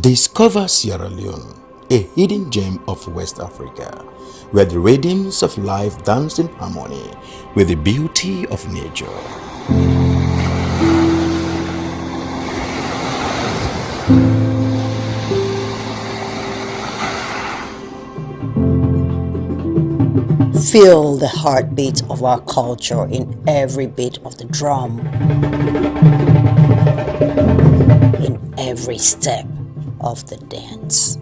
Discover Sierra Leone, a hidden gem of West Africa, where the rhythms of life dance in harmony with the beauty of nature. Feel the heartbeat of our culture in every beat of the drum, in every step of the dance.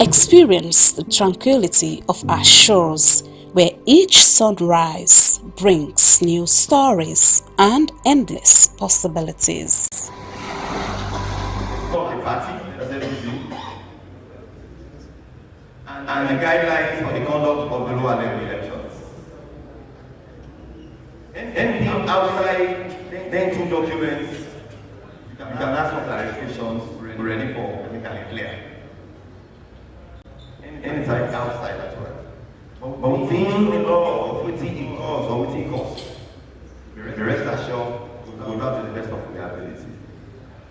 Experience the tranquility of our shores, where each sunrise brings new stories and endless possibilities. And the guidelines for the conduct of the lower level elections. Anything outside then two documents, you can ask for clarifications. We're ready for technically clear. Anytime outside as well. But within the law of within in cause or within cause, the rest assured we will not to the best of our ability.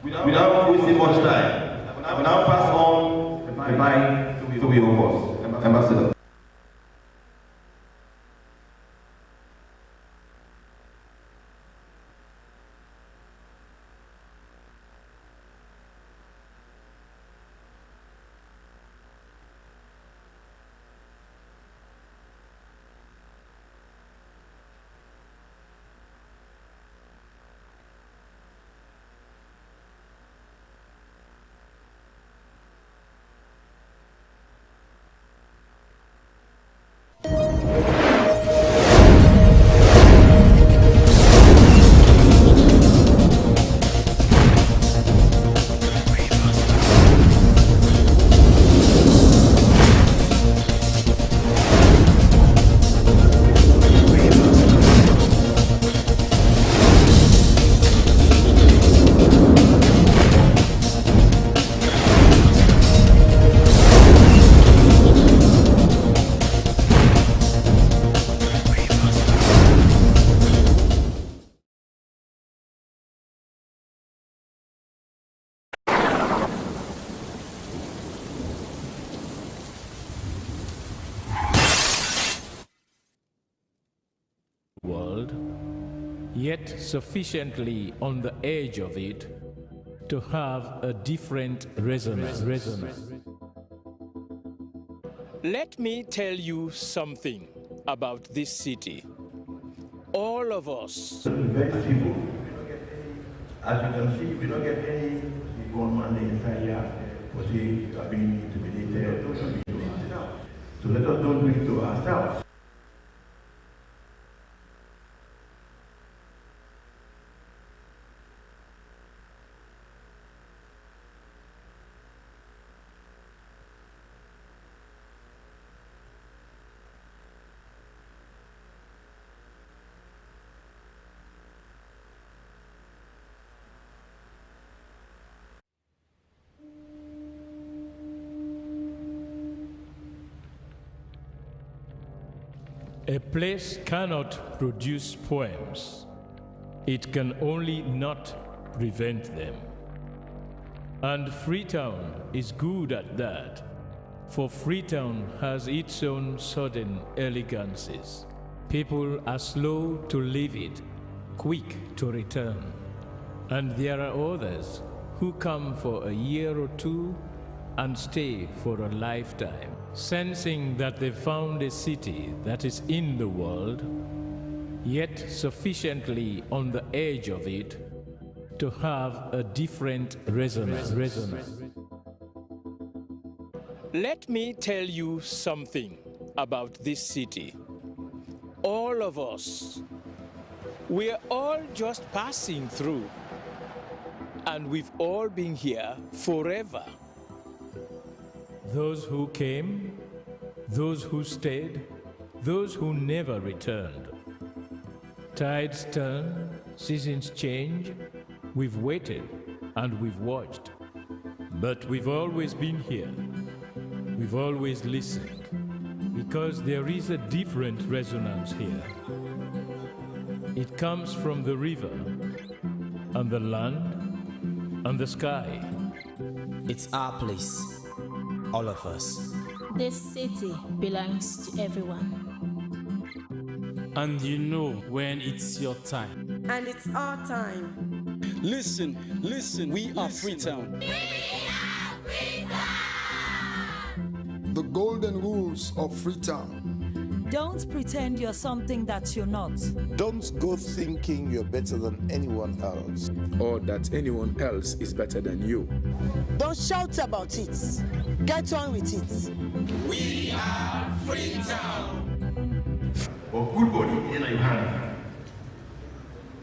Without wasting much time, I will now pass on the mic to the boss, Ambassador. World, yet sufficiently on the edge of it to have a different resonance. Let me tell you something about this city. All of us. Very simple. As you can see, we don't get any government inside here for say you are being intimidated or being intimidated. So let us don't do it to ourselves. A place cannot produce poems. It can only not prevent them. And Freetown is good at that, for Freetown has its own sudden elegances. People are slow to leave it, quick to return. And there are others who come for a year or two and stay for a lifetime, sensing that they found a city that is in the world, yet sufficiently on the edge of it to have a different resonance. Let me tell you something about this city. All of us, we're all just passing through, and we've all been here forever. Those who came, those who stayed, those who never returned. Tides turn, seasons change, we've waited and we've watched. But we've always been here, we've always listened, because there is a different resonance here. It comes from the river, and the land, and the sky. It's our place, all of us. This city belongs to everyone. And you know when it's your time. And it's our time. Listen, we are Freetown. We are Freetown! The golden rules of Freetown. Don't pretend you're something that you're not. Don't go thinking you're better than anyone else, or that anyone else is better than you. Don't shout about it. Get on with it. We are Freetown. But good body in your hand.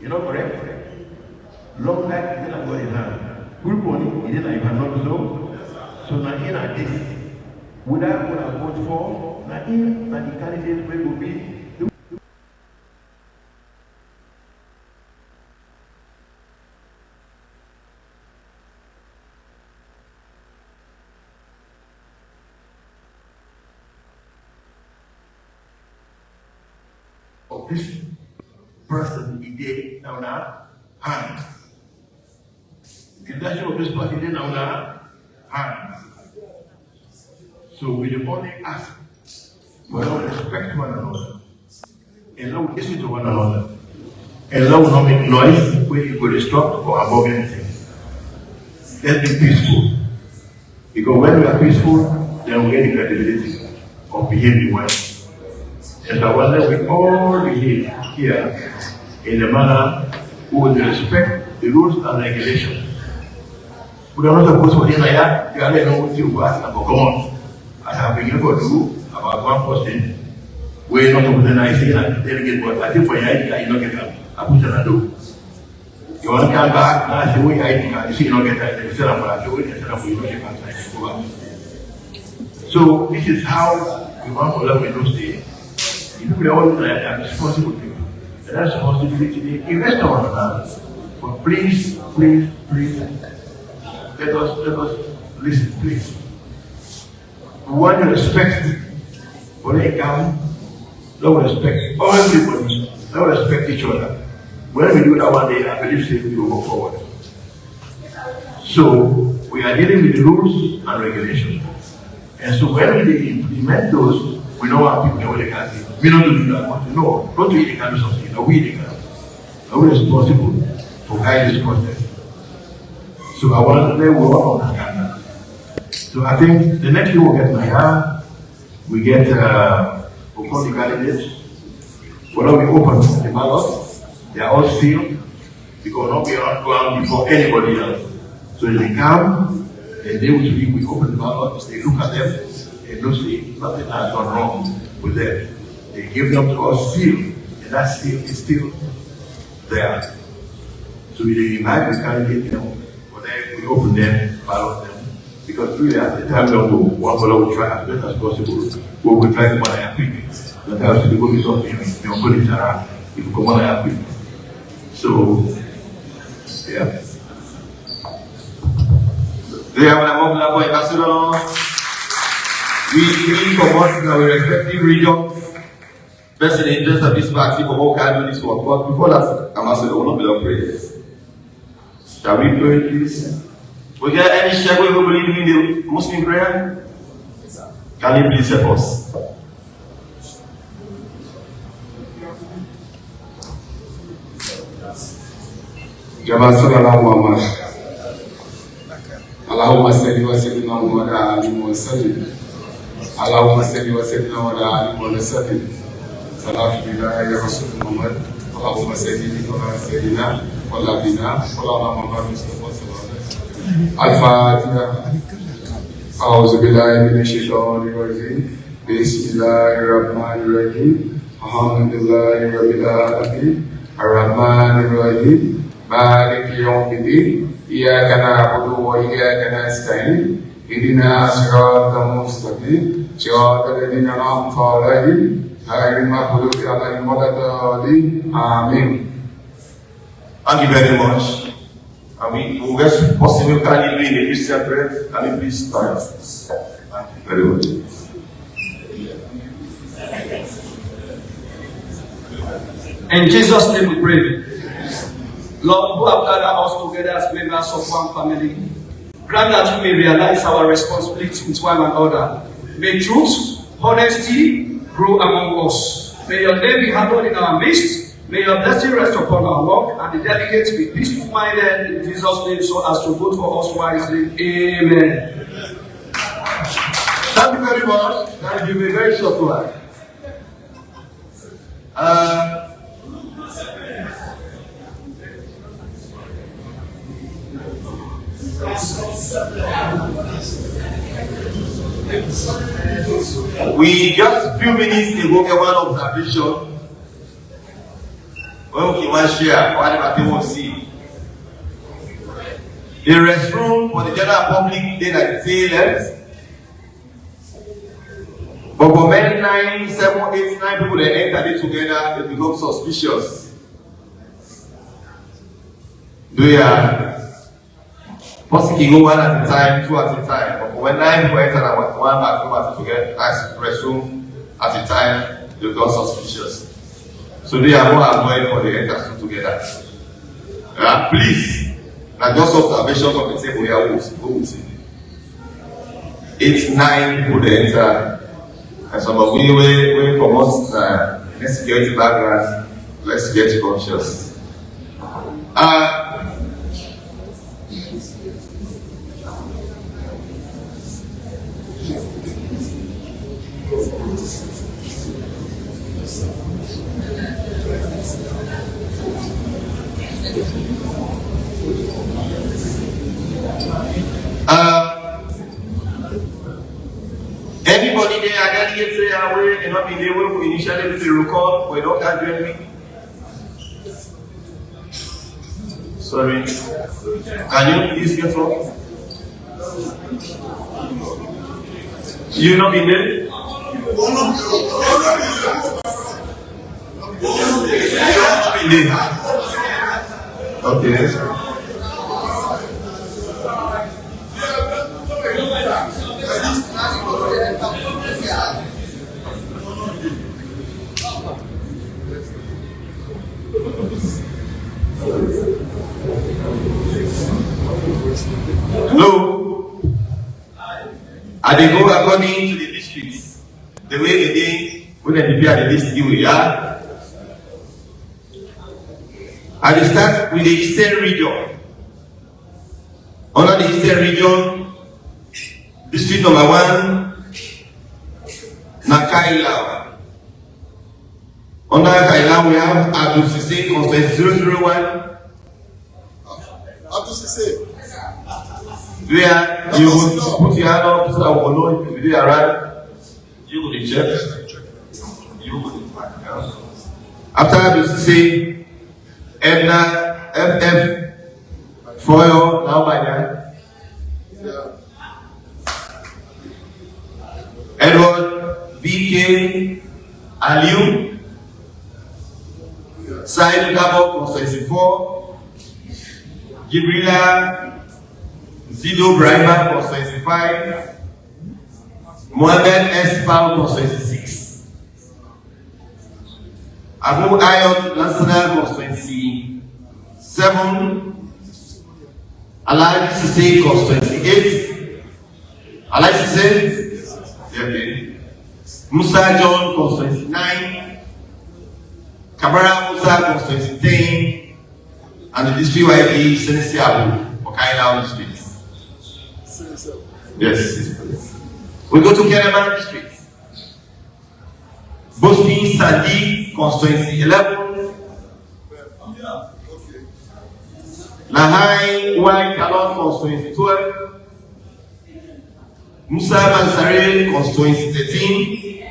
You know, correct? Long life is in your hand. Good body is in your hand, not so. So now in a this, would I vote for? Now in the candidate will be. This person is there now, hands. The intention of this person is now, hands. So we only ask for love respect one another, and love listen to one another, and love not make noise when you go disrupt or above anything. Let's be peaceful. Because when we are peaceful, then we get the credibility of behaving well. And I wonder we all behave here in a manner who would respect the rules and regulations. We are not supposed to be like that. You already know what you ask about. Come on. I have been able to do about one person. We're not supposed to say that delegate, but I think for your ID card, you don't get that. I put it on do. You want to come back and I say, where your ID card? You see, you don't get that. You set up for that. You set up for you don't get that. So, this is how we want to love in those days. People are all responsible people. And that responsibility, invest on one another. But please, let us listen, please. We want to respect when they come, don't respect everybody, don't respect each other. When we do that one day, I believe we will go forward. So, we are dealing with the rules and regulations. And so when we implement those, we know how people know they can do. We don't do that. No, don't do it, they can do something. No, we can. Are we responsible for guiding this process? So I want to work on that. So I think the next thing we'll get now, we get before the candidates. When we open the ballot, they are all sealed because not be on ground before anybody else. So they come, and they will we open the ballot, they look at them, and don't say nothing has gone wrong with them. They give them to us sealed, and that seal is still there. So we invite the candidate, we open them, ballot them, because really at the time don't go, one fellow will try as best as possible. We will try to come on our quick. That has to go with something, they will put it around, if we come on our quick. So, yeah. They have an amount of ambassador. We come out in our respective regions. Best in the interest of this party for all kinds of this work. But before that, ambassador, we will not be on prayers. Shall we pray, please? We get any share we believe in the Muslim prayer? Can you please help us? Jama'a sallallahu alaihi Allahumma salli wa sallim ala alihi wa sallim. Allahumma salli wa sallim ala alihi wa sallim. Salatu billahi ya Rasul Muhammad. Allahumma salli ala sayyidina wa nabiyina wa Muhammad Mustafa sallallahu alaihi wasallam. Al-Fatiha. A'udhu billahi minash shaitanir rajim. Bismillahir rahmanir rahim. Alhamdulillahi rabbil alamin. Ar-Rahmanir Rahim. مالك يوم الدين إياك نعبد وإياك نستعين اهدنا صراط المستقيم صراط الذين أنعمت عليهم غير المغضوب عليهم ولا الضالين آمين. Thank you very much. And we will get possible can you do the Christian prayer? Can you please stand? Thank you very much. In Jesus' name we pray. Lord, who have gathered us together as members of one family, grant that we may realize our responsibility with one another. May truth, honesty grow among us. May your name be hallowed in our midst. May your blessing rest upon our work, and the delegates be peaceful minded in Jesus' name, so as to vote for us wisely. Amen. Thank you very much. That will be a very short one. We just a few minutes ago get one observation. When we can share whatever they will see. The restroom for the general public, they like say left. But for many 9, 7, 8, 9 people that enter it together, it becomes suspicious. They are possibly go one at a time, 2 at a time. But when 9 people enter and one bathroom at a together, as restroom at a time, they become suspicious. So they are more annoyed for the enters together. Please, now just observation of the table here, go with it. 8, 9 people that enter. And some of we promote security background, let's get conscious. Anybody there, I gotta get say away and not be there when we initially do the record, but you don't can't do anything. Sorry. Can you please get from? You not be there? You not be there. Okay. Hello. I they go according to the districts. The way they when they prepare the list we are. I will start with the Eastern region. Under the Eastern region, district number 1, Nakaila. Under Nakaila, we have Abdul Sise, constituency 001. Abdul Sise. Where you will put your hand up so that we will know if you are right. You will check. You will after Abdul Sise, Edna, FF, Foyo, now by that. Edward, VK, Aliu, Said Gabo, constituency 4, Gibrila, Zido Brahima, constituency 5, Mohamed Espal, constituency 6, Abu Ayon, National, constituency 7, Alaji Sise, constituency 8, Alaji Sise, okay. Musa John, constituency 9, Kabara Musa, constituency 10, and the district YP, Senesi Abu, Okaina district. Yes. We go to Kenema district. Boston Sadi, constituency 11. Lahai White Kalon, constituency 12. Musa Mansare, constituency 13.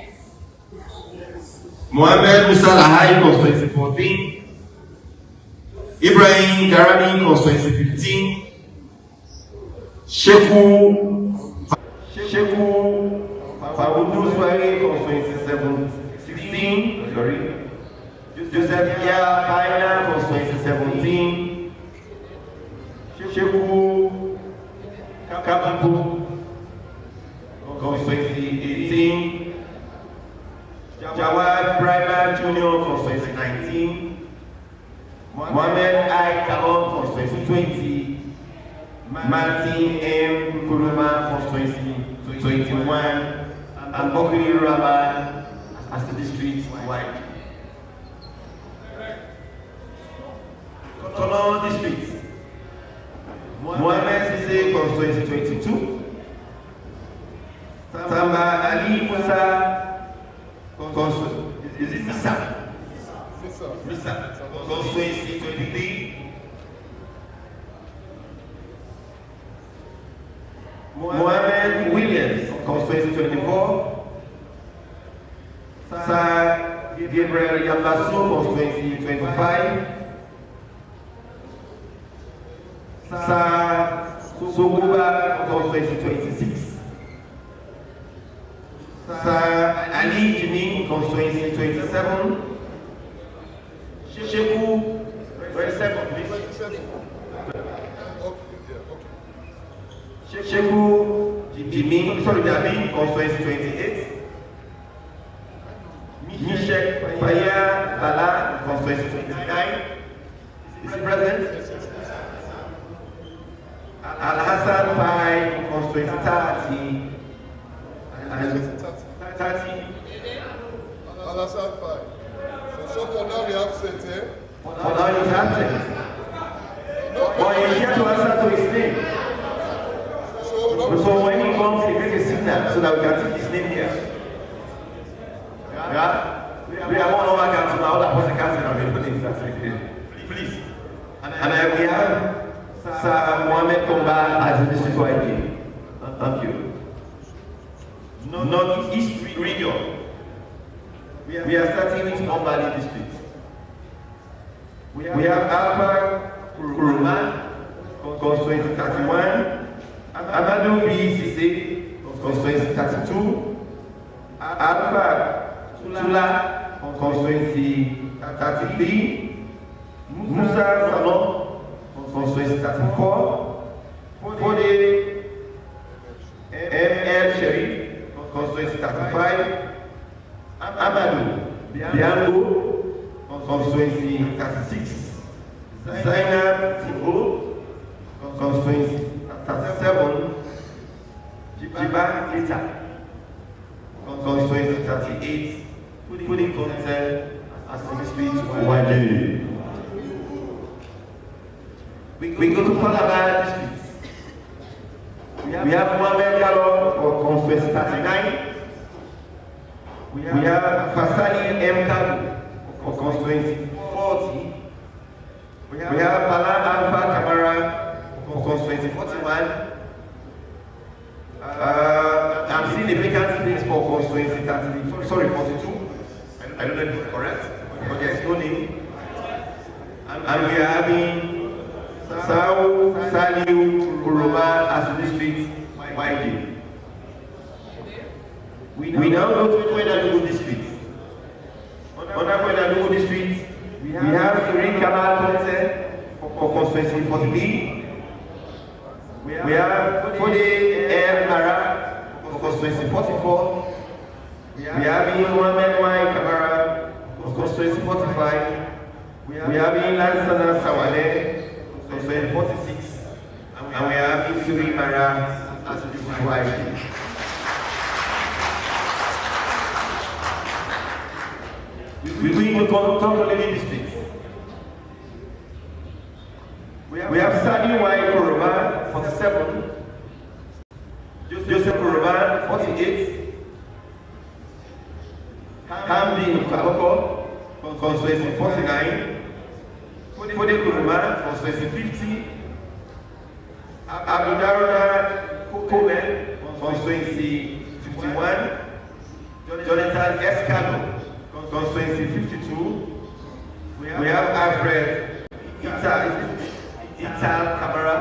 Mohamed Musa Lahai, constituency 14. Ibrahim Garami, constituency 15. Sheku Fabudu Swari, constituency 16. Sorry. Joseph Paina, constituency 17. Sheku Kapapu, constituency 18. Jawad Brahma, Junior, constituency 19. Mohammed I. Kalon, constituency 20. Martin M. Kuruma, constituency 21. And Bokri Rahman as the district wide. Tono district. Mohammed Sise, constituency 22. Samba Ali Musa, is it Misa? Misa, constituency 23. Mohammed Williams, constituency 24. Sir Gabriel Yamasu, constituency 25. Sir Suguba, constituency 26. Sir Ali Jimmy, constituency 27. Sheku, 27, please. Sheku Jimmy, Jabi, constituency 28. Mishek Faya Bala, constituency 29. Is present. Al Hassan Pai, constituency 30. And 30. Al Hassan Pai. So for now we have set, eh? For now he's absent. But he's here to answer to his name. So when he comes, he makes a signal so that we can see his name here. Yeah? We are one over council now, that was the council available. Please. And we have Sir Mohammed Komba as the district ID. Thank you. Northeast region. We are starting with Mombali district. We have Alpha Kuruma, constituency 31. Amadou B. Sise, constituency 32. Alpha Tula, constituency 33. Musa Salon, constituency 34. Fode M.L. Sherif, constituency 35. Amadou Bianco, constituency 36. Zainab Tibo, constituency 37. Jiba Kita, constituency 38. Putting consent as the district wide. We go to Palaba district. We have Mohammed Yalo for constituency 39. We have Fasani M. Kalu for constituency 40. We have Bala Alpha Kamara for constituency 41. I'm seeing the vacant space for constituency 30. Sorry, 42. I don't know if it's correct, but there's no name. And we are having Sao Saliu Kuruma as the district YG. We now go to Kwedalugu district. Under Kwedalugu district, we have Suri Kamal Konse for constituency 43. We have Fode M. Mara for constituency 44. We have Mohammed Y. Kamara for constituency 45. We have Lansana Sawale for constituency 46. And we have Suri Mara as the district YG. We bring the Tongolele district. We have Sadi Y. Koroba, 47. Joseph Koroba, 48. Hamdi Kaloko, constituency 49. Fode Koroba, constituency 50. Abdudaroda Kobe, constituency 51. Jonathan Escano, constituency 52. We have Alfred Ital Kamara,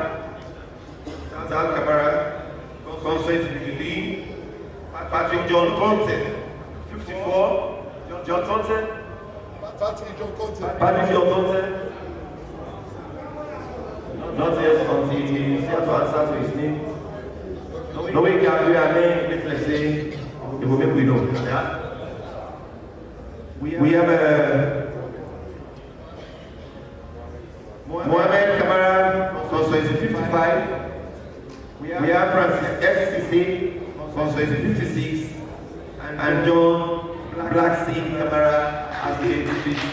constituency 53. Patrick John Conte, 54. John Conte. Patrick John Conte. Not yet until he has to answer to his name. No way can we are name, let's say, it will make we know. Yeah? We have Mohamed Kamara, constituency 55. We have Francis FCC, constituency 56. And John Blacksea Kamara as the district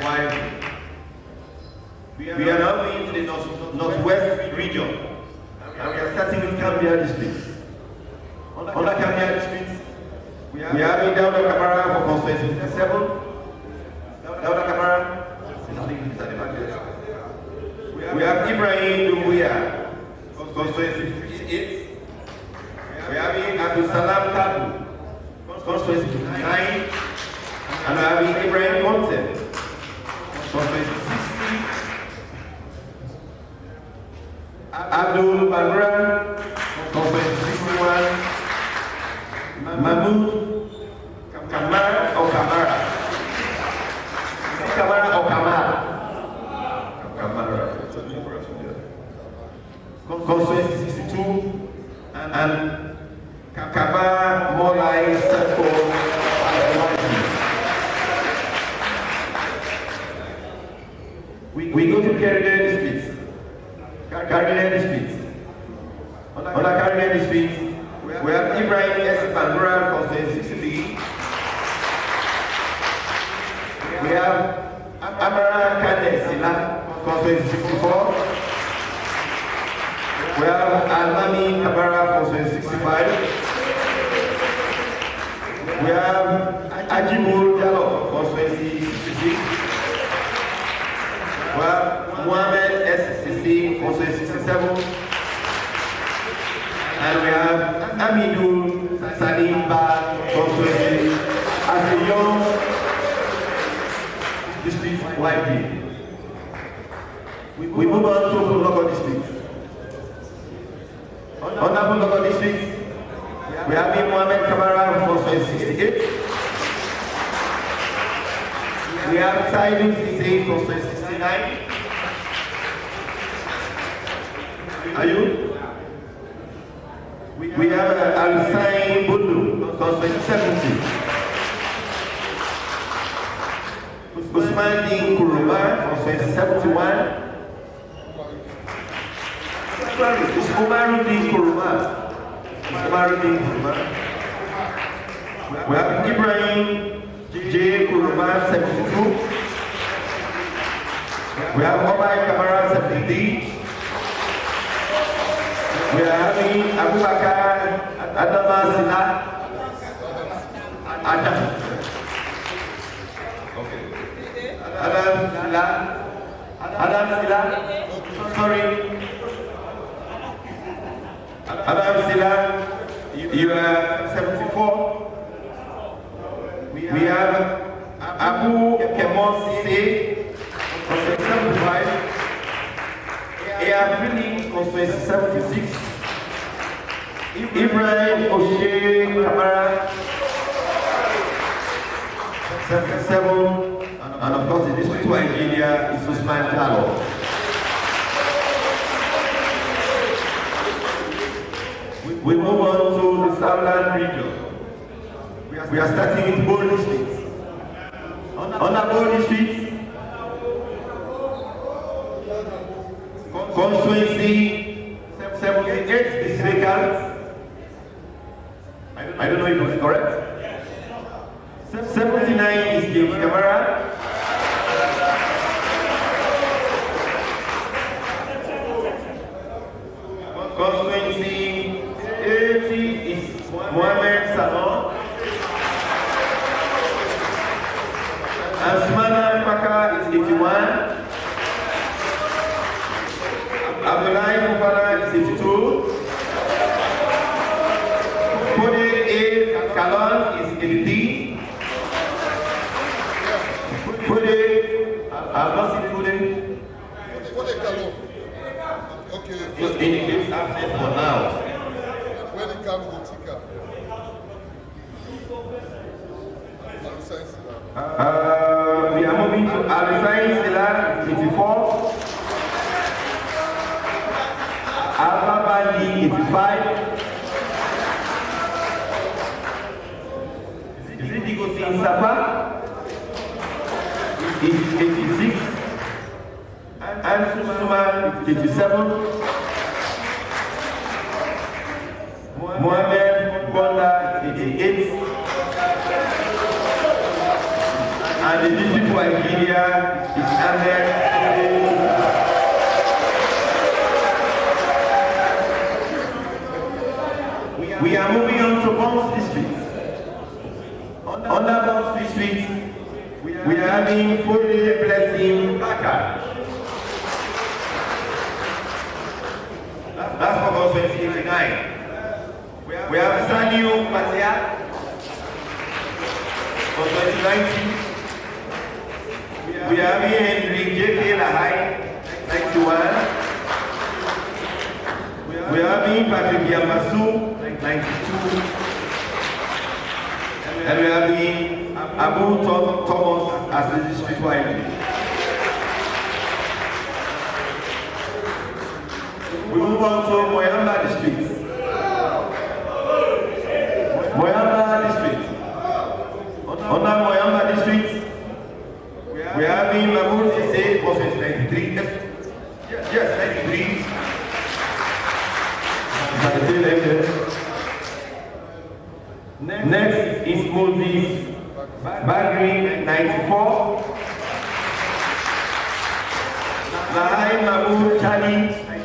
wife. We are now going to the northwest region, and we are starting with Cambia district. Under Cambia district, we have Dauda Kamara for constituency 57. Dauda Kamara, we have Ibrahim Doumbouya, constituency 58. We have Abdul Salam Tabu, constituency 59. And we have Ibrahim Conte, constituency 60. Abdul Bagran, constituency 61. Mahmoud Kamara or Kamara? Kamara or Kamara? Kamara. Constituency 62. And Kaba Molai Sako. We go to Caribbean districts. Caribbean districts. On the Caribbean districts, we have Ibrahim S. Bandura, constituency 63. We have Amara Kane Sila, constituency 64. We have Almami Kabara, constituency 65. We have Ajibul Diallo, constituency 66. We have Mohamed SCC, constituency 67. And we have Amidul Salim Ba, constituency as a young district YP. We move on to local districts. On the local districts, we have Mohamed Kamara, constituency 68. We have Saidou Cissé, constituency 69. Are you? We have Al-Sain Bundu, constituency 70. Usman Din Kuruma, constituency 71. Umaruddin Kuruma. We have Ibrahim J. Kuruma, 72. We have Omar Kamara, 73. We are having Abubakar Adama Sina Adam. Adam Sila. Sorry. Adam Sila, you are 74. We have Abu Kemon Sise, 75. Really, constituency 76. Ibrahim O'Shea Kamara, 77. And of course, the district to engineer is Usman Jalo. We move on to the Southland region. We are starting with Bol districts. On the Bol districts, constituency 78 is vacant. I don't know if it was correct. 79 is James Kamara. Constituency 80 is Mohamed Salon. Asmana Paka is 81. Abdullahi Fufana is 52. Kode A. Kalon is 83. Kode, I've not seen Kode. Kode Kalon. Okay. Just indicates absence for now. When it comes to Tika. We are moving to Alisai Sila, 84. Alpha Bandi, 85. Is it Digosi having Sapa, is 86, and Susuma is 87, Mohammed Bonda is 88, and the district for Nigeria is 100. We are moving on to Bombs District. Under Bombs District, we are having Fully Blessing Baka. That's for about 2089. We have Sanio Patia for 2019. We are having Henry J.K. Lahai, 91. We are having Patrick Yamasu, 92. And we are having Abu Thomas as the district wife. We move on to Moyamba district. Moyamba district. Under Moyamba district, we are having Mahmoud Sise for 93. Yes, 93. Next is Moses Bagri, 94. Lahai Mahmoud Chali,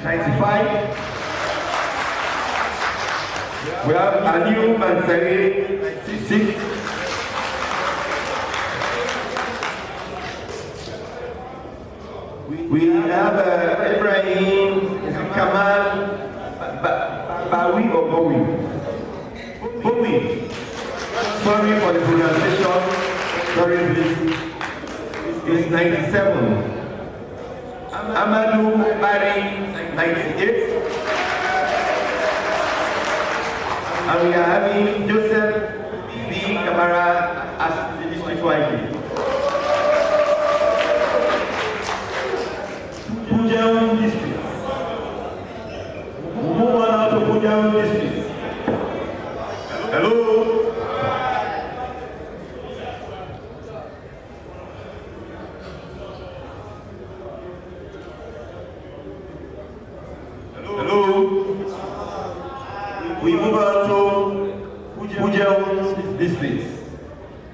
95. We have Aliu Mansari, 96. We have Ibrahim Kamal Bawi or Bowie. Bowie. Sorry for the pronunciation. Sorry, please. It's 97. Amadou Bari, 98. And we are having Joseph B. Kamara as the district wife. Pujaun district. Move on out to Pujaun district. Hello. Hello. We move on to Pujaun district.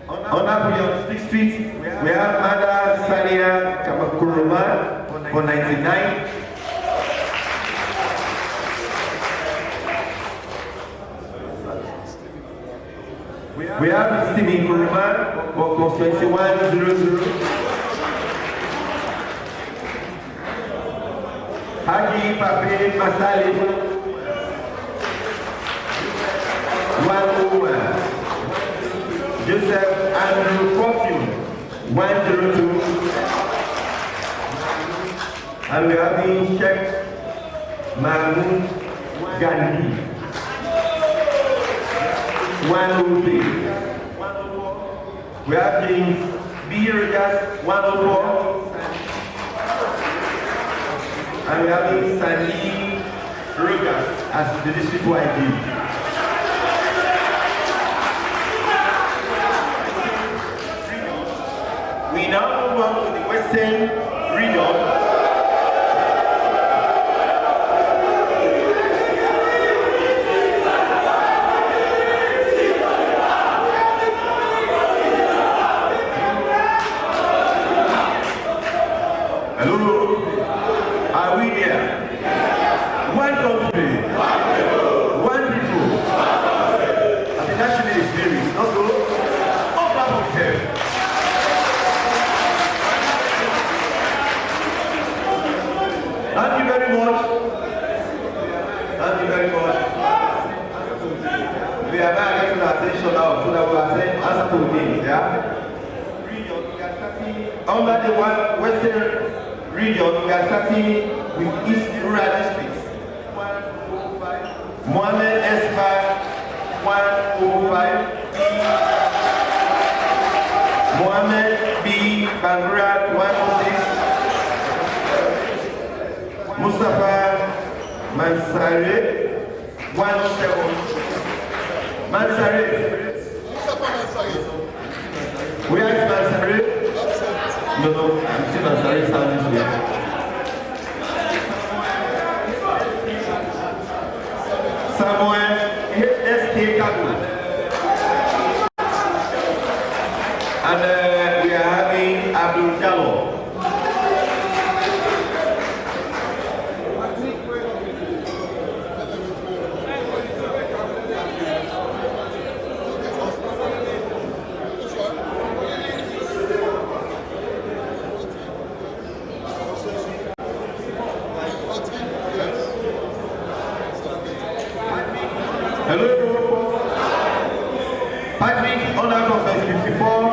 On Pujaun district, we have Mada Sania Kamakuruma for 99. We have Stephen Kuruma for 2100. Haji Pape Masali 101. Joseph Andrew Fortune 102. And we have been Sheikh Mahmoud Gandhi 103. We have James B. Rogers 104. And we have Sandy Rogers as the district YG. We now move on to the Western region. Under the Western region, we are starting with East Rural District. Mohammed Espa 105. Mohammed B. Bangrat 106. Mustafa Mansare 107. Mansare. Where is Mansari? No, I'm still Mansari sound this way. Samuel S.K. Kagu. And we are having Abdul Jallo. Hello, Patrick, on out of verse 54,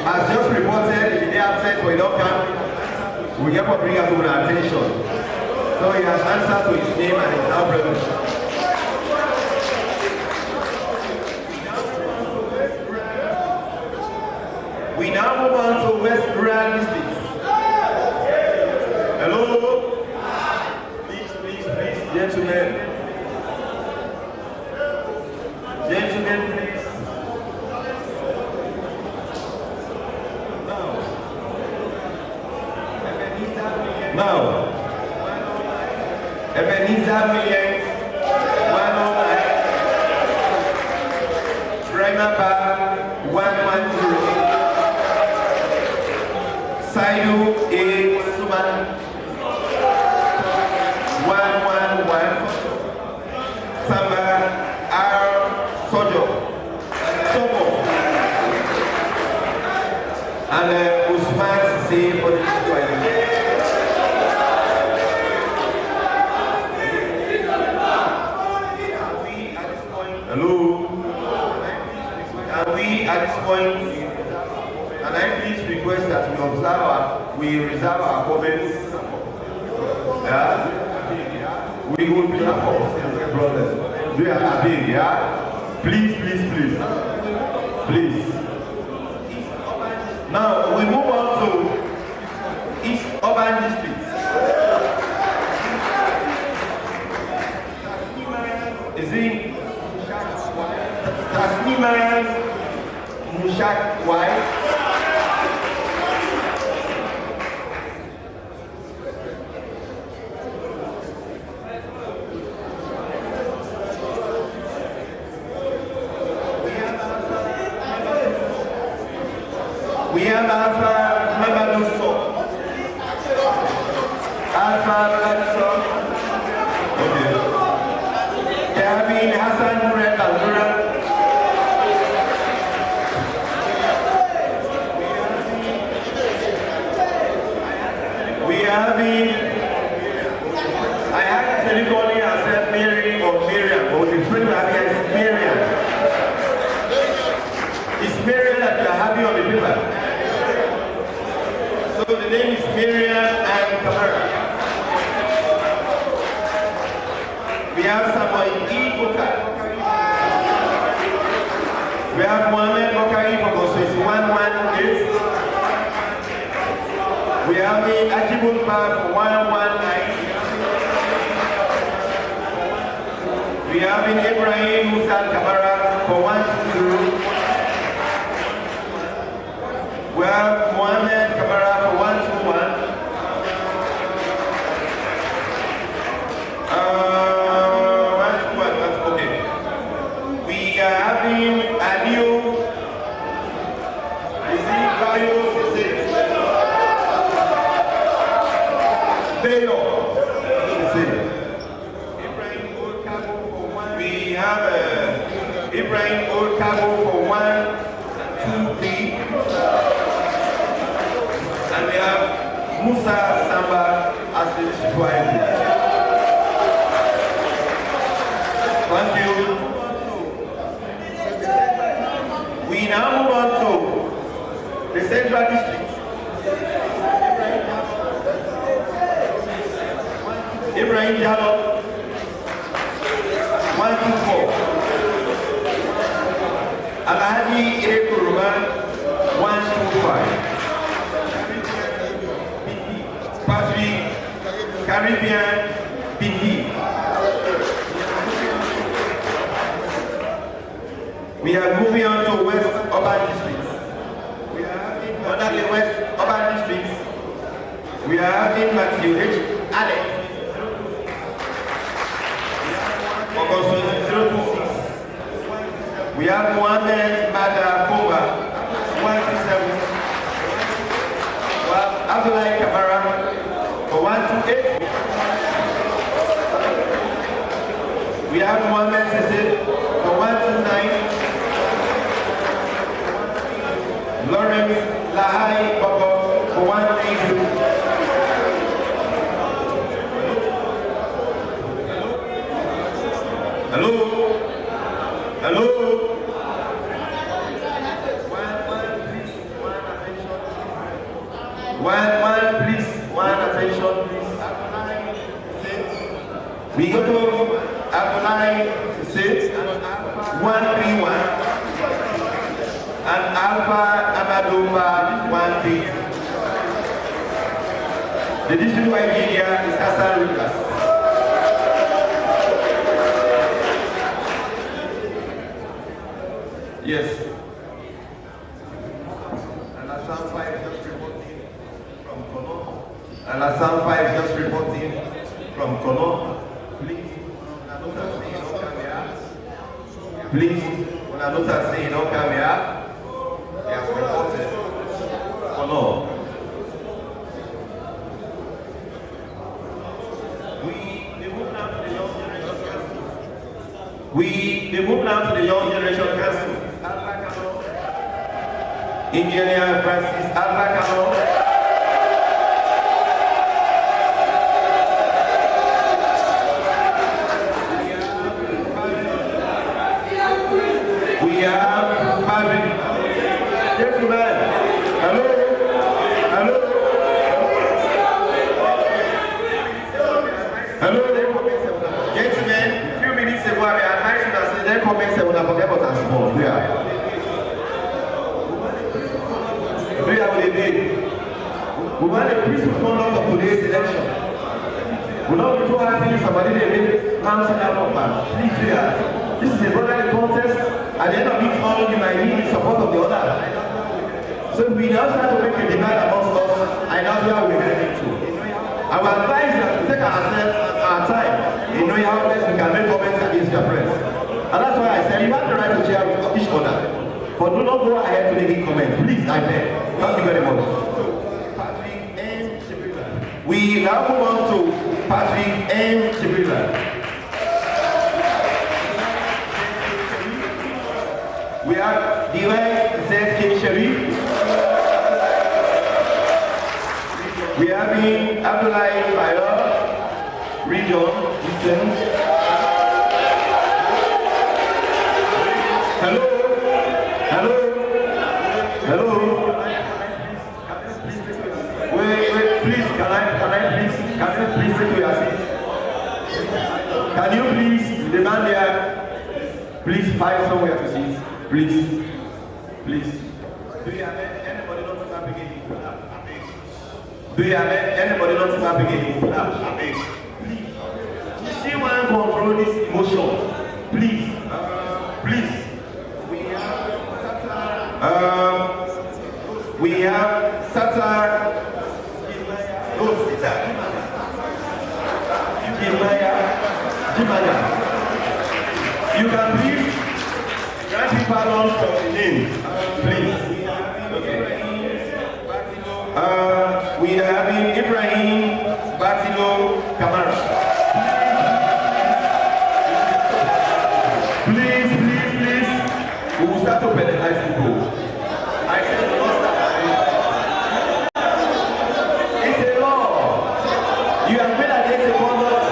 has just reported in the day absent for Idon camp. We get what bring us to our attention. So he has answered to his name and is now present. We now move on to West Rural District. Hello? Please, gentlemen. Gentlemen, please. Now, Ebenezer Williams, 109, Remember 110, Saidu A. Suman, 111, Samba R. Sojo, and Usman C. for the Hello? Can we at this point, and I please request that we reserve our comments. Yeah? We will be brothers. We are happy, yeah? Please. Now we move on to East Urban District. Is it Tasnima Mushak wife? We have Alpha Mabaluso. Alpha Mabaluso. Okay. There have been Hassan Muret Al-Murat. We have been, I actually calling herself Mary or Miriam, but the friend have here is Miriam. It's Miriam that you are having on the paper. So the name is Miriam and Kamara. We have Samuel E. Bukar. We have Mohamed Bokari for Constituency 118. We have the Ajibun Bar for 119. We have in Ibrahim Musa Kamara for 122. We have Mohamed Kamara for 121. That's okay. We are having Aliu. Is it Bayo? We have Ibrahim Old Cabo for 123. And we have Musa Samba as the supervisor. Thank you. We now move on to the Central District. Ibrahim Jallo, 124. Alhaji Ekuruban, 125. Patrick Caribbean, PT. We are moving on to West Urban WH, Alex. August 026. We have Mohamed Mada Koba, 127. We have Abdullah Kamara for 128. We have Mohamed Sese for 129. Lawrence Lahai Baba for 180. Hello? Hello? One, please. One attention, please. We go to Abdullah Sese, 131. And Alpha Amadova 1 The district Nigeria is Hassan Lucas. Yes. And Assam 5 just reporting from Kono. And Assam 5 just reporting from Kono. Please, please, when I notice saying no camera. They have reported or no? We move now to the Young Generation Council. We move now to the Young Generation Council. Alpha Kano, Engineer Francis Alpha Kano. We have Marvin. Gentlemen, hello, hello, hello, gentlemen, a few minutes ago I advised you that their comments I would have forget about us more. We are with the day. We want a peaceful conduct of today's election. We not be too happy somebody they make mountain out of man. Please, we are. This is a brotherly contest. At the end of each all, you might need the support of the other. So we now start to make a demand amongst us, and that's where we're heading to. I will advise that we take our time in knowing how best we can make comments against the press. And that's why I said you have the right to share with each other. But do not go ahead to make comments. Please, I beg. Thank you very much. Patrick M. Chibila. We now move on to Patrick M. Chibila. We have Divine Z.K. Sharif. We have Abdullah Fire, Region, Eastern. Hello? Hello? Hello? Wait, please, can I please take your seat? Can you please demand there, please find somewhere to sit? Please. Do you have anybody not to navigate? Do you have anybody not to navigate? Please. See one control this emotion. Please. Please. We have Satar. No, Satar. Jimaya. You can please grant me pardon for the name. Please. Okay. We are having Ibrahim Batilo Kamara. Please. We will start to penalize people. I said we will start. It's a law. You have been against the conduct.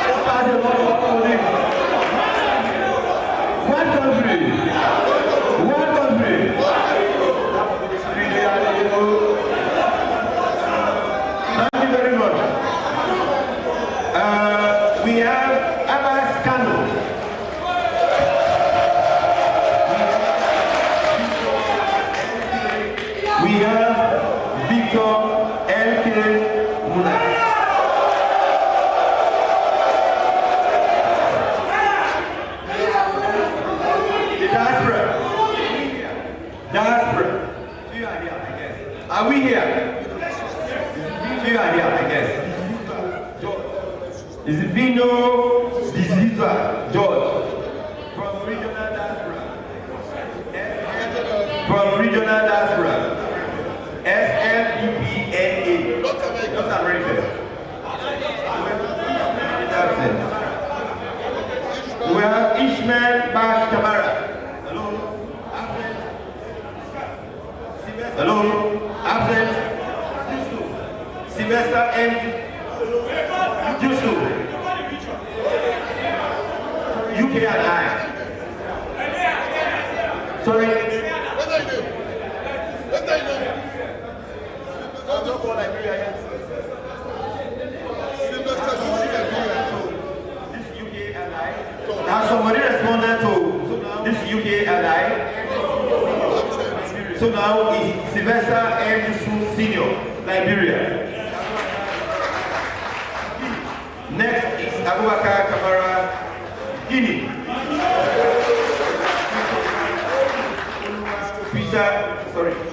What are the laws of police? One country. Thank you very much. We have Abbas Kano. We have Victor L.K. Muna. Diaspora. Are we here? few ideas, I guess. Is it Vino Diziza George from regional diaspora? From regional diaspora. SLBPNA. Not American. We have Ishmael Bash Tamara. Hello? Absent. Hello? Absent. Sylvester M. Yusuf. UK and I. Sorry. What are you doing? What are you doing? I'm not called Liberia. This UK and I. Now somebody responded to this UK and I. So now is Sylvester M. Yusuf Senior, Liberia. Next is Abubakar Kamara, Guinea.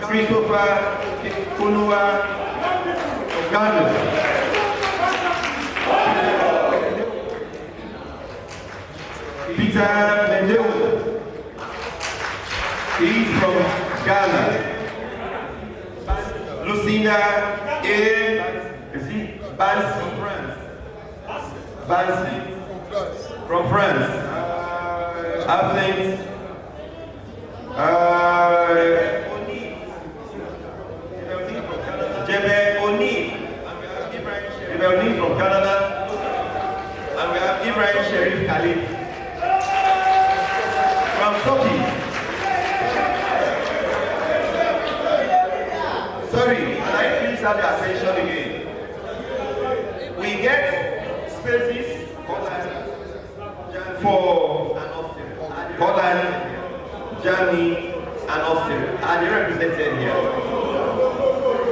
Christopher Kunua, Ghana. Peter Mendeu, he's from Ghana. Lucinda A. Bansi from France. Absent. Jebe Oni from Canada, and we have Ibrahim Sharif Khalid from Turkey. Sorry, can I please have your attention again? We get spaces for Holland, Germany, and Austria. Are they represented here?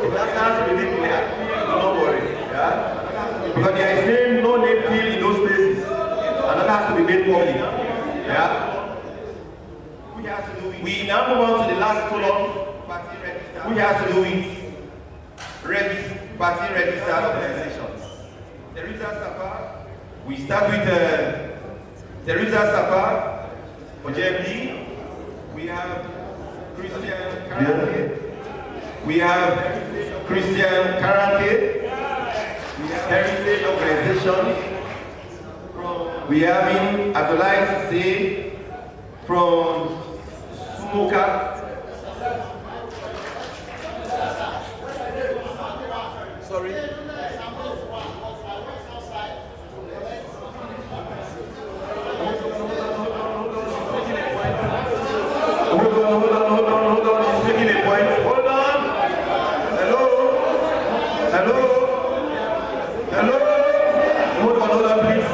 That has to be clear. Don't worry. Yeah? Because there is no name field in those places. And that has to be made public. Yeah? We now move on to the last column. Which has to do with party registered organizations. Teresa Sapa. We start with Teresa Sapa, OJMD. We have Christian Karate. We have Christian Karate. We have Heritage Organization. We have him, I'd like to say, from Smoker. Sorry. Hold on. He's making a point. Hold on. Hello. Hold on, please.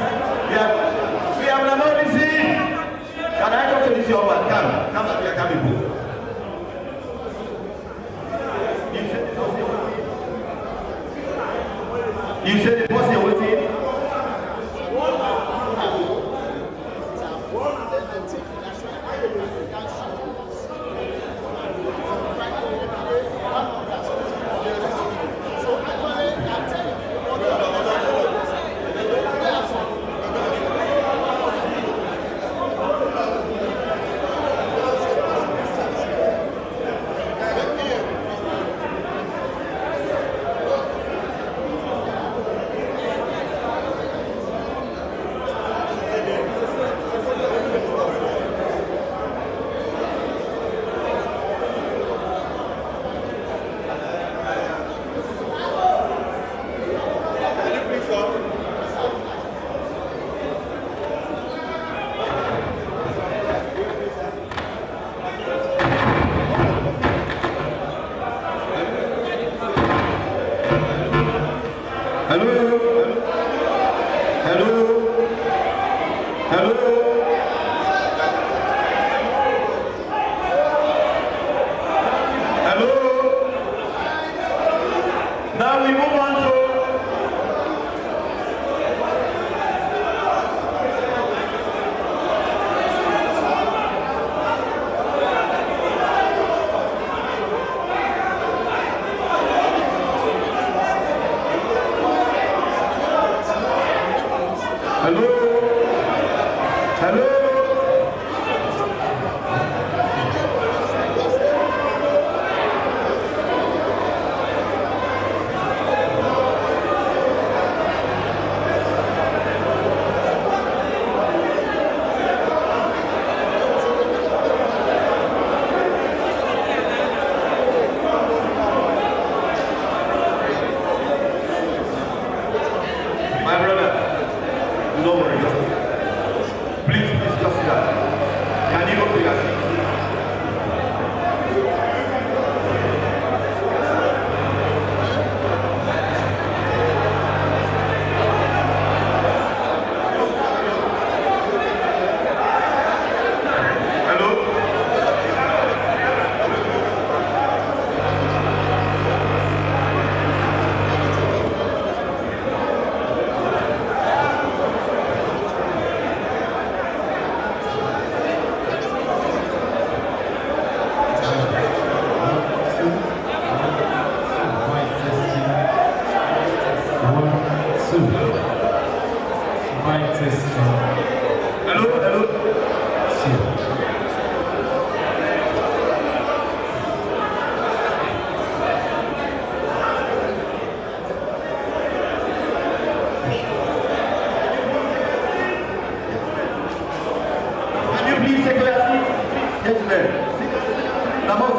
We have an emergency. Can I talk to this young man? Come up here, come in. You said it was your waiting. Now we move on to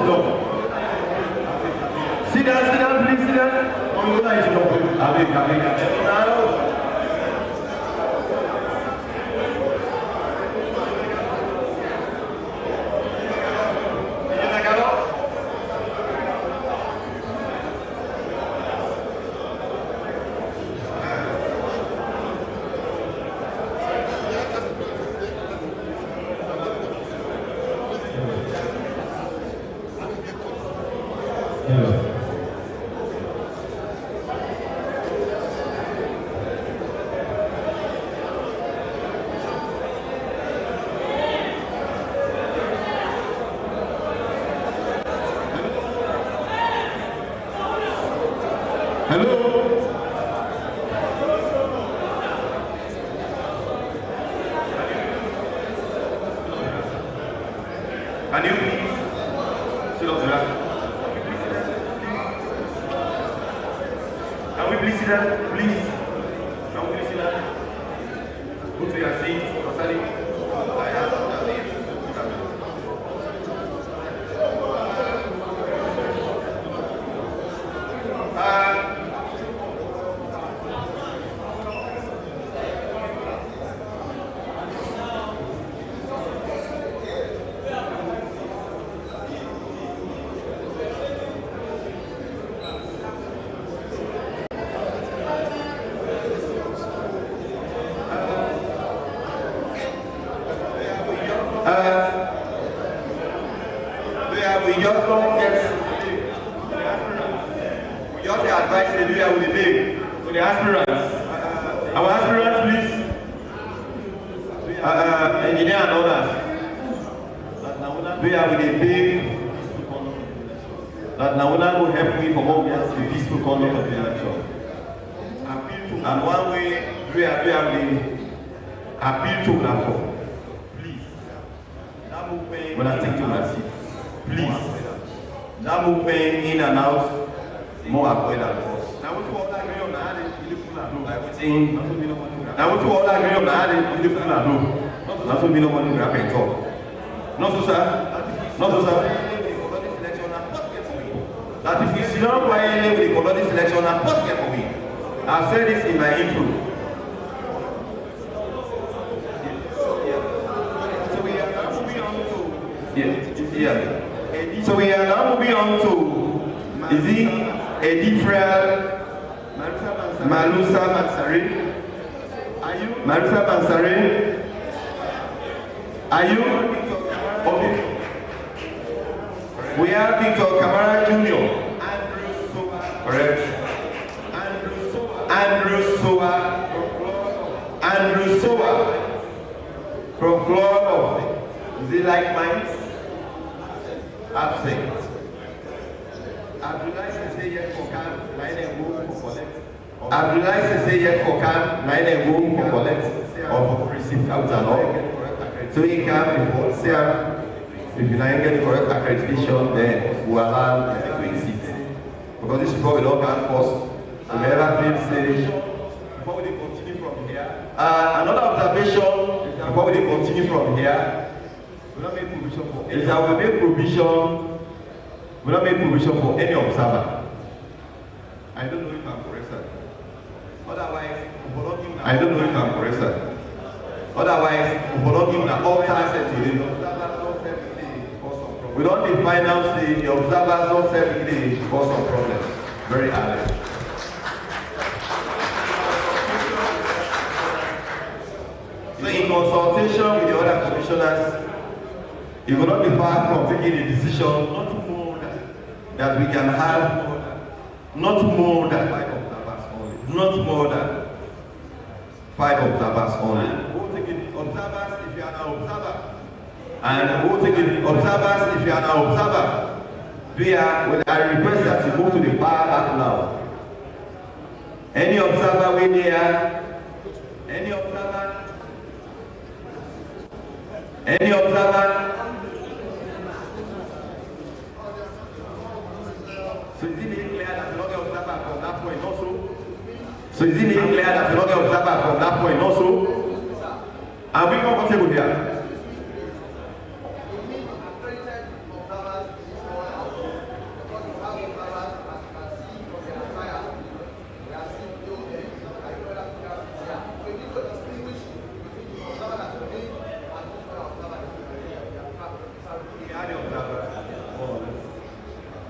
Sit down, please, sit down.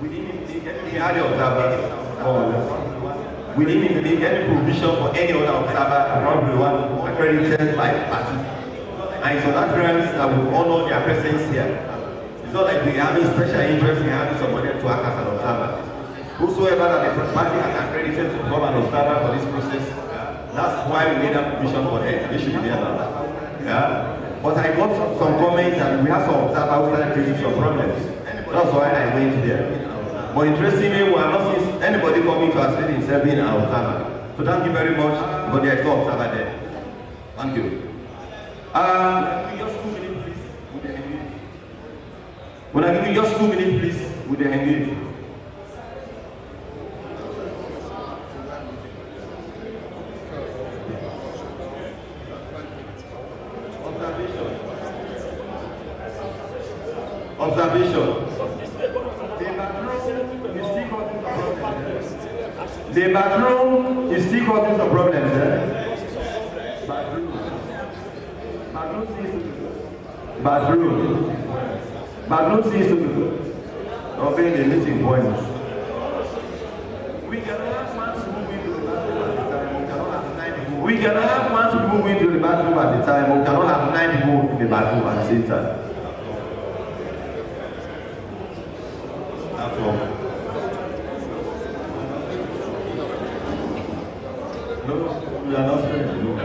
We didn't make any other observer, we didn't make any provision for any other observer around the one accredited by the party. And it's on that grounds that we honor their presence here. It's not like we have a special interest in having somebody to act as an observer. Whosoever that the party has accredited to become an observer for this process, that's why we made that provision for them. They should be there now. Yeah? But I got some comments and we have some observers who started creating some problems. That's why I went there. But interestingly, we have not seen anybody coming to assist himself being an observer. So thank you very much, but there is no observer there. Thank you. Just 2 minutes, please, with the engage. When I give you just 2 minutes, please, with the engage. Observation. The bathroom is still causing some problems. Bathroom seems to be obeying the meeting points. We cannot have one to move into the bathroom at the time. We cannot have one to move into the bathroom at the time. We cannot have 9 people in the bathroom at the same time. That's all. No, we are not ready to move.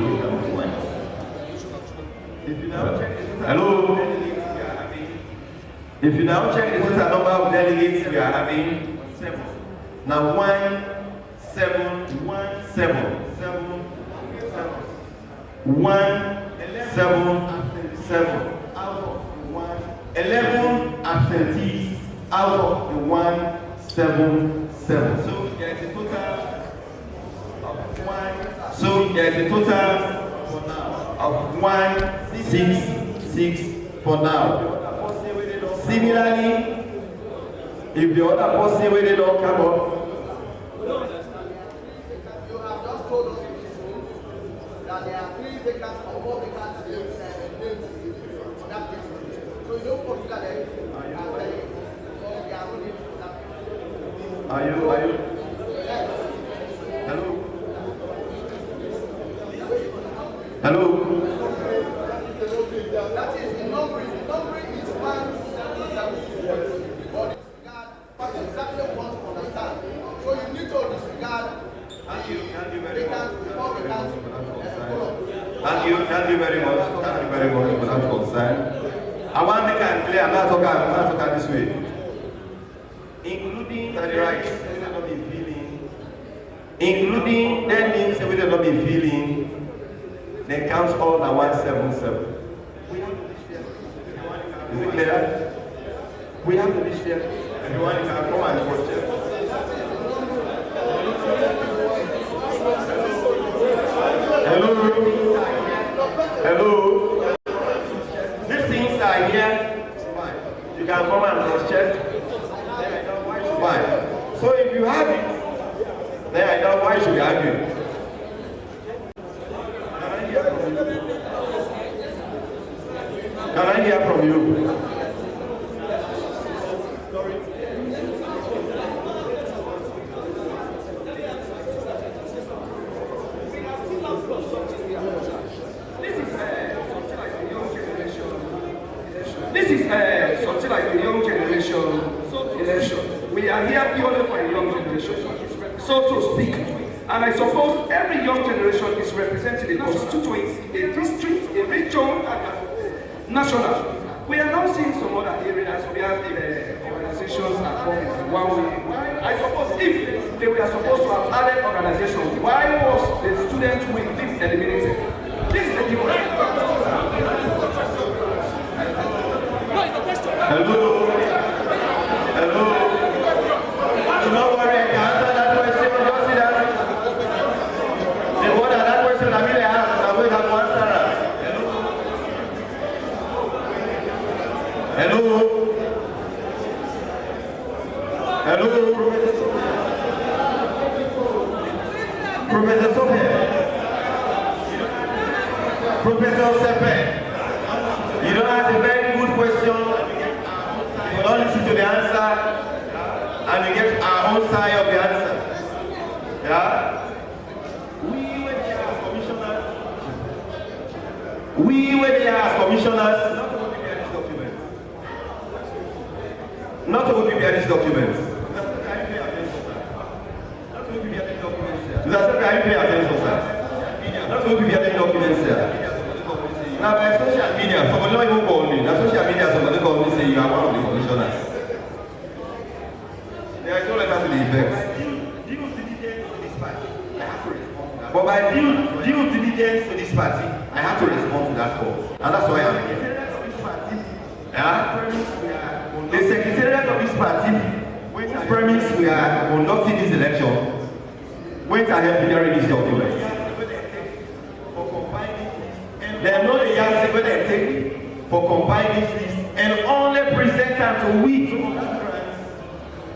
If you now check this, hello. If you now check this is a number of delegates we are having 7. Now 1, 7, 1, 7, 7, 1, 7, 7. Out of 1, 11 absentees out of the 1, 7, 7. So there is a total of 1. So there is a total for now of 1, 6, 6 for now. Similarly, if the other person where they don't come up, you have just told us that there are 3 vacants or 4 vacants names on that list. So you don't consider them Are you? Hello? Hello? That is the numbering. The numbering is 1, 7, 7. But exactly what to understand. So you need to disregard. Thank you very much. Thank you very much. Thank you very much for that concern. I want to make it clear, I'm not talking this way. Including the rights we will not be feeling, including that means we will not be feeling, then counts all the 177. Is it clear? We have to be fair. Everyone can come and watch it. Hello? Hello? These things are here. You can come and cross-check. Why? So if you have it, then I know why should we argue? Can I hear from you? This is something like a young generation election. We are here purely for a young generation, so to speak. And I suppose every young generation is represented in a constituency, a district, a region, and national. We are now seeing some other areas where the organizations are coming one way. I suppose if they were supposed to have added organization, why was the student wing eliminated? This is the difference. Hello? Hello? Do not worry, I can answer that question. Just see that. The word that question I really have, I'm going to have one answer. Hello? Hello? Professor Sophie. Professor Sepe. You don't ask a very good question. You don't listen to the answer. Yeah? We were there as commissioners. We were there as commissioners. Not to prepare this document. Not to prepare this document. Not to prepare this document, sir. Now, by social media, somebody not even call me. Now, social media, somebody call me say you are one of the commissioners. There is no letter to the effect. Due diligence to this party, I have to respond to that. But by due diligence to this party, I have to respond to that call. And that's why I'm here. The secretariat of this party, which premise we are conducting this election, went ahead preparing this document. They know the yardstick where they take for compiling this list and only present them to we.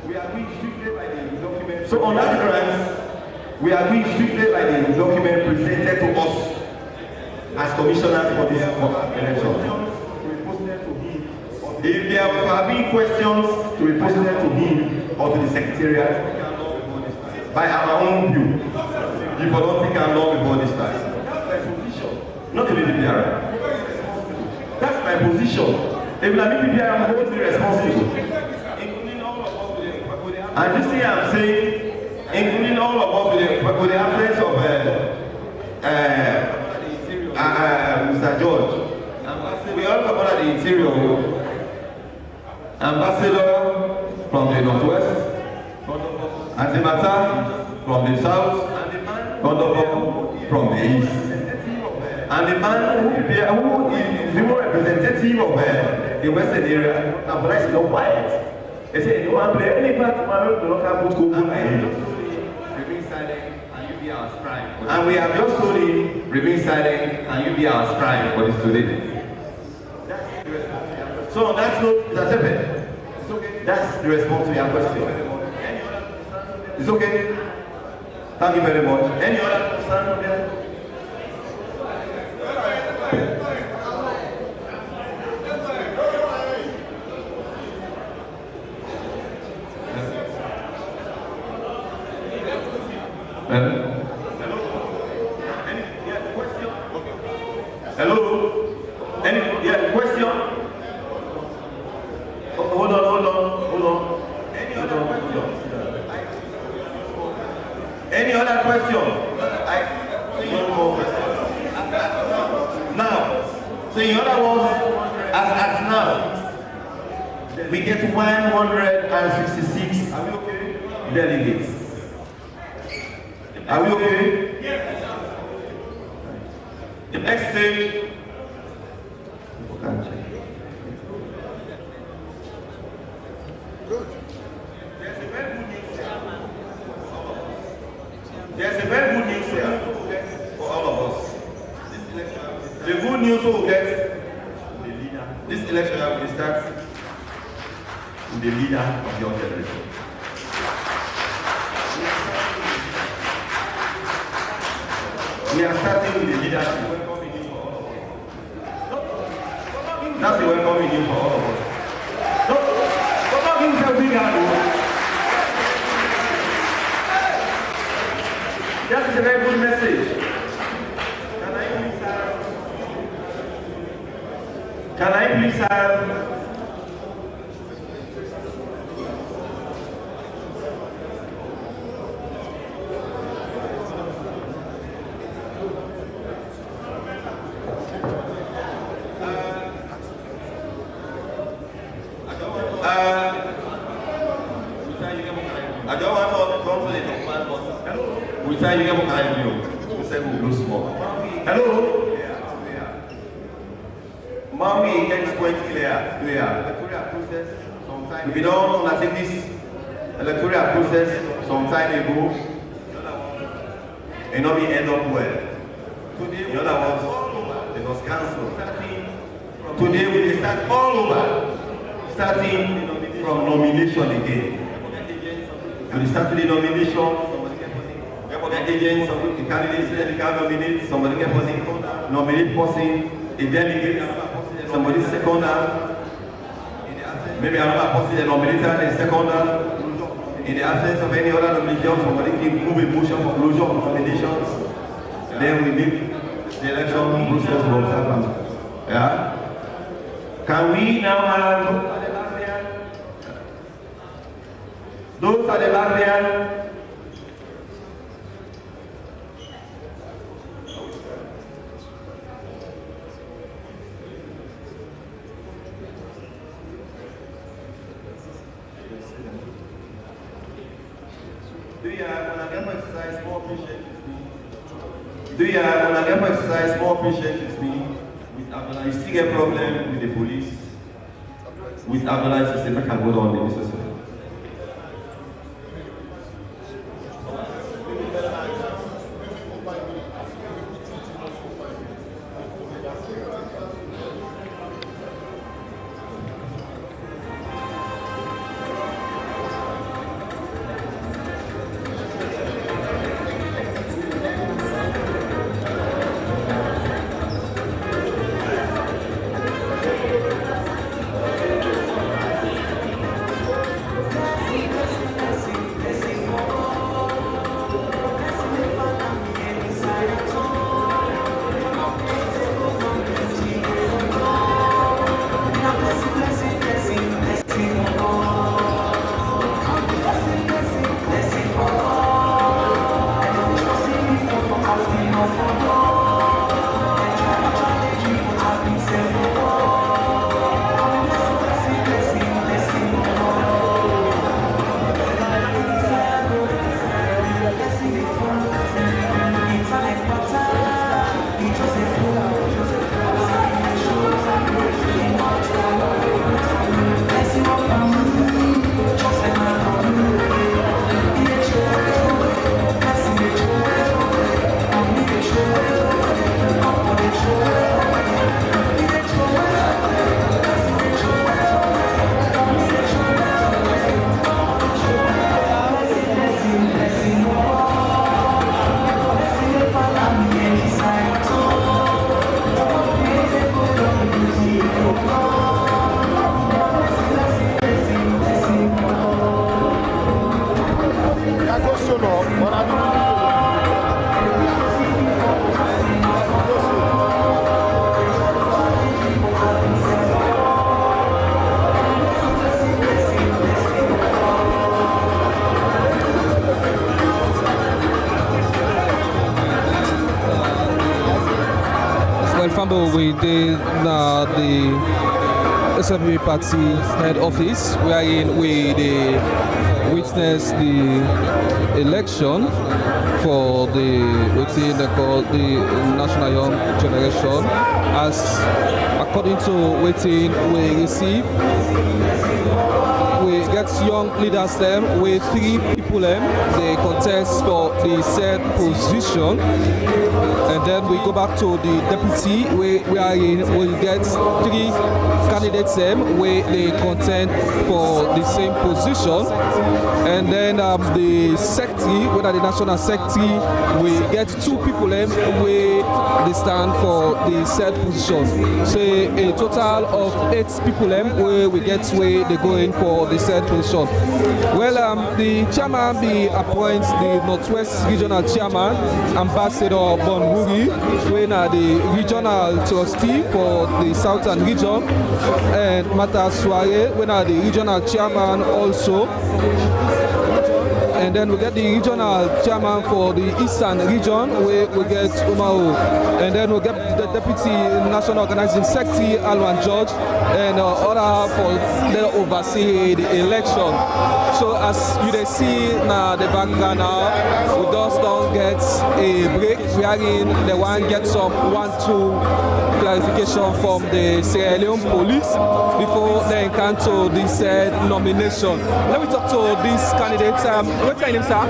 We are going strictly by the document. So on that grounds, we are going strictly by the document presented to us as commissioners for this election. If there have been questions to be posted to him or to the secretariat, by our own view, the Balloting can law before this time. That's my position, not to be the PPR. That's my position. If I'm the PPR, I'm going to be responsible. And this thing I'm saying, including all of us with the absence of Mr. George, we all come out of the interior. Ambassador from the northwest, Antimata from the south, Condobo from the east. And the man who is the representative of the western area, and but I said, no, quiet. They said, you want to play any part tomorrow, do not have put Google remain silent and you be our scribe. And we have just told him, remain silent and you be our scribe for this today. So on that note, that's it. That's the response to your question. It's okay? Thank you very much. Any other concern on there? Hello? Any question? Hold on. Any other question? Any other question? Now, so in other words, as now, we get 166 delegates. Are we okay? Yes. The next stage. Good. There's a very good news here. There's a very good news here for all of us. The good news we will get, this election will start with the leader of your generation. We are starting with the leadership. That's the welcoming you for all of us. Don't give yourself big hand. That is a very good message. Can I please have hello? Mommy, get this point clear. Electoral process, sometime. If you don't undertake this electoral process some time ago, it not be end up well. In other words, it was cancelled. Today we start all over, starting from nomination again. We start the nomination. The agents, the candidates, the nominate, somebody get person, nominate person, a delegate, somebody seconder, maybe another person, the nominator, the seconder, In the absence of any other nomination, somebody can move a motion for closure of nominations. Then we make the election process for observance. Yeah? Can we now have those at the back there? Do you exercise more patience with me? With Abdullah, you still get problem with the police. With Abdullah, you say, I can go down the necessary. We did the Slbc Party head office, wherein we witnessed the election for what they call the National Young Generation. As according to what we receive, we get young leaders them with 3 people them. They contest for the said position. And then we go back to the deputy, we get 3 candidates them where they contend for the same position. And then the secretary, whether the national secretary, we get 2 people them where they stand for the said position. So a total of 8 people them where we get where they go in for the said position. Well, the chairman be appoints the Northwest Regional Chairman, Ambassador Bon when the regional trustee for the Southern region, and Mata Soare, when the regional chairman also. And then we get the regional chairman for the Eastern region, where we get Umao. And then we get the deputy national organizing secretary, Alwan George, and other for they oversee the election. So as you can see now the background now, we just don't get a break. We are in the one get some 1-2 clarification from the Sierra Leone police before they encounter this nomination. Let me talk to this candidate. What's your name, sir?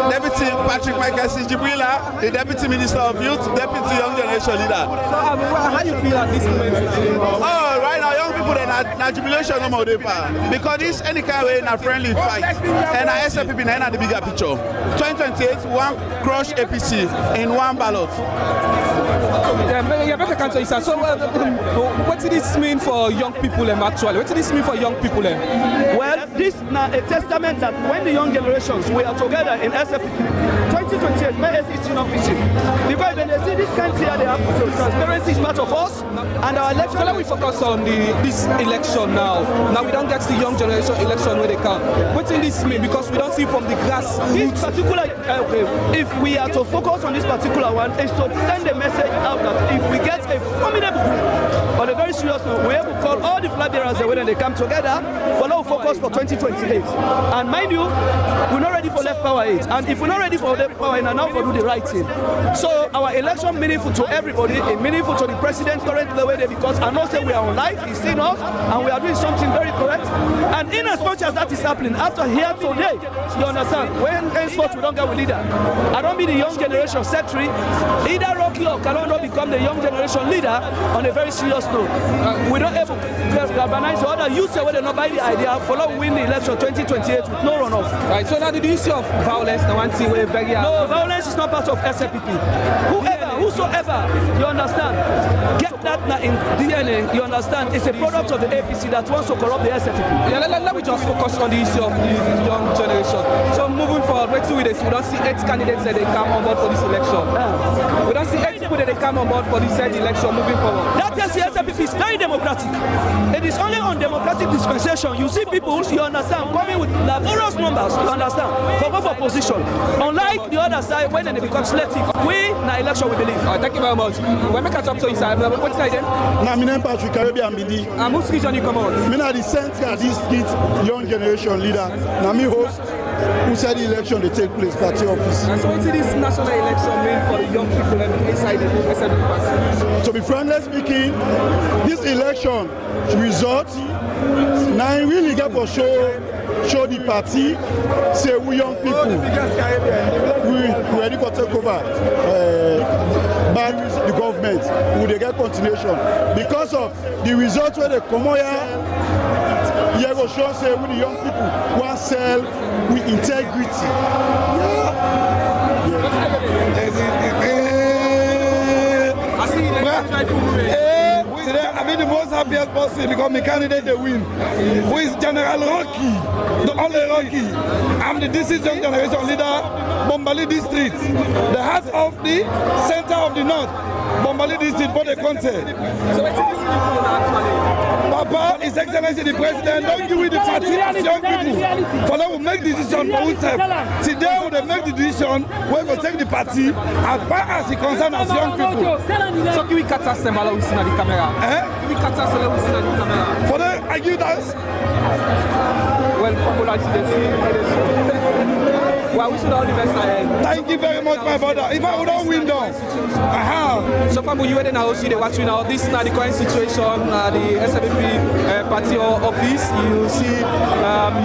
Deputy Patrick Michael Jibrila, the Deputy Minister of Youth, Deputy Young Generation Leader. So, how do you feel at this moment? Oh, right now, young people, they're not jubilation no more, because this any kind of way in a friendly fight. And I SLPP in the bigger picture. 2028, one crush APC in one ballot. So, what does this mean for young people actually? What does this mean for young people? Well, this now a testament that when the young generations we are together in SFP 2028, may history not visit. Because when they see this country, they have so transparency is part of us and our election. So let me focus on this election now. Now we don't get the young generation election where they come. What in this mean? Because we don't see from the grass. This particular, if we are to focus on this particular one, is to send a message out that if we get a formidable group on a very serious note, we have to call all the flag bearers when they come together, but now focus for 2028. And mind you, we're not ready for left power 8. And if we're not ready for left power 8, now for do the right thing. So our election meaningful to everybody, and meaningful to the president currently the way they, because I know say we are on live, he's seen us, and we are doing something very correct. And in as much as that is happening, after here today, you understand, when henceforth we don't get a leader, I don't be the young generation secretary, either Rocky or Kalondo become the young generation leader on a very serious note. We don't ever galvanize the other youth where they not buy the idea, follow win the election 2028 with no runoff. Right, so now the issue of violence, the one thing we're very no, violence is not part of SFPP. Whosoever, you understand, get that in DNA, you understand, it's a product of the APC that wants to corrupt the SFPP. Yeah, let me just focus on the issue of the young generation. So moving forward, we don't see 8 candidates that they come on board for this election. We don't see 8 people that they come on board for this election moving forward. That tells the SFPP is very democratic. It is only on democratic dispensation. You see people, you understand, coming with laborious numbers, you understand, for position. Unlike the other side, when they become selective, we, in the election, we believe. Thank you very much. When we catch up to inside, what's side then? My name Patrick Caribbean Bidi. And which region you come out? Me na the center district young generation leader. Na me host who said the election they take place party office. And so what's this national election mean for the young people and inside the SFP party? To be frankly speaking, this election result now really get for show the party, say we young people, we ready for takeover, back the government, will they get continuation because of the results where they come here go show say we the young people want sell with integrity. Today, I'm the most happiest person because my candidate they win. Who is General Rocky, the only Rocky. I'm the district young generation leader, Bombali district, the heart of the center of the north, Bombali district for the country. So what is this people actually? Papa, His Excellency the President, don't give with the party as young people. For them will make decision for themselves. Today we will make the decision where we take the party as far as it concerns as young people. So can we cut us some while we see the camera? Can we cut us while we see the camera? For them, I give that. Well, popularity well, we should all the best ahead. Thank you very much, my brother. If I would not win though, so far, you were now see the watching now. This is now the current situation. The SFP party office. You see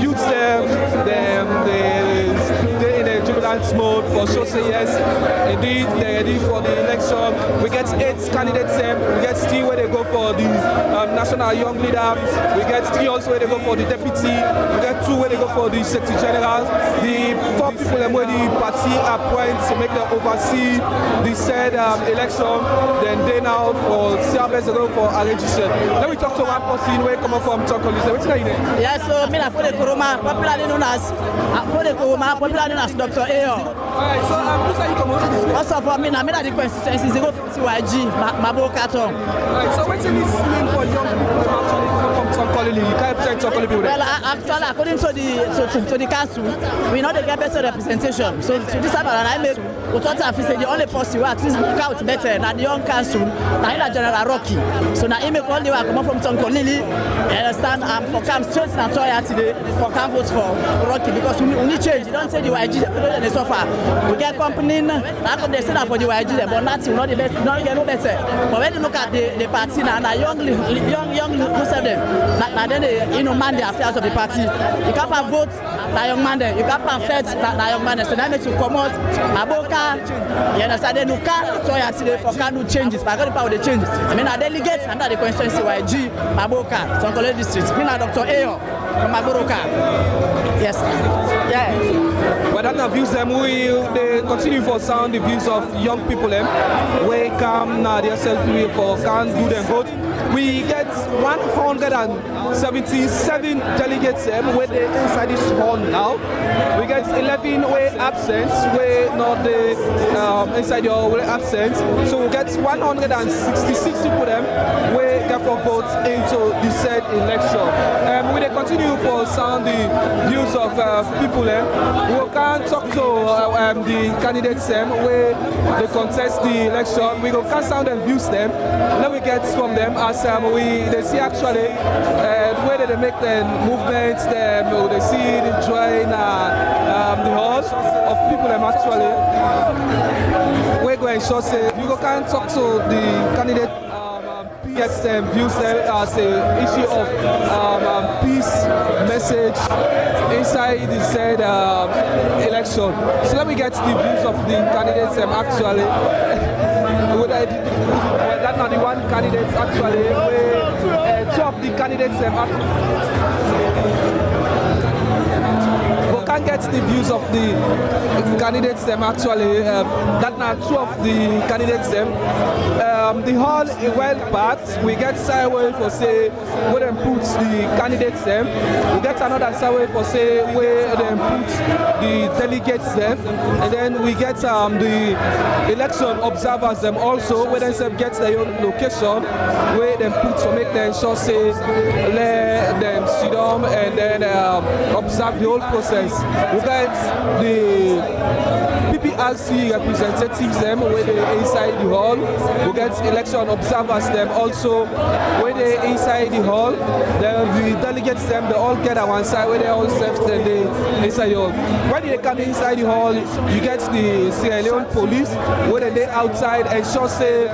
youths there, they in a jubilant mode for sure. Say yes, indeed they're ready for the election. We get 8 candidates. We get 3 where they go for the national young leader. We get 3 also where they go for the deputy. We get 2 where they go for the secretary general. The 4 people where the party appoint to make them oversee the said election. Then they now for Slbc Tv for arrangement. Let me talk to one person where come from Tokoli. What's your name? Yes, so me na for the Kuruma, popularly known as Dr. Ayo. Alright, so who's are you come on? Also for me na the constituency is go CYG, Mabokato. Alright, so what's this mean for young people to actually come from Tokoli? You can't present Tokoli people. Well, actually, according to the council, we know they get better representation. So to this time around, I make we thought I say the only person who actually look out better than the young council, now General Rocky. So now he make all the way come from Tonkolili. I understand for come straight to Natoya today for come vote for Rocky because we need change. You don't say the YG they so far. We get company now they say that for the YG but nothing not the best, not get no better. But when you look at the party now, young most of them, now then they man the affairs of the party. You can't vote na young man there. You can't fight na young man there. So that makes you come out Aboka. You understand? Then you can't today for can do changes. But I got the power to changes. I mean, I delegate under the constituency YG Aboka, Tongole district. Me na Dr. Ayo from Aboroka. Yes. Yeah. Well, that na views them they continue for sound the views of young people them we come now themselves for can do them vote. We get 177 delegates where they inside this hall now. We get 11 way absent, where not the inside your way absent. So we get 166 people them where get for votes into the said election. We they continue for sound the views of people them. We can talk to the candidates them where they contest the election. We can sound and views them. Then we get from them as they see actually where they make the movements, they see the join the hall of people them actually. We're going to show say you can talk to the candidate. Gets them views them as a issue of peace message inside the said election. So let me get the views of the candidates actually. That's not the one candidate actually. Two of the candidates can get the views of the candidates actually. That now two of the candidates the hall is well packed. We get sideway for say where them put the candidates we get another sideway for say where them put the delegates and then we get the election observers also where them get their own location where them put to make them sure say let them sit down and then observe the whole process. We get the PPRC representatives where they inside the hall. We get election observers also where they inside the hall. Then the delegates they all get at one side where they all set then they inside the hall. When they come inside the hall, you get the Sierra Leone police where they outside and sure say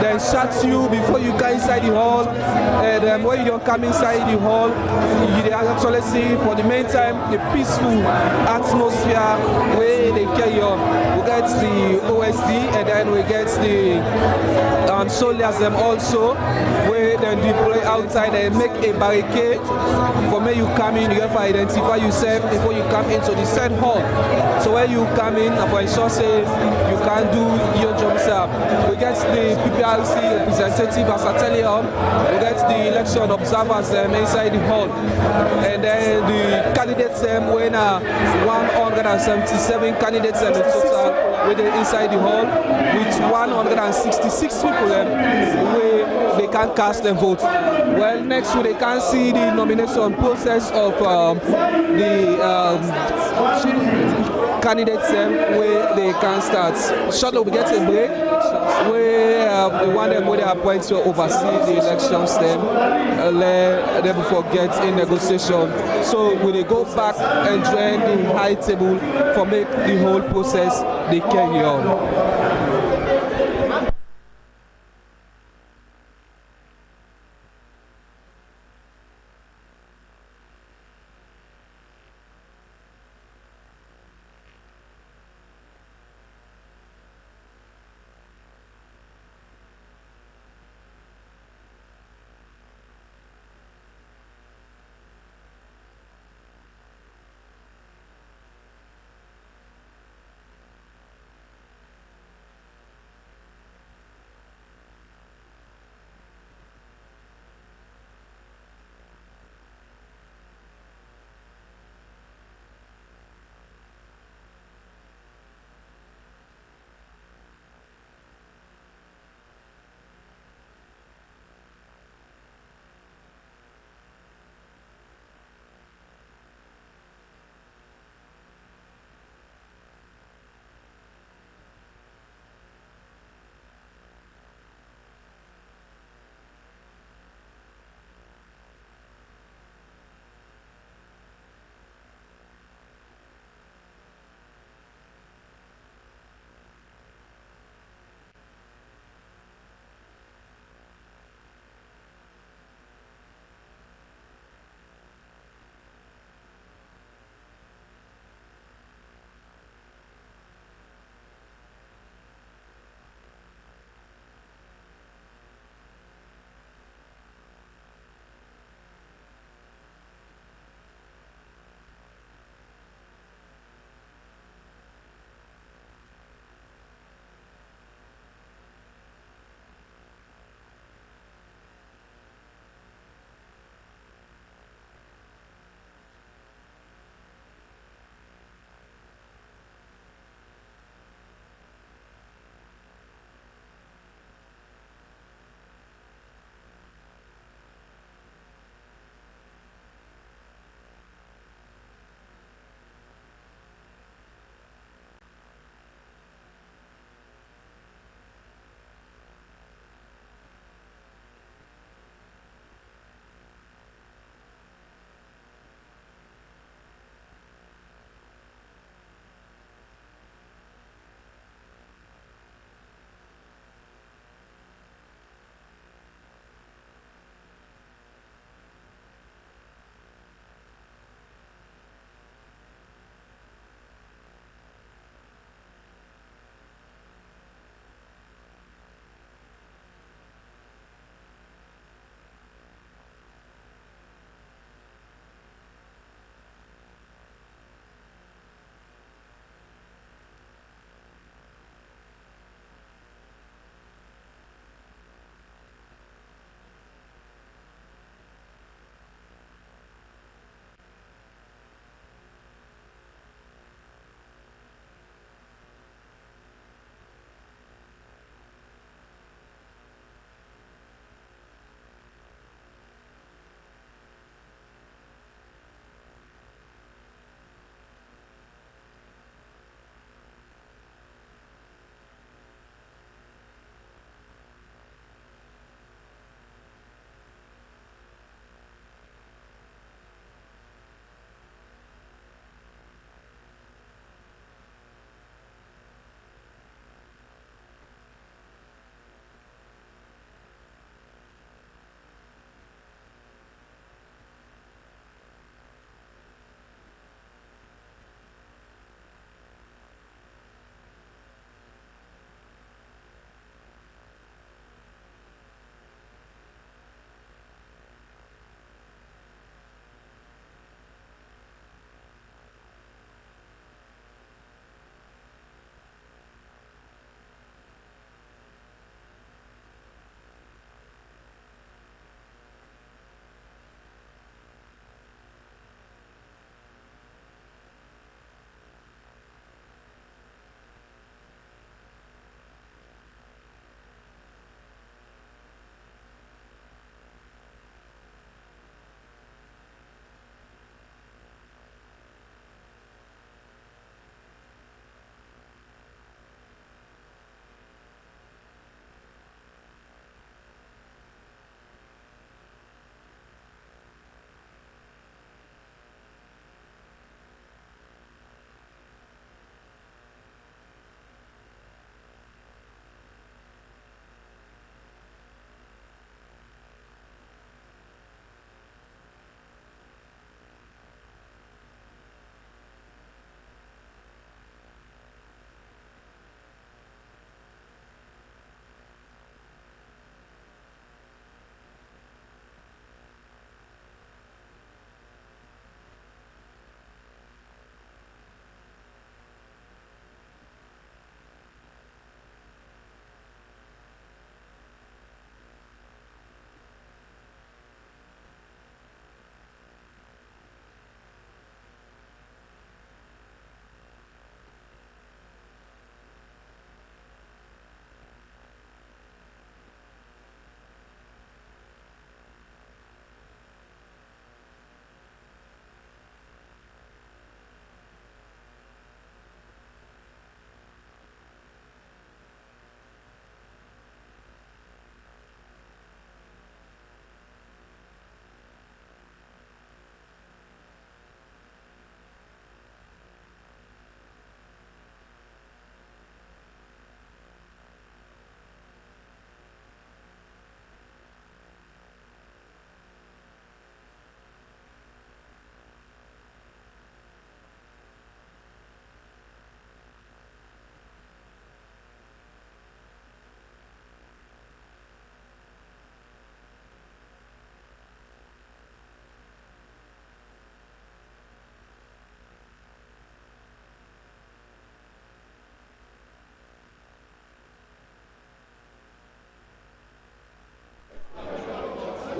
then shut you before you go inside the hall. And when you don't come inside the hall, you actually see for the meantime the peaceful atmosphere where they carry on. We get the OSD and then we get the soldiers them also where they deploy outside and make a barricade for when you come in you have to identify yourself before you come into the said hall. So when you come in for sure say you can do your job yourself. We get the PPRC representative as I tell you we get the election observers inside the hall and then the candidates when 177 candidates in total with inside the hall with 166 people where they can cast and vote. Well, next week they can see the nomination process of the candidates where they can start. Shortly we get a break where the one where they appoint to oversee the elections let them forget in negotiation. So when they go back and join the high table for make the whole process they carry on.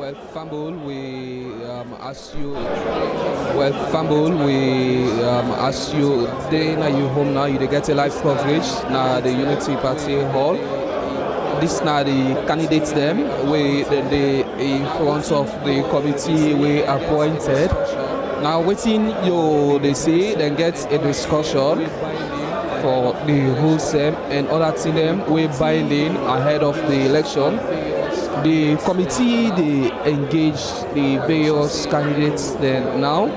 Well, fumble, we ask you. Well, fumble, we ask you. Then are you home now? You get a live coverage now the Unity Party Hall. This now the candidates them we they in front of the committee we appointed. Now waiting you they say then get a discussion for the rules and other thing them we binding ahead of the election. The committee they engage the various candidates then now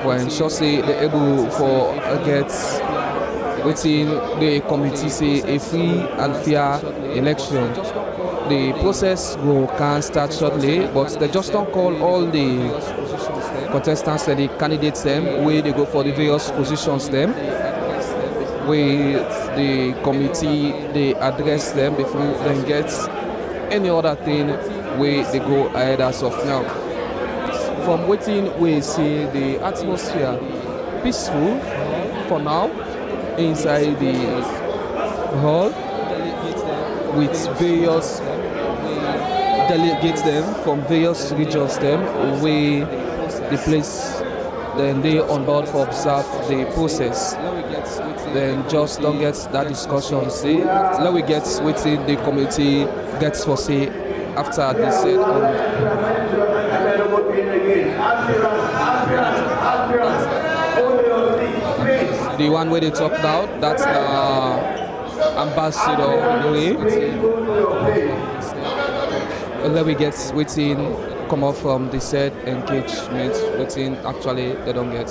when so say they able for get within the committee say a free and fair election. The process can start shortly, but they just don't call all the contestants and the candidates them where they go for the various positions them. Where the committee they address them before they get any other thing where they go ahead as of now. From waiting we see the atmosphere peaceful for now inside the hall with various delegates them from various regions them where the place then they on board for observe the process. Then just don't get that discussion say let we get within the committee gets for say after they said the one where they talk about that's ambassador let we get within come up from the said engagement within actually they don't get.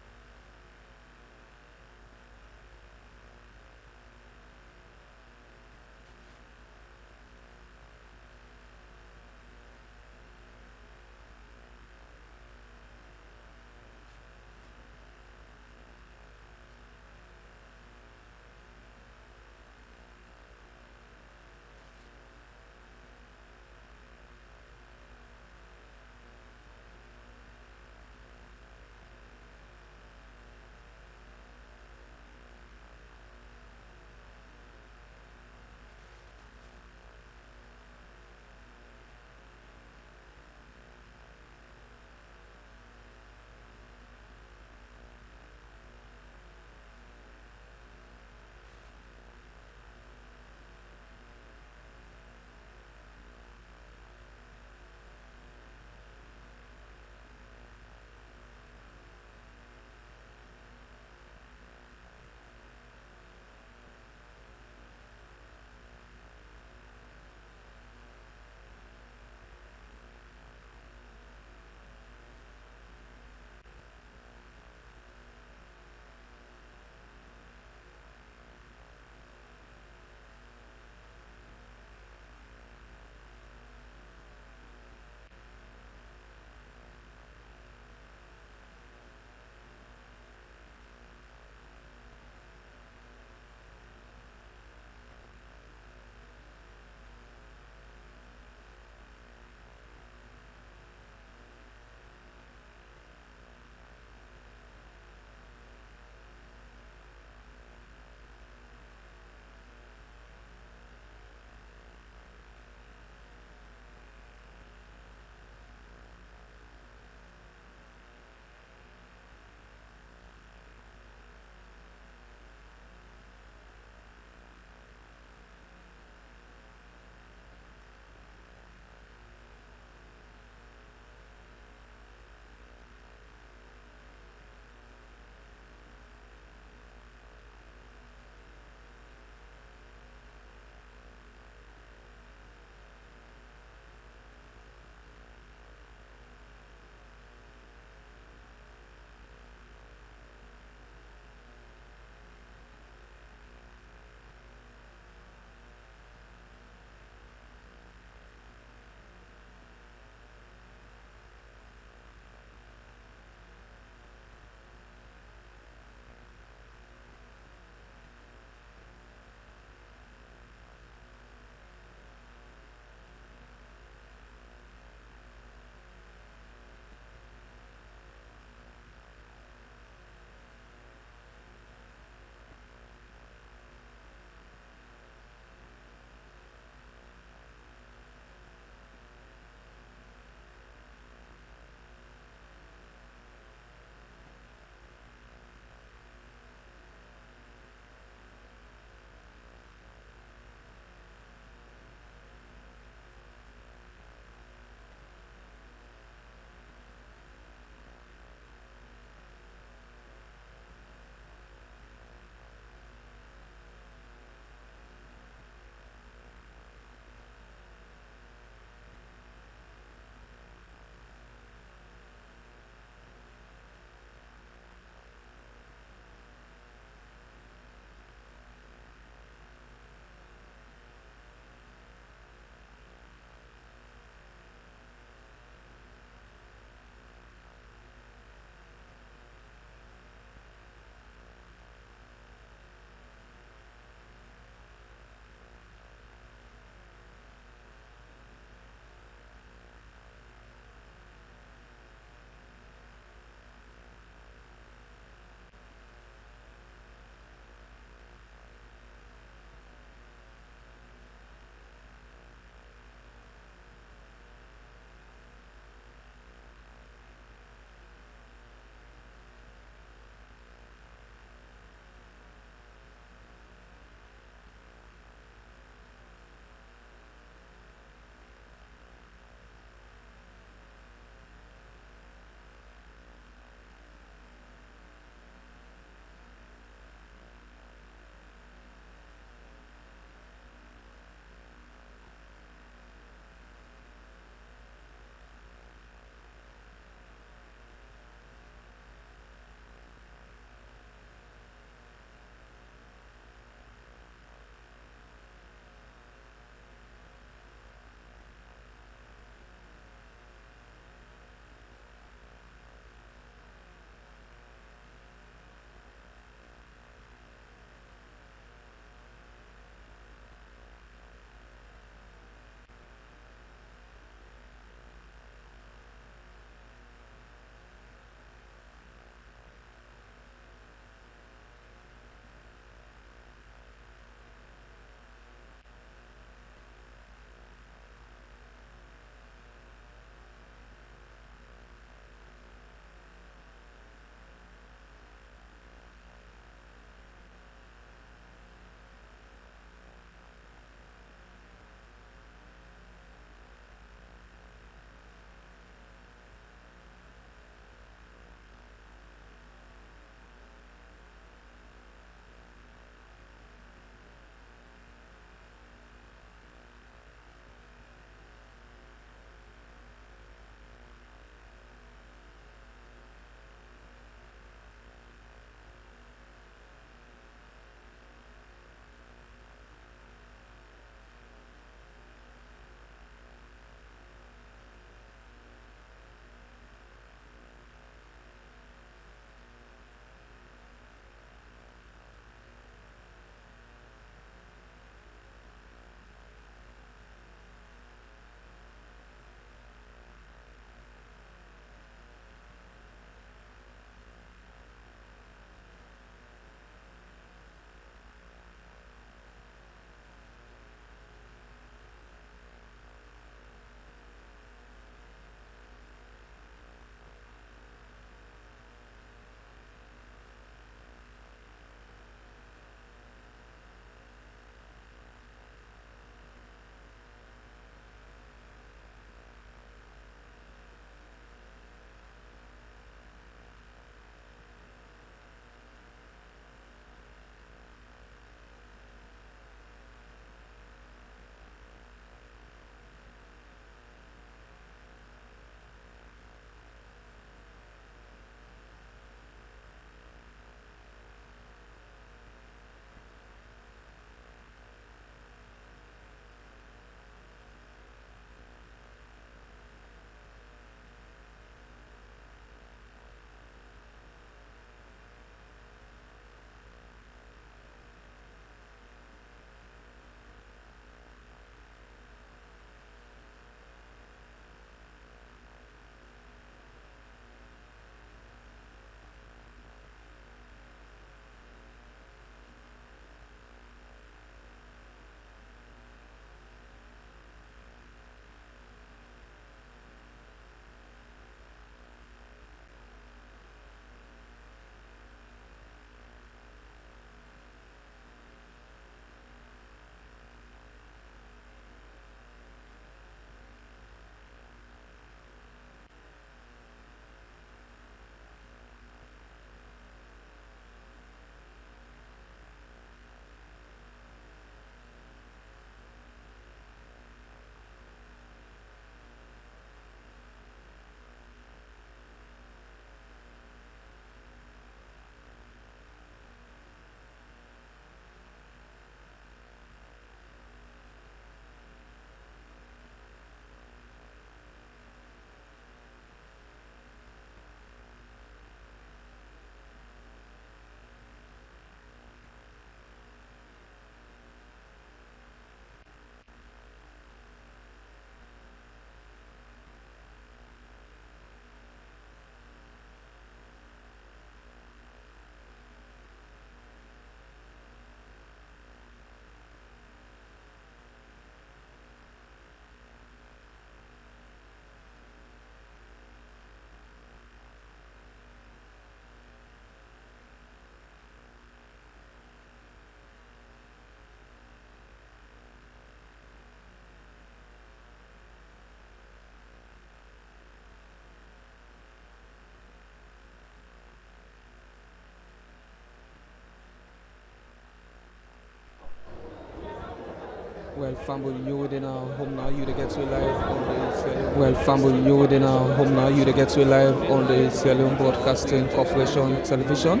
Well, family, you within our home now, you to get to live on the Well, family, you within our home now, you to get to live on the Sierra Leone Broadcasting Corporation television.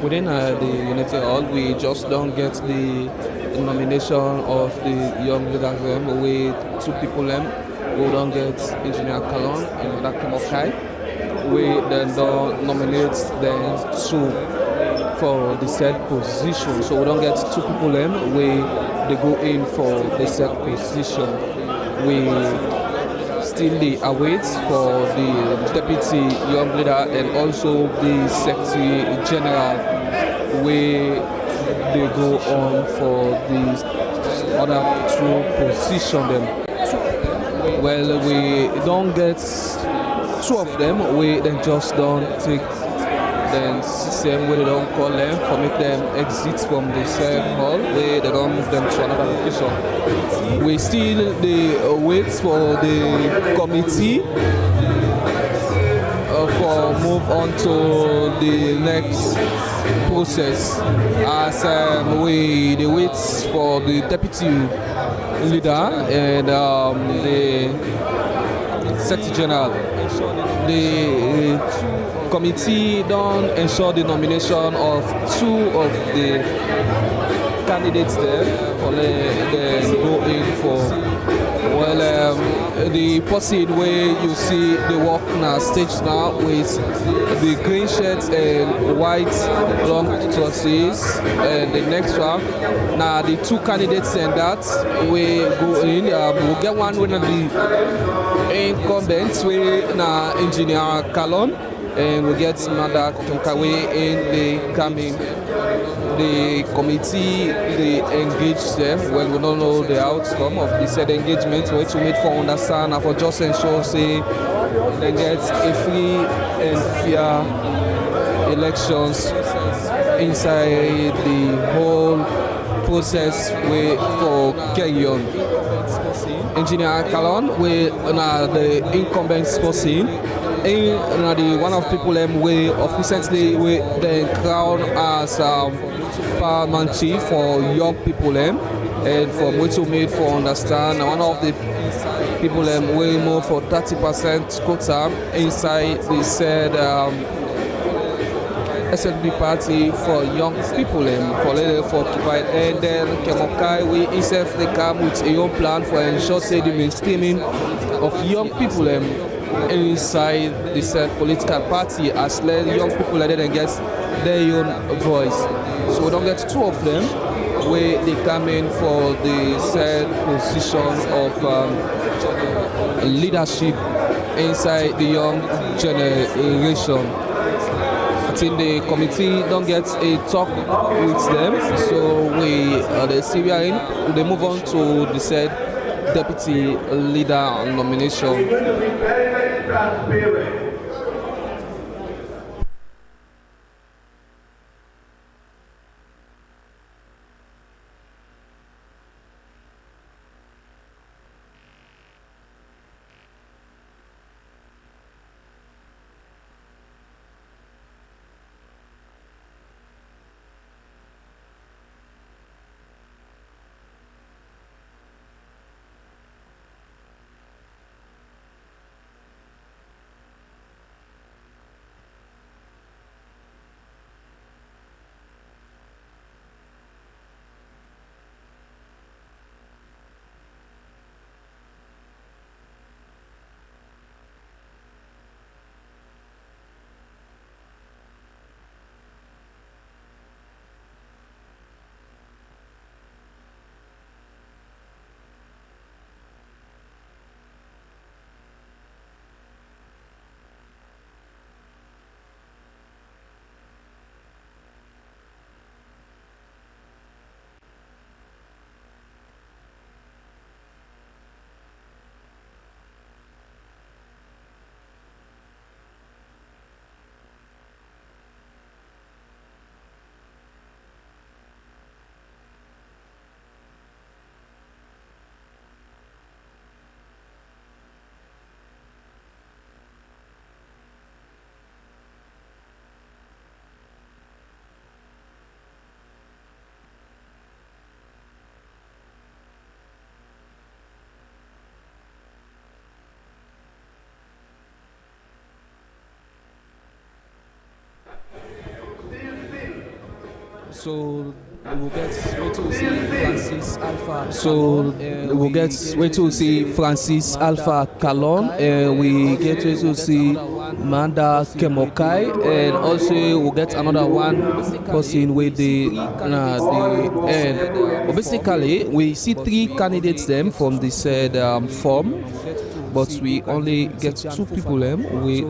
Within the Unity Hall, we just don't get the nomination of the young leaders with two people we don't get Engineer Kalon and Kemokai. We then don't nominate them two for the said position. So we don't get two people they go in for the said position. We still await for the deputy young leader and also the secretary general where they go on for the other two positions. Well, we don't get two of them, we then just don't take the system where they don't call them for make them exit from the same hall where they don't move them to another location. We still wait for the committee for move on to the next process as we wait for the deputy leader and the secretary general. The committee don't ensure the nomination of two of the candidates there for them go in for. Well, the person where you see the work now stage now with the green shirts and white long trousers, and the next one now the two candidates and that we go in. We'll get one with the incumbents with now Engineer Kalon, and we get Mada Kinkawe in the coming. The committee they engage them when we don't know the outcome of the said engagement. We to meet for understand and for just ensure say they get a free and fair elections inside the whole process for carry on. Engineer Kalon with the incumbent person. The one of people way of recently we then crowned as Parliament Chief for young people and from which we made for understand one of the people way more for 30% quota inside the said SLB party for young people for occupied, and then Kemokai we himself they come with a young plan for ensure say the mainstreaming of young people inside the said political party as let young people like that and get their own voice. So we don't get two of them where they come in for the said position of leadership inside the young generation. I think the committee don't get a talk with them, so they see we are in. They move on to the said deputy leader nomination. Very transparent. So we'll get wait to see Francis Alpha. So we'll get wait to see Francis Alpha Kalon. We get to see Manda Kemokai, and also we'll get another one person with the end. But basically, we see 3 candidates them from the said form. But we only get 2 people we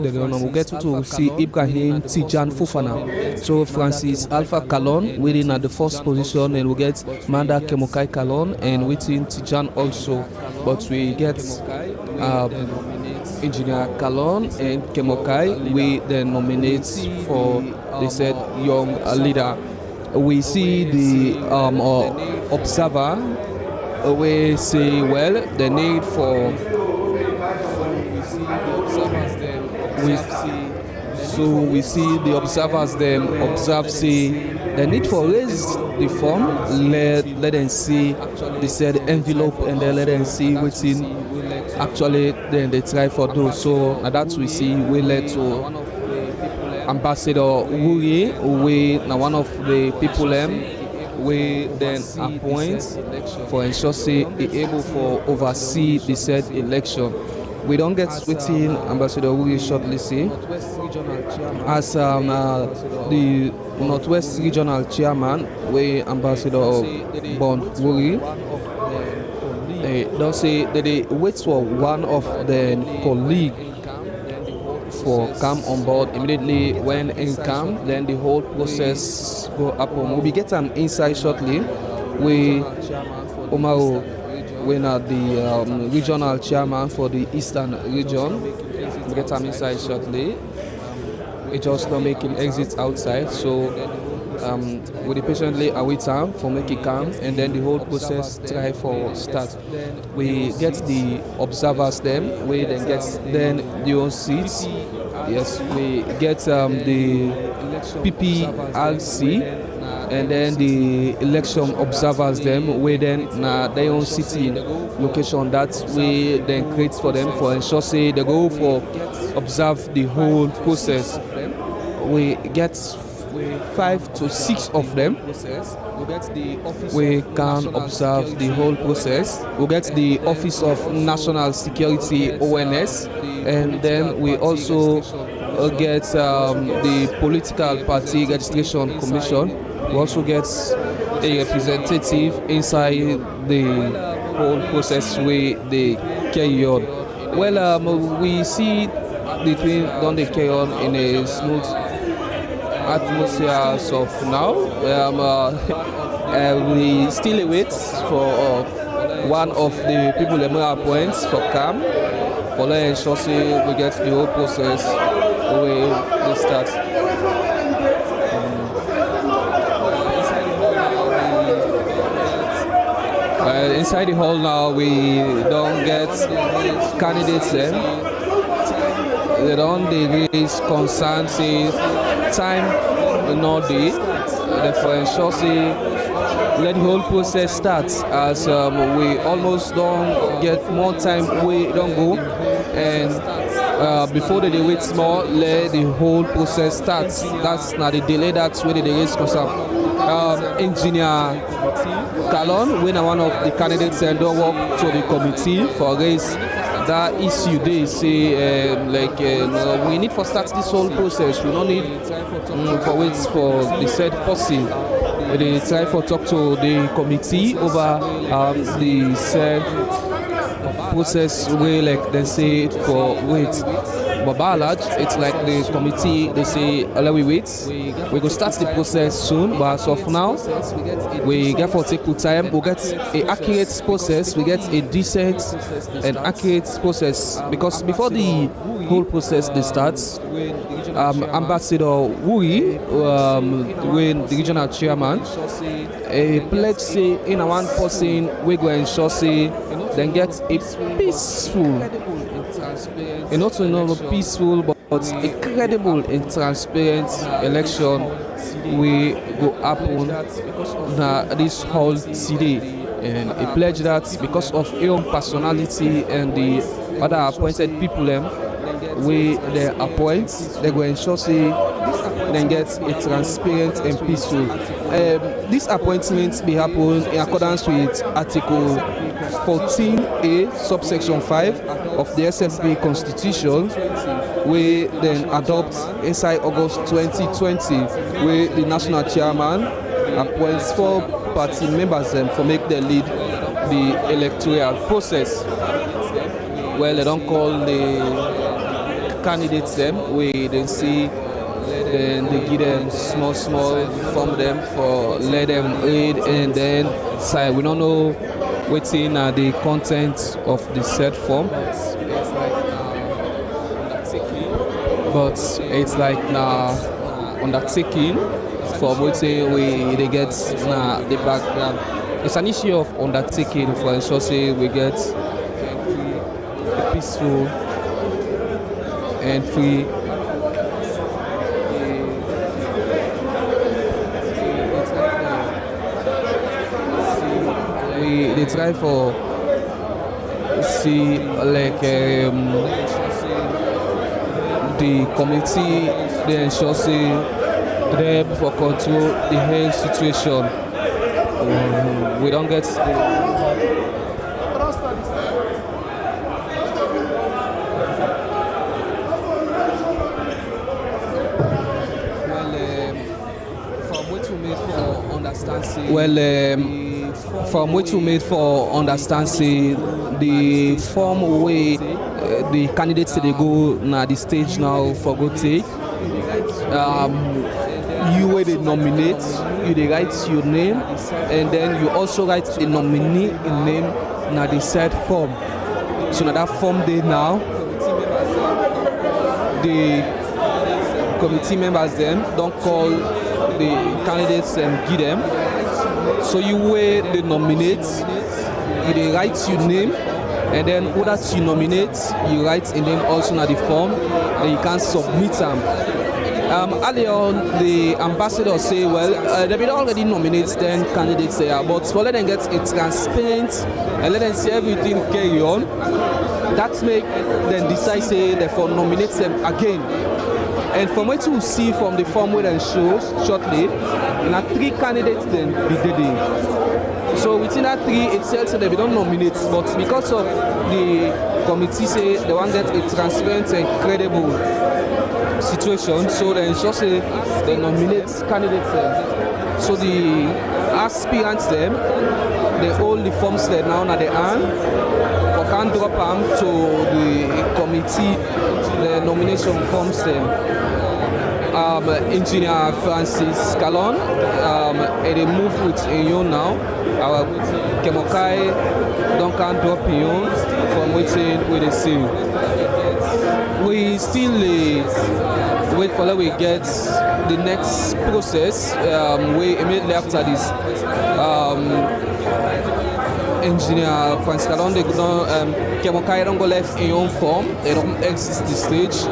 get to see Ibrahim Tijan Fofana. So Francis Alpha Kalon waiting at the first position, and we get Manda Kemokai Kalon and waiting Tijan also. But we get Engineer Kalon and Kemokai. We then nominate for the said young leader. We see the observer. We say well the need for. We see the observers them observe see the need for raise the form, let them see the said envelope, and then let them see what's in actually then they try for those. So that we see we led to Ambassador Wuri, we now one of the people we then appoint for ensure say be able for oversee the said election. We don't get within Ambassador Wuri shortly say as the Northwest Regional Chairman, we Ambassador Bond Wuri. Don't say that they wait for one of the colleague for come on board immediately when in come, then the whole process go up. We'll be getting an insight shortly. We Omaru. When the regional chairman for the Eastern region, we get him inside shortly. We just not making exits outside, so we patiently await time for making come, and then the whole process try for start. We get the observers them, we then get then the own seats. Yes, we get the PPRC. And then the election observers them, we then their own city location that we then create for them for ensure say they go for observe the whole process. We get 5 to 6 of them. We can observe the whole process. We get the Office of National Security ONS, and then we also get the Political Party Registration Commission. We also get a representative inside the whole process where they carry on. Well, we see the thing don't they carry on in a smooth atmosphere as of now. We still wait for one of the people that may appoint for CAM for letting ensure we get the whole process where they start. Inside the hall now, we don't get candidates there. They don't raise concerns, say time no day. Therefore, ensure let the whole process start as we almost don't get more time. We don't go, and before they wait small, let the whole process start. That's not the delay. That's where they raise concern. Engineer Kalon, when one of the candidates and don't work to the committee for raise that issue, they say we need to start this whole process. We don't need for wait for the said person. They try for talk to the committee over the said process where like they say for wait. But by and large, it's like the committee, they say, let we wait. We go start the process soon, but as of now, we get for take good time. We get an accurate process, we get a decent and accurate process. Because before the whole process they starts, Ambassador Wuri, when the regional chairman, a pledge say in a one person, we go ensure say, then get a peaceful. And not only peaceful but a credible and transparent election will go happen this whole city. And a pledge that because of your own personality and the other appointed people we they appoint, they go ensure say then get a transparent and peaceful This appointment be happen in accordance with Article 14A, subsection 5 of the SFB Constitution, we then adopt inside August 2020, where the national chairman appoints 4 party members for make them lead the electoral process. Well, they don't call the candidates them, we then see, then they give them small from them for let them read and then sign. We don't know what's in the content of the said form, but it's like undertaking for what they get the background. It's an issue of undertaking for ensure say we get a peaceful and free they try for see like the committee they ensure say they for control the health situation. We don't get from what you made for understand say the form way the candidates they go now the stage now for go take you where they nominate you they write your name and then you also write a nominee in name now the said form. So now that form they now the committee members then don't call the candidates and give them. So you where they nominate, you they write your name, and then who that you nominate, you write in them also na the form, then you can submit them. Earlier on, the ambassador say, well, they will already nominate 10 candidates there, but for let them get it transparent and let them see everything carry on, that make them decide say therefore nominate them again. And from what you see from the form where they show shortly, now 3 candidates then be dead. So within that 3 itself, so they don't nominate, but because of the committee say they want that a transparent and credible situation, so they ensure say they nominate candidates then. So the aspirants them, they hold the forms there now at the hand, or can drop them to the committee, the nomination forms them. Engineer Francis Calon, and they move with Enyon now. Our Kemokai don't can drop Enyon from waiting with the seal. We still wait for we get the next process. We immediately after this. Engineer Francis Calon, they don't Kemokai don't go left Enyon form. They don't exit the stage.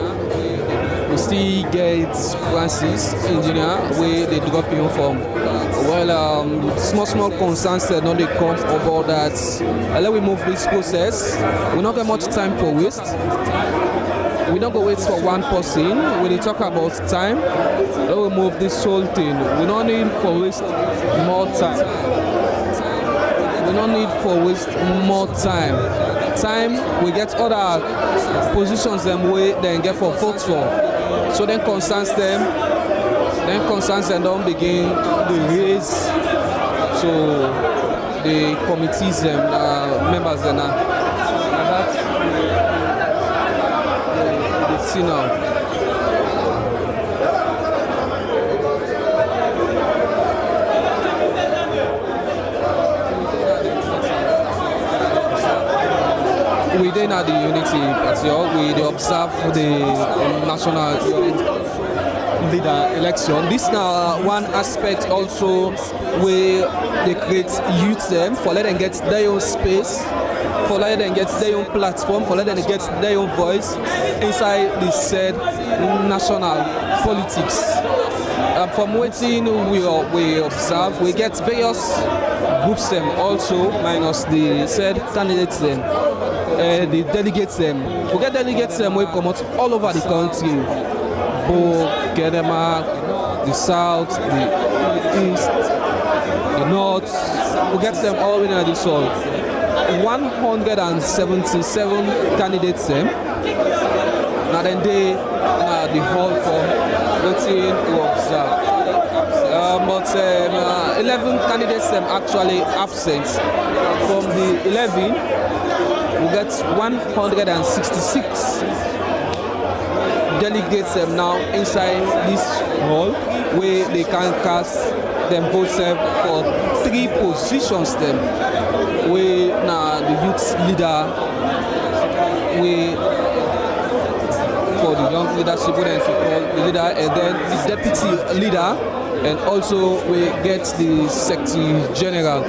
We still get Francis, engineer, where they drop in from. Well, small concerns that don't they come about that. Let we move this process. We don't get much time for waste. We don't go wait for one person. When they talk about time, let we move this whole thing. We don't need for waste more time. We don't need for waste more time. We get other positions them way then get for votes for. So then concerns them don't begin the raise to the committees and members and that's the see now. We then at the unity party, we observe the national leader election. This now one aspect also where they create youth them for let them get their own space, for let them get their own platform, for let them get their own voice inside the said national politics. From waiting we observe, we get various groups them also minus the said candidates them. The delegates them. We get delegates them we come out all over the country. Kenema, the south, the east, the north. We get them all in this hall. 177 candidates them. Now then they the hall for voting was but 11 candidates them actually absent. From the 11, we get 166 delegates them now inside this hall where they can cast them votes for 3 positions them. We now the youth leader, we for the young leadership, we then call the leader, and then the deputy leader, and also we get the secretary general.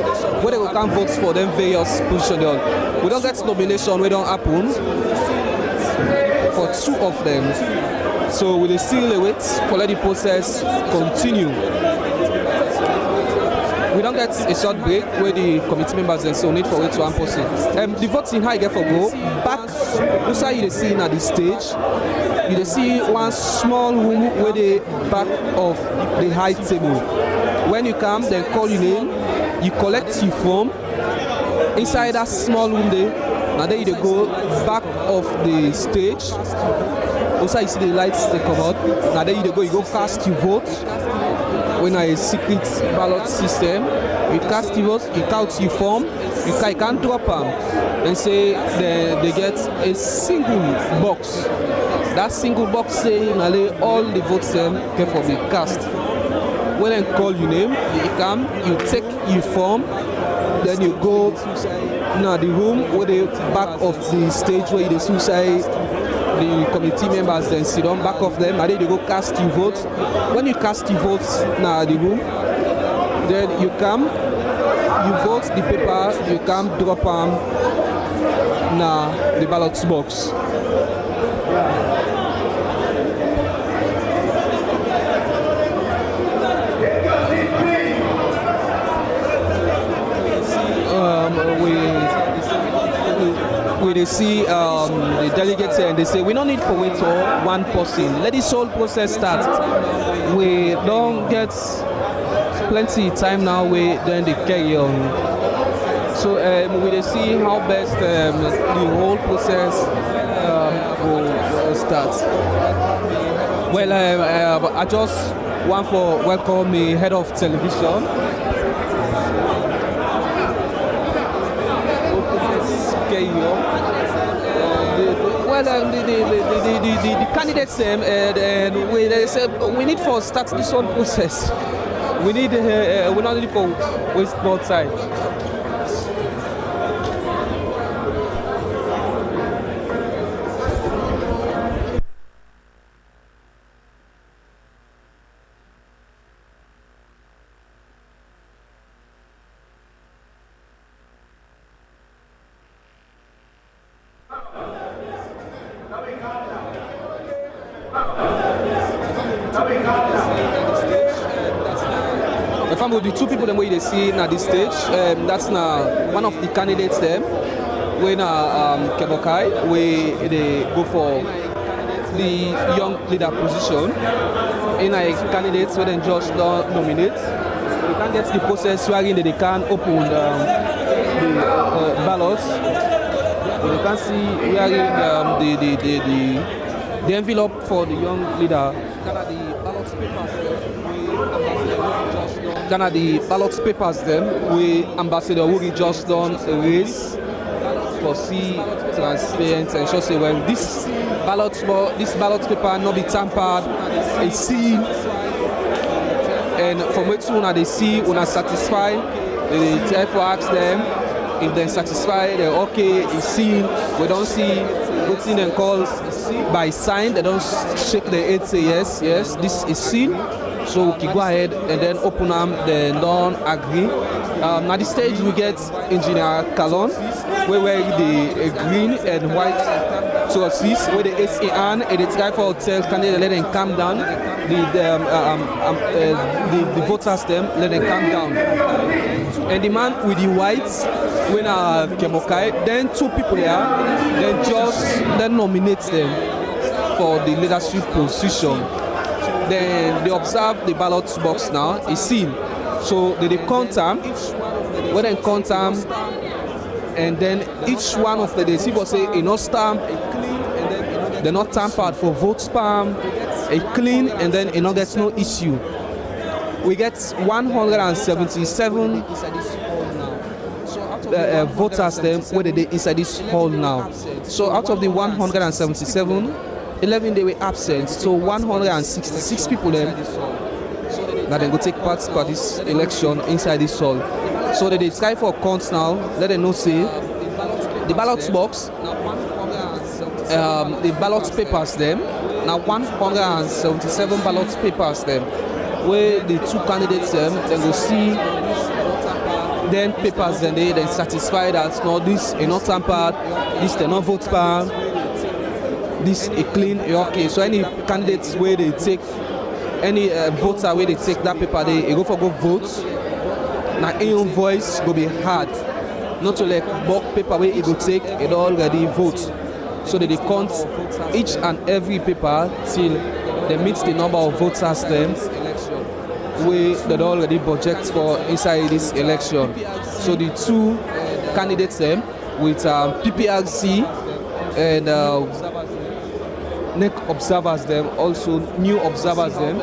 Where they can vote for them various positions. We don't get nomination, we don't happen for 2 of them. So we still wait for let the process continue. We don't get a short break where the committee members then so need for it to one person. The voting how you get for go back. Also you see at the stage. You see one small room where the back of the high table. When you come, then call your name. You collect your form inside that small room there. Now then you go back of the stage. Also you see the lights they come out. Now then you go cast your vote. When a secret ballot system, you cast your vote, you count your form, you can't drop them. Then say they get a single box. That single box say all the votes can be cast. When they call your name, you come, you take your form, then you go now the room where the back of the stage where you suicide. The committee members then sit on back of them and then they go cast your votes. When you cast your votes now the room, then you come, you vote the paper, you come drop them now the ballot box. We they see the delegates and they say we don't need to wait for one person. Let this whole process start. We don't get plenty time now. We then they carry on. So we they see how best the whole process will start. Well, I just want to welcome the head of television. Well, the candidates and they said we need to start this whole process. We need we don't need to waste more time. The 2 people them way they see at this stage, that's now one of the candidates them. When Kebokai, where they go for the young leader position. In a candidates where they just don't nominate, they can't get the process wherein they can open the ballots. They can see wherein the envelope for the young leader. Ghana the ballot papers them we ambassador who just done a race for see transparent and show say well this ballot paper not be tampered, a seal, and from which one they see when satisfy they try to ask them if they're satisfied they're okay, it's seen. We don't see what's in and calls by sign, they don't shake their head say yes this is seen. So we can go ahead and then open them, they don't agree. At this stage we get Engineer Kalon, where we the green and white trusses, where the SAN and the try for hotel can they let them calm down. The voters them let them calm down. And the man with the whites, when Kemokai, then 2 people there, then nominate them for the leadership position. then they observe the ballot box now, it's sealed. So they count them, when they count them, and then each one of the see say a not stamp, they're not tampered for vote spam, a clean, and then it not gets no issue. We get 177 voters them where they inside this hall now. So out of the 177, 11 they were absent. So 166 people then that they go take part for this election inside this hall. So they try for count now. Let them know say the ballot box, the ballot papers them. Now 177 ballot papers them. Where the two candidates them go see then papers then they satisfy that no this is not tampered, this they not vote spam, this is clean, okay. So any candidates where they take any voter where they take that paper they go vote. Now any voice go be hard, not to like bulk paper where it go take it already vote. So they count each and every paper till they meet the number of voters them we that already budget for inside this election. So the two candidates them with PPRC and NEC observers them, also new observers them.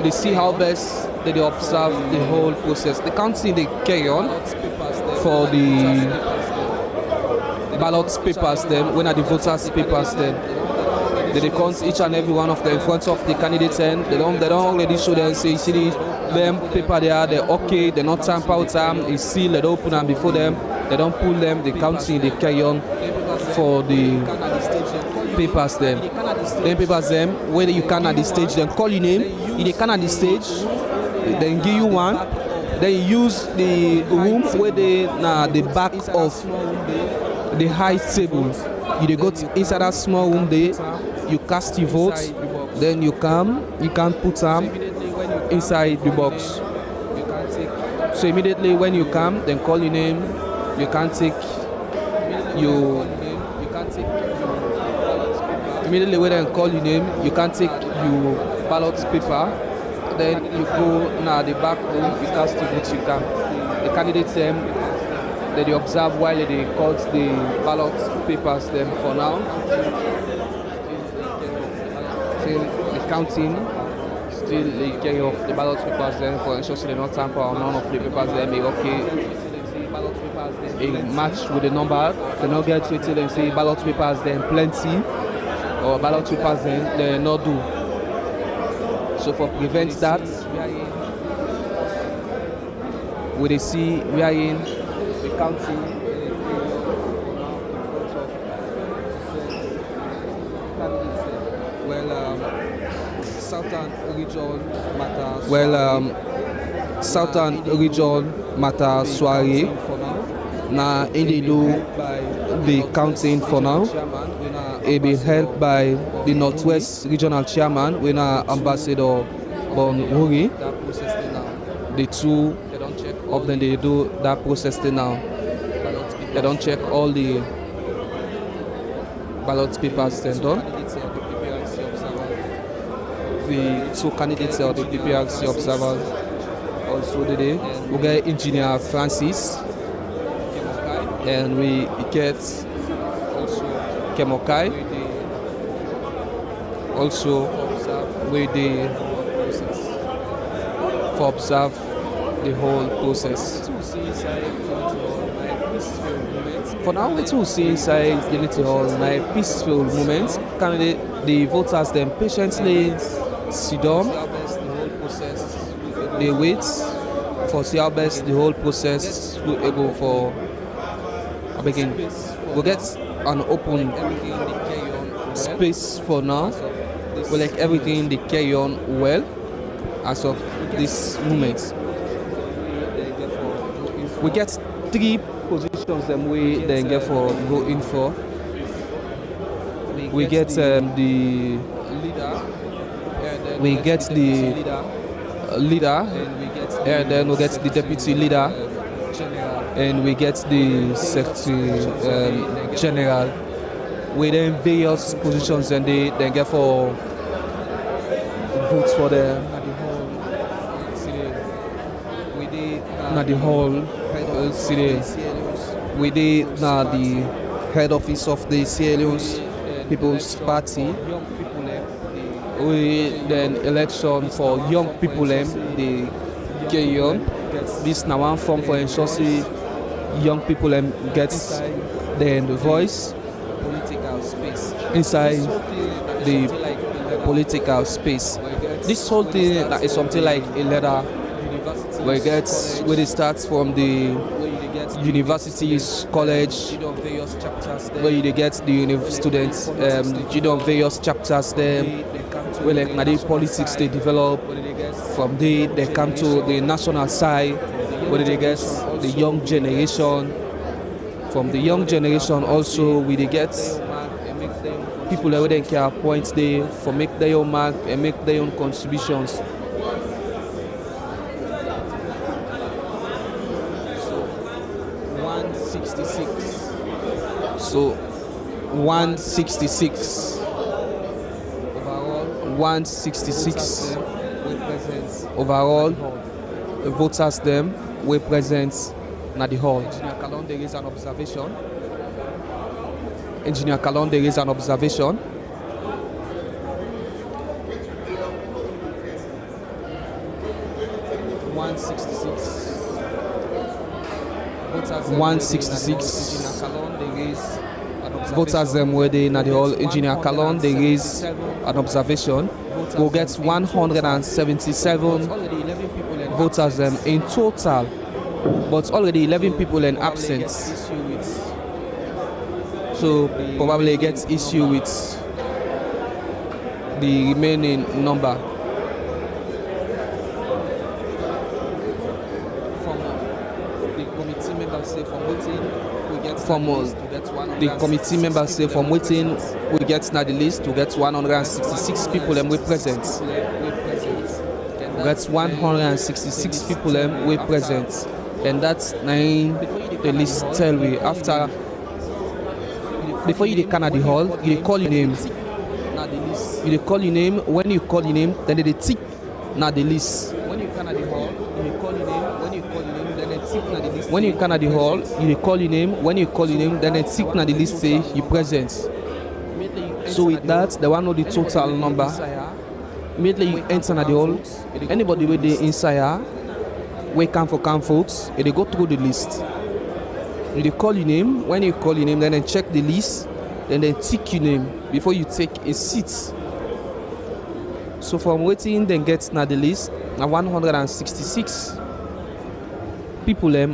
They see how best they observe the whole process. The counting they carry on for the ballot papers them, when are the voters papers them. They count each and every one of them in front of the candidates and they don't already show them say see them paper they are, they're okay, they're not tamper out time, it's sealed, they don't open them before them, they don't pull them, they counting, they carry on for the papers them. Then papers them, whether you can at the stage, then call your name, if they can at the stage, then give you one, then you use the room where they the back of the high table. You go inside that small room there, you cast your vote, then you can put them inside the box. So immediately when you come, then call your name, you can take your immediately when they call your name, you can take your ballot paper, then you go now the back room, you cast your vote, you can. The candidates them they observe while they count the ballot papers them for now. Still the counting, still they carry off the ballot papers then for ensure they not tamper or none of the papers them be okay. They match with the number, they not get to it till they say ballot papers then plenty or ballot papers then they not do. So for prevent that, we they see we are in the county. Southern region matters. Southern region matters soirée. Now, in the counting for now. It be helped by the Northwest Regional Chairman, when Ambassador Bon Wuri. The two of them they do that process now. They don't check all the ballot papers then done. The two candidates or the PPRC observers also today. We get Engineer Francis and we get also Kemokai also with the for observe the whole process. For now, we will see inside the little hall my peaceful moment. Candidate, the voters then patiently sit down. They wait for see how best the whole process will able for a begin. We get an open space for now. We like everything they carry on well as of this moment. We get 3 positions them we then get for go in for. We get the leader. We get the leader, and then we get the deputy leader, and we get the secretary general. within various positions, and they get for votes for the hall city. We did the head office of the Sierra Leone People's Party. We then election for young people the carry on. This now one form for ensure young people gets the voice inside the political space. This whole thing that is something like a letter where it starts from the universities, college, where you get the students, various chapters there, where like the politics they develop. From there they come to the national side, where they get the young generation. From the young generation also, we get people that they can appoint there for make their own mark and make their own contributions. So 166 overall voters them we present at the hall. Engineer Kalon, there is an observation. 166 voters them were in the hall. Engineer Kalon, there is an observation. We'll get 177 voters them in total, but already 11 people in absence. So probably gets issue with the remaining number. From the committee members say from waiting, we get the committee members say from waiting, we get na the list to get 166 people and we present. That's 166 people and we present, and that's 9 the list tell we after. Before you can at the hall, you call your name. You call your name. When you call your name, then they tick na the list. When you can at the hall, you call your name. When you call your name, then they tick na the list. When you can at the hall, you call your name. When you call your name, then they tick na the list say you present. So with that, they want to know the total number. Immediately you enter na the hall. Anybody with the inside, we come votes. They go through the list. You call your name. When you call your name, then they check the list, then they tick your name before you take a seat. So from waiting, then get na the list. Now 166 people they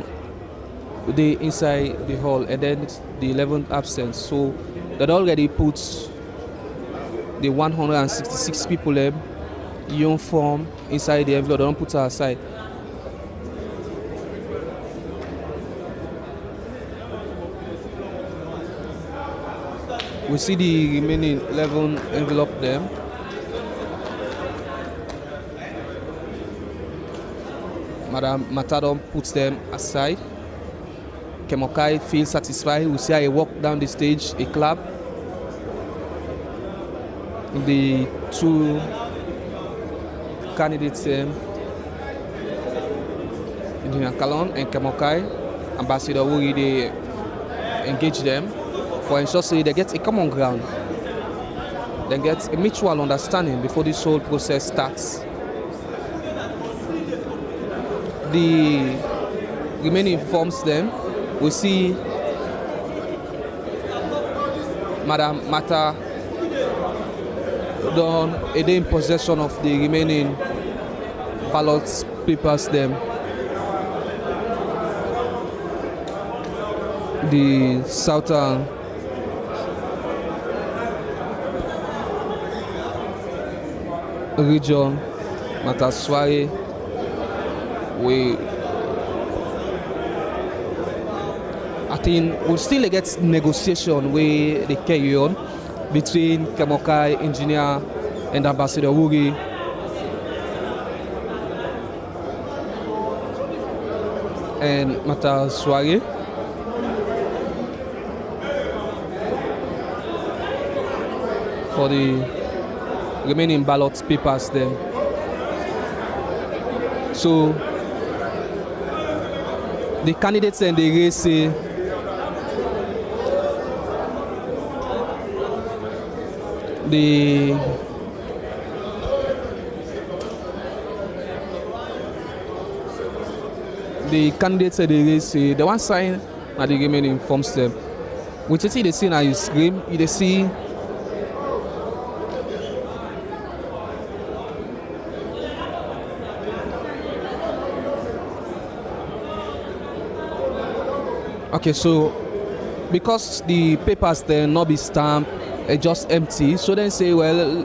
inside the hall, and then the 11th absent. So that already puts the 166 people young form inside the envelope. They don't put it aside. We see the remaining 11 envelope there. Madam Matadom puts them aside. Kemokai feels satisfied. We see her walk down the stage, a clap. The two candidates, Engineer Kalon and Kemokai, Ambassador Wuri, they engage them for ensure they get a common ground, they get a mutual understanding before this whole process starts. The remaining forms them, we see Madam Mata done a day in possession of the remaining ballot papers them. The southern region, Mataswari, I think we'll still get negotiation where they carry on between Kemokai, Engineer, and Ambassador Wuri. And Mataswari. for the remaining ballot papers then. So the candidates and the race say the candidates and the race say the one sign and the remaining informs them. Which you see the scene and you scream, you see okay, so because the papers there not be stamped, just empty, so then say, well,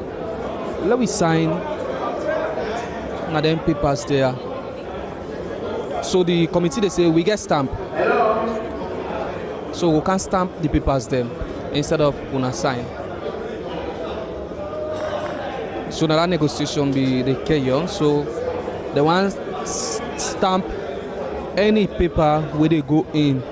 let me sign and then papers there. So the committee they say we get stamp. So we can stamp the papers then instead of una sign. So now that negotiation be the carry on. So the one stamp any paper where they go in.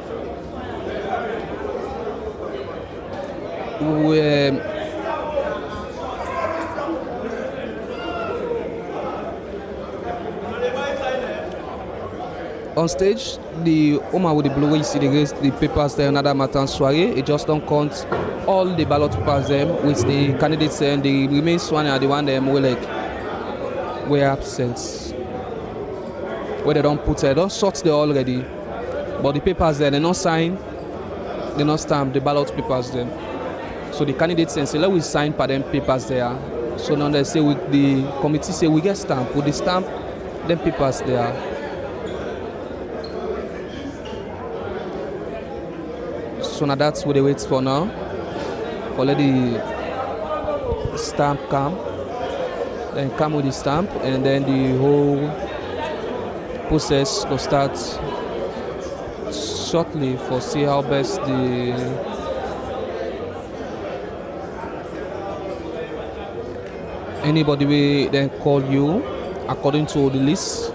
On stage, the woman with the blue, you see the papers there, another matter soirée. It just don't count all the ballot papers them with the candidates and the remaining one are the one them were like were absent. Where they don't put it, they don't sort there already. But the papers there, they not sign, they not stamp the ballot papers them. So the candidates say, let we sign for them papers there. So now they say the committee say we get stamp. With the stamp, them papers there. So now that's what they wait for now. For let the stamp come. Then come with the stamp and then the whole process will start shortly for see how best the anybody will then call you according to the list.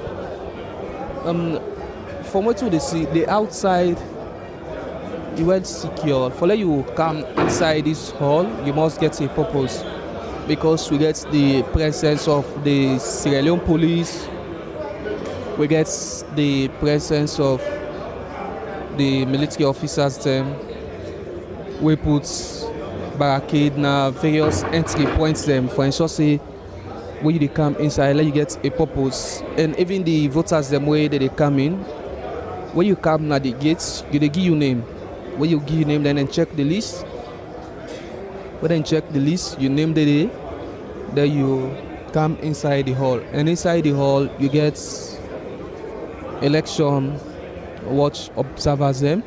From what you see, the outside you well secure. For let you come inside this hall, you must get a purpose because we get the presence of the Sierra Leone police. We get the presence of the military officers. Them we put barricade now various entry points them for ensure say when they come inside let you get a purpose, and even the voters them way that they come in when you come at the gates they give you name. When you give your name then check the list. When then check the list, you name the day, then you come inside the hall, and inside the hall you get election watch observers them.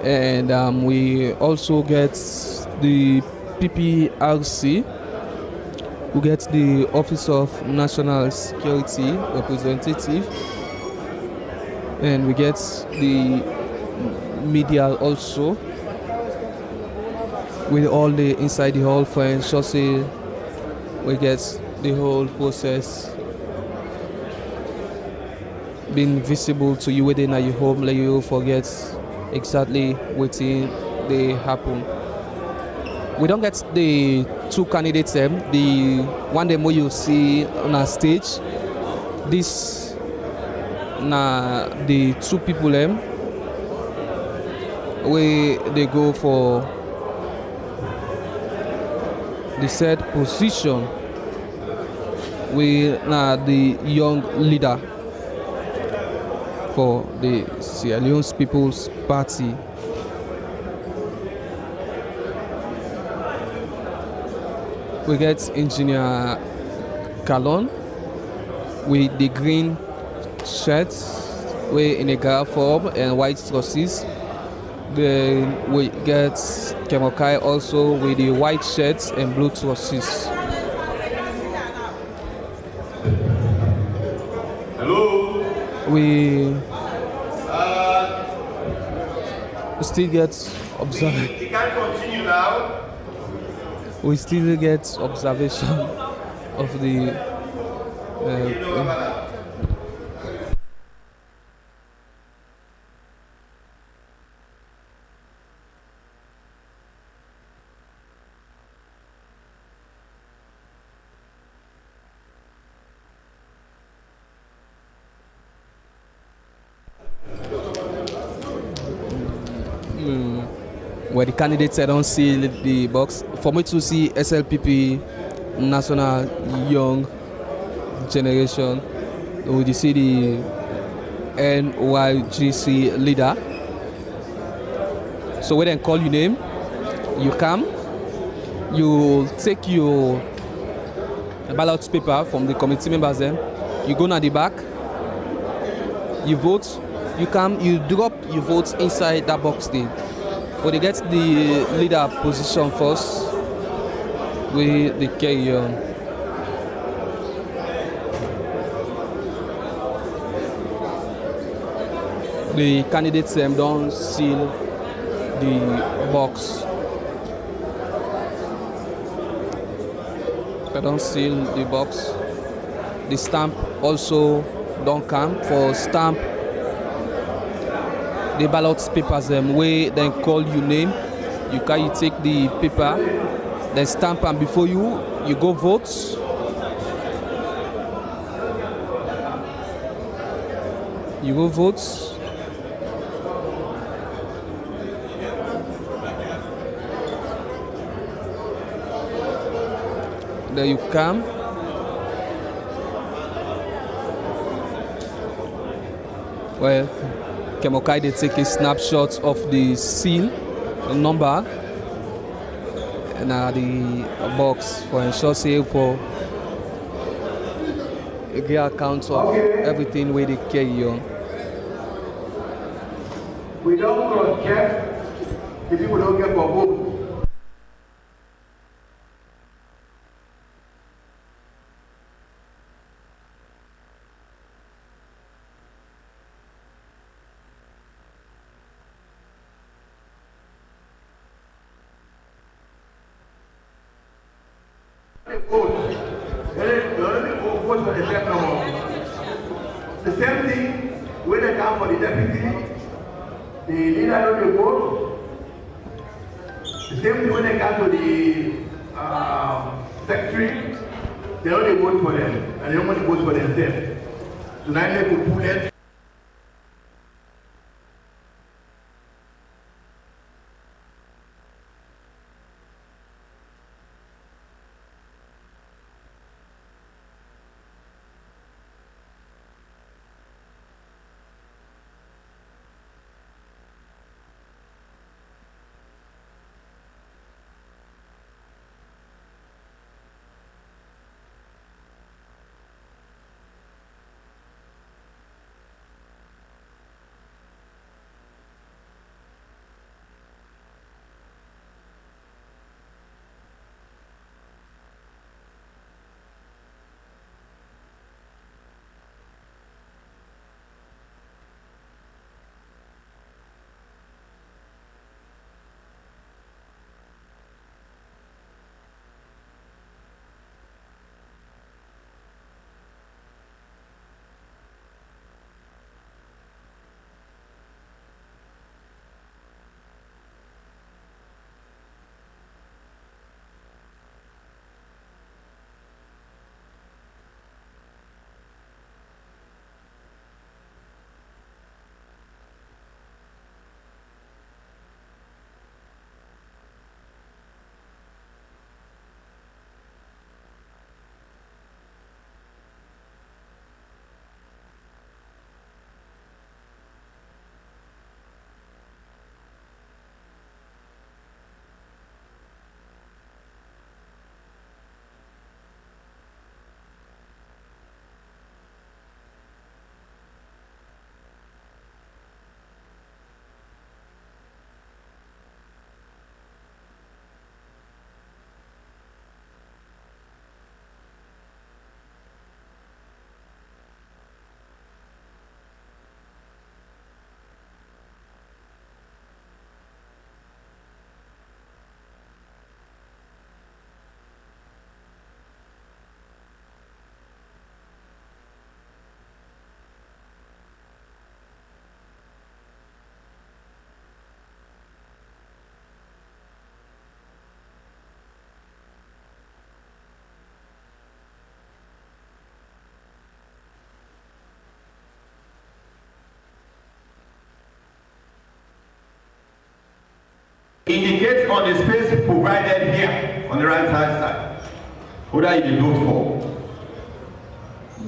And we also get the PPRC, we get the Office of National Security representative, and we get the media also with all the inside the hall for ensure say we get the whole process being visible to you within your home, like you forget exactly what they happen. We don't get the two candidates them, the one demo you see on our stage. This now the two people them where they go for the third position. We now the young leader for the Sierra Leone People's Party. We get Engineer Calon with the green shirts, we in a graph form and white trousers. Then we get Kemokai also with the white shirts and blue trousers. Hello. We still get observation. You can't continue now. We still get observation of the where the candidates don't seal the box. For me to see SLPP, National Young Generation, we see the NYGC leader. So when they call your name, you come, you take your ballot paper from the committee members, then you go to the back, you vote, you come, you drop your votes inside that box there. But they get the leader position first, we they carry on. The candidates don't seal the box. They don't seal the box. The stamp also don't come for stamp. The ballot papers where then call your name. You take the paper, then stamp, and before you go vote. You go vote. Then you come. Well, Kemokai, they take a snapshot of the seal, the number, and the box for ensure say for a good account of everything where they carry on. We don't cross-check if people don't get for vote. The same thing when they come for the deputy, the leader don't they vote. The same thing when they come to the secretary, they don't vote for them, and they don't want to vote for themselves. So now they could pull it. indicate on the space provided here on the right hand side whether you vote for.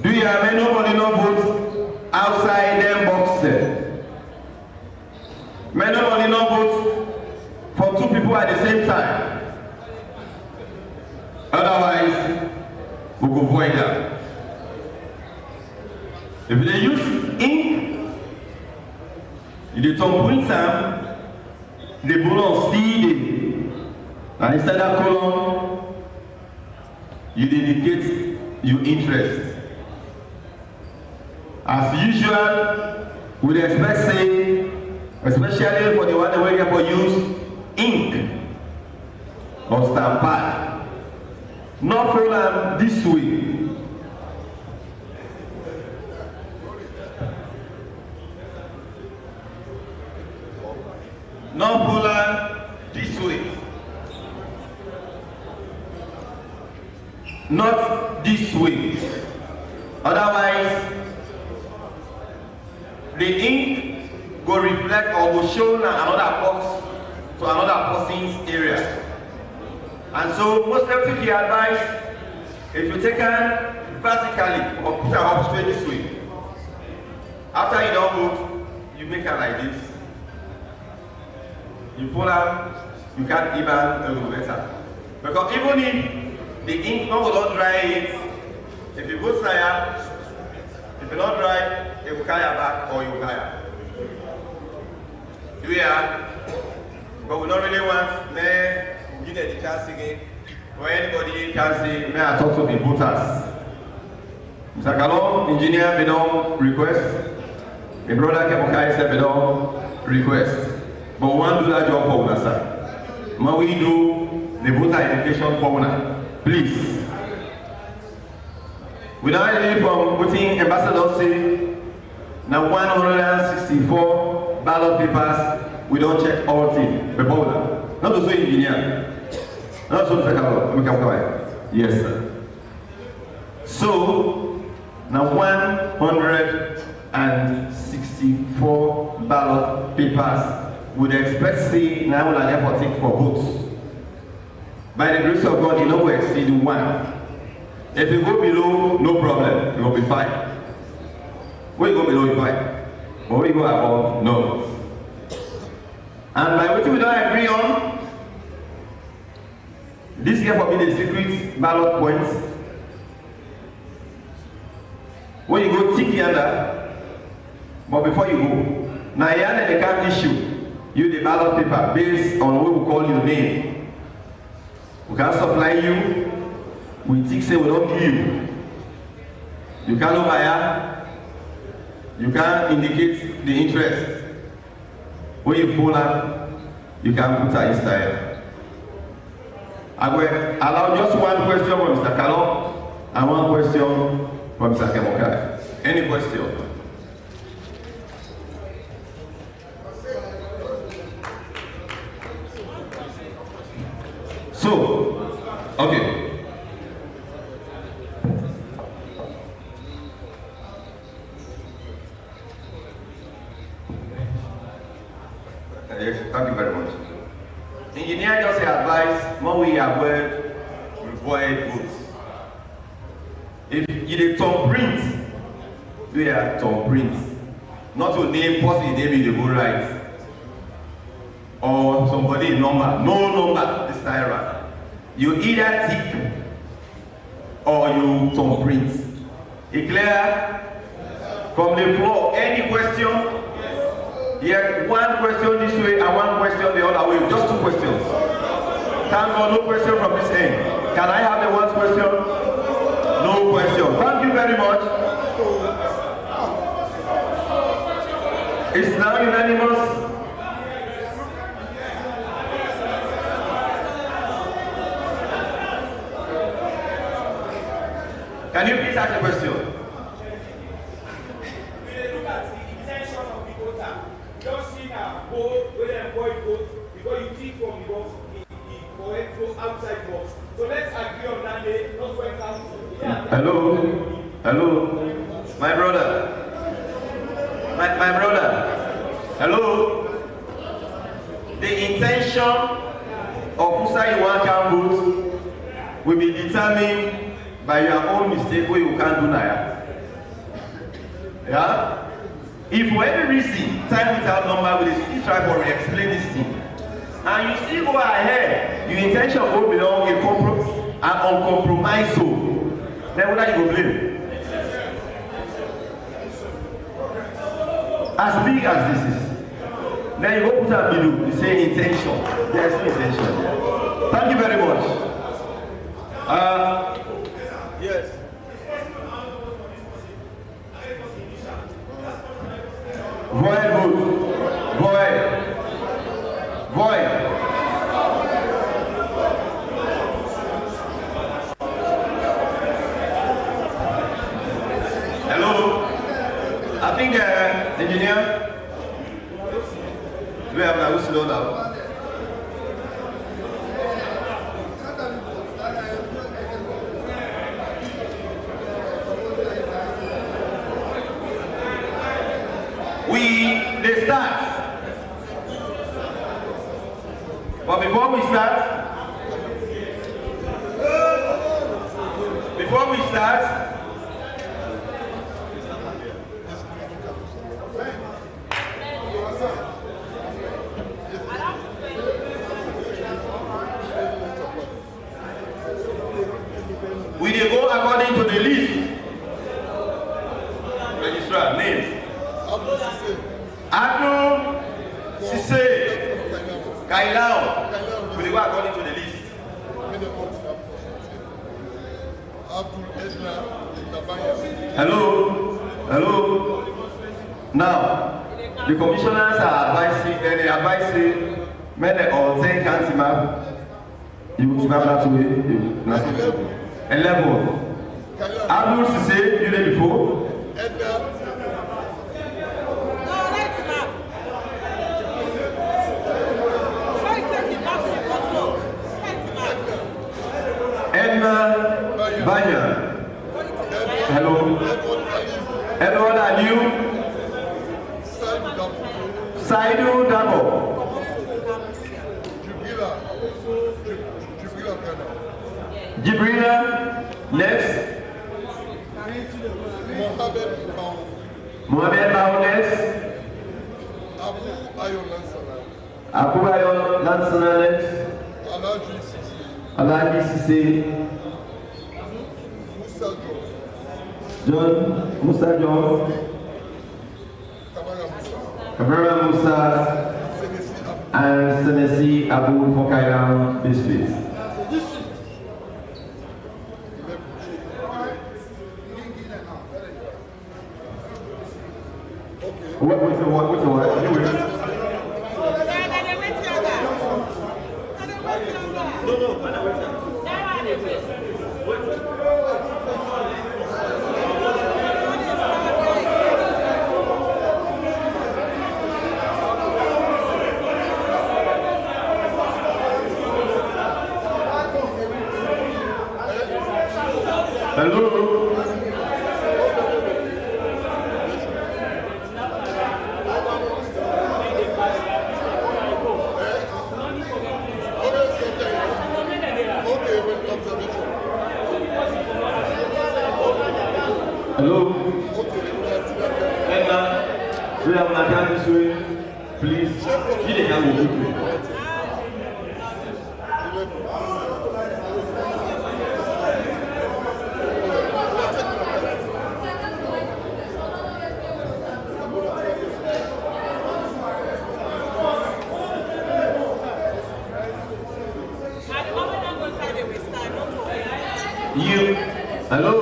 Do you have nobody no vote outside them boxes? May nobody no vote for two people at the same time. Otherwise, we go void that. If they use ink, you don't print them. The bullet see and instead of column, you indicate your interest. As usual, we expect say, especially for the one that we have for use ink or stamp pad. Not follow this way. Not follow this way. Not this way. Otherwise, the ink will reflect or will show another box to another person's area. And so most definitely advise if you take it vertically or put it up straight this way. After you don't move, you make it like this. You pull out, you can even a little better. Because even if the ink will not dry it, if you go higher, if you not dry, it will carry back or you will carry. But we don't really want to give the chance again. Where anybody can say, may I talk to the voters? Mr. Kalon, engineer, we don't request. The brother Kemokai said, we don't request. But we want to do that job for us, sir. When we do the voter education for us, please. We don't have from putting ambassadors say, now 164 ballot papers, we don't check all things before that. Not to say engineer. Not so yes, sir. So now 164 ballot papers would expect say now we'll have for take for votes. By the grace of God, you know we exceed 1. If you go below, no problem, you will be fine. When you go below, you fine. But when you go above, no. And by what we don't agree on, this here for me the secret ballot points. When you go tick here, but before you go, now here they can issue you the ballot paper based on what we call your name. We can supply you, we tick say we don't give you. You can over here, you can indicate the interest. When you pull up, you can put her inside. I will allow just one question from Mr. Kalon and one question from Mr. Kemokai. Any question? So, okay. Yes, thank you very much. Engineer just advise when we are void votes. If you don't print, do a don't print. Not to name possibly name the go right. Or somebody number. No number this time around. You either tick or you don't print. It clear? From the floor, any question? Yeah, one question this way and one question the other way. Just 2 questions. Thank God, no question from this end. Can I have the one question? No question. Thank you very much. It's now unanimous. Can you please ask a question? Just see now, vote, when they vote, because you think from the box, the correct vote outside box. So let's agree on that day, not when council. Hello, my brother, my brother, hello. the intention of who say you want to vote will be determined by your own mistake where you can't do now. Yeah? If for any reason, time without number, we still try to explain this thing, and you still go ahead, your intention will belong an uncompromised soul, then what are you going to blame? As big as this is, then you go put up below, you say intention. There is no intention. Thank you very much. Yes. Void vote. Void. Void. Hello. I think engineer, we have now slow down. They start. But before we start, we dey go according to the list. Registrar name. Abdul Sise Kailao. We dey go according to the list. Hello. Hello. Now, the commissioners are advising many or 10 county map. You will have that way. 11. Abdul Sise, you there before? Edna Banya. Hello. Edward Aliu. Saidu Dabo. Jibrila. Next. Mohamed Baones. Abu Ayon Lansana next. Alaji Sise. John Musa John. Kamara Musa and Senesi Abu Fokairam Biscuits. What was the what? Hello? Edna, we have an account this way. Please, give the hand with you. You, hello?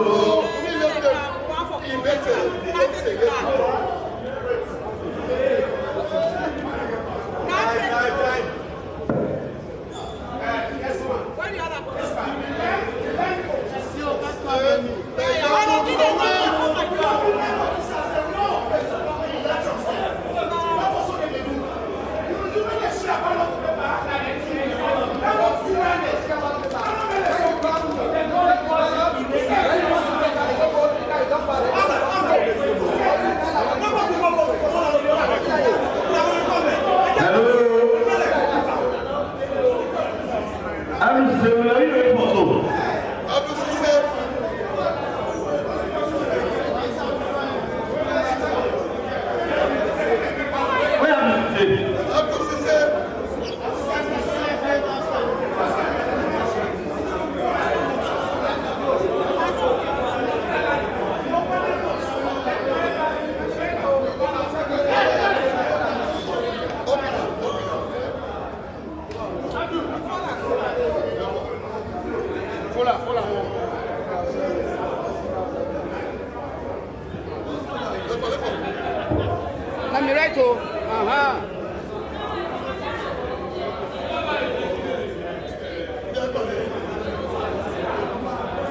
Come right to.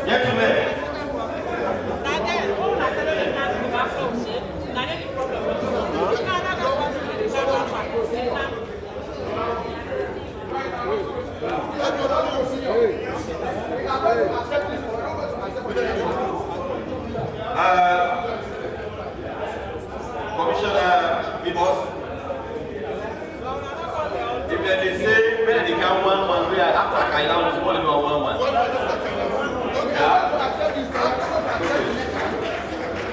Gentlemen. Commissioner Bibos, if they say when they can one, we are after Kaila was only one.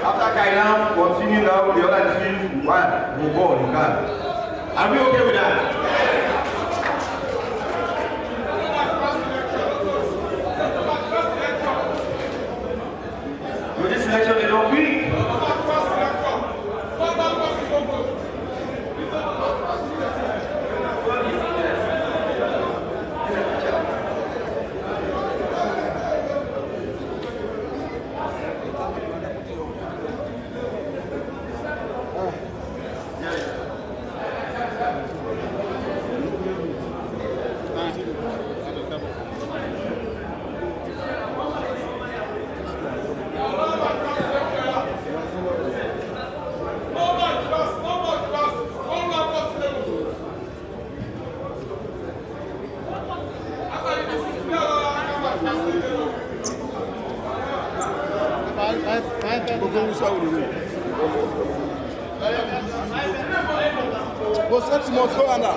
After Kaila, continue now with the other team, one, move on, you can. Are we okay with that? With this election, they don't win. Você te mostrou, Ana?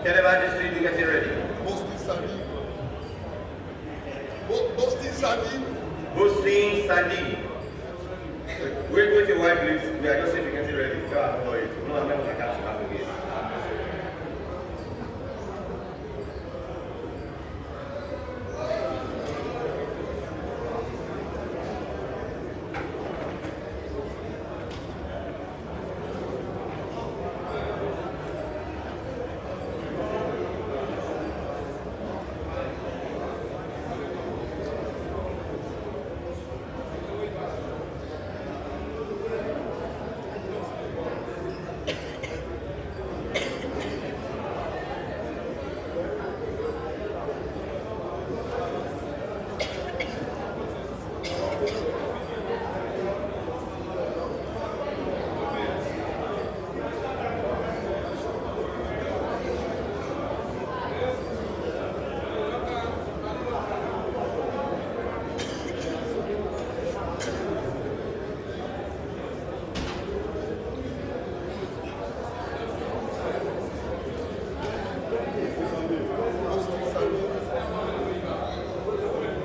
Kenema district, get it ready. Boosting Sandy. Wait a while, please. We are just saying we getting ready. Go and follow it. No, I'm not going to catch you back again.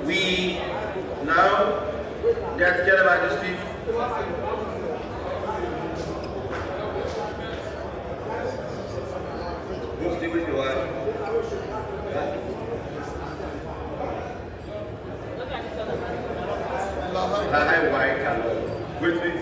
We now get Kenema District. Move still with your wife. High white color. Wait, please.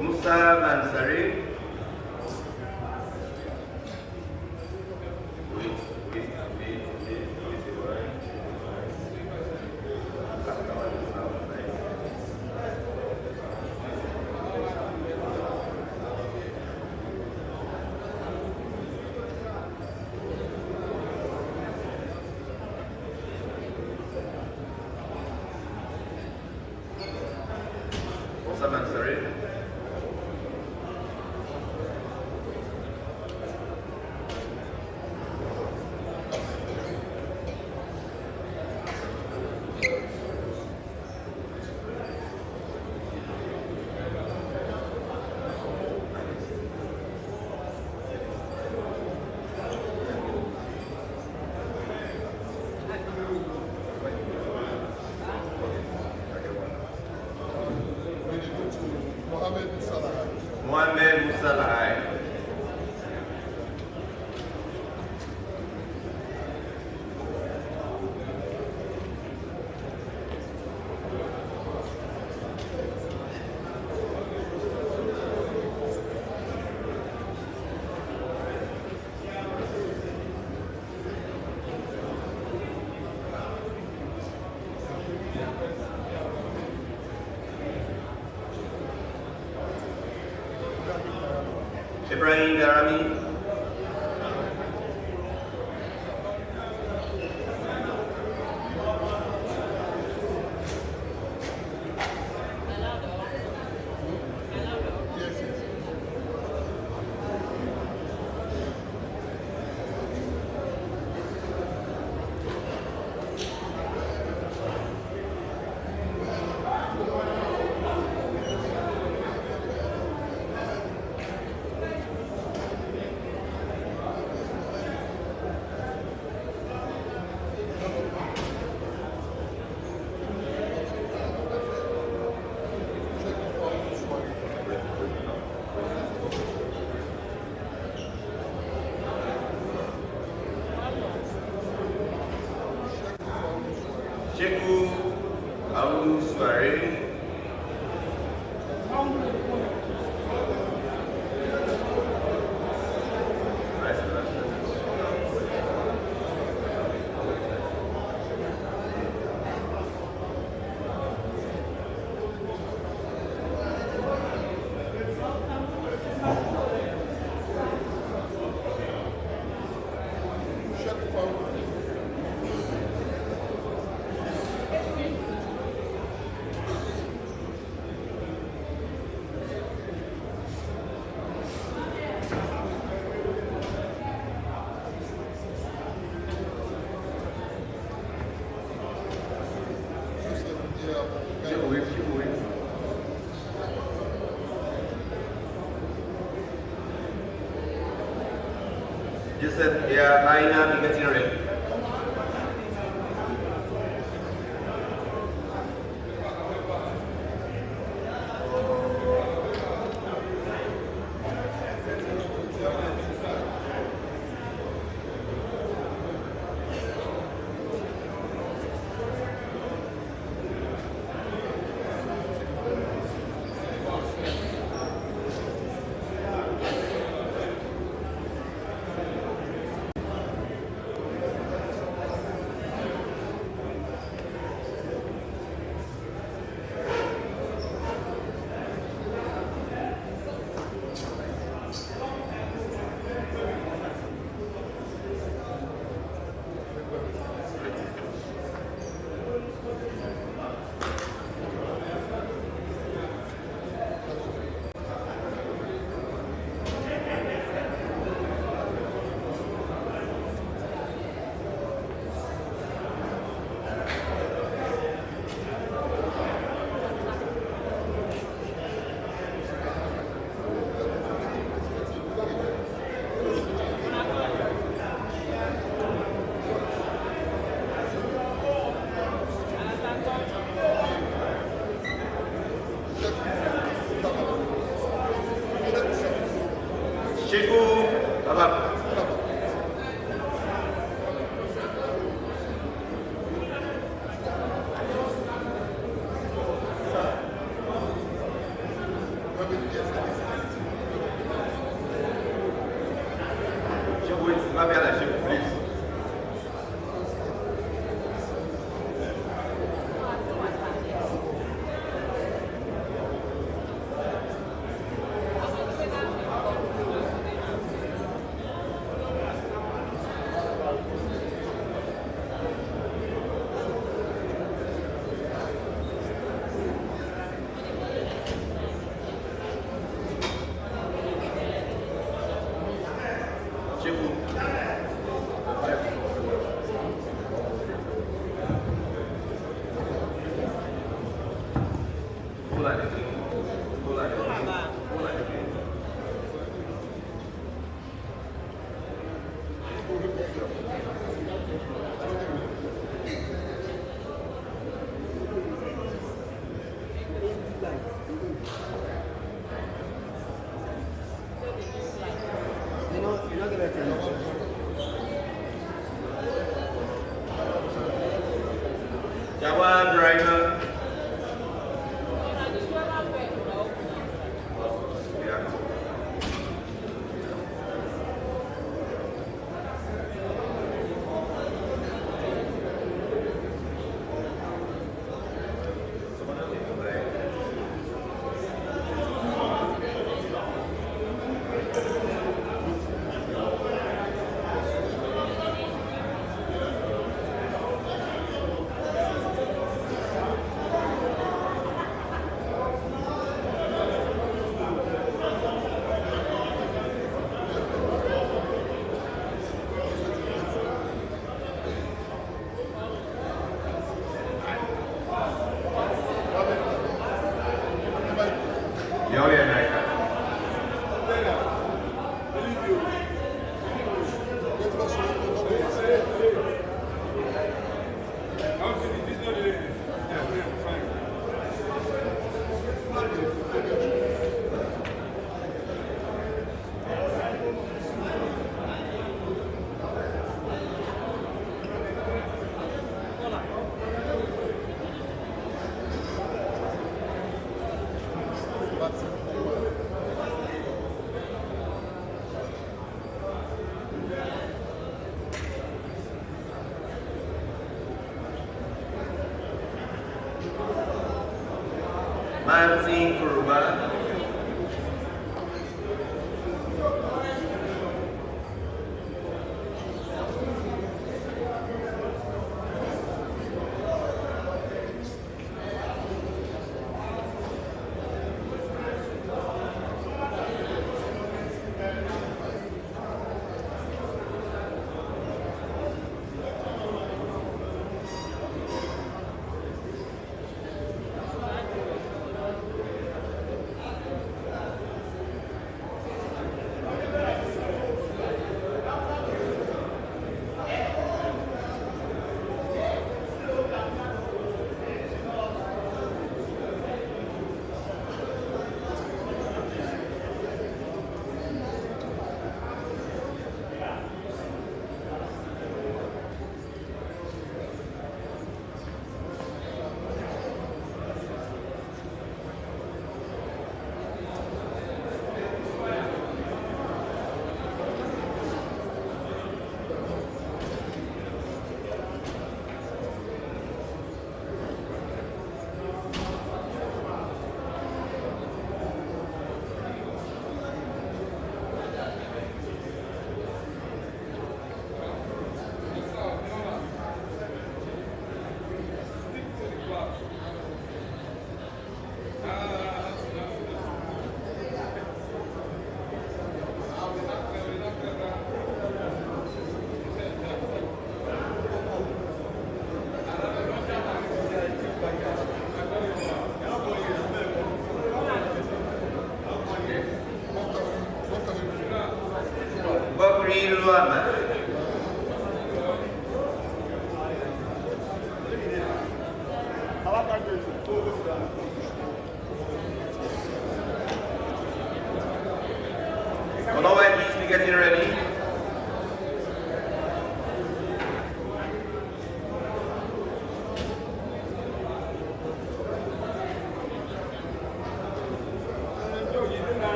Mansari. Mansari. Ibrahim Darami. Cheku Alu Suare. Joseph, they are buying and getting ready. Jawan driver. Mansi Kurba. Colorway, please be getting ready.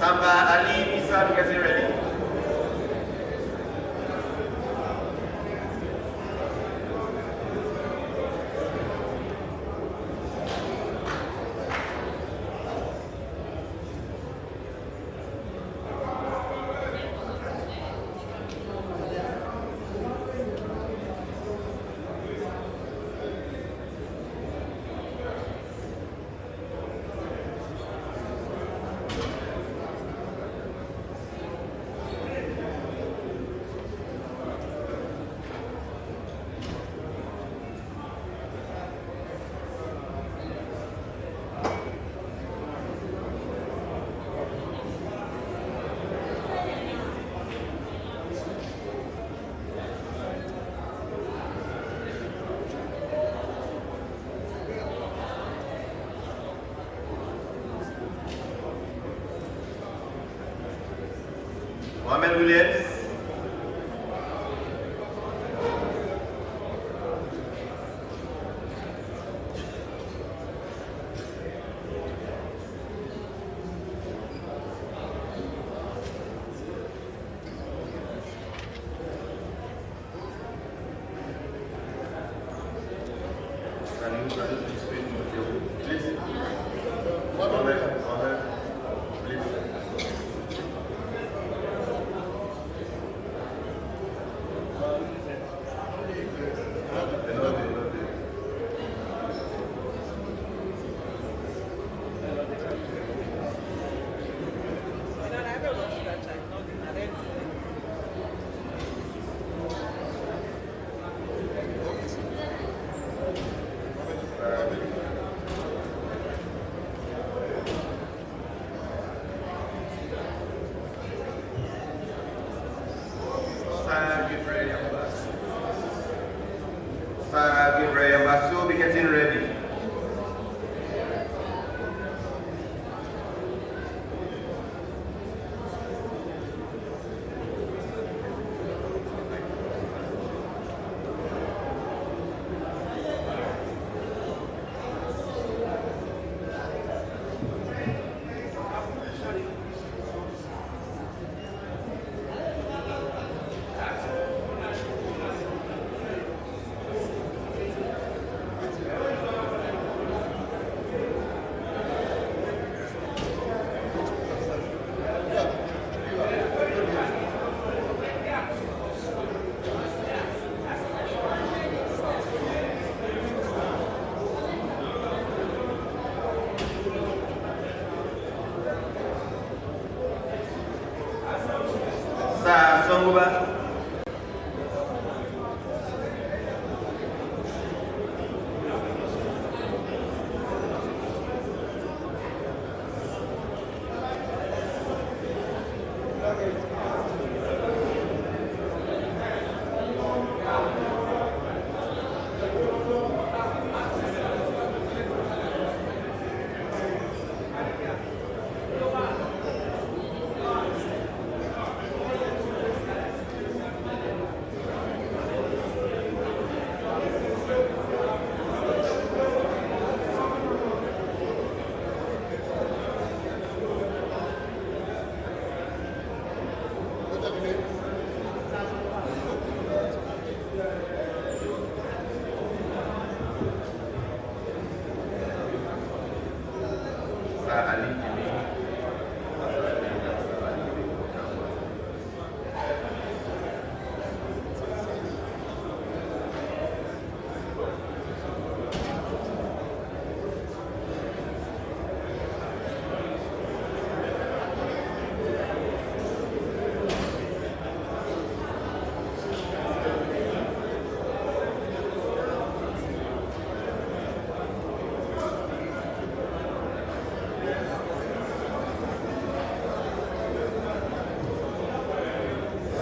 Samba Ali Isa, getting ready. Mohamed Williams. Ambassador, be getting ready.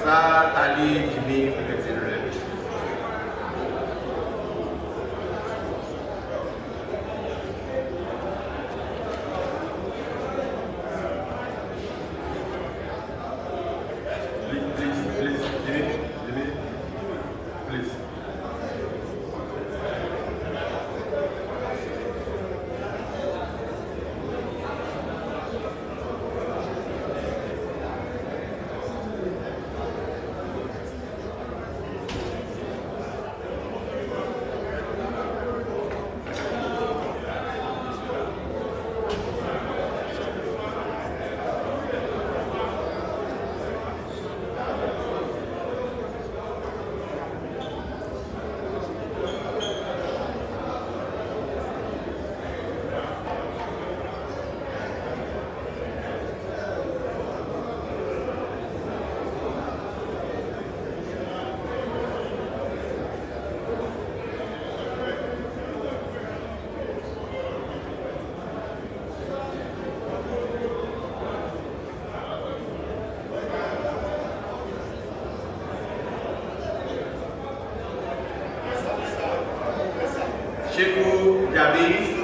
Sir Ali Jimmy Secretary. Sheku Jabi.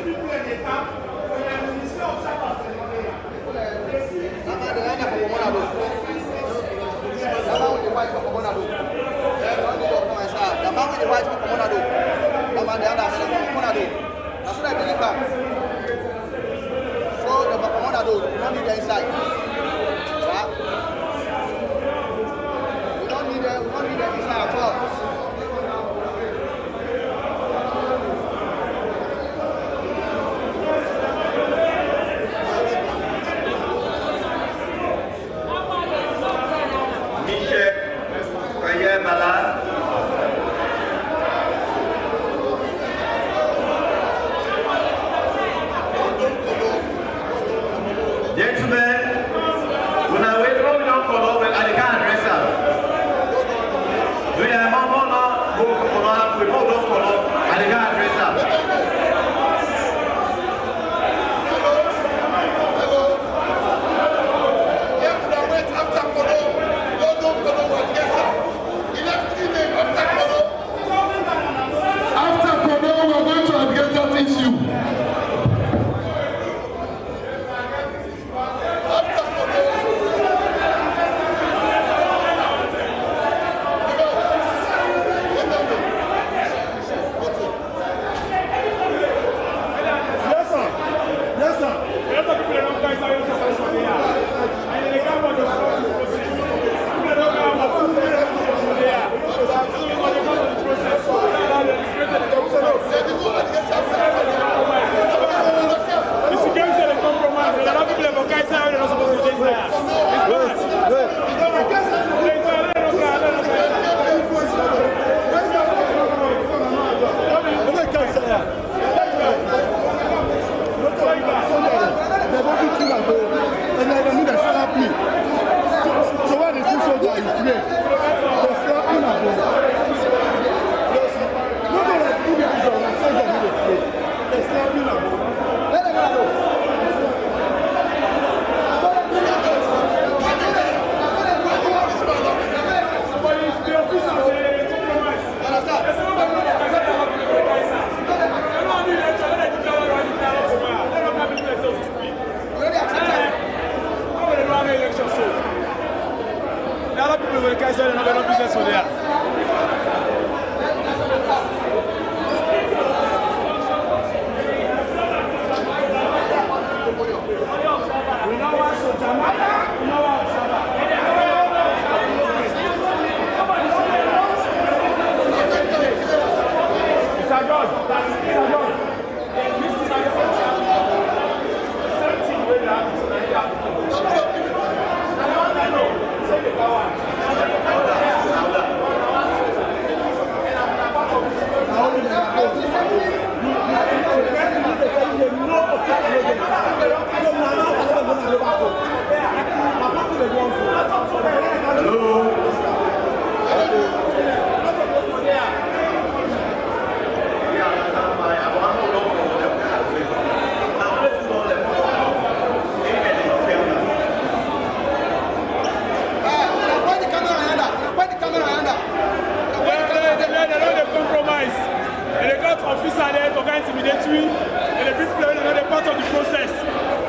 intimidatory, and the people are not a part of the process.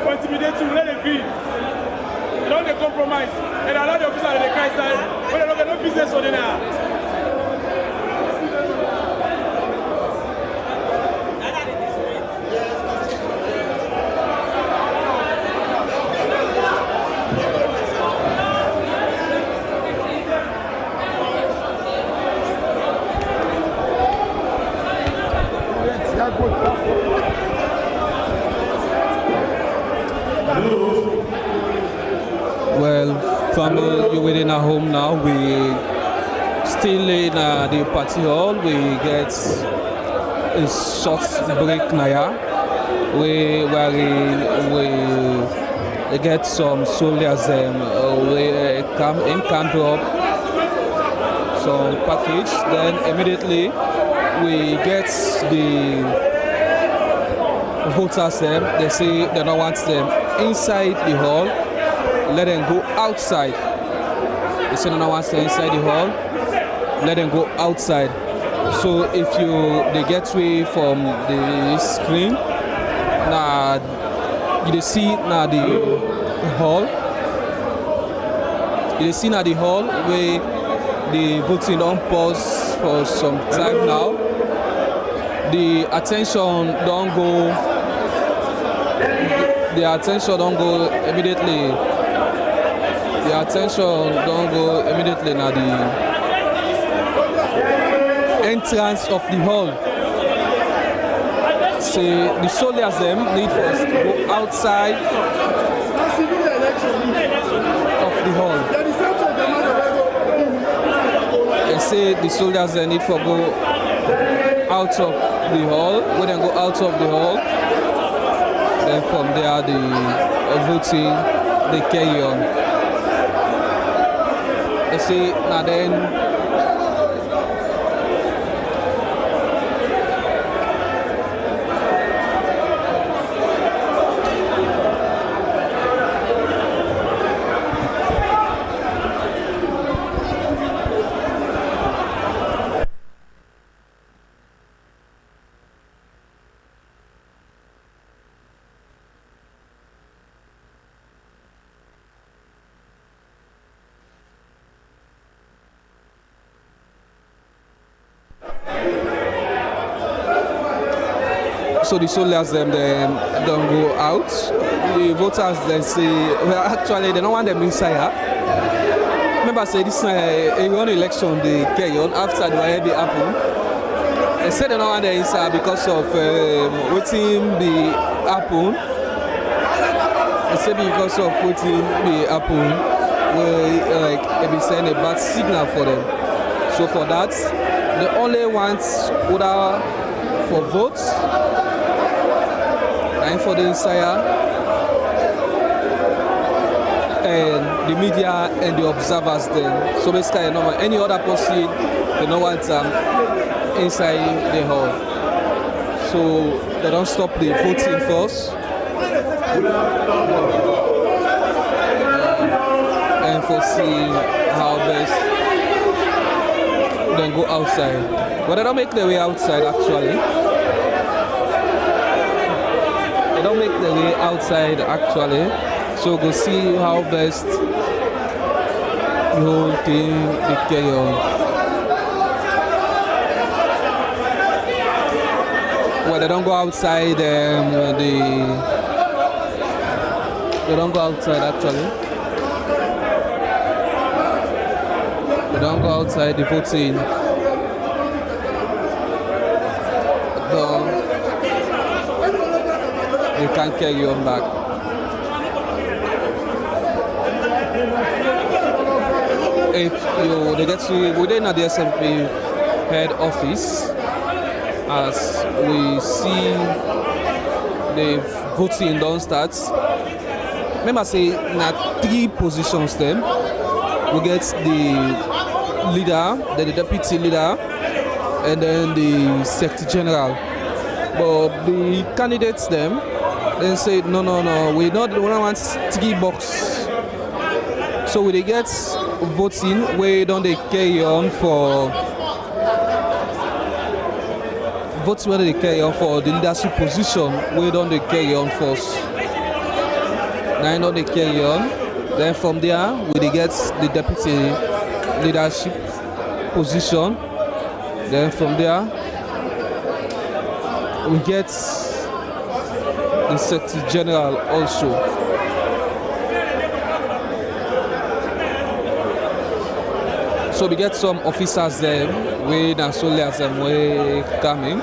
For intimidatory, let it be. They don't get compromise. And a lot of officers are the kind that when they don't get no business on there. Well, family, you're within our home now. We still in the party hall. We get a short break now. We get some soldiers we come in, camp up some package. Then immediately we get the voters them. They say they don't want them inside the hall. Let them go outside. They say they don't want them inside the hall. Let them go outside. So if they get away from the screen, now you see now the hall. You see now the hall where the voting don't pause for some time now. The attention don't go. The attention don't go immediately. The attention don't go immediately now the entrance of the hall. Say the soldiers them need first to go outside of the hall. They say the soldiers they need to go out of the hall. When they go out of the hall, then from there the voting they carry on. They say now then. So the soldiers them don't go out. The voters then say, well, actually they don't want them inside. Remember, say this a one election they carry on after the already happened. They said they don't want them inside because of waiting the happen. They say because of waiting the happen, it be send a bad signal for them. So for that, they only want order for votes. And for the inside and the media and the observers then. So basically any other person they don't want inside the hall. So they don't stop the voting first. And for see how best then go outside. But they don't make their way outside actually. They don't make their way outside actually, so go see how best the whole thing they carry on. Well, they don't go outside. They don't go outside actually. They don't go outside the voting. You can't carry on back. If they get to within the SMP head office, as we see the voting don't start. Remember, say na 3 positions then. We get the leader, then the deputy leader, and then the secretary general. But the candidates them. Then say no, we don't want 3 box. So we get voting, we don't carry on for vote whether they carry on for the leadership position. We don't they carry on first. Then don't they carry on. Then from there we get the deputy leadership position. Then from there we get the Secretary General also. So we get some officers there, we and soldiers them we coming.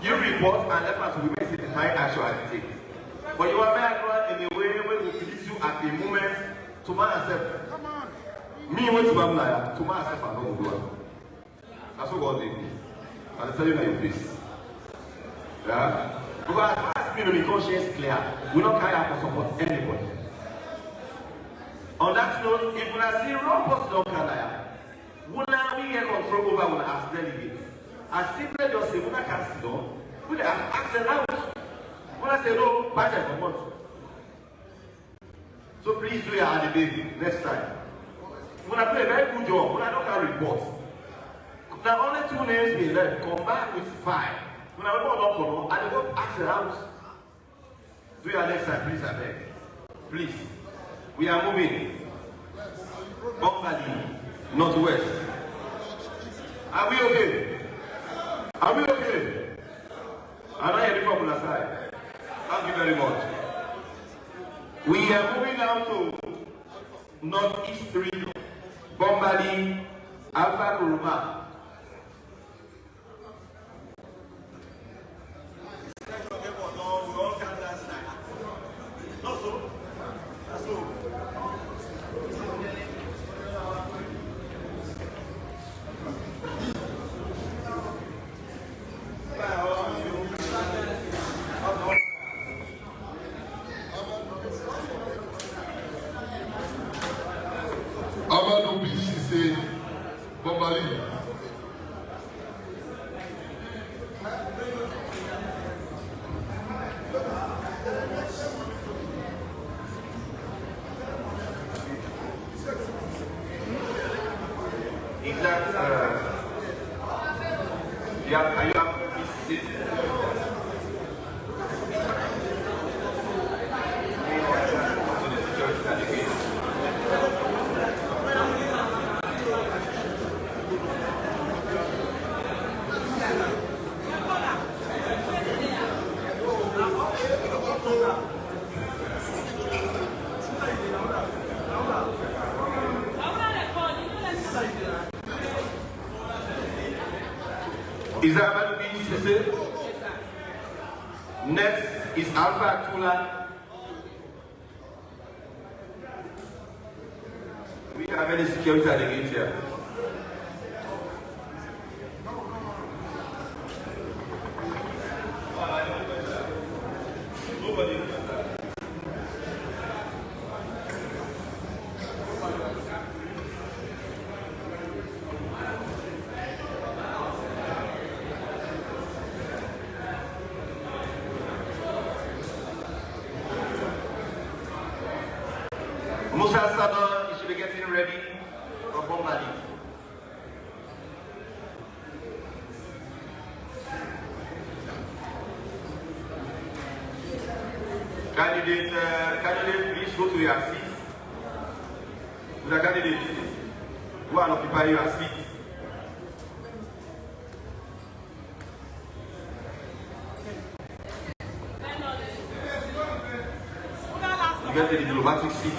You report and let us we make it my actual take. But you are made in a way where we please you at the moment to myself. Me went to Bamlaya, to myself and not do it. That's what God did. And I tell you now your face. Yeah? Because as me to be conscience clear, we don't carry out to support anybody. On that note, if we see wrong person don't carry, we get control over when as delegates. As simply just say, when I can sit down, we have access out. When I say no, budget for months. So please do your the baby next time. When I play a very good job, when I don't have reports. Now only 2 names be left. Come back with 5. When I report up for I don't access out. Do your next time, please, I beg. Please. We are moving. Bombardier, northwest. Are we okay? Are we okay? I'm not hearing from the side. Thank you very much. We are moving now to Northeast 3, Bombardier, Alpha Kuruma. Obituaries. that you have this Is that about to be CC? Next is Alpha Tula. We have any security at the gate here. Nobody. Musa Sada, you should be getting ready for Formalizing. Candidate, please go to your seats. With a candidate, go and occupy your seat. You get the diplomatic seat.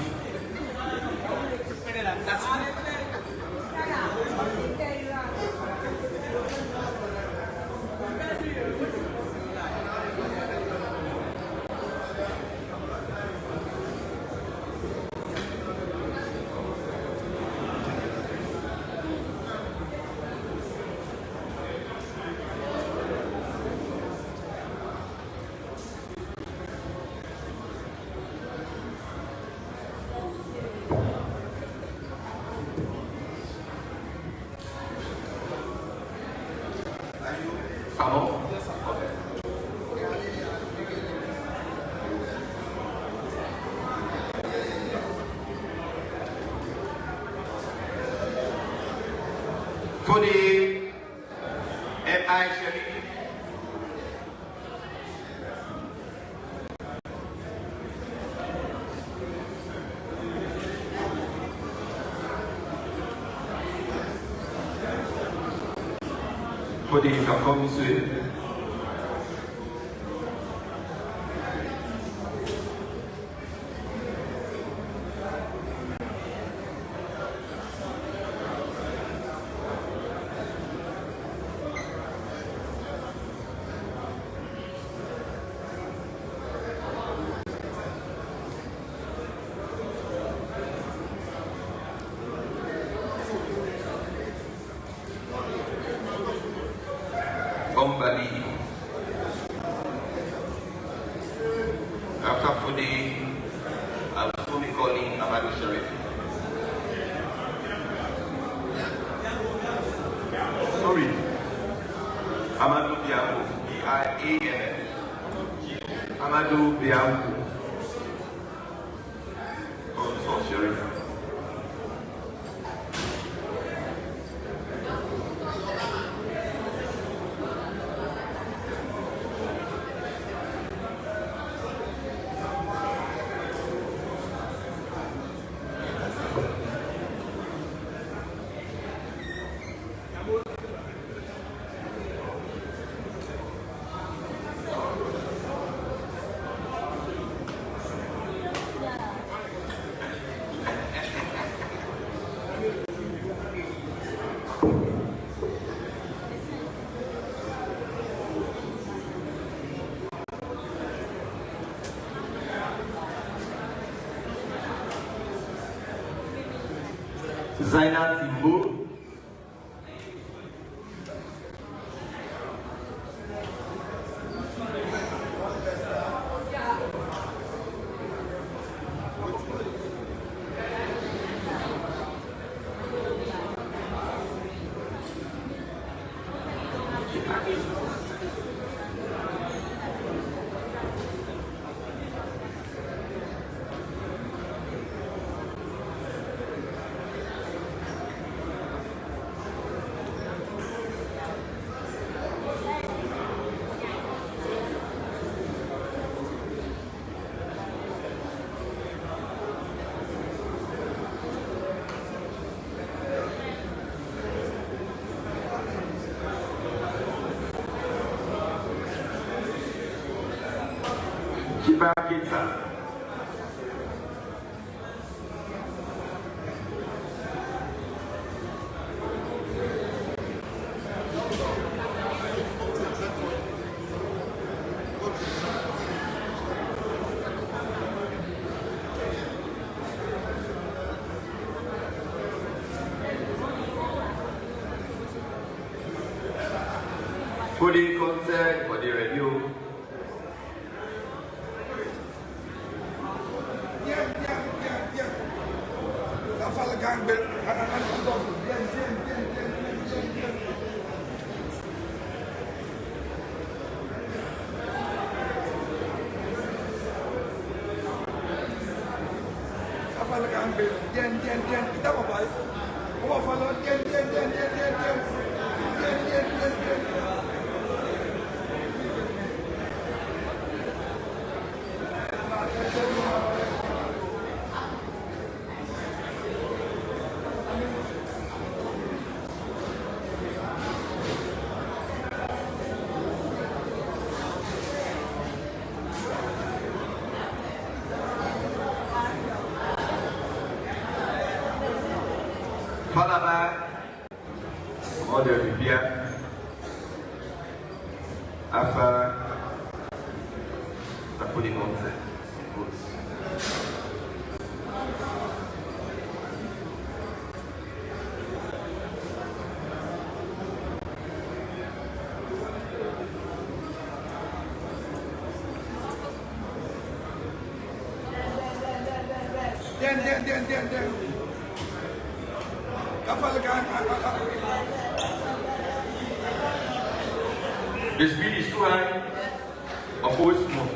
For the MI Shelley. For the Kakomsue. Bombali. After Fudi, I will soon be calling Amadu Sharif. Sorry. Amadu Biamu. B-I-A-N. Amadu Biamu. Oh, Sharif. Zainab Timbo. Chibakita. For the concert, for the radio. Falaba, order de bien, afin la folie monter. The speed is too high, of course, small.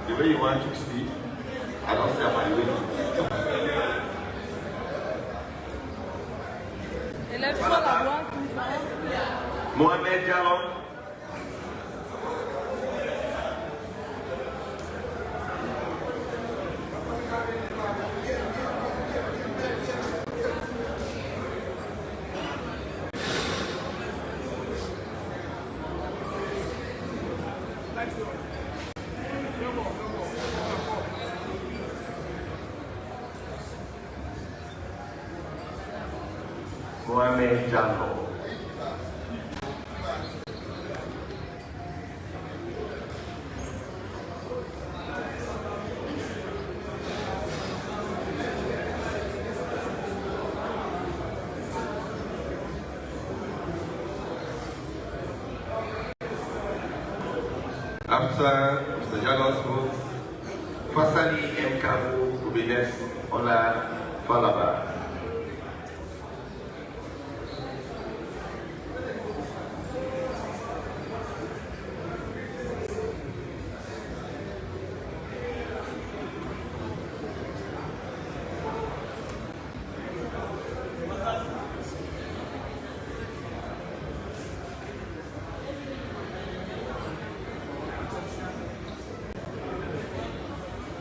The way you want to speed, I don't say my way. Mohamed Jalon. Mohamed Jalon. After Mr. Jalon's vote, Fasali M. Kavu Kubines Ola Falaba.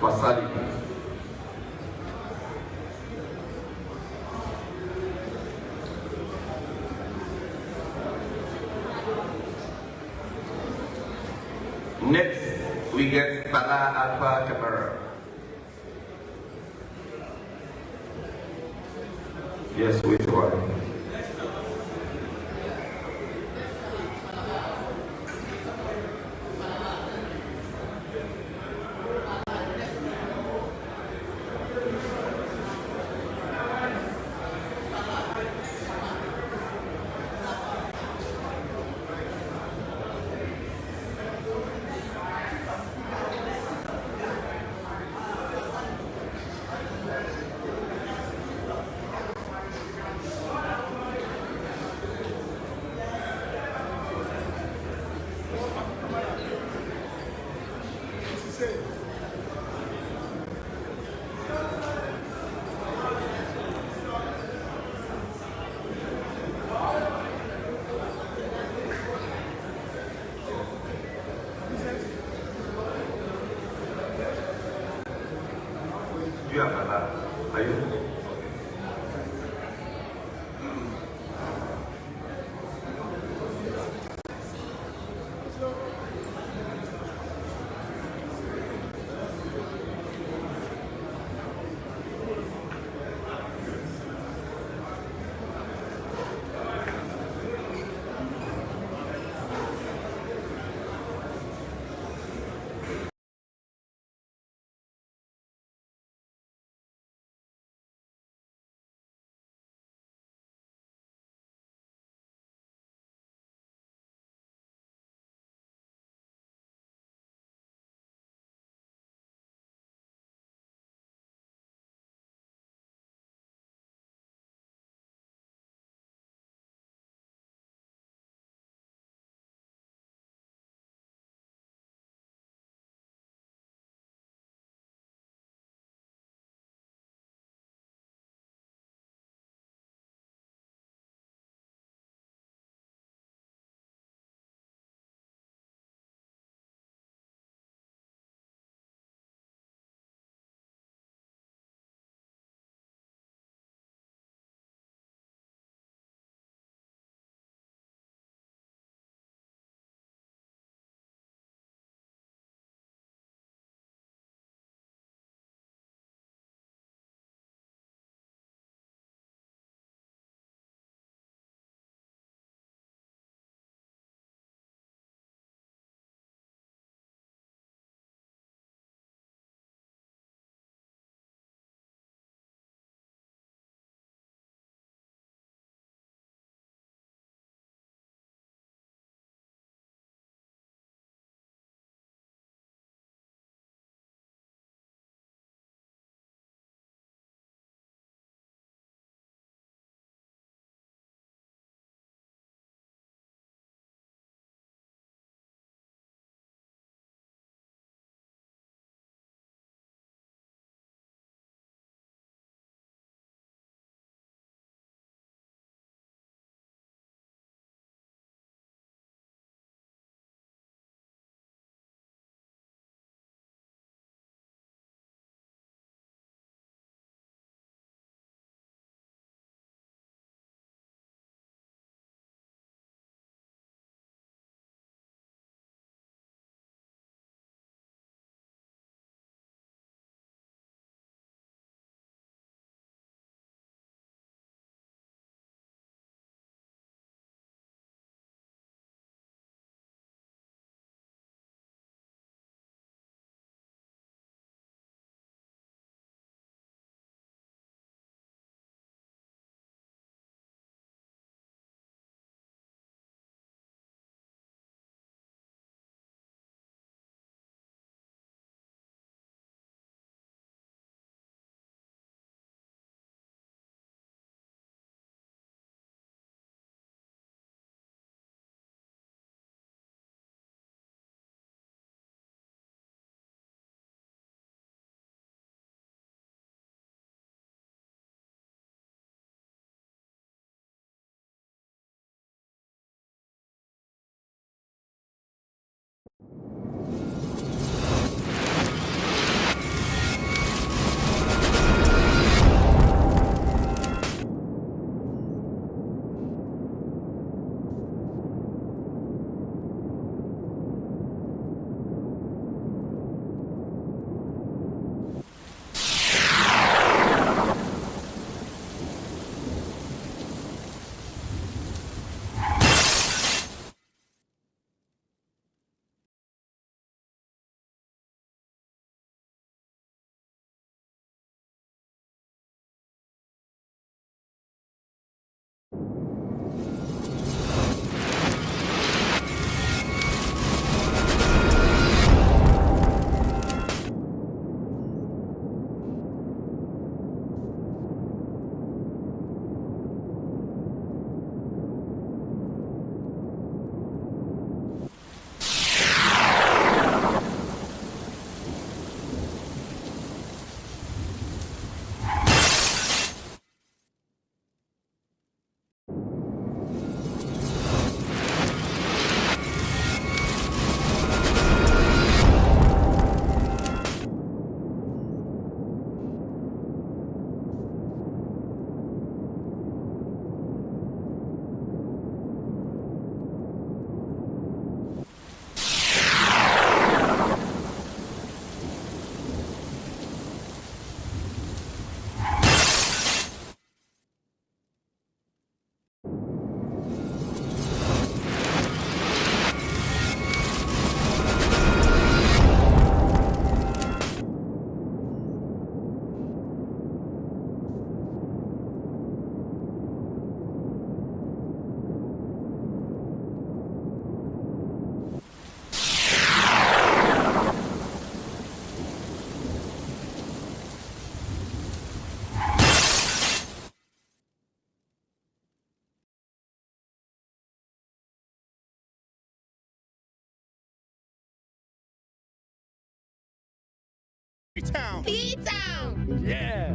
Fasali. Next, we get Bala Alpha Camera. Yes, wait a while. You have a lot. Are you? Freetown. Freetown. Yeah.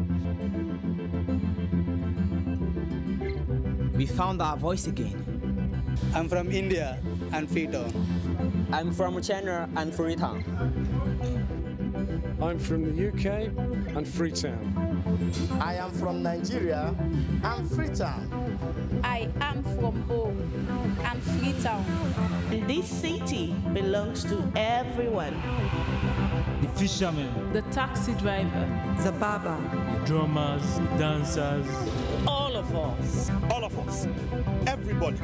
We found our voice again. I'm from India and Freetown. I'm from China and Freetown. I'm from the UK and Freetown. I am from Nigeria and Freetown. I am from home and Freetown. This city belongs to everyone. The fisherman, the taxi driver, the barber, the drummers, the dancers. All of us. All of us. Everybody.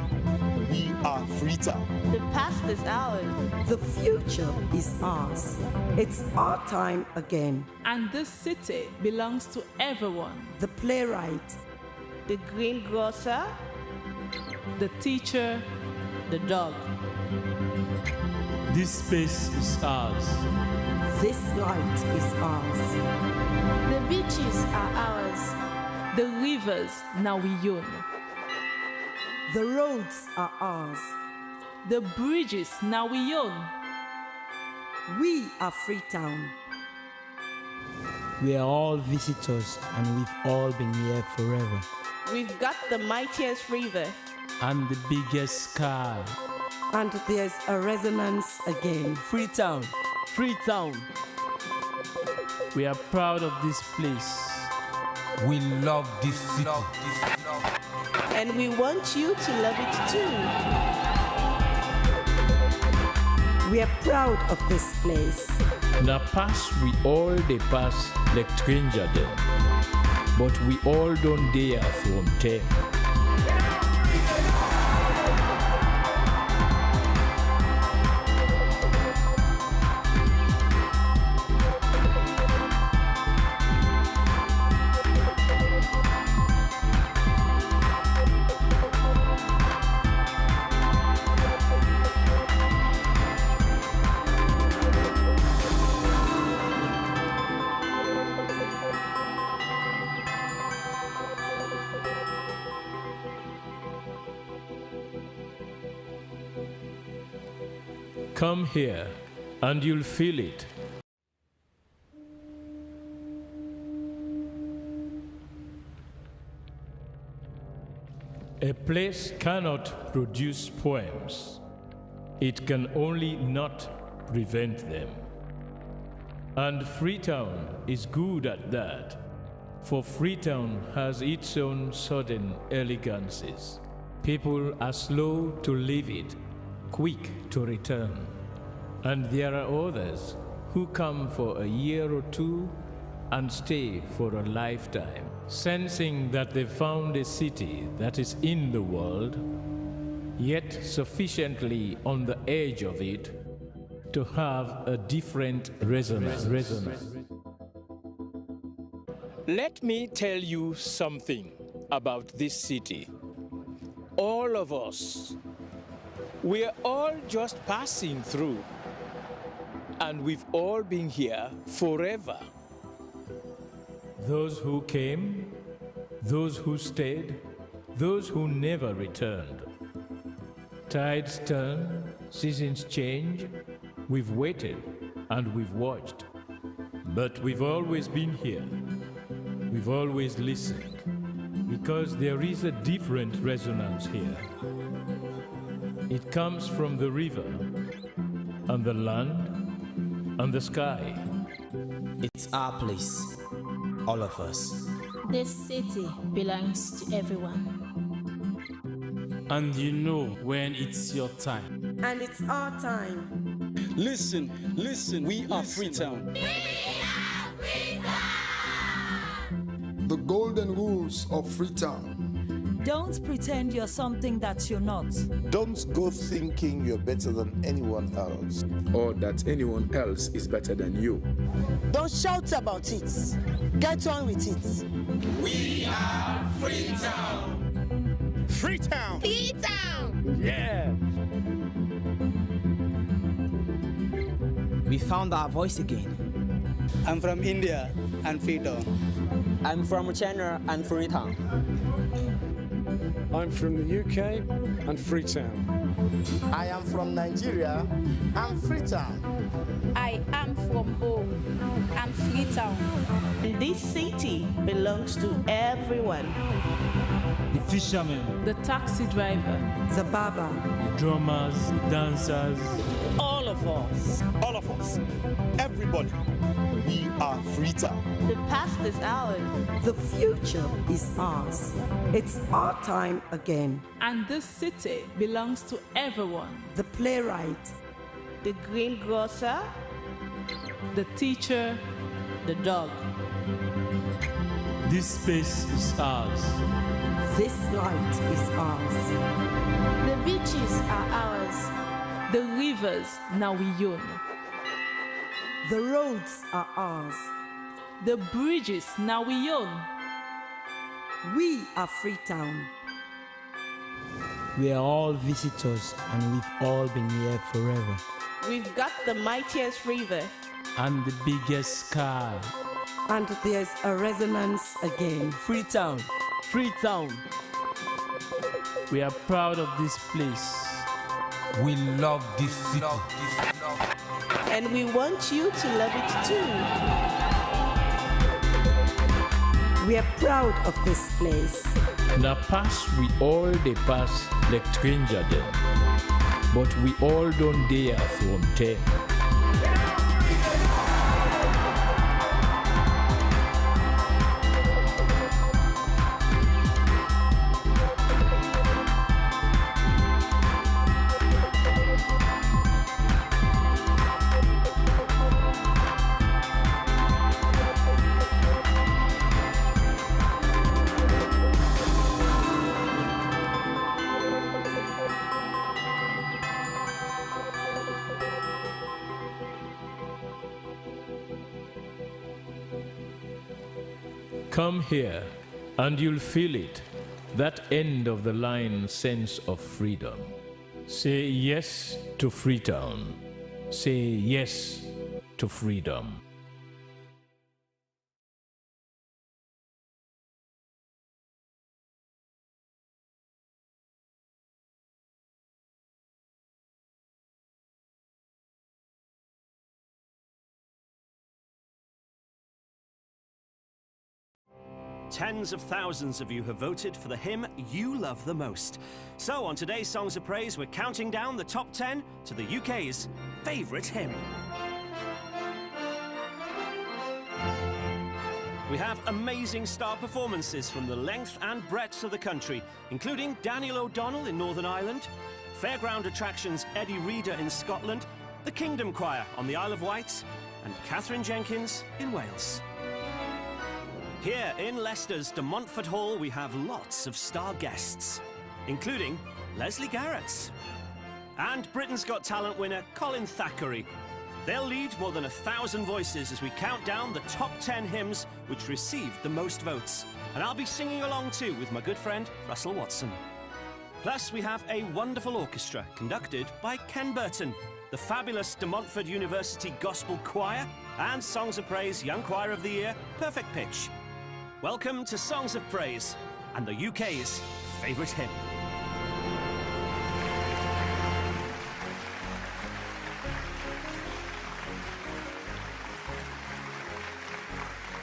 We are Freetown. The past is ours. The future is ours. It's our time again. And this city belongs to everyone. The playwright, the greengrocer, the teacher, the dog. This space is ours. This light is ours. The beaches are ours. The rivers now we own. The roads are ours. The bridges now we own. We are Freetown. We are all visitors and we've all been here forever. We've got the mightiest river. And the biggest sky. And there's a resonance again. Freetown. Freetown. We are proud of this place. We love this city. And we want you to love it too. We are proud of this place. Na pass we all dey pass like stranger dem, but we all don dey from them. Come here, and you'll feel it. A place cannot produce poems. It can only not prevent them. And Freetown is good at that, for Freetown has its own sudden elegances. People are slow to leave it, quick to return. And there are others who come for a year or two and stay for a lifetime, sensing that they've found a city that is in the world, yet sufficiently on the edge of it to have a different resonance. Let me tell you something about this city. All of us, we're all just passing through, and we've all been here forever. Those who came, those who stayed, those who never returned. Tides turn, seasons change, we've waited and we've watched. But we've always been here, we've always listened, because there is a different resonance here. It comes from the river, and the land, and the sky. It's our place, all of us. This city belongs to everyone. And you know when it's your time. And it's our time. Listen, listen, we are Freetown. The golden rules of Freetown. Don't pretend you're something that you're not. Don't go thinking you're better than anyone else. Or that anyone else is better than you. Don't shout about it. Get on with it. We are Freetown. Freetown. Freetown. Yeah. We found our voice again. I'm from India and Freetown. I'm from China and Freetown. I'm from the UK and Freetown. I am from Nigeria and Freetown. I am from home and Freetown. This city belongs to everyone. The fishermen, the taxi driver, the barber, the drummers, the dancers. All of us. All of us. Everybody. We are Freetown. The past is ours. The future is ours. It's our time again. And this city belongs to everyone. The playwright, The greengrocer, the teacher, the dog. This space is ours. this light is ours. The beaches are ours. the rivers now we own. The roads are ours. The bridges now we own. We are Freetown. We are all visitors and we've all been here forever. We've got the mightiest river. And the biggest sky. And there's a resonance again. Freetown. Freetown. We are proud of this place. We love this city. And we want you to love it too. We are proud of this place. Na pass we all dey pass like stranger dem, but we all don dey here from 10. Come here, and you'll feel it, that end of the line sense of freedom. Say yes to Freetown. Say yes to freedom. Tens of thousands of you have voted for the hymn you love the most. So on today's Songs of Praise, we're counting down the top 10 to the UK's favourite hymn. We have amazing star performances from the length and breadth of the country, including Daniel O'Donnell in Northern Ireland, Fairground Attractions' Eddie Reader in Scotland, the Kingdom Choir on the Isle of Wight, and Catherine Jenkins in Wales. Here in Leicester's De Montfort Hall, we have lots of star guests, including Leslie Garrett and Britain's Got Talent winner Colin Thackeray. They'll lead more than 1,000 voices as we count down the top 10 hymns which received the most votes. And I'll be singing along too with my good friend Russell Watson. Plus, we have a wonderful orchestra conducted by Ken Burton, the fabulous De Montfort University Gospel Choir, and Songs of Praise Young Choir of the Year, Perfect Pitch. Welcome to Songs of Praise and the UK's favourite hymn.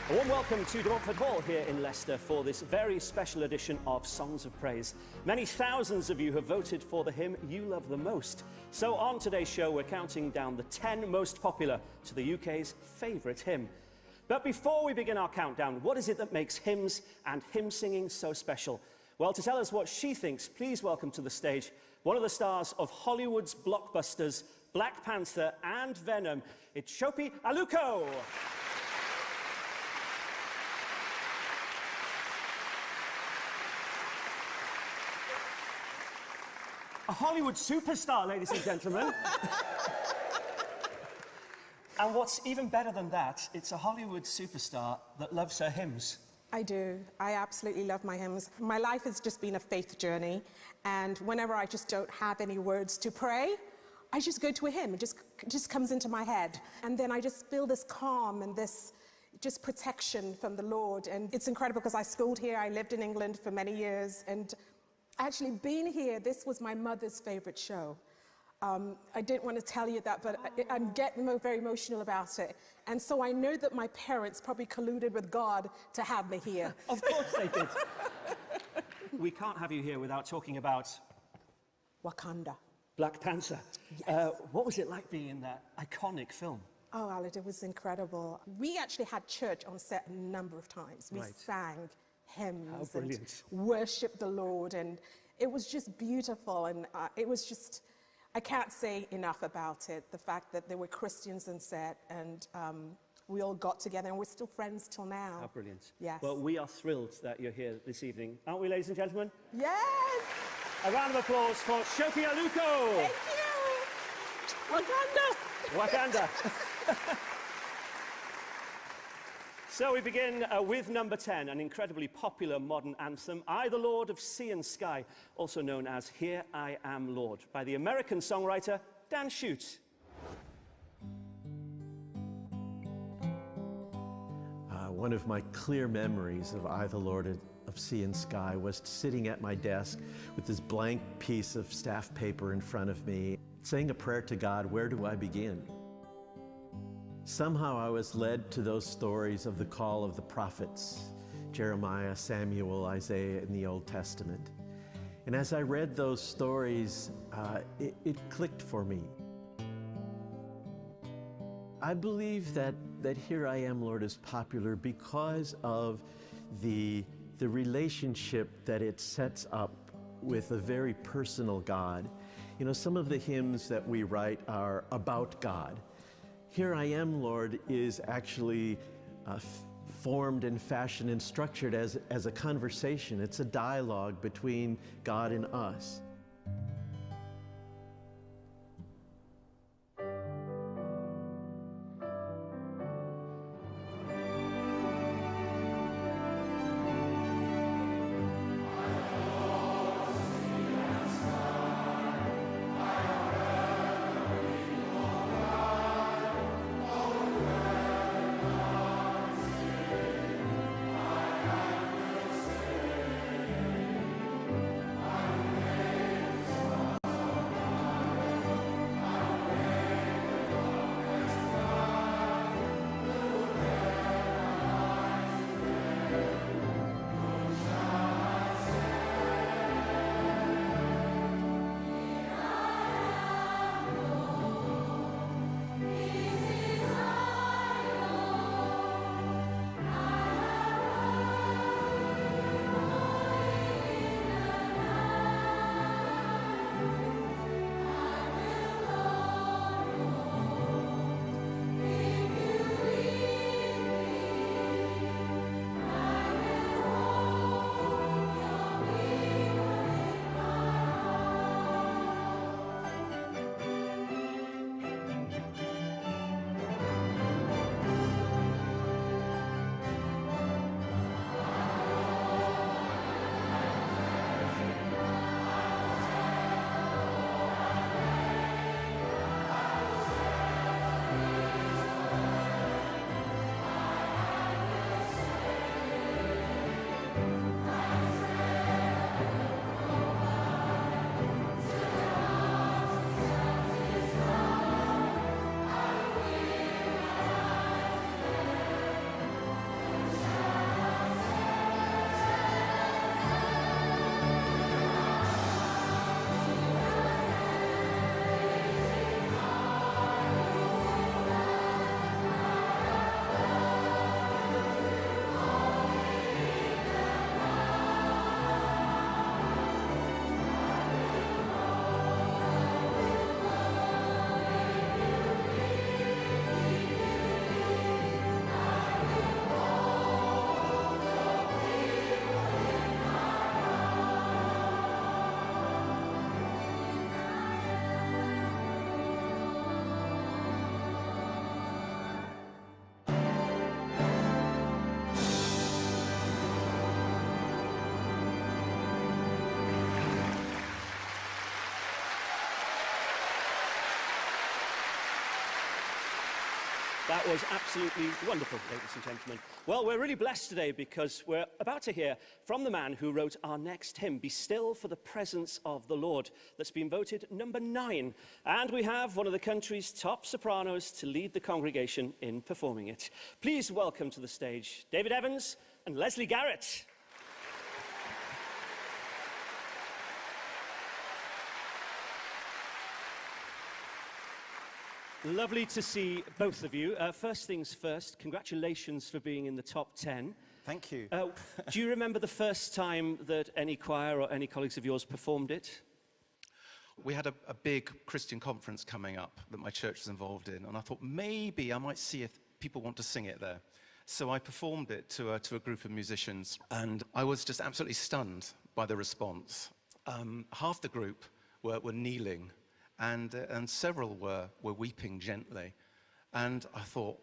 A warm welcome to De Montfort Hall here in Leicester for this very special edition of Songs of Praise. Many thousands of you have voted for the hymn you love the most. So on today's show, we're counting down the 10 most popular to the UK's favourite hymn. But before we begin our countdown, what is it that makes hymns and hymn singing so special? Well, to tell us what she thinks, please welcome to the stage one of the stars of Hollywood's blockbusters, Black Panther and Venom. It's Shopi Aluko. A Hollywood superstar, ladies and gentlemen. And what's even better than that, it's a Hollywood superstar that loves her hymns. I do. I absolutely love my hymns. My life has just been a faith journey, and whenever I just don't have any words to pray, I just go to a hymn. It just comes into my head. And then I just feel this calm and this just protection from the Lord. And it's incredible because I schooled here, I lived in England for many years, and Actually, being here, this was my mother's favorite show. I didn't want to tell you that, but I'm getting very emotional about it. And so I know that my parents probably colluded with God to have me here. Of course they did. We can't have you here without talking about... Wakanda. Black Panther. Yes. What was it like being in that iconic film? Oh, Aled, it was incredible. We actually had church on set a number of times. We sang hymns and worshipped the Lord, and it was just beautiful, and it was just, I can't say enough about it, the fact that there were Christians on set, and we all got together, and we're still friends till now. How brilliant. Yes. Well, we are thrilled that you're here this evening, aren't we, ladies and gentlemen? Yes! A round of applause for Shoki Aluko! Thank you! Wakanda! Wakanda! So we begin with number 10, an incredibly popular modern anthem, I the Lord of Sea and Sky, also known as Here I Am Lord, by the American songwriter Dan Shute. One of my clear memories of I the Lord of Sea and Sky was sitting at my desk with this blank piece of staff paper in front of me, saying a prayer to God, where do I begin? Somehow I was led to those stories of the call of the prophets, Jeremiah, Samuel, Isaiah in the Old Testament. And as I read those stories, it clicked for me. I believe that Here I Am, Lord is popular because of the relationship that it sets up with a very personal God. You know, some of the hymns that we write are about God. Here I Am, Lord is actually formed and fashioned and structured as a conversation. It's a dialogue between God and us. I That was absolutely wonderful, ladies and gentlemen. Well, we're really blessed today because we're about to hear from the man who wrote our next hymn, Be Still for the Presence of the Lord, that's been voted number 9. And we have one of the country's top sopranos to lead the congregation in performing it. Please welcome to the stage David Evans and Leslie Garrett. Lovely to see both of you. First things first, congratulations for being in the top 10. Thank you. Do you remember the first time that any choir or any colleagues of yours performed it? We had a big Christian conference coming up that my church was involved in, and I thought maybe I might see if people want to sing it there. So I performed it to a group of musicians, and I was just absolutely stunned by the response. Half the group were kneeling, and several were weeping gently. And I thought,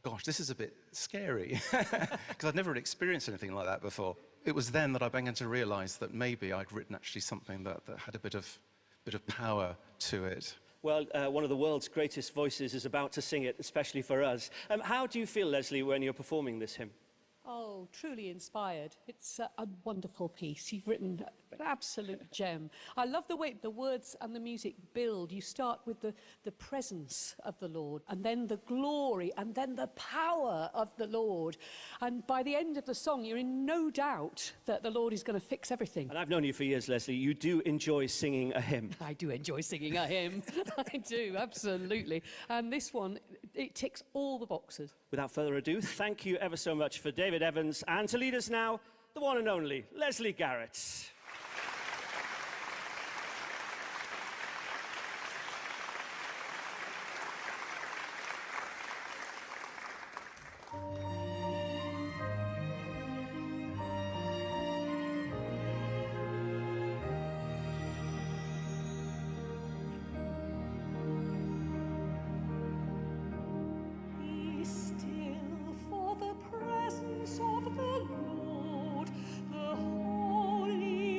gosh, this is a bit scary, because I'd never experienced anything like that before. It was then that I began to realize that maybe I'd written actually something that had a bit of power to it. Well, one of the world's greatest voices is about to sing it, especially for us. How do you feel, Leslie, when you're performing this hymn? Oh, truly inspired. It's a wonderful piece. You've written an absolute gem. I love the way the words and the music build. You start with the presence of the Lord, and then the glory, and then the power of the Lord. And by the end of the song, you're in no doubt that the Lord is going to fix everything. And I've known you for years, Leslie. You do enjoy singing a hymn. I do enjoy singing a hymn. I do, absolutely. And this one, it ticks all the boxes. Without further ado, thank you ever so much for David Evans, and to lead us now, the one and only Leslie Garrett. For the presence of the Lord, the Holy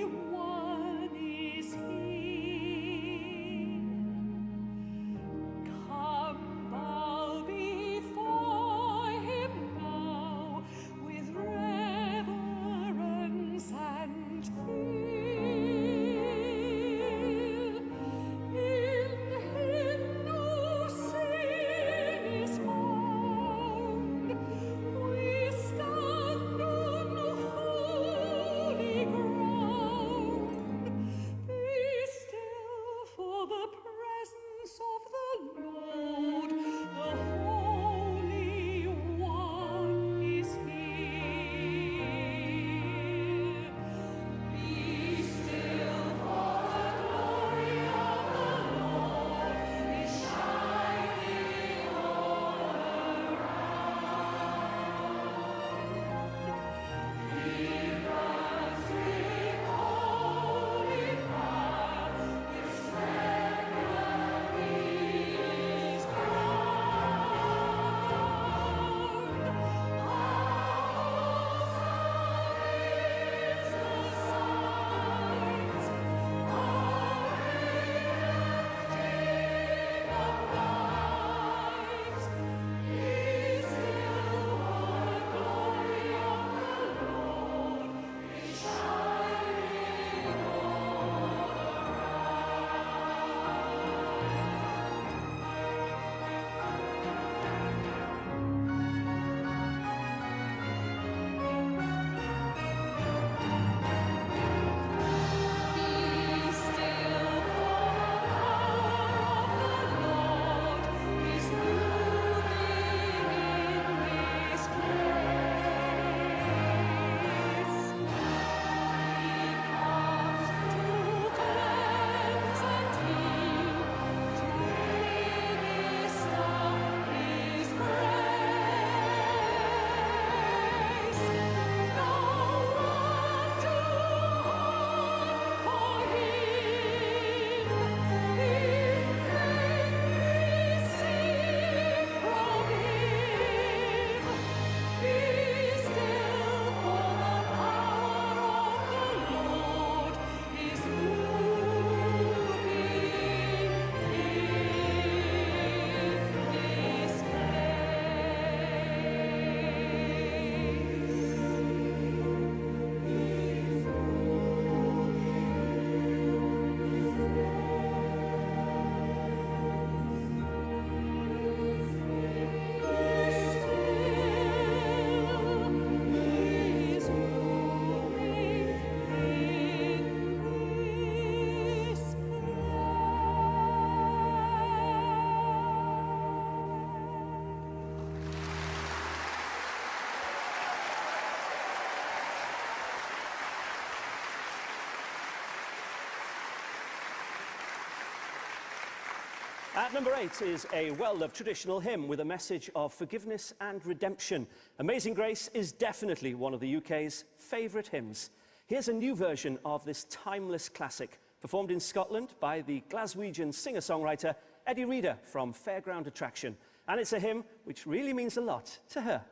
At number 8 is a well-loved traditional hymn with a message of forgiveness and redemption. Amazing Grace is definitely one of the UK's favourite hymns. Here's a new version of this timeless classic, performed in Scotland by the Glaswegian singer-songwriter Eddie Reader from Fairground Attraction. And it's a hymn which really means a lot to her.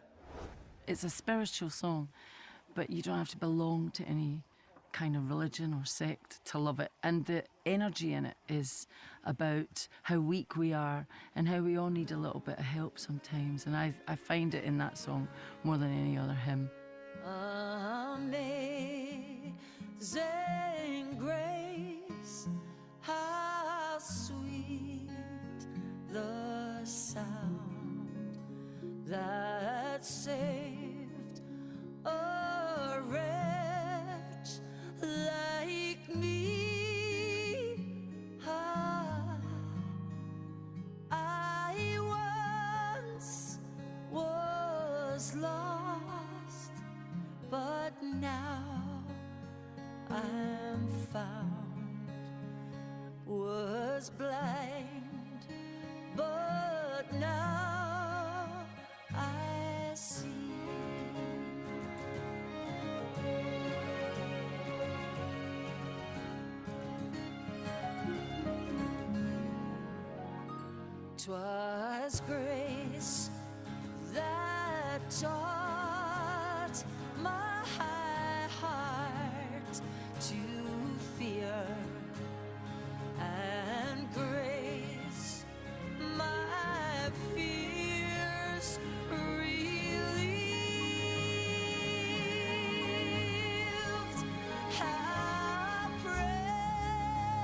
It's a spiritual song, but you don't have to belong to any kind of religion or sect to love it. And the energy in it is about how weak we are and how we all need a little bit of help sometimes. And I find it in that song more than any other hymn. Amazing grace, how sweet the sound that saved a wretch like me. I once was lost, but now I'm found. Was blind, but now I see. "'Twas grace that taught my heart to fear, and grace my fears relieved. How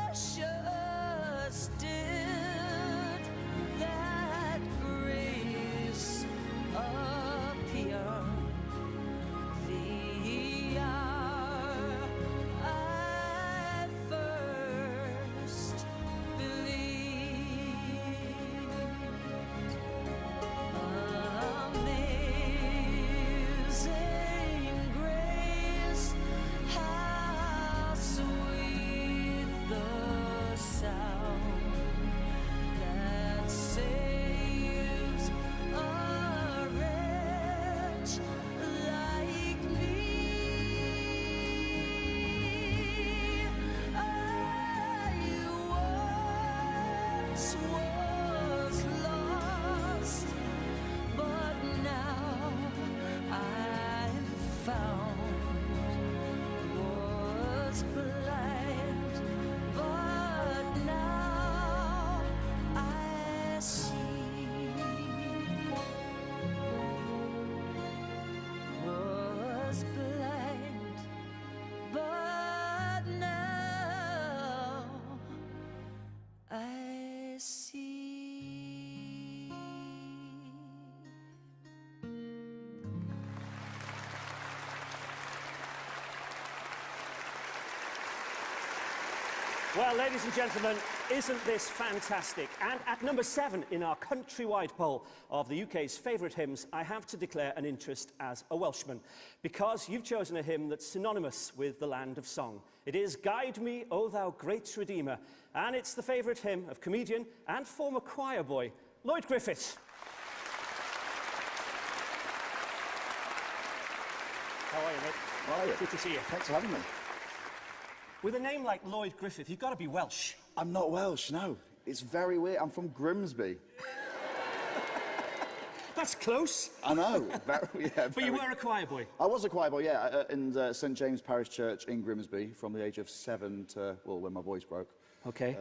precious did that grace appear, the hour I first believed. Amazing grace, how sweet the sound that saves a wretch like me. I once was lost, but now I'm found. Was blind, but now I see. Was blind, but now I see. Well, ladies and gentlemen, isn't this fantastic? And at number 7 in our countrywide poll of the UK's favourite hymns, I have to declare an interest as a Welshman, because you've chosen a hymn that's synonymous with the land of song. It is Guide Me, O Thou Great Redeemer, and it's the favourite hymn of comedian and former choir boy, Lloyd Griffith. How are you, mate? How are you? Good to see you. Thanks for having me. With a name like Lloyd Griffith, you've got to be Welsh. I'm not Welsh, no. It's very weird. I'm from Grimsby. That's close. I know. But you were a choir boy. I was a choir boy, yeah, in St James Parish Church in Grimsby from the age of 7 to, well, when my voice broke. OK.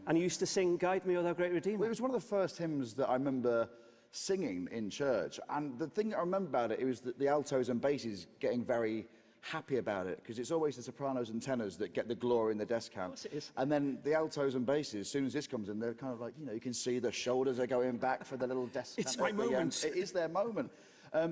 And you used to sing Guide Me, O Thou Great Redeemer? Well, it was one of the first hymns that I remember singing in church. And the thing I remember about it, was that the altos and basses getting very happy about it, because it's always the sopranos and tenors that get the glory in the descant. Of course it is. And then the altos and basses, as soon as this comes in, they're kind of like, you know, you can see the shoulders are going back for the little descant. It's my moment. It is their moment.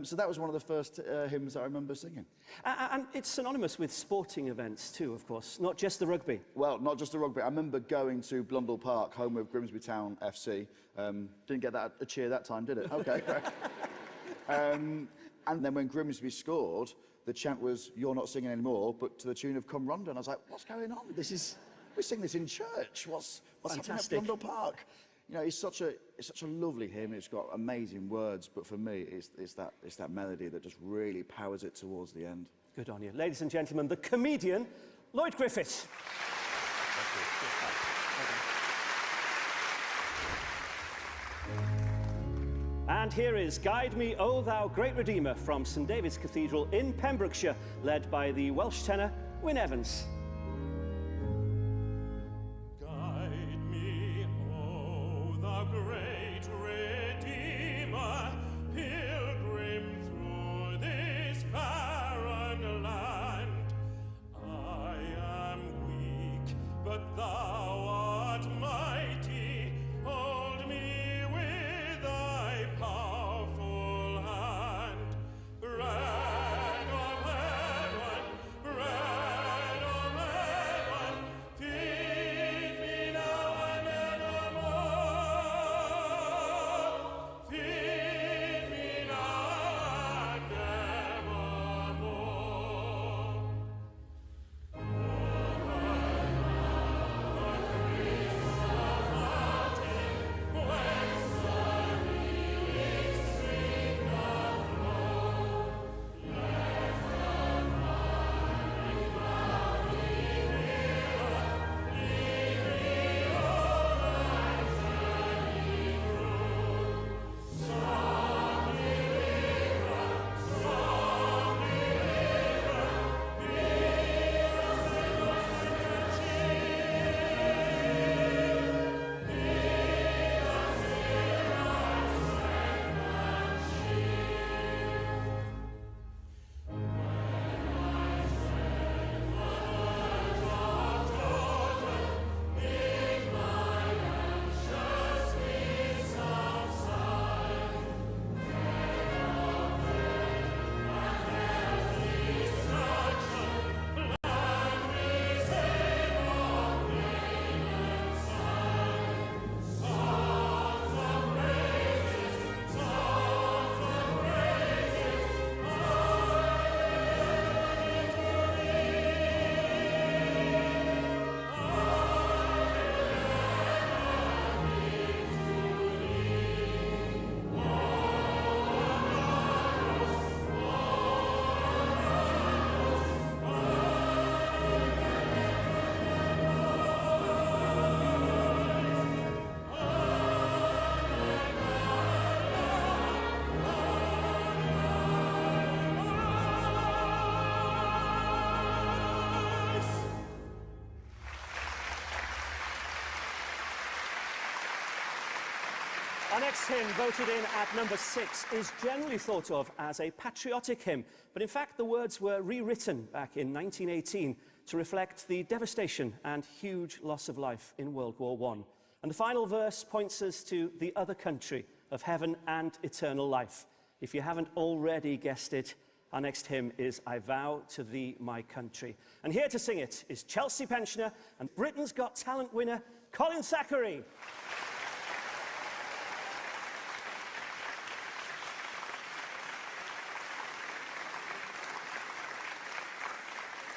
So that was one of the first hymns that I remember singing. And it's synonymous with sporting events too, of course, not just the rugby. Well, not just the rugby. I remember going to Blundell Park, home of Grimsby Town FC. Didn't get that a cheer that time, did it? OK, right. And then when Grimsby scored, the chant was, "You're not singing anymore," but to the tune of "Come Ronda." And I was like, what's going on? We sing this in church. What's happening at Blundell Park? You know, it's such a lovely hymn. It's got amazing words, but for me, it's that melody that just really powers it towards the end. Good on you. Ladies and gentlemen, the comedian, Lloyd Griffiths. And here is Guide Me, O Thou Great Redeemer from St David's Cathedral in Pembrokeshire, led by the Welsh tenor, Wyn Evans. Our next hymn, voted in at number 6, is generally thought of as a patriotic hymn, but in fact the words were rewritten back in 1918 to reflect the devastation and huge loss of life in World War I. And the final verse points us to the other country of heaven and eternal life. If you haven't already guessed it, our next hymn is I Vow to Thee, My Country. And here to sing it is Chelsea pensioner and Britain's Got Talent winner, Colin Thackeray.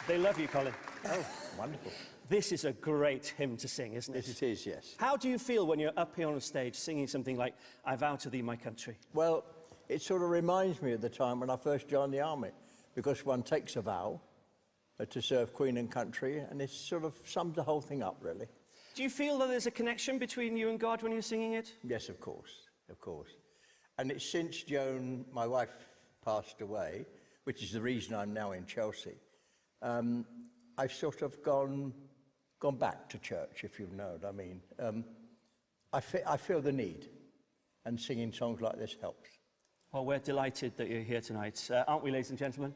They love you, Colin. Oh, wonderful. This is a great hymn to sing, isn't it? It is, yes. How do you feel when you're up here on a stage singing something like I Vow to Thee, My Country? Well, it sort of reminds me of the time when I first joined the army, because one takes a vow to serve Queen and country, and it sort of sums the whole thing up, really. Do you feel that there's a connection between you and God when you're singing it? Yes, of course, of course. And it's since Joan, my wife, passed away, which is the reason I'm now in Chelsea, I've sort of gone back to church, if you know what I mean. I feel the need, and singing songs like this helps. Well, we're delighted that you're here tonight, aren't we, ladies and gentlemen?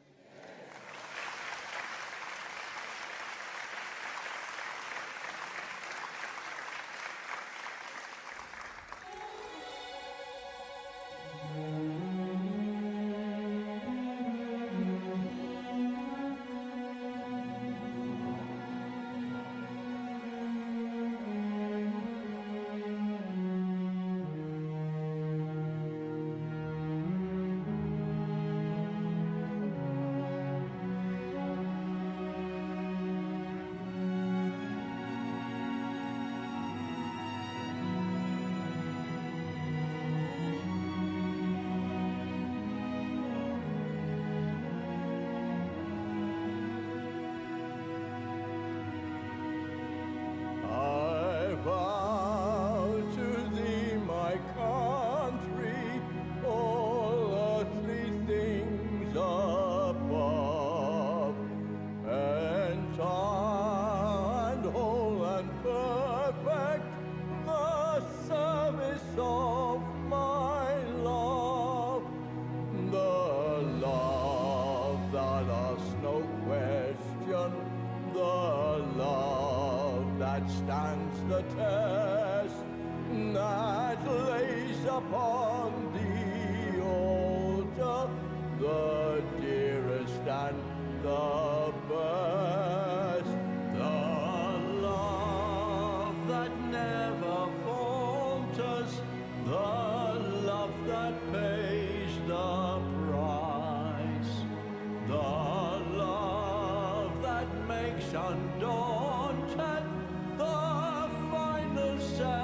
upon the altar, the dearest and the best, the love that never falters, the love that pays the price, the love that makes undaunted the final sacrifice.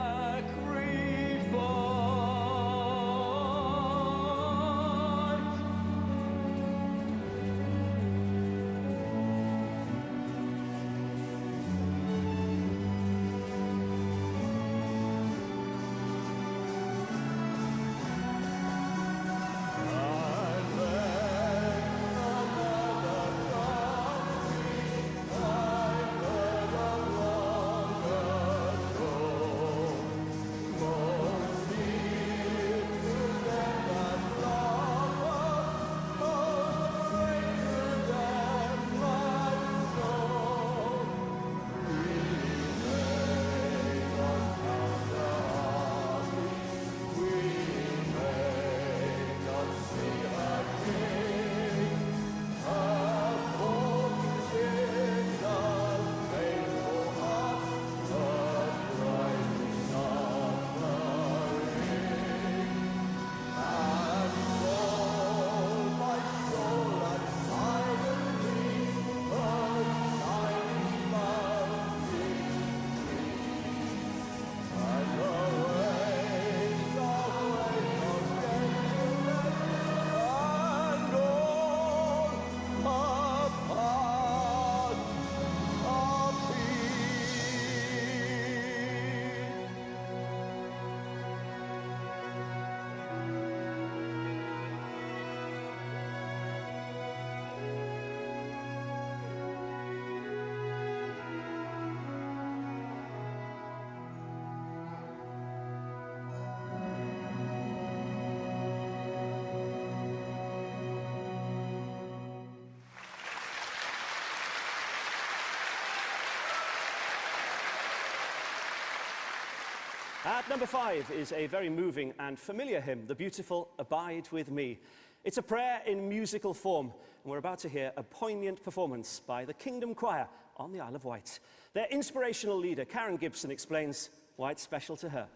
At number 5 is a very moving and familiar hymn, the beautiful Abide With Me. It's a prayer in musical form, and we're about to hear a poignant performance by the Kingdom Choir on the Isle of Wight. Their inspirational leader, Karen Gibson, explains why it's special to her.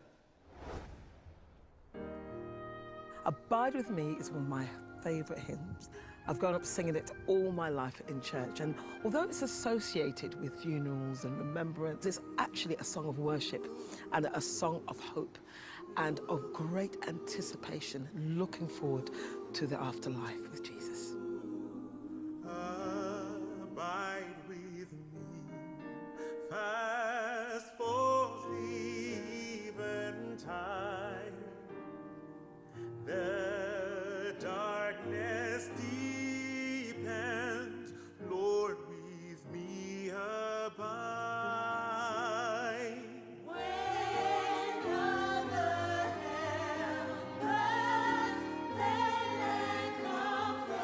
Abide With Me is one of my favourite hymns. I've grown up singing it all my life in church, and although it's associated with funerals and remembrance, it's actually a song of worship and a song of hope and of great anticipation, looking forward to the afterlife with Jesus. Abide with me, fast for the eventide. The darkness deepens, Lord, with me abide. When other helpers fail and come from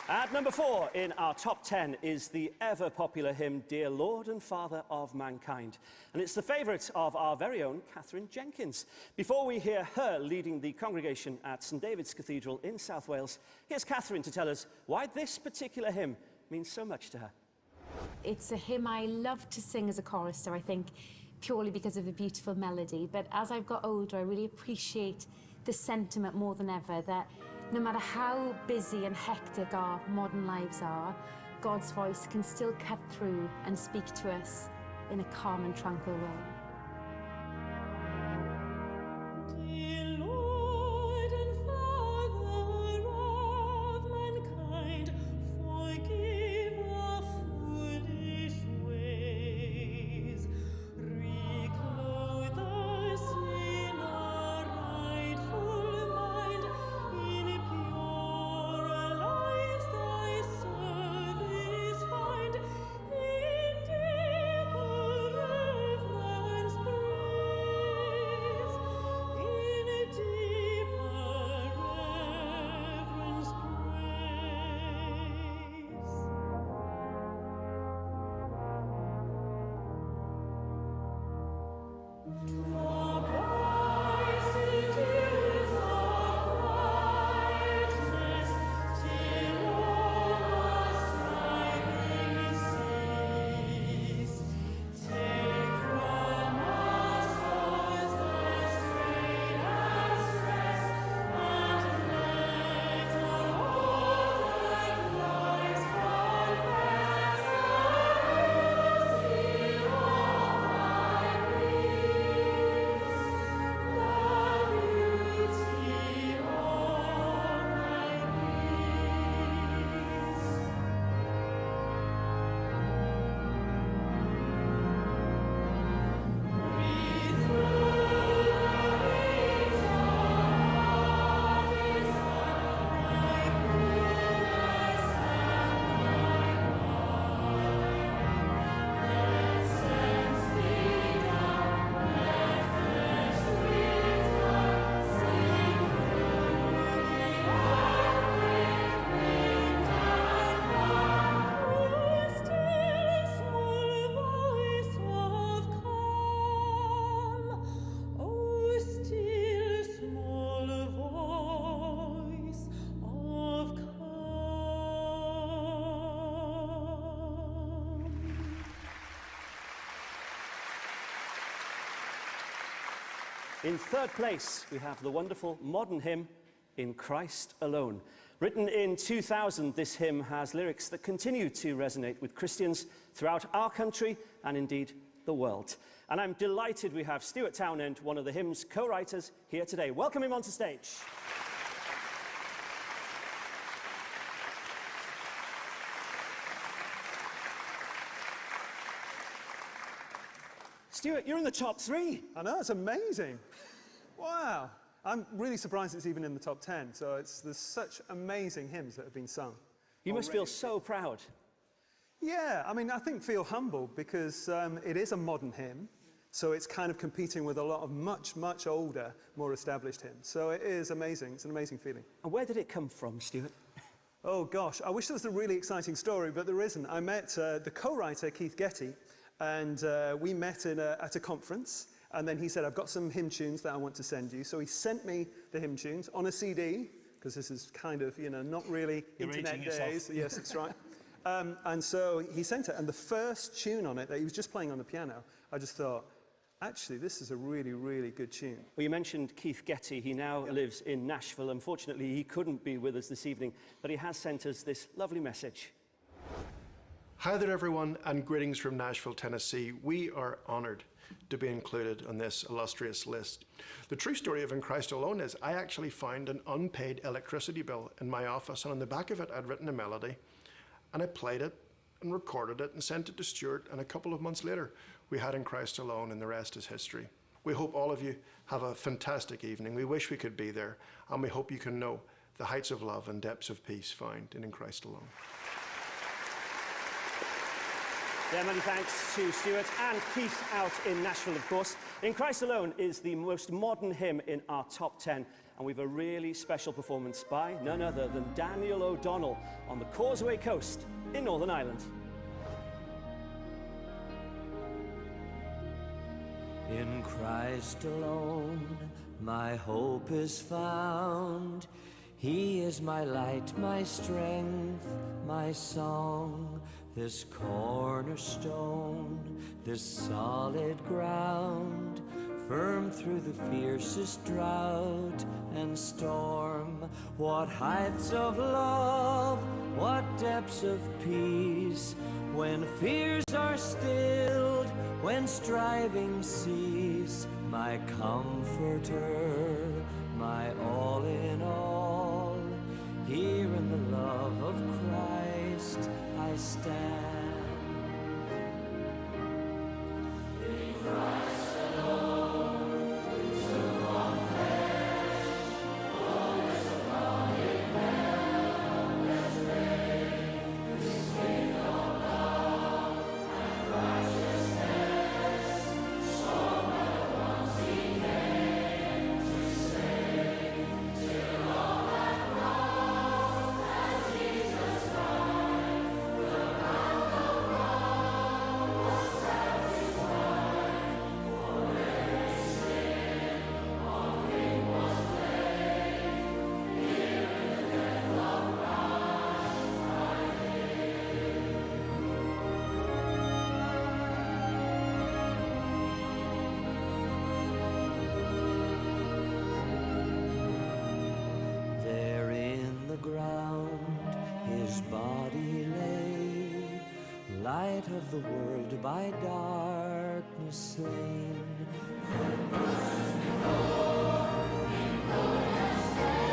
At number 4 in our top 10 is the ever-popular hymn, Dear Lord and Father of Mankind. And it's the favourite of our very own Catherine Jenkins. Before we hear her leading the congregation at St David's Cathedral in South Wales, here's Catherine to tell us why this particular hymn means so much to her. It's a hymn I love to sing as a chorister, I think, purely because of the beautiful melody. But as I've got older, I really appreciate the sentiment more than ever, that no matter how busy and hectic our modern lives are, God's voice can still cut through and speak to us in a calm and tranquil way. In third place, we have the wonderful modern hymn, In Christ Alone. Written in 2000, this hymn has lyrics that continue to resonate with Christians throughout our country and indeed the world. And I'm delighted we have Stuart Townend, one of the hymn's co-writers, here today. Welcome him onto stage. Stuart, you're in the top 3. I know, it's amazing. Wow. I'm really surprised it's even in the top 10. So there's such amazing hymns that have been sung. You must feel so proud. Yeah, I mean, I think feel humbled because it is a modern hymn. So it's kind of competing with a lot of much, much older, more established hymns. So it is amazing. It's an amazing feeling. And where did it come from, Stuart? Oh, gosh. I wish there was a really exciting story, but there isn't. I met the co-writer, Keith Getty, and we met at a conference, and then he said, I've got some hymn tunes that I want to send you. So he sent me the hymn tunes on a CD, because this is kind of, you know, not really internet days. Yes, that's right. And so he sent it, and the first tune on it that he was just playing on the piano, I just thought, actually, this is a really, really good tune. Well, you mentioned Keith Getty. He now lives in Nashville. Unfortunately, he couldn't be with us this evening, but he has sent us this lovely message. Hi there, everyone, and greetings from Nashville, Tennessee. We are honoured to be included on this illustrious list. The true story of In Christ Alone is I actually found an unpaid electricity bill in my office, and on the back of it I'd written a melody, and I played it and recorded it and sent it to Stuart, and a couple of months later we had In Christ Alone, and the rest is history. We hope all of you have a fantastic evening. We wish we could be there, and we hope you can know the heights of love and depths of peace found in Christ Alone. Yeah, many thanks to Stuart and Keith out in Nashville, of course. In Christ Alone is the most modern hymn in our top 10, and we've a really special performance by none other than Daniel O'Donnell on the Causeway Coast in Northern Ireland. In Christ alone, my hope is found. He is my light, my strength, my song, this cornerstone, this solid ground, firm through the fiercest drought and storm. What heights of love, what depths of peace, when fears are stilled, when striving cease. My comforter, my all in all, here in the love of Christ I stand. In Christ alone, to all flesh, fullness of love in boundless faith, His gift of love and righteousness, so but once He came to save, till all that cross as Jesus died, the wrath of God was satisfied. For every sin on Him was laid, here in the death of Christ I There in the ground His body lay, light of the world by darkness slain. And mercies before in glorious day,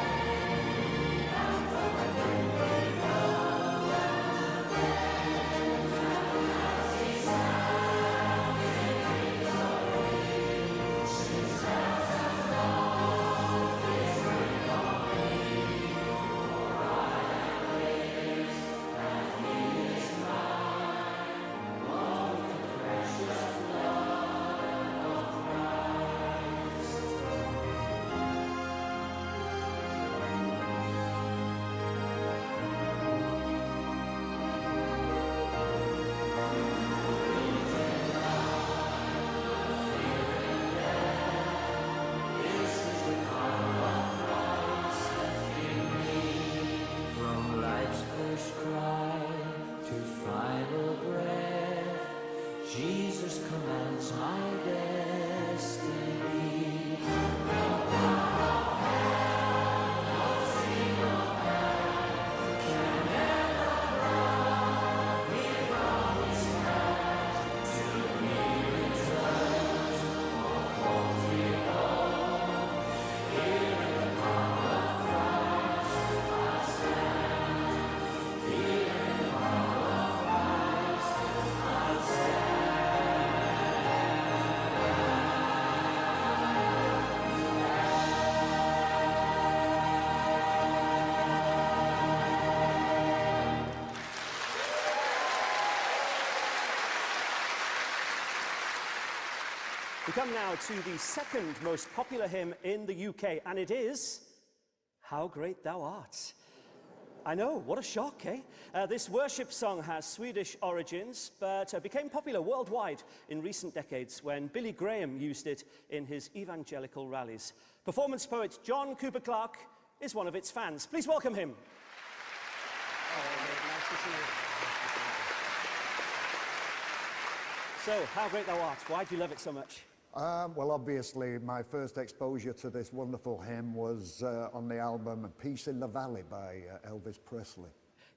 and from the grave He rose again. As He sat in His glory, His death and love His great complete. For I am His, and He is mine, one with the precious blood of Christ. This is the power of Christ in me. From life's first cry to final breath, Jesus commands my destiny. No power of hell, no sin of man can ever pluck me from His hand. Till He returns or calls me home, here in the power of Christ I stand. Here in the power of Christ I stand. We come now to the second most popular hymn in the UK, and it is How Great Thou Art. I know, what a shock, eh? This worship song has Swedish origins, but became popular worldwide in recent decades when Billy Graham used it in his evangelical rallies. Performance poet John Cooper Clarke is one of its fans. Please welcome him. Nice to see you. So, How Great Thou Art, why do you love it so much? Well, obviously, my first exposure to this wonderful hymn was on the album Peace in the Valley by Elvis Presley.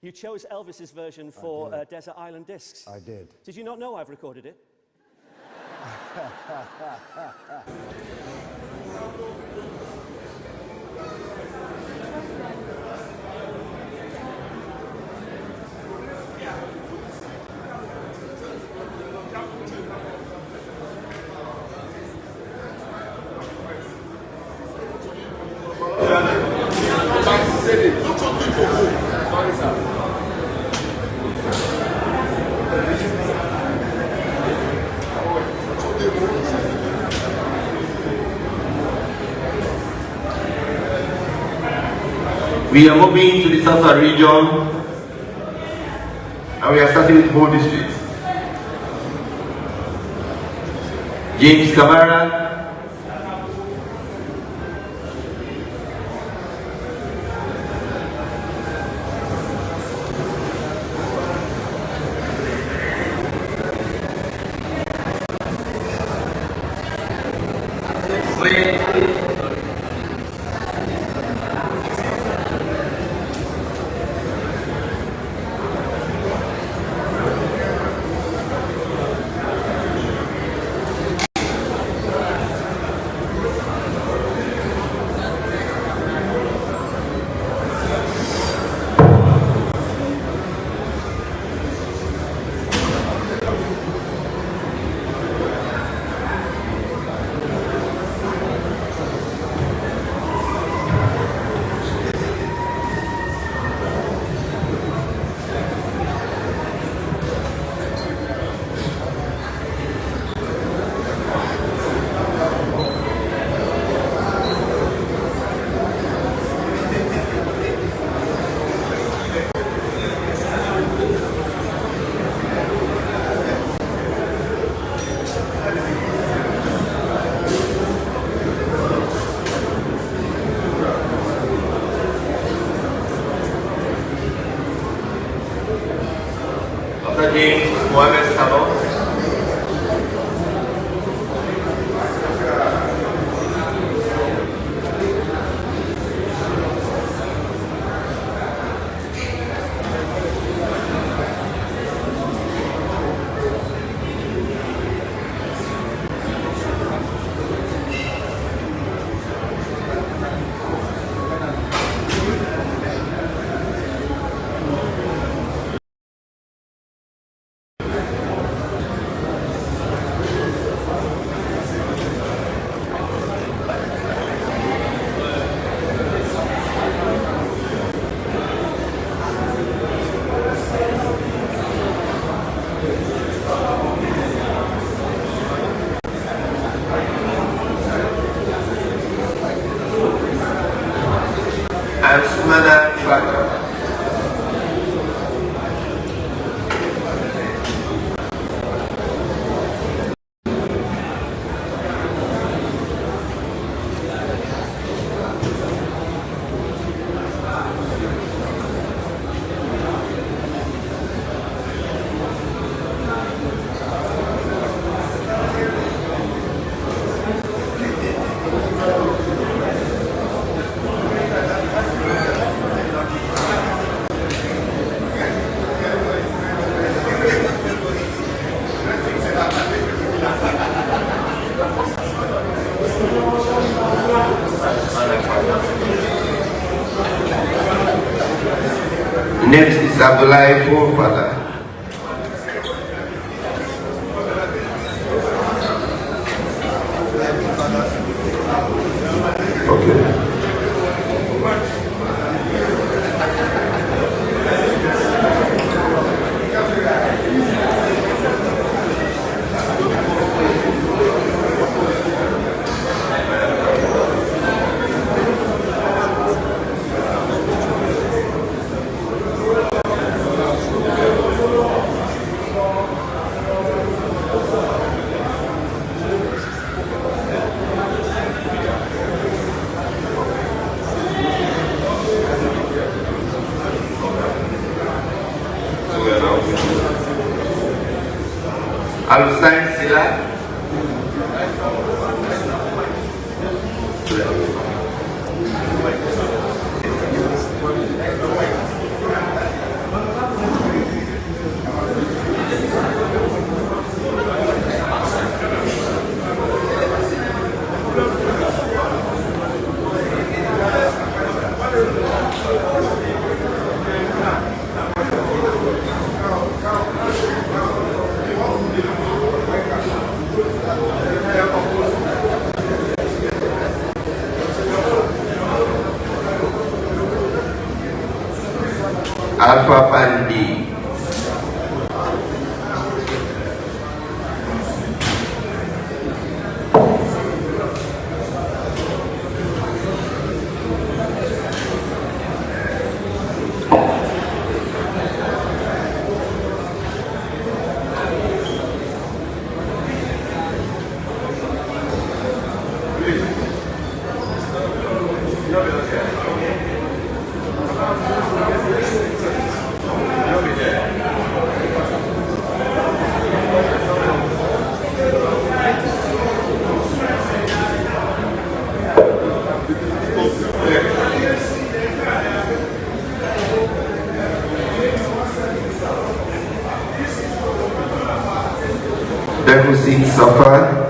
You chose Elvis's version for Desert Island Discs. I did. Did you not know I've recorded it? We are moving to the southern region, and we are starting with Home District. James Kamara. Next is Abdullah Forefather. Al-Sain Sila. Alpha Pandi. Deficit suffered.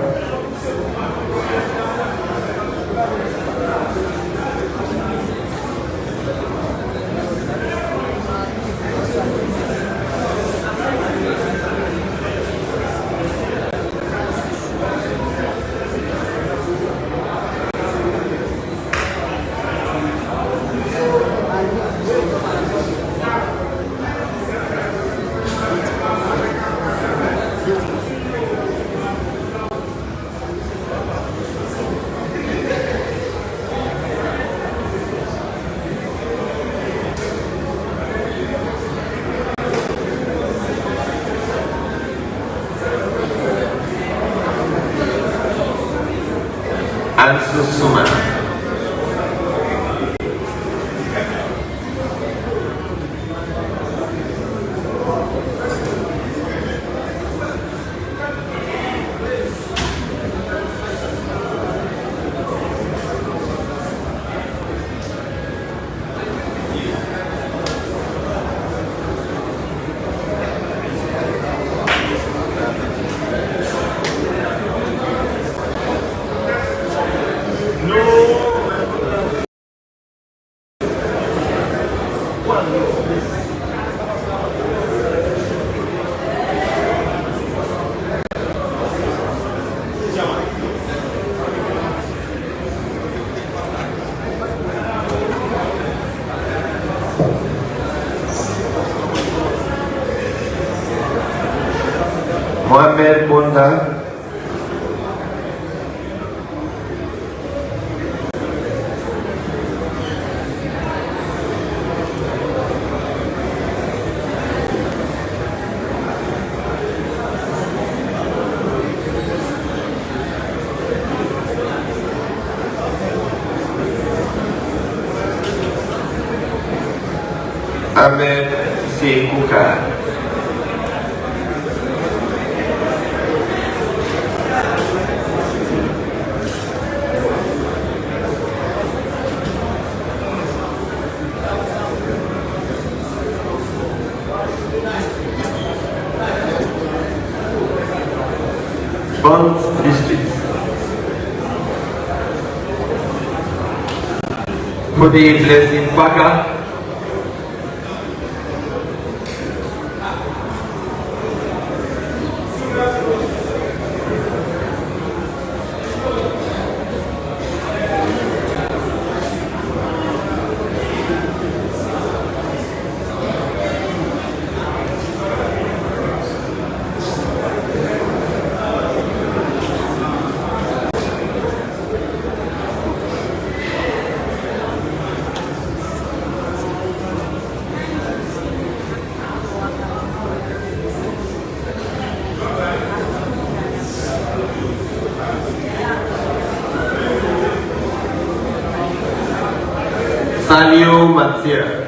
And Susuma. Mohamed Bonda. Ahmed Sekuka. Bond District. For the Blessing Baka. Salio Matsira.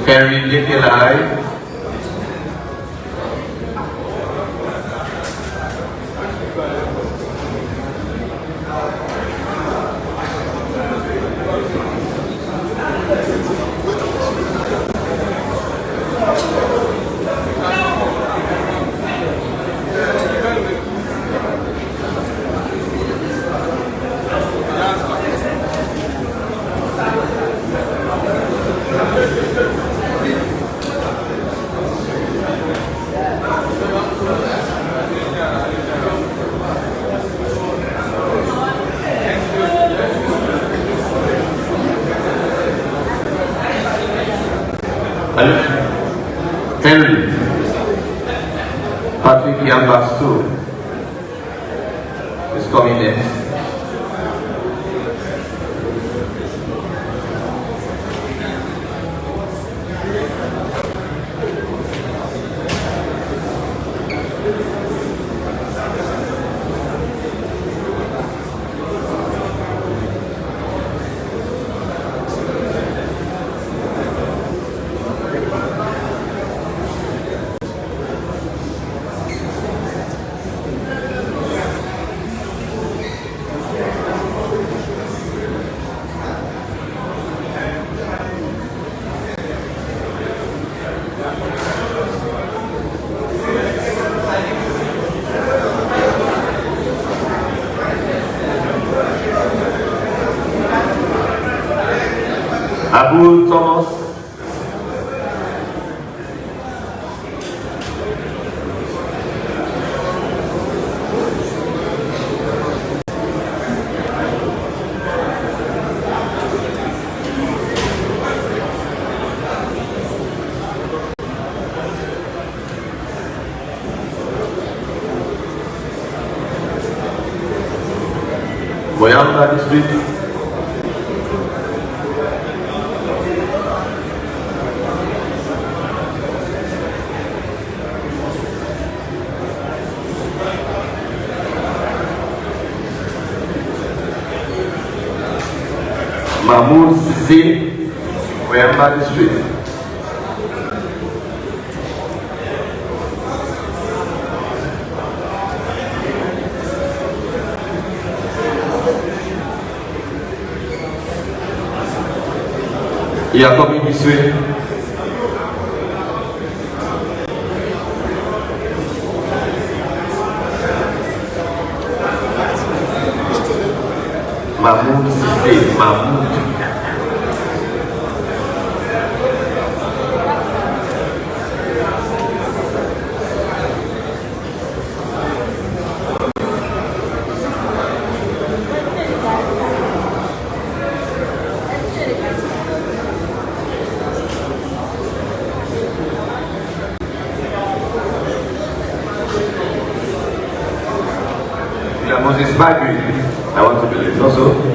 Harry Nikolai. Patrick Yambastu is coming next. Abu Thomas. Boyamba District. Mahmoud Sisi, Boyamba District. You are coming this way. Mahmoud Sisi, Mahmoud. Moses Bagri, I want to believe also.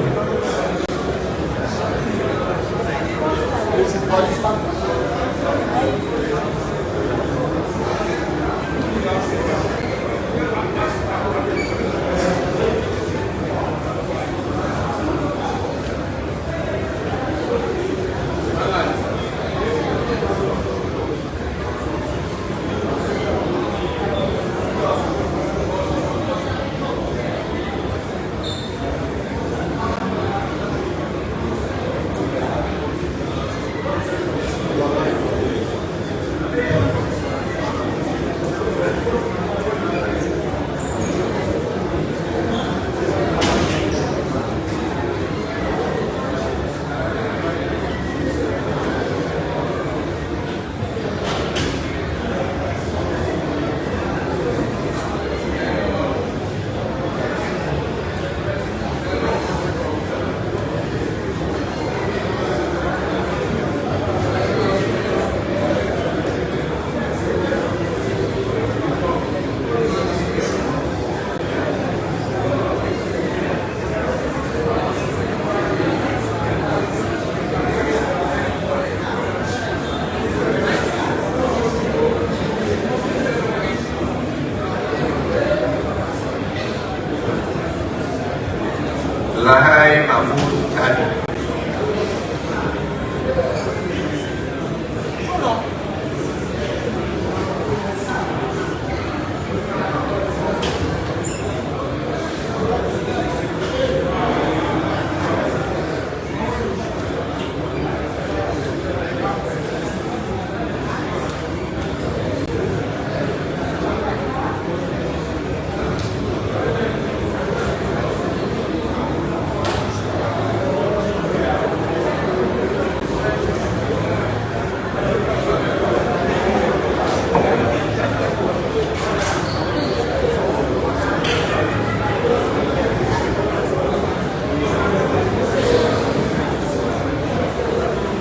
Lahai Mahmoud Kadi.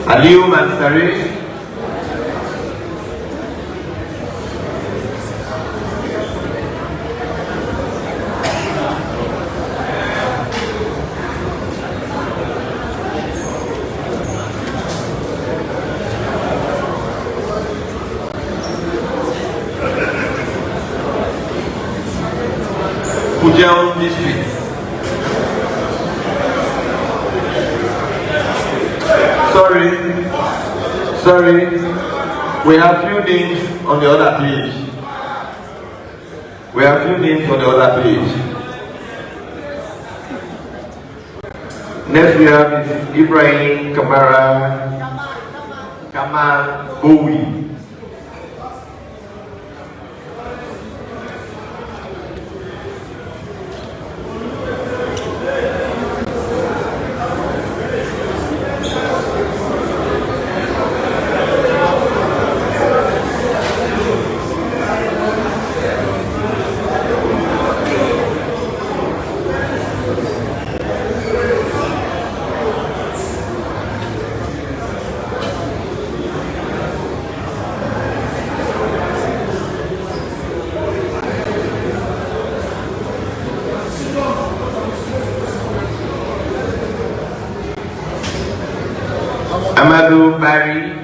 Aliou Mansari. Pujeon district. Sorry, we have few names on the other page. Next we have is Ibrahim Kamal Bowie. Amadou Barry.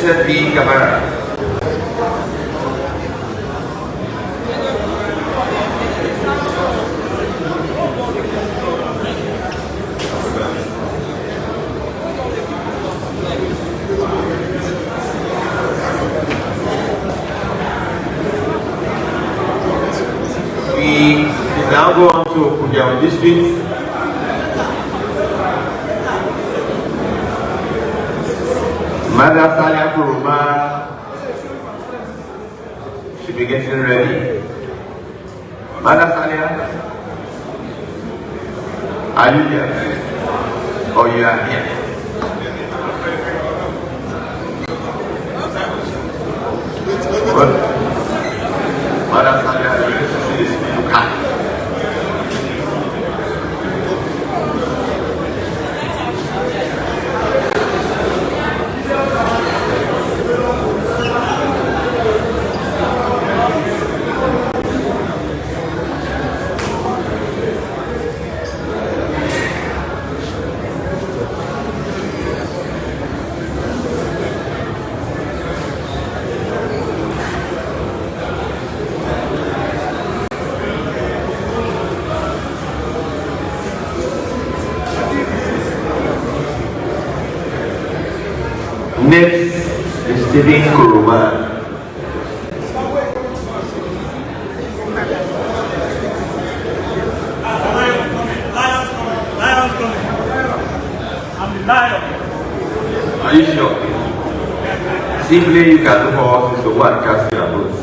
Slbc Camara. We now go on to Pujeon district. Mother Salia Kuruma should be getting ready. Mother Salia, are you here? Or you are here? Good. Mother Salia, you can see this people come. Next is Stephen Kuruma. Are you sure? Simply you can do for us is the one casting your votes.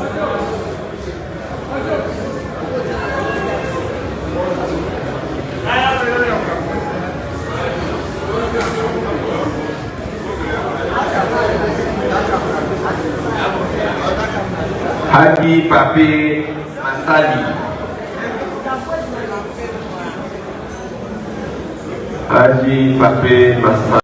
Haji Pape Masali. Haji Pape Masali.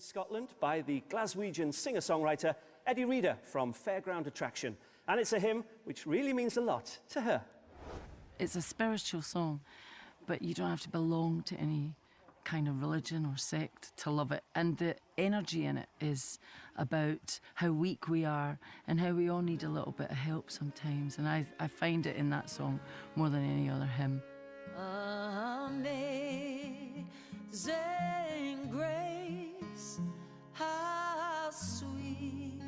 Scotland by the Glaswegian singer-songwriter Eddie Reader from Fairground Attraction. And it's a hymn which really means a lot to her. It's a spiritual song, but you don't have to belong to any kind of religion or sect to love it. And the energy in it is about how weak we are and how we all need a little bit of help sometimes. And I find it in that song more than any other hymn. Amazing grace, how sweet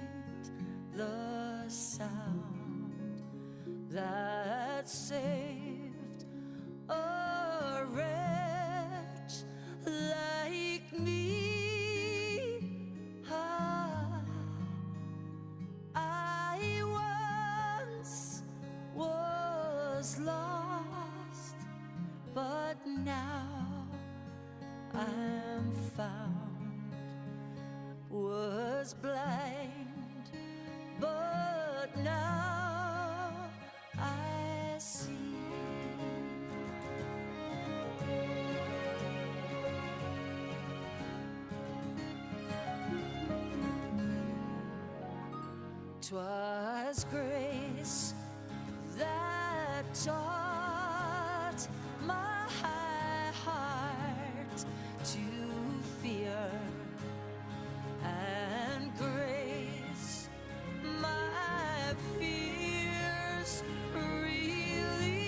the sound that saved a wretch like me. I once was lost, but now I'm found. Was blind, but now I see.'Twas grace that taught my heart to fear, and grace my fears relieved.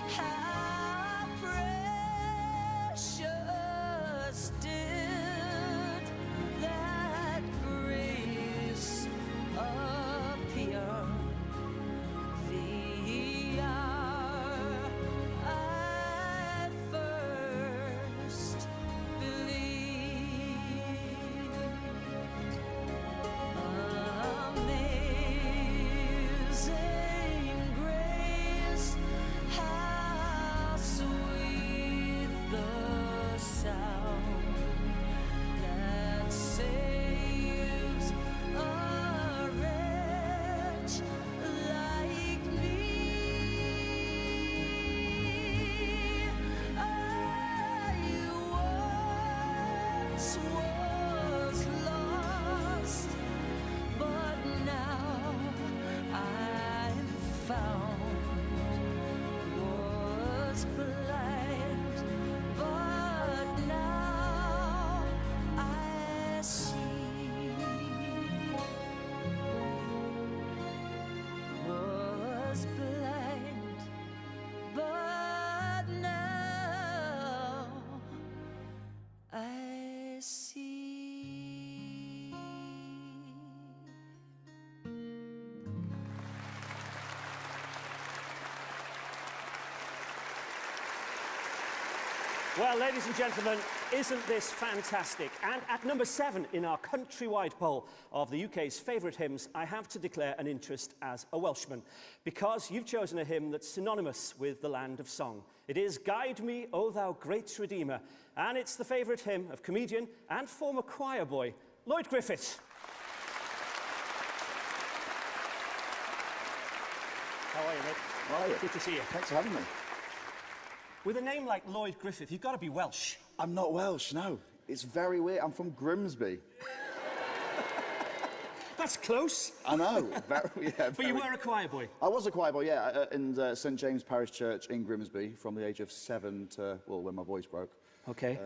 How precious did that grace appear, the hour I first believed. Amazing grace, how sweet the sound that saves a wretch like me. I once was lost, but now I'm found. Was blind, but now I see. Was blind, but now I see. Well, ladies and gentlemen, isn't this fantastic? And at number 7 in our countrywide poll of the UK's favourite hymns, I have to declare an interest as a Welshman, because you've chosen a hymn that's synonymous with the land of song. It is Guide Me, O Thou Great Redeemer, and it's the favourite hymn of comedian and former choir boy, Lloyd Griffith. How are you, mate? How are you? Good to see you. Thanks for having me. With a name like Lloyd Griffith, you've got to be Welsh. I'm not Welsh, no. It's very weird. I'm from Grimsby. That's close. I know. But you were a choir boy. I was a choir boy, yeah, in St James Parish Church in Grimsby from the age of 7 to, well, when my voice broke. Okay.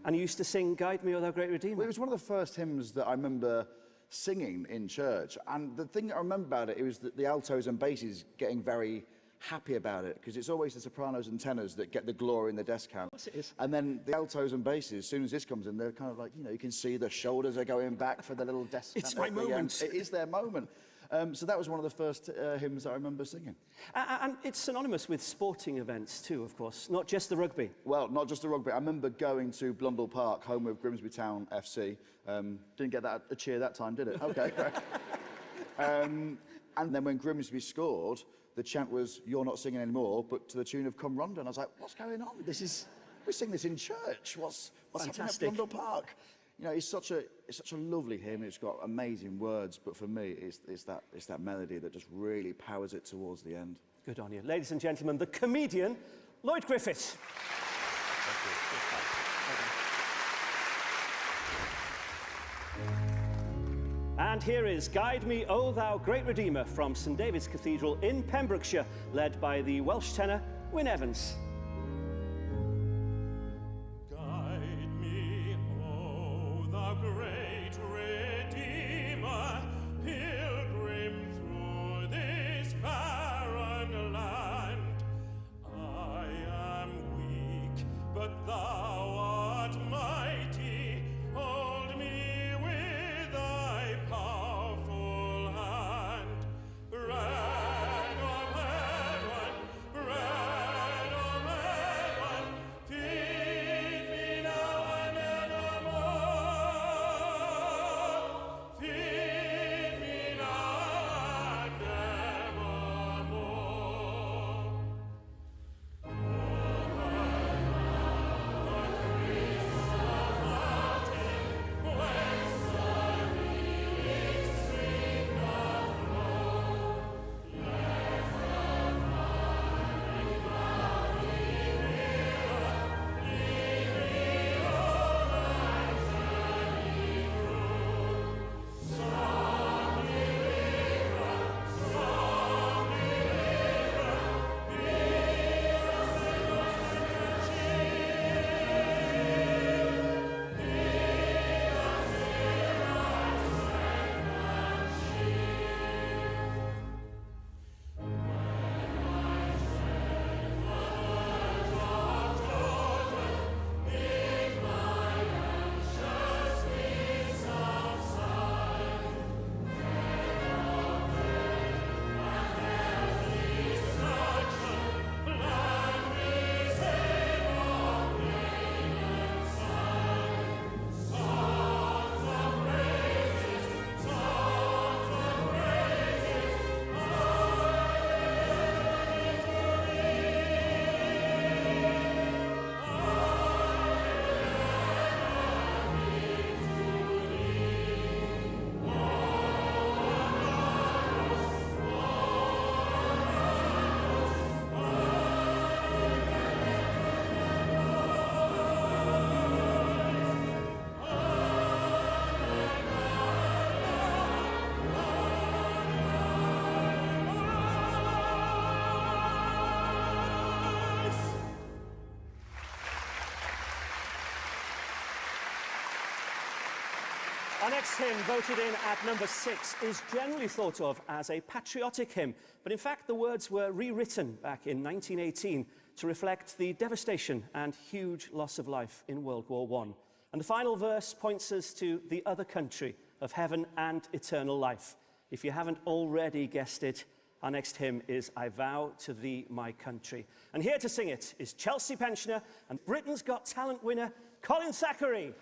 And you used to sing Guide Me, O Thou Great Redeemer? Well, it was one of the first hymns that I remember singing in church. And the thing that I remember about it, was that the altos and basses getting very happy about it, because it's always the sopranos and tenors that get the glory in the desk count. Yes, it is. And then the altos and basses, as soon as this comes in, they're kind of like, you know, you can see the shoulders are going back for the little desk It's count. my moment. It is their moment. So that was one of the first hymns that I remember singing. And it's synonymous with sporting events too, of course, not just the rugby. Well, not just the rugby. I remember going to Blundell Park, home of Grimsby Town FC. Didn't get a cheer that time, did it? Okay, right. And then when Grimsby scored, the chant was, "You're not singing anymore," but to the tune of "Come Rondon." I was like, what's going on? We sing this in church. What's happening at Blundell Park? You know, it's such a lovely hymn. It's got amazing words, but for me, it's that melody that just really powers it towards the end. Good on you. Ladies and gentlemen, the comedian, Lloyd Griffith. Thank you. And here is Guide Me, O Thou Great Redeemer from St David's Cathedral in Pembrokeshire, led by the Welsh tenor Wyn Evans. Guide me, O thou great Redeemer, pilgrim through this barren land. I am weak, but thou art mighty. Hold me with thy powerful hand. Bread of heaven, bread of heaven, feed me now and evermore. Feed me now and evermore. Our next hymn, voted in at number 6, is generally thought of as a patriotic hymn, but in fact the words were rewritten back in 1918 to reflect the devastation and huge loss of life in World War I. And the final verse points us to the other country of heaven and eternal life. If you haven't already guessed it, our next hymn is I Vow to Thee, My Country. And here to sing it is Chelsea pensioner and Britain's Got Talent winner, Colin Thackeray.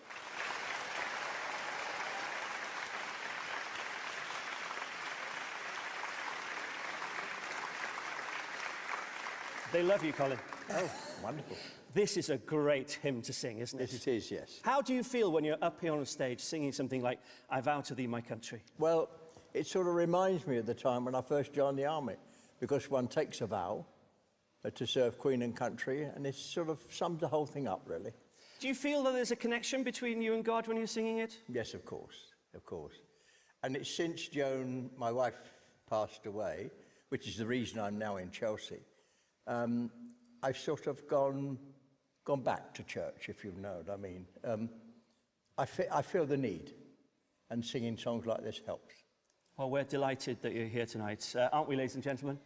They love you, Colin. Oh, wonderful. This is a great hymn to sing, isn't it? It is, yes. How do you feel when you're up here on stage singing something like I Vow to Thee, My Country? Well, it sort of reminds me of the time when I first joined the army, because one takes a vow to serve Queen and country, and it sort of sums the whole thing up, really. Do you feel that there's a connection between you and God when you're singing it? Yes, of course, of course. And it's since Joan, my wife, passed away, which is the reason I'm now in Chelsea, I've sort of gone back to church, if you know what I mean. I feel the need, and singing songs like this helps. Well, we're delighted that you're here tonight, aren't we, ladies and gentlemen?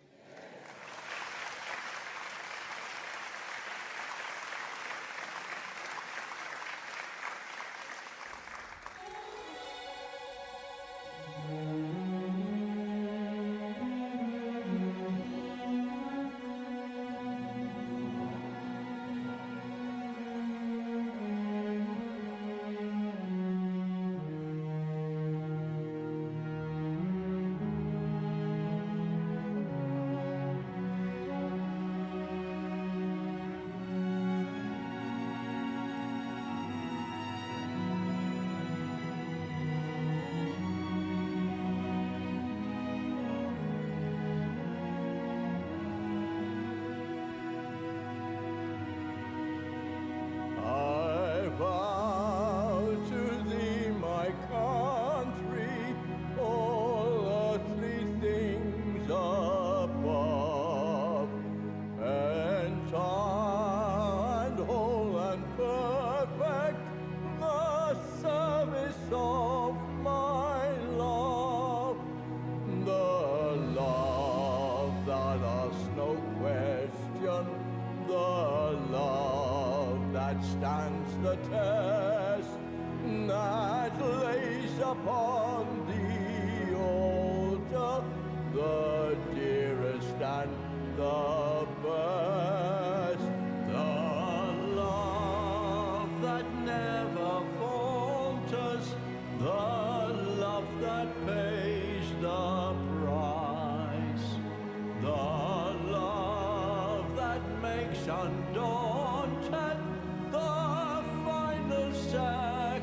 stands the test, that lays upon the altar the dearest and the best. The love that never falters, the love that pays the price, the love that makes undaunted the final sacrifice.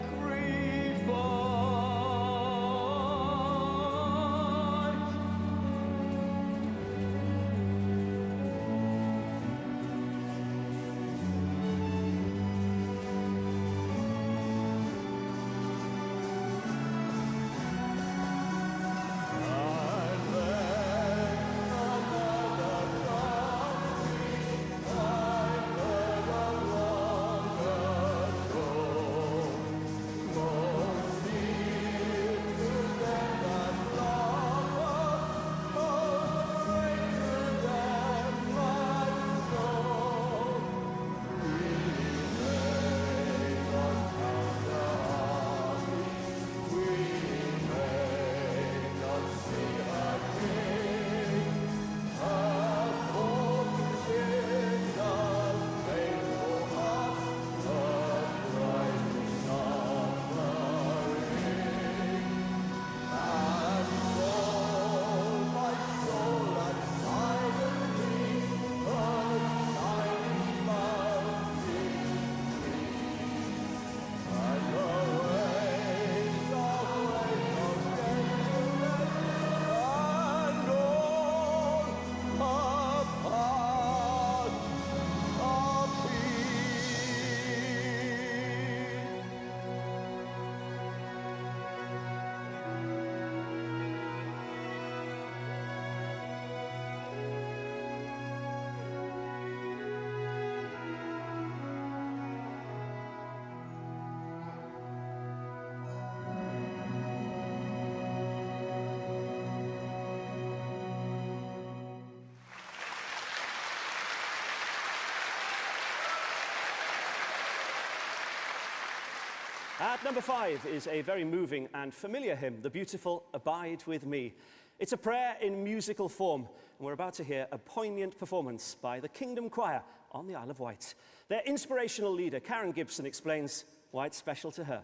At number 5 is a very moving and familiar hymn, the beautiful Abide With Me. It's a prayer in musical form, and we're about to hear a poignant performance by the Kingdom Choir on the Isle of Wight. Their inspirational leader, Karen Gibson, explains why it's special to her.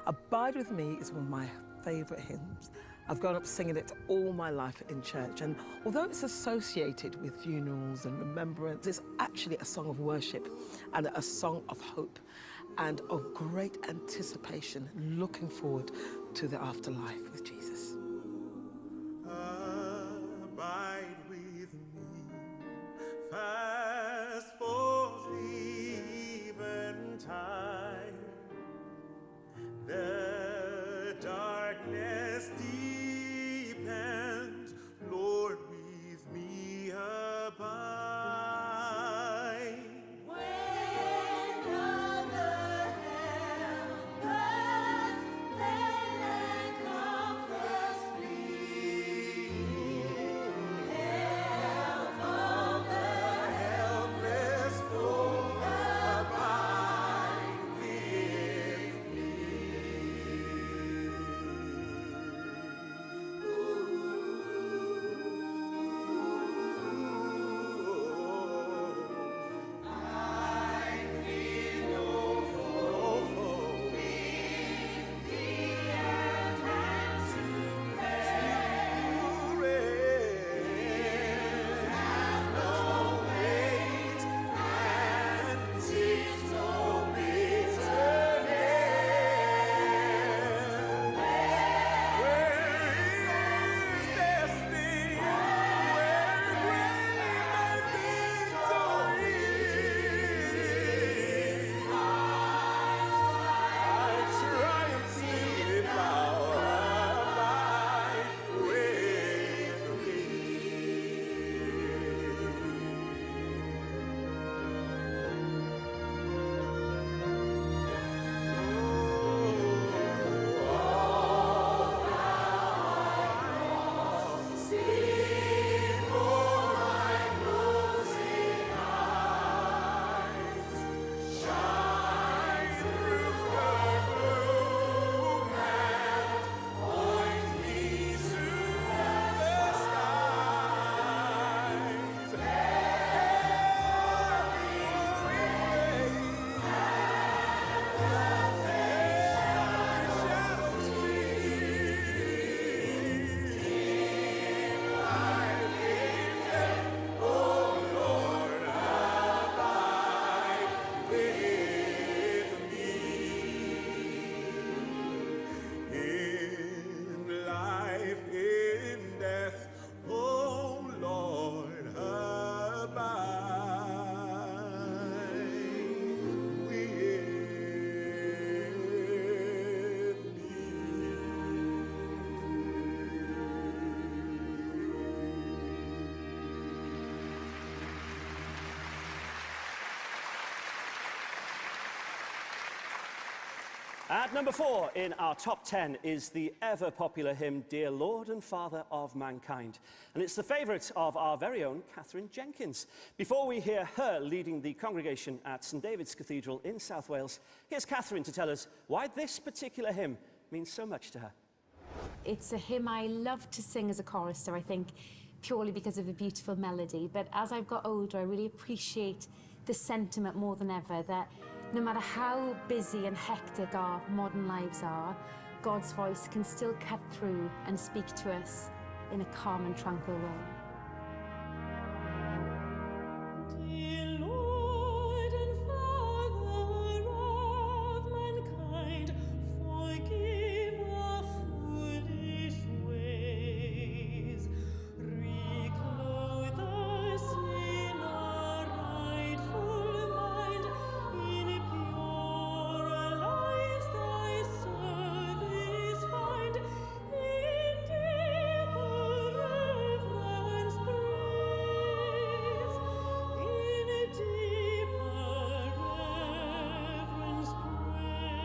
Abide With Me is one of my favourite hymns. I've grown up singing it all my life in church, and although it's associated with funerals and remembrance, it's actually a song of worship and a song of hope and of great anticipation, looking forward to the afterlife with Jesus. Abide with me, fast for eventide. The darkness deepens, Lord, with me abide. When other helpers fail and comforts flee, help of the helpless with me. In life, in death, oh Lord, abide with me. At number 4 in our top 10 is the ever-popular hymn, Dear Lord and Father of Mankind. And it's the favourite of our very own Catherine Jenkins. Before we hear her leading the congregation at St David's Cathedral in South Wales, here's Catherine to tell us why this particular hymn means so much to her. It's a hymn I love to sing as a chorister, I think, purely because of the beautiful melody. But as I've got older, I really appreciate the sentiment more than ever that no matter how busy and hectic our modern lives are, God's voice can still cut through and speak to us in a calm and tranquil way. Dear Lord and Father of mankind, forgive our foolish ways. Reclothe us in our rightful mind. In pure lives thy service find. In deeper reverence praise. In deeper reverence praise.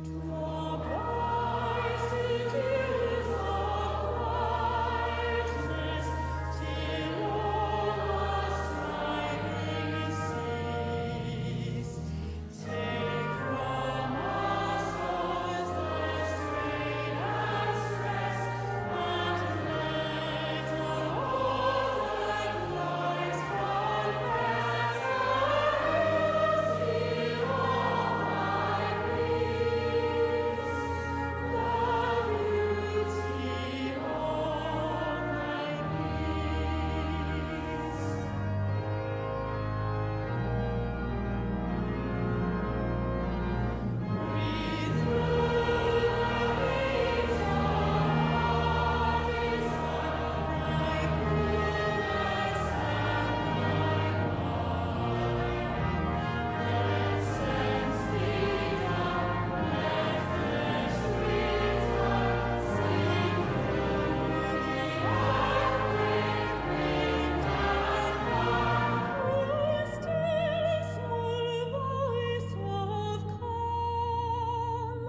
Draw bright the dews of brightness, till all our striving cease. Take from us all the strain and stress, and let all thy lives confess the mercy of thy peace, the beauty of thy Breathe through the waves of our desire, thy goodness and let sense thee down, let flesh return, sing through the earthquake, wind and fire. Oh, still small voice of calm.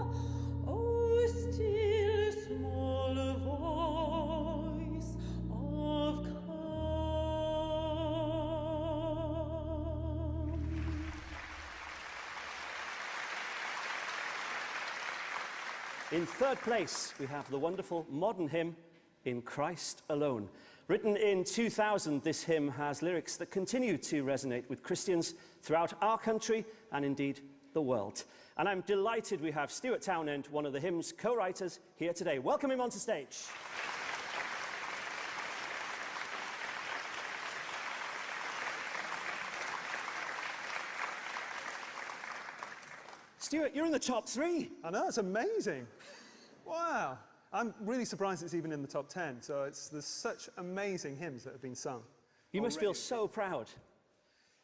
Oh, still small voice of calm. In third place, we have the wonderful modern hymn, In Christ Alone. Written in 2000, this hymn has lyrics that continue to resonate with Christians throughout our country and indeed the world. And I'm delighted we have Stuart Townend, one of the hymn's co-writers, here today. Welcome him onto stage. Stuart, you're in the top 3. I know, it's amazing. Wow. I'm really surprised it's even in the top 10. So there's such amazing hymns that have been sung. You must feel so proud.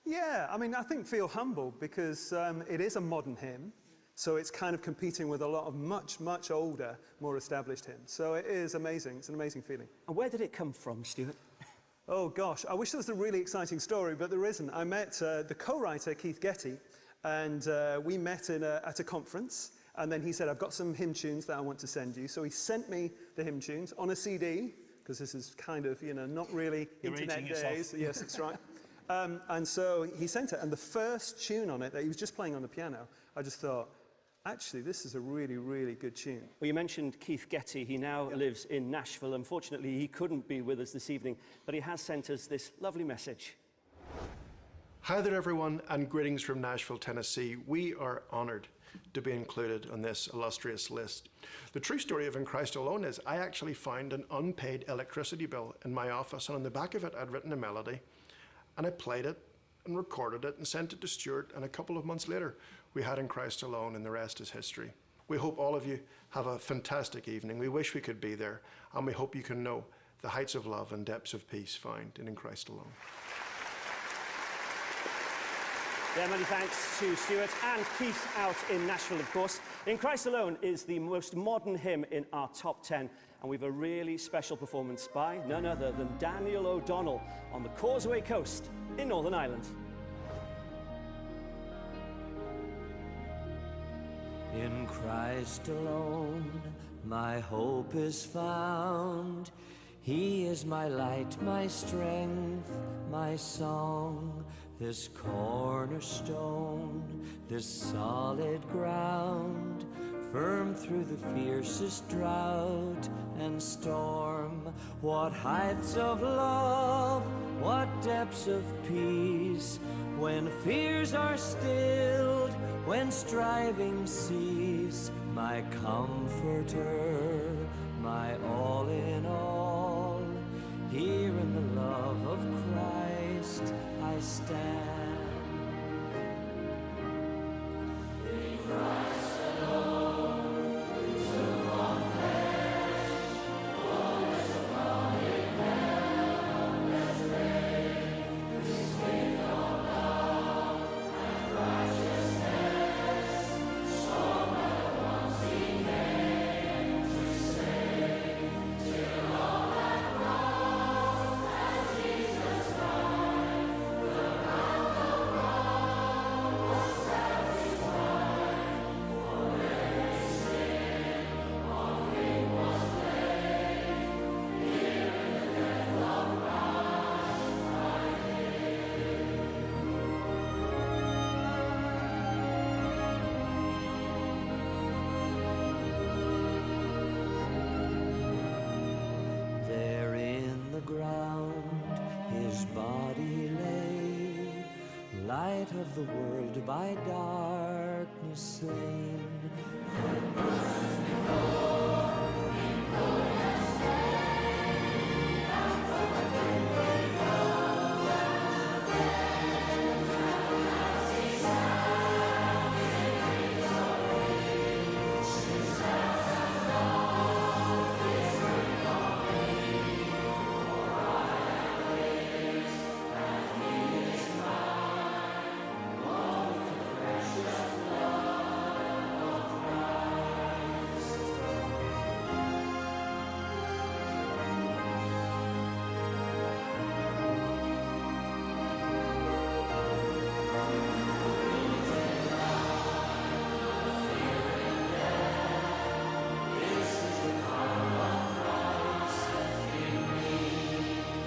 Yeah, I mean, I think feel humble because it is a modern hymn. So it's kind of competing with a lot of much, much older, more established hymns. So it is amazing. It's an amazing feeling. And where did it come from, Stuart? Oh, gosh. I wish there was a really exciting story, but there isn't. I met the co-writer, Keith Getty, and we met at a conference. And then he said, I've got some hymn tunes that I want to send you. So he sent me the hymn tunes on a CD, because this is kind of, you know, not really You're internet aging days. yourself. Yes, that's right. And so he sent it. And the first tune on it that he was just playing on the piano, I just thought, actually, this is a really, really good tune. Well, you mentioned Keith Getty. He now lives in Nashville. Unfortunately, he couldn't be with us this evening, but he has sent us this lovely message. Hi there, everyone, and greetings from Nashville, Tennessee. We are honoured to be included on this illustrious list. The true story of In Christ Alone is I actually found an unpaid electricity bill in my office, and on the back of it I'd written a melody, and I played it and recorded it and sent it to Stuart, and a couple of months later we had In Christ Alone, and the rest is history. We hope all of you have a fantastic evening. We wish we could be there, and we hope you can know the heights of love and depths of peace found in Christ Alone. Yeah, many thanks to Stuart and Keith out in Nashville, of course. In Christ Alone is the most modern hymn in our top 10, and we've a really special performance by none other than Daniel O'Donnell on the Causeway Coast in Northern Ireland. In Christ alone, my hope is found. He is my light, my strength, my song, this cornerstone, this solid ground, firm through the fiercest drought and storm. What heights of love, what depths of peace, when fears are stilled, when striving cease, my comforter, my all in all. Here in the love of Christ I stand. In Christ alone, to all flesh, fullness of coming helpless pain, this gift of love and righteousness, so much once He came to save, till all that cross as Jesus died, the wrath of God was satisfied. For every sin on Him was laid, here in the death of Christ I There in the ground His body lay, light of the world by darkness slain. But birth before, in glorious day, and from the grave He rose again. As He sat in victory, His death and love is written on me. For I am His, and He is mine, one with the precious blood of Christ. This is the power of Christ in me.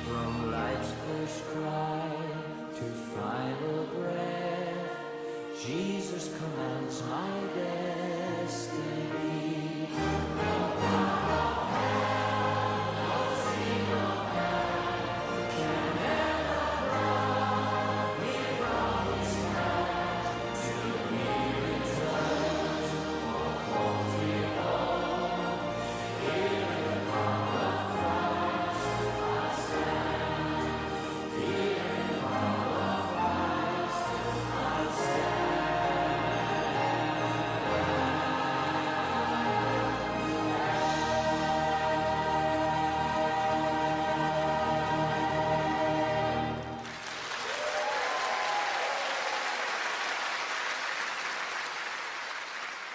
From life's first cry to final breath, Jesus commands my destiny. No power of hell, no sting of death can ever pluck me from His hand. Till He returns or calls me home, here in the power of Christ I stand. Here in the power of Christ I stand.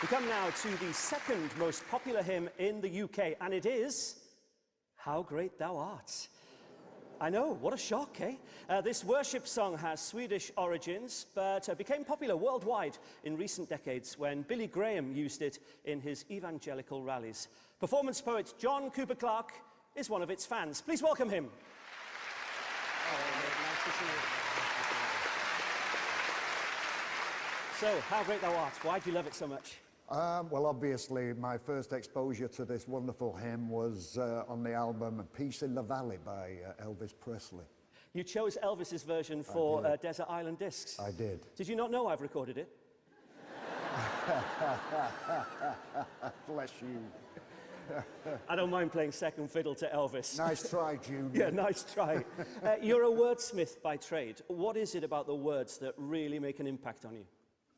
We come now to the second most popular hymn in the UK, and it is How Great Thou Art. I know, what a shock, eh? This worship song has Swedish origins, but became popular worldwide in recent decades when Billy Graham used it in his evangelical rallies. Performance poet John Cooper Clarke is one of its fans. Please welcome him. So, How Great Thou Art, why do you love it so much? Well, obviously, my first exposure to this wonderful hymn was on the album Peace in the Valley by Elvis Presley. You chose Elvis's version for Desert Island Discs. I did. Did you not know I've recorded it? Bless you. I don't mind playing second fiddle to Elvis. Nice try, Junior. Yeah, nice try. You're a wordsmith by trade. What is it about the words that really make an impact on you?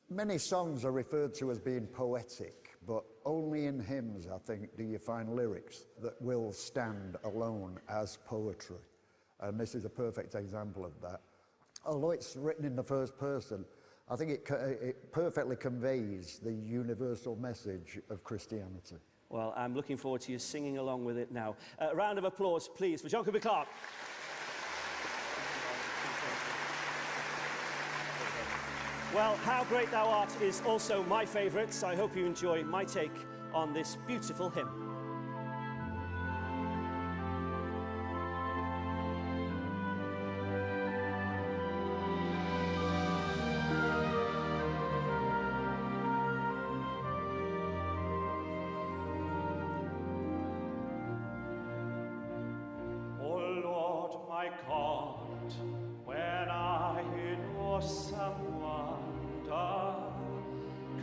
Many songs are referred to as being poetic, but only in hymns, I think, do you find lyrics that will stand alone as poetry. And this is a perfect example of that. Although it's written in the first person, I think it perfectly conveys the universal message of Christianity. Well, I'm looking forward to you singing along with it now. A round of applause, please, for John Cooper Clarke. Well, How Great Thou Art is also my favourite, so I hope you enjoy my take on this beautiful hymn.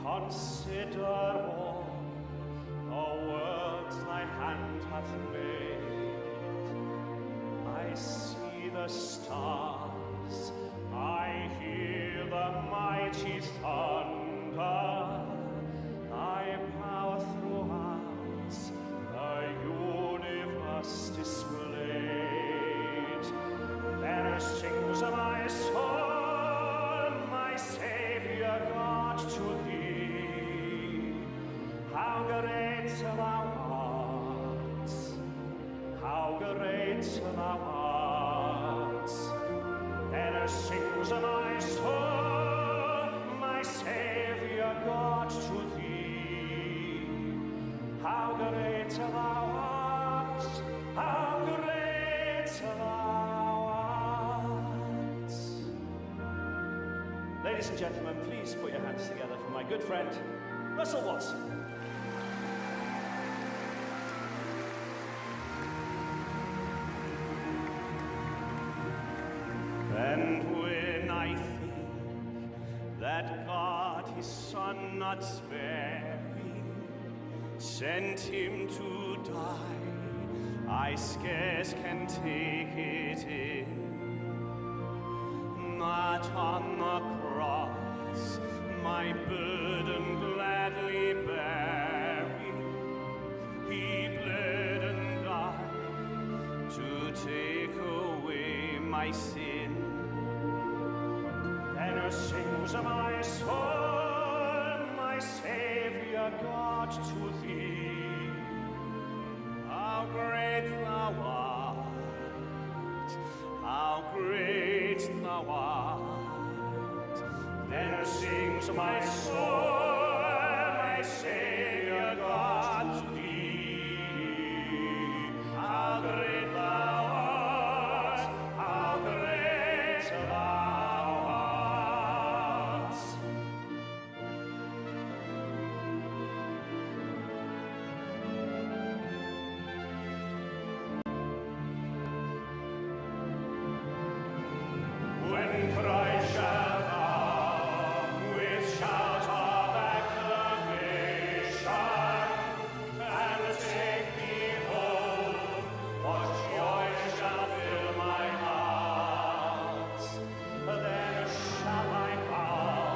Consider all the works thy hand hath made. I see the stars, I hear the mighty thunder, thy power throughout the universe displayed. Then sings my soul, my Saviour God, to thee. How great thou art, how great thou art. Then sings my soul, my Saviour God, to thee. How great thou art, how great thou art. Ladies and gentlemen, please put your hands together for my good friend, Russell Watson. And when I think that God his Son not sparing sent him to die, I scarce can take it in. But on the cross my burden gladly bearing, he bled and died to take away my sin. Then sings my soul, my Saviour God, to thee. How great thou art, how great thou art. Then sings my soul, my Saviour God, to thee. How great thou art, how great thou art. When Christ shall come with shout of acclamation and take me home, what joy shall fill my heart? Then shall I bow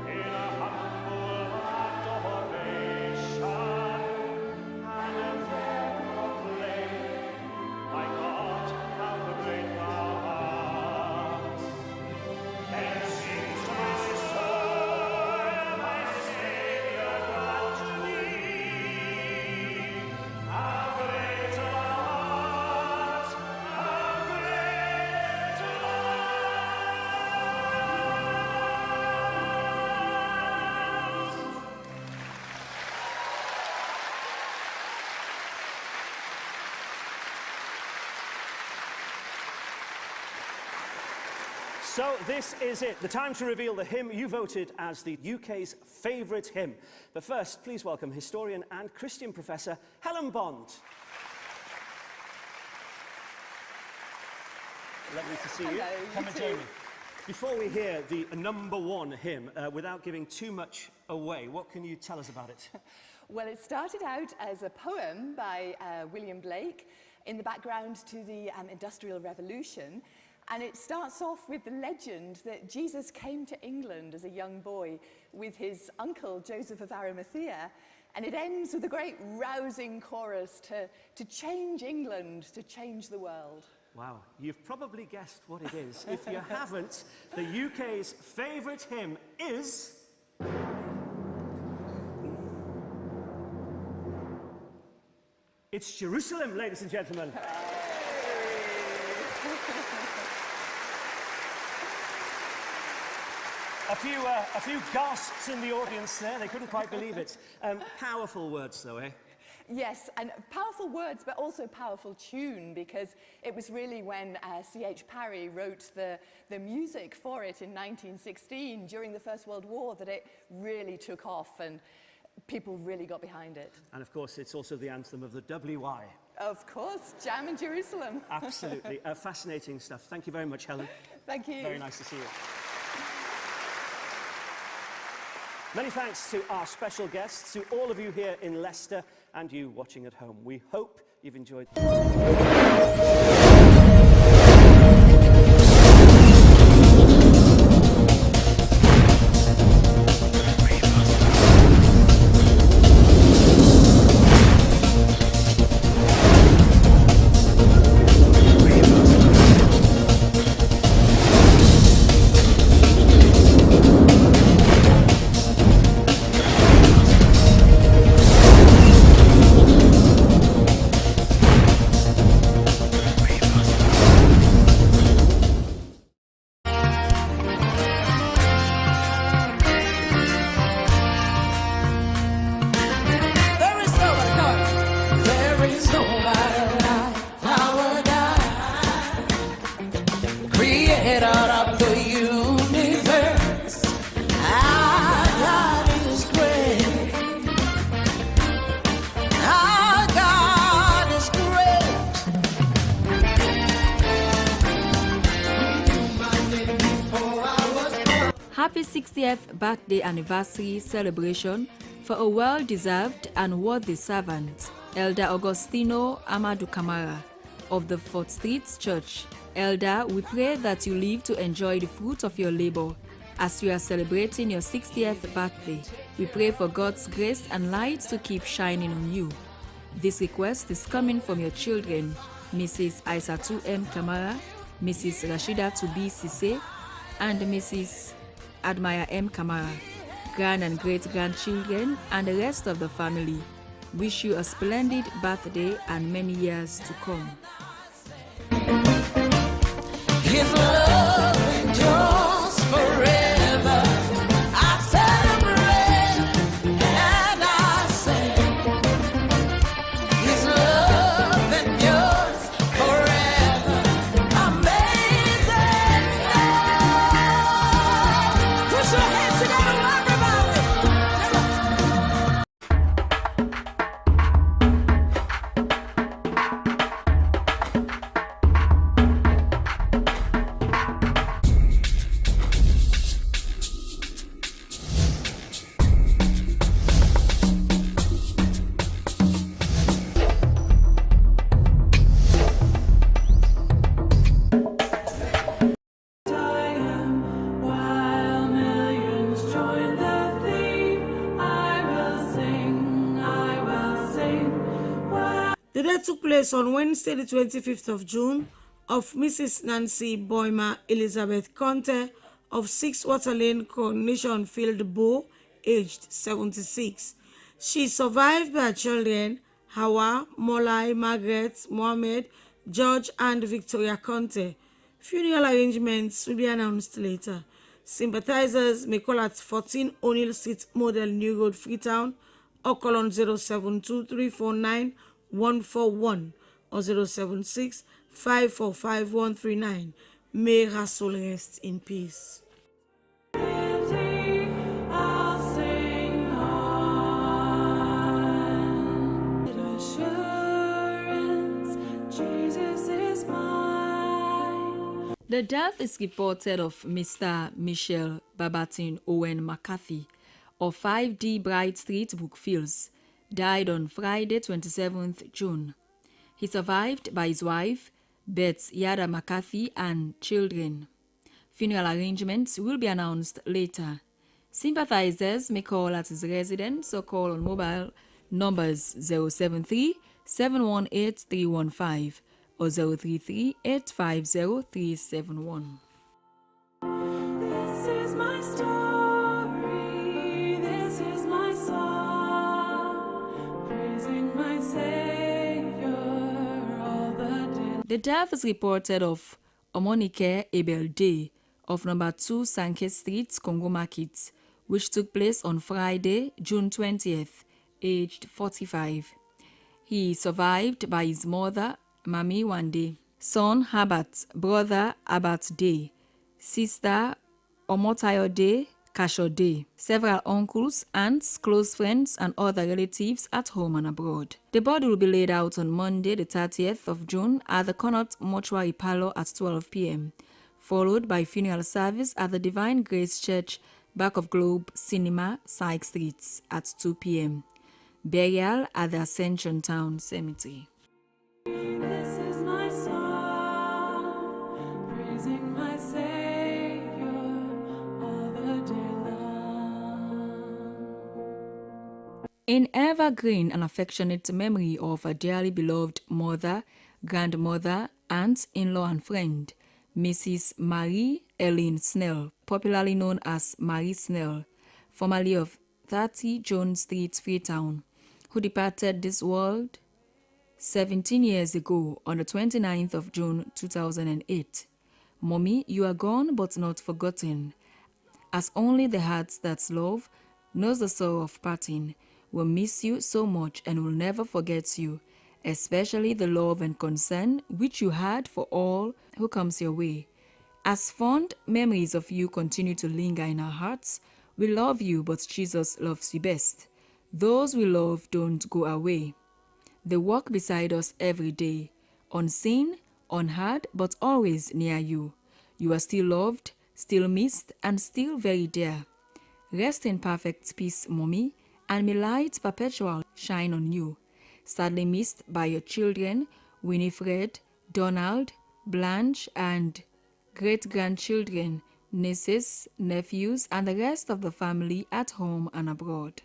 in a humble adoration and there proclaim, my God, how great thou art. Then sings my soul, my Saviour God, to thee. How great thou art, how great thou art. So this is it, the time to reveal the hymn you voted as the UK's favourite hymn. But first, please welcome historian and Christian professor Helen Bond. Lovely to see you. Hello, Come you and too. join me. Before we hear the #1 hymn, without giving too much away, what can you tell us about it? Well, it started out as a poem by William Blake in the background to the Industrial Revolution. And it starts off with the legend that Jesus came to England as a young boy with his uncle, Joseph of Arimathea. And it ends with a great rousing chorus to change England, to change the world. Wow, you've probably guessed what it is. If you haven't, the UK's favourite hymn is... It's Jerusalem, ladies and gentlemen. A few gasps in the audience there. They couldn't quite believe it. Powerful words, though, eh? Yes, and powerful words, but also powerful tune, because it was really when C.H. Parry wrote the music for it in 1916, during the First World War, that it really took off and people really got behind it. And of course, it's also the anthem of the WY. Of course, Jam in Jerusalem. Absolutely. Fascinating stuff. Thank you very much, Helen. Thank you. Very nice to see you. Many thanks to our special guests, to all of you here in Leicester and you watching at home. We hope you've enjoyed. Happy 60th birthday anniversary celebration for a well-deserved and worthy servant, Elder Augustino Amadou Kamara of the 4th Street Church. Elder, we pray that you live to enjoy the fruit of your labor as you are celebrating your 60th birthday. We pray for God's grace and light to keep shining on you. This request is coming from your children, Mrs. Aisatu M. Kamara, Mrs. Rashida Tubi Sise, and Mrs. Admire M. Kamara, grand and great-grandchildren, and the rest of the family. Wish you a splendid birthday and many years to come. His love endures forever. I celebrate and I sing. His love endures forever. Amazing love. Put your hands together, The day took place on Wednesday, the 25th of June, of Mrs. Nancy Boyma Elizabeth Conte of 6 Water Lane, Coronation Field, Bow, aged 76. She is survived by her children, Hawa, Molai, Margaret, Mohammed, George, and Victoria Conte. Funeral arrangements will be announced later. Sympathizers may call at 14 O'Neill Street, Model New Road, Freetown, or call on 072-349-141 or 076-545-139. May her soul rest in peace. The death is reported of Mr. Michel Babatin Owen McCarthy of 5D Bright Street, Brookfields, died on Friday, 27th June. He survived by his wife, Beth Yada McCarthy, and children. Funeral arrangements will be announced later. Sympathizers may call at his residence or call on mobile numbers 073-718-315 or 033-850-371. This is my story, this is my song, praising my Savior all the day. The death is reported of Omonike Ebelde of number 2 Sanke Street, Congo Market, which took place on Friday, June 20th, aged 45. He survived by his mother, Mami Wande, son Habat, brother Abat Day, sister Omotayode Kashode, several uncles, aunts, close friends, and other relatives at home and abroad. The body will be laid out on Monday, the 30th of June, at the Connaught Mortuary Parlour at 12 p.m., followed by funeral service at the Divine Grace Church, back of Globe Cinema, Sykes Streets, at 2 p.m. Burial at the Ascension Town Cemetery. This is my song, praising my Savior all the day long. In evergreen and affectionate memory of a dearly beloved mother, grandmother, aunt, in-law, and friend, Mrs. Marie Ellen Snell, popularly known as Marie Snell, formerly of 30 Jones Street, Freetown, who departed this world 17 years ago on the 29th of June 2008. Mommy, you are gone but not forgotten, as only the heart that love knows the sorrow of parting. Will miss you so much and will never forget you, especially the love and concern which you had for all who comes your way. As fond memories of you continue to linger in our hearts, we love you, but Jesus loves you best. Those we love don't go away. They walk beside us every day, unseen, unheard, but always near you. You are still loved, still missed, and still very dear. Rest in perfect peace, Mommy, and may light perpetual shine on you. Sadly missed by your children, Winifred, Donald, Blanche, and great-grandchildren, nieces, nephews, and the rest of the family at home and abroad.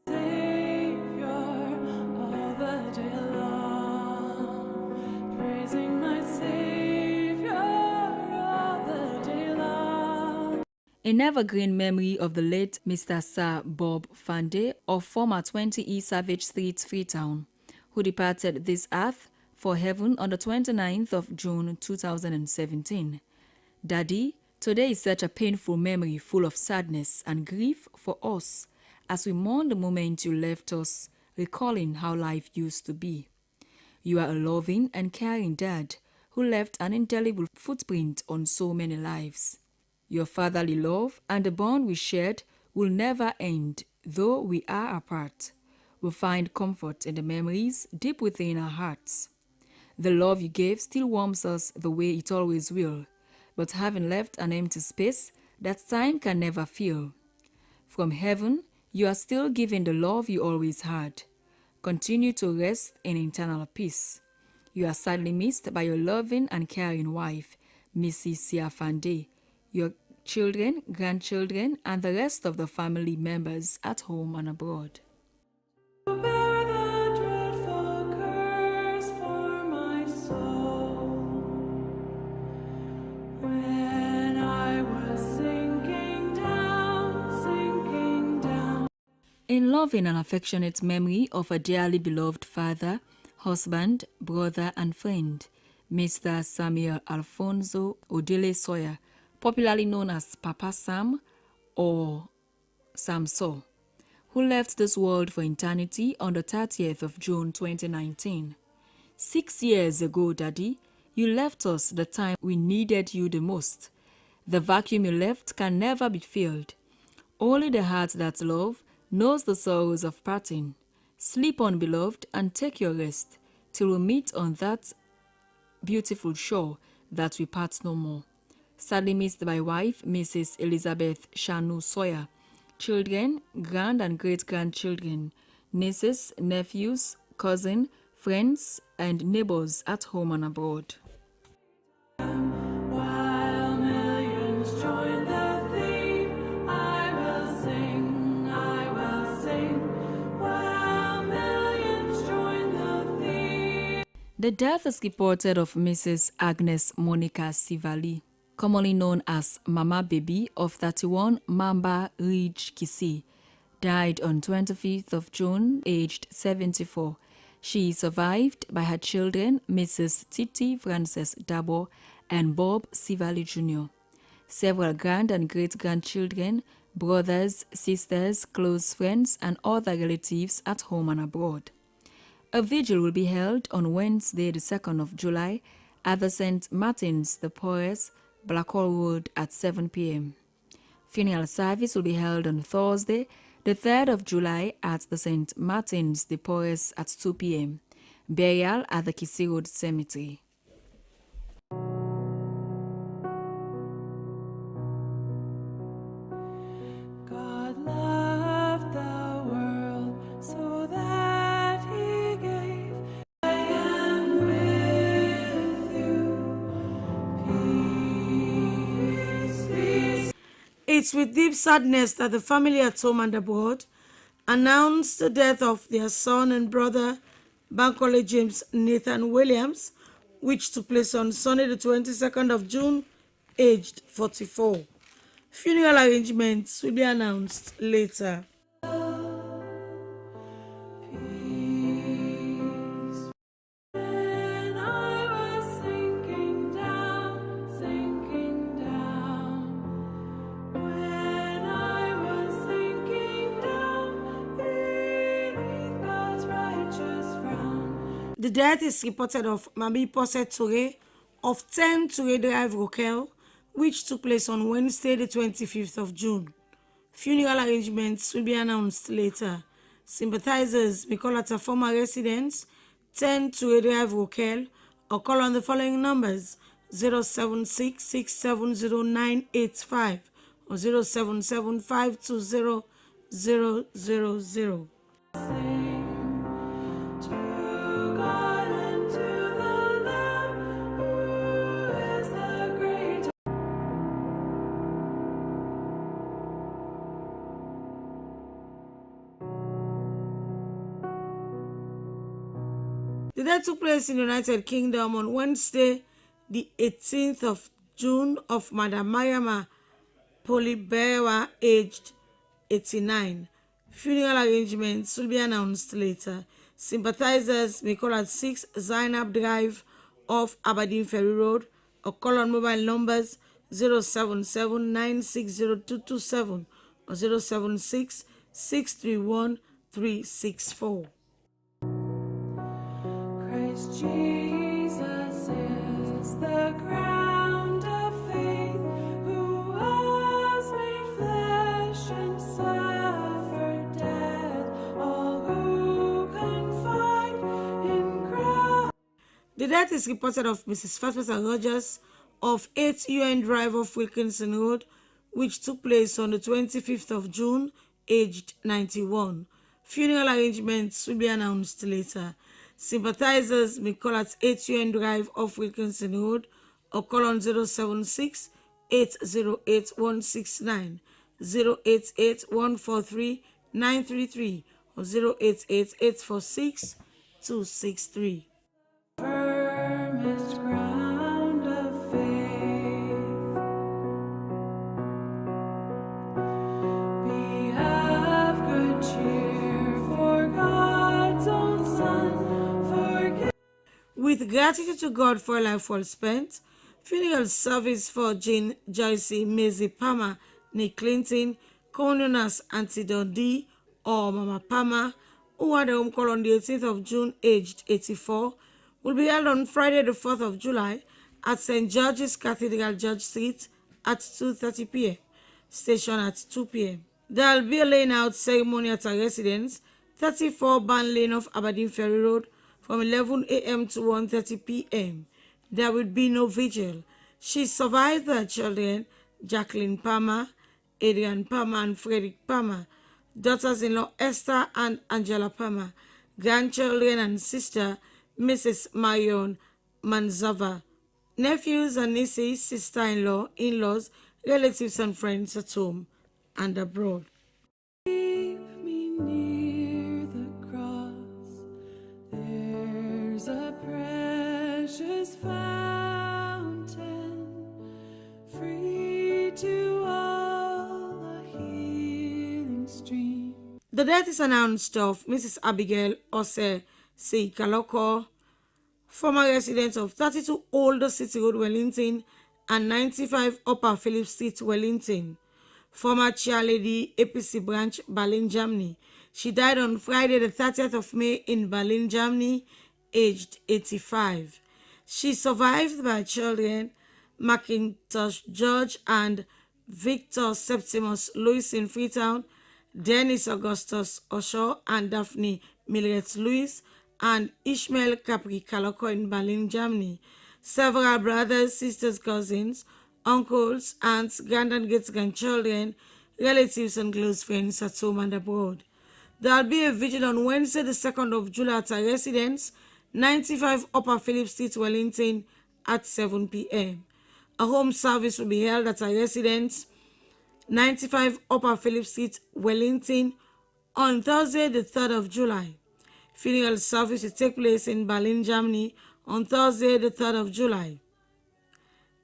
Savior all the day long, praising my Savior all the day long. An evergreen memory of the late Mr. Sir Bob Fande of former 20E Savage Street, Freetown, who departed this earth for heaven on the 29th of June 2017. Daddy, today is such a painful memory full of sadness and grief for us as we mourn the moment you left us, recalling how life used to be. You are a loving and caring dad who left an indelible footprint on so many lives. Your fatherly love and the bond we shared will never end, though we are apart. We'll find comfort in the memories deep within our hearts. The love you gave still warms us the way it always will, but having left an empty space that time can never fill. From heaven, you are still giving the love you always had. Continue to rest in eternal peace. You are sadly missed by your loving and caring wife, Mrs. Sia Fande, your children, grandchildren, and the rest of the family members at home and abroad. Bear the dreadful curse for my soul. When I was sinking down. In loving and affectionate memory of a dearly beloved father, husband, brother, and friend, Mr. Samuel Alfonso Odile Sawyer, popularly known as Papa Sam or Sam Saw, who left this world for eternity on the 30th of June 2019. 6 years ago, Daddy, you left us the time we needed you the most. The vacuum you left can never be filled. Only the heart that loves knows the sorrows of parting. Sleep on, beloved, and take your rest till we meet on that beautiful shore that we part no more. Sadly missed by wife, Mrs. Elizabeth Shanu Sawyer. Children, grand and great-grandchildren, nieces, nephews, cousins, friends, and neighbors at home and abroad. While millions join the theme, I will sing, while millions join the theme. The death is reported of Mrs. Agnes Monica Sivali, commonly known as Mama Baby, of 31 Mamba Ridge, Kisii, died on 25th of June, aged 74. She is survived by her children, Mrs. Titi Frances Dabo and Bob Sivali Jr., several grand and great-grandchildren, brothers, sisters, close friends, and other relatives at home and abroad. A vigil will be held on Wednesday, the 2nd of July, at the St. Martin's de Porres, Blackwell Road at 7 p.m. Funeral service will be held on Thursday, the 3rd of July, at the St. Martin's de Porres at 2 p.m. Burial at the Kisii Road Cemetery. God loved the world so that he gave. I am with you. Peace, peace. It's with deep sadness that the family at home and abroad announced the death of their son and brother, Bankole James Nathan Williams, which took place on Sunday the 22nd of June, aged 44. Funeral arrangements will be announced later. When I was sinking down, when I was sinking down, beneath God's righteous frown. The death is reported of Mami Poset Toure of 10 Toure Drive, Rokel, which took place on Wednesday, the 25th of June. Funeral arrangements will be announced later. Sympathizers may call at a former residence, 10 Toure Drive, Rokel, or call on the following numbers: 076-670-985 or 077-520-000. The death took place in the United Kingdom on Wednesday, the 18th of June, of Madam Mariama Polibewa, aged 89. Funeral arrangements will be announced later. Sympathizers may call at 6 Zainab Drive off Aberdeen Ferry Road or call on mobile numbers 077-960-227 or 076-631-364. Christ Jesus is the ground of faith, who was made flesh and suffered death, all who confide in Christ. The death is reported of Mrs. Fatma Rogers of 8 UN Drive off Wilkinson Road, which took place on the 25th of June, aged 91. Funeral arrangements will be announced later. Sympathizers may call at 8 UN Drive off Wilkinson Road or call on 076-808-169, 088-143-933 or 088-846-263. Firmest ground of faith. Be of good cheer, for God's own Son forgive. With gratitude to God for a life well spent, funeral service for Jane Joyce Maisie Palmer, Nick Clinton, known as Auntie Dundee or Mama Palmer, who had a home call on the 18th of June, aged 84, will be held on Friday the 4th of July at St. George's Cathedral, George Street at 2:30 p.m. Station at 2 p.m. There will be a laying out ceremony at her residence, 34 Ban Lane of Aberdeen Ferry Road, from 11 a.m. to 1:30 p.m. there would be no vigil. She survived her children, Jacqueline Palmer, Adrian Palmer, and Frederick Palmer, daughters-in-law Esther and Angela Palmer, grandchildren and sister Mrs. Marion Manzava, nephews and nieces, sister-in-law, in-laws, relatives and friends at home and abroad. Keep me near the cross. There's a precious fountain, free to all a healing stream. The death is announced of Mrs. Abigail Ose C. Kaloko, former resident of 32 Older City Road, Wellington, and 95 Upper Phillip Street, Wellington, former chairlady, APC branch, Berlin, Germany. She died on Friday, the 30th of May in Berlin, Germany, aged 85. She survived by children, Macintosh George and Victor Septimus Lewis in Freetown, Dennis Augustus Oshaw and Daphne Millett Lewis, and Ishmael Capri Kaloko in Berlin, Germany. Several brothers, sisters, cousins, uncles, aunts, grand and great-grandchildren, relatives, and close friends at home and abroad. There will be a vigil on Wednesday, the 2nd of July at her residence, 95 Upper Phillip Street, Wellington, at 7 p.m. A home service will be held at her residence, 95 Upper Phillip Street, Wellington, on Thursday, the 3rd of July. Funeral service will take place in Berlin, Germany, on Thursday, the 3rd of July.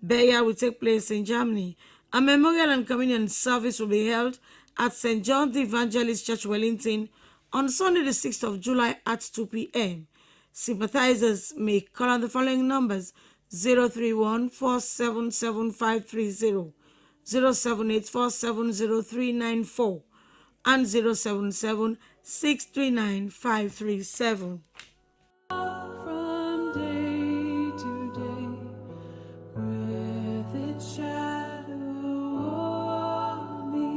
Burial will take place in Germany. A memorial and communion service will be held at St. John the Evangelist Church, Wellington, on Sunday, the 6th of July at 2 p.m. Sympathizers may call on the following numbers: 031-477-530, 078-470-394, and 077-639-537. From day to day, with its shadow on me,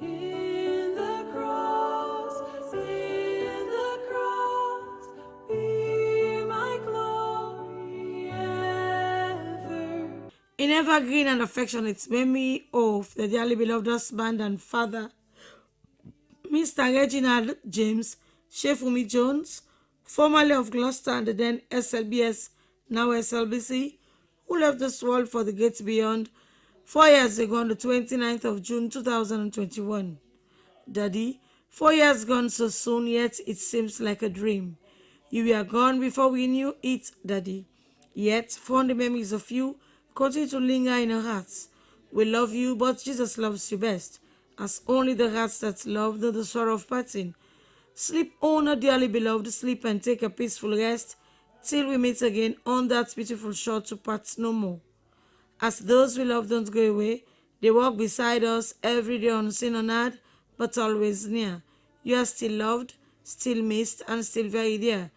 in the cross, be my glory ever. In evergreen and affectionate memory of the dearly beloved husband and father, Mr. Reginald James Shefumi Jones, formerly of Gloucester and then SLBS, now SLBC, who left this world for the great beyond 4 years ago on the 29th of June 2021. Daddy, 4 years gone so soon, yet it seems like a dream. You were gone before we knew it, Daddy. Yet fond memories of you continue to linger in our hearts. We love you, but Jesus loves you best, as only the hearts that love know the sorrow of parting. Sleep on, our dearly beloved, sleep and take a peaceful rest till we meet again on that beautiful shore to part no more. As those we love don't go away, they walk beside us every day unseen on earth, but always near. You are still loved, still missed, and still very dear.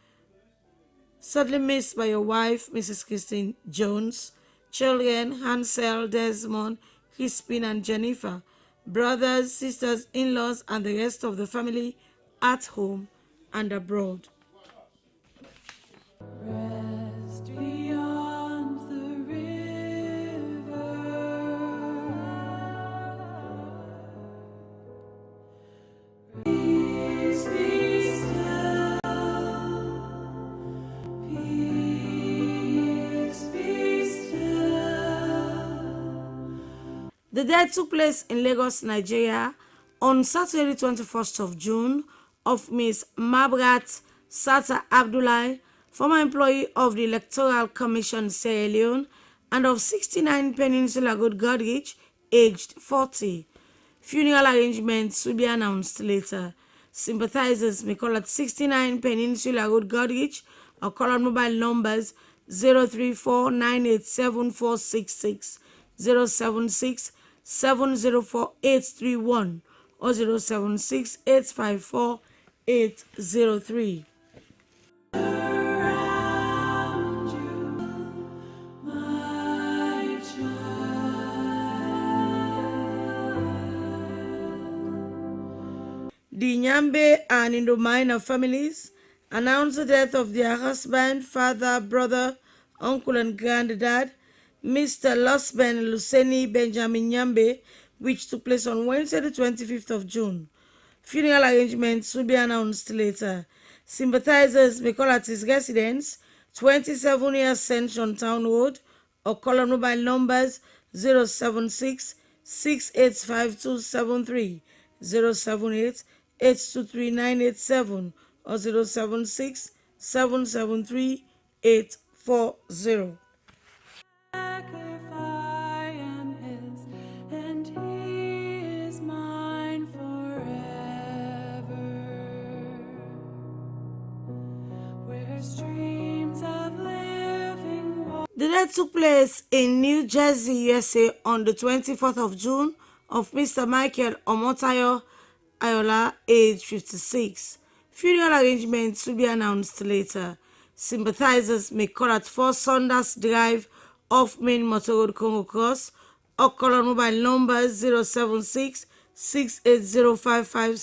Sadly missed by your wife, Mrs. Christine Jones, children Hansel, Desmond, Crispin, and Jennifer, brothers, sisters, in-laws, and the rest of the family at home and abroad. Rest beyond the river. Peace be still. Peace be still. The death took place in Lagos, Nigeria, on Saturday, 21st of June, of Miss Mabrat Sata Abdullahi, former employee of the Electoral Commission, Sierra Leone, and of 69 Peninsula Road, Godrich, aged 40. Funeral arrangements will be announced later. Sympathizers may call at 69 Peninsula Road, Godrich, or call on mobile numbers 034-987-466, 076-704-831, or 076-854-803. The Nyambe and Indomina families announced the death of their husband, father, brother, uncle and granddad, Mr. Losben Luseni Benjamin Nyambe, which took place on Wednesday, the 25th of June. Funeral arrangements will be announced later. Sympathizers may call at his residence, 27 years Central Town Road, or call on mobile numbers 076 685273, 078 823 987, or 076 773 840. The death took place in New Jersey, USA on the 24th of June of Mr. Michael Omotayo Ayola, age 56. Funeral arrangements will be announced later. Sympathizers may call at 4 Saunders Drive off Main Motor Road, Congo Cross, or call on mobile numbers 076 680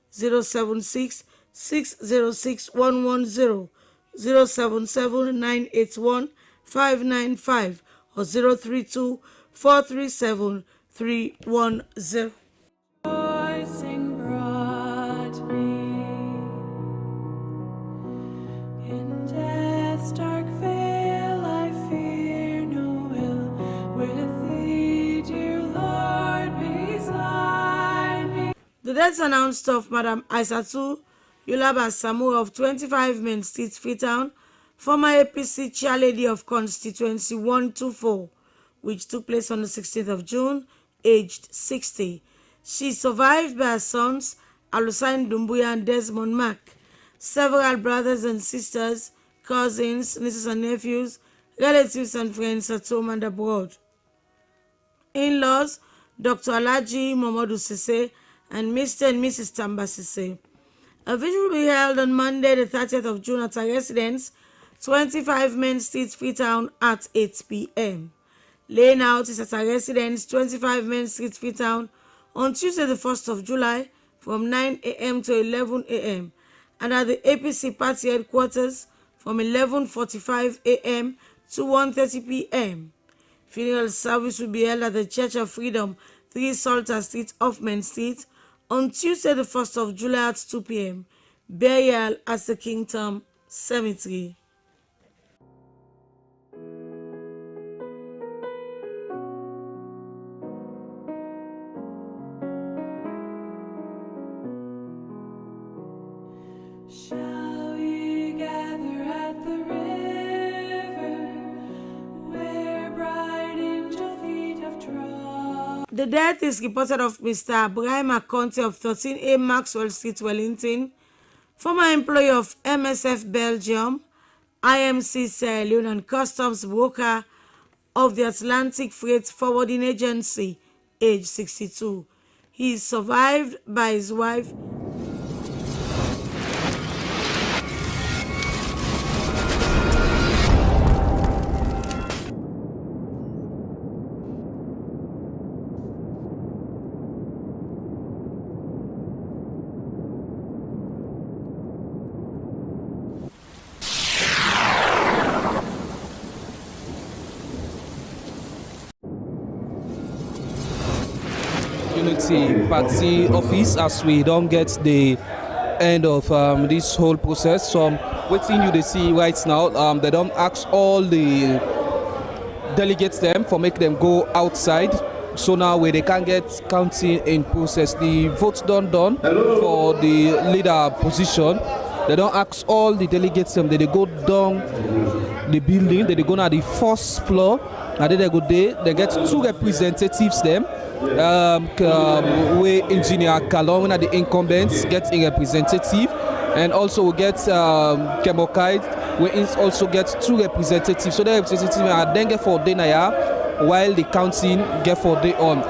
076 606 110, 077 981 595, or 032 437 310. The death announced of Madam Aisatu Yulaba Samura of 25 Main Street, Freetown, former APC chairlady of Constituency 124, which took place on the 16th of June, aged 60. She is survived by her sons, Alusain Dumbuya and Desmond Mack, several brothers and sisters, cousins, nieces and nephews, relatives and friends at home and abroad. In-laws, Dr. Alaji Momodu Sise and Mr. and Mrs. Tamba Sise. A vigil will be held on Monday, the 30th of June at her residence, 25 Main Street, Freetown, at 8 p.m. Laying out is at her residence, 25 Main Street, Freetown, on Tuesday, the 1st of July, from 9 a.m. to 11 a.m., and at the APC party headquarters from 11:45 a.m. to 1:30 p.m. Funeral service will be held at the Church of Freedom, 3 Salter Street, off Main Street, on Tuesday, the 1st of July at 2 p.m. Burial at the Kingdom Cemetery. Shall we gather at the river where bright angel feet have trod? The death is reported of Mr. Abraham Akonte of 13A Maxwell Street, Wellington, former employee of MSF Belgium, IMC Sierra Leone and Customs broker of the Atlantic Freight Forwarding Agency, age 62. He is survived by his wife, Unity Party office as we don't get the end of this whole process. So what thing you see right now, they don't ask all the delegates them for make them go outside. So now where they can get counting in process, the votes done for the leader position. They don't ask all the delegates them. They go down the building. They go to the first floor. And then they go there. They get 2 representatives them. We engineer Kalon, the incumbents get a representative, and also we get Kemokai, we also get 2 representatives. So the representatives are then get for Denaya, while the counting get for day on.